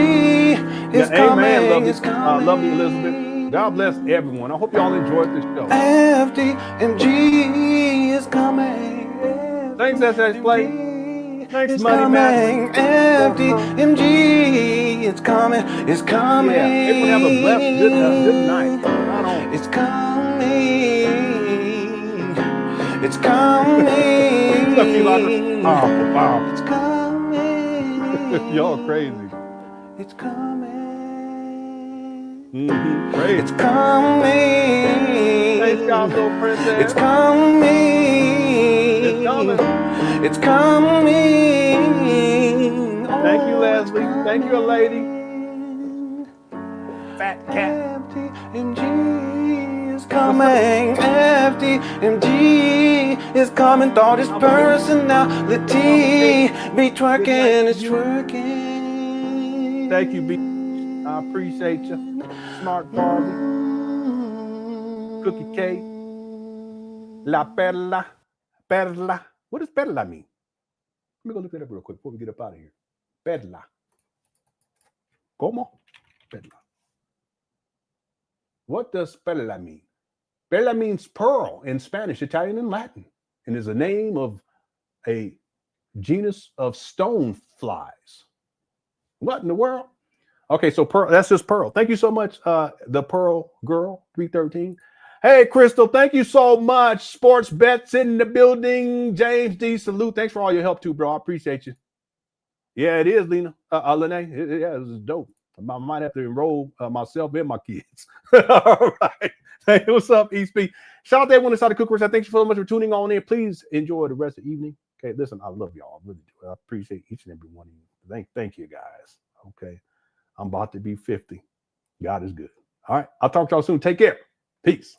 is coming. It's coming. Lovely Elizabeth. God bless everyone. I hope y'all enjoyed this show. FDMG is coming. Thanks, SS Play. Thanks, It's Money coming. FDMG. It's coming. It's coming. Yeah, everyone have a blessed good night. Right on. It's coming. It's coming. Wow. It's coming. Y'all crazy. It's coming. Crazy. It's coming. Thanks, y'all, little princess. It's coming. It's coming. It's coming. Thank you, Oh, Leslie. Thank you, a lady. Fat cat. FDMG is coming. FDMG is coming. Thought his personality be twerking. It's twerking. Thank you, B. I appreciate you. Smart Barbie. Cookie K. La Perla. Perla. What does perla mean? Let me go look that up real quick before we get up out of here. Perla. ¿Cómo? Perla. What does perla mean? Perla means pearl in Spanish, Italian, and Latin, and is a name of a genus of stone flies. What in the world? Okay, so pearl, that's just pearl. Thank you so much, the Pearl Girl 313. Hey, Crystal, thank you so much. Sports bets in the building. James D, salute. Thanks for all your help too, bro. I appreciate you. Yeah, it is, Lena. Lene. Yeah, this is dope. I might have to enroll myself and my kids. All right. Hey, what's up, East B? Shout out to everyone inside the Cookie Crush. Thank you so much for tuning on in. Please enjoy the rest of the evening. Okay, listen, I love y'all. I really do. I appreciate each and every one of you. Thank you, guys. Okay. I'm about to be 50. God is good. All right. I'll talk to y'all soon. Take care. Peace.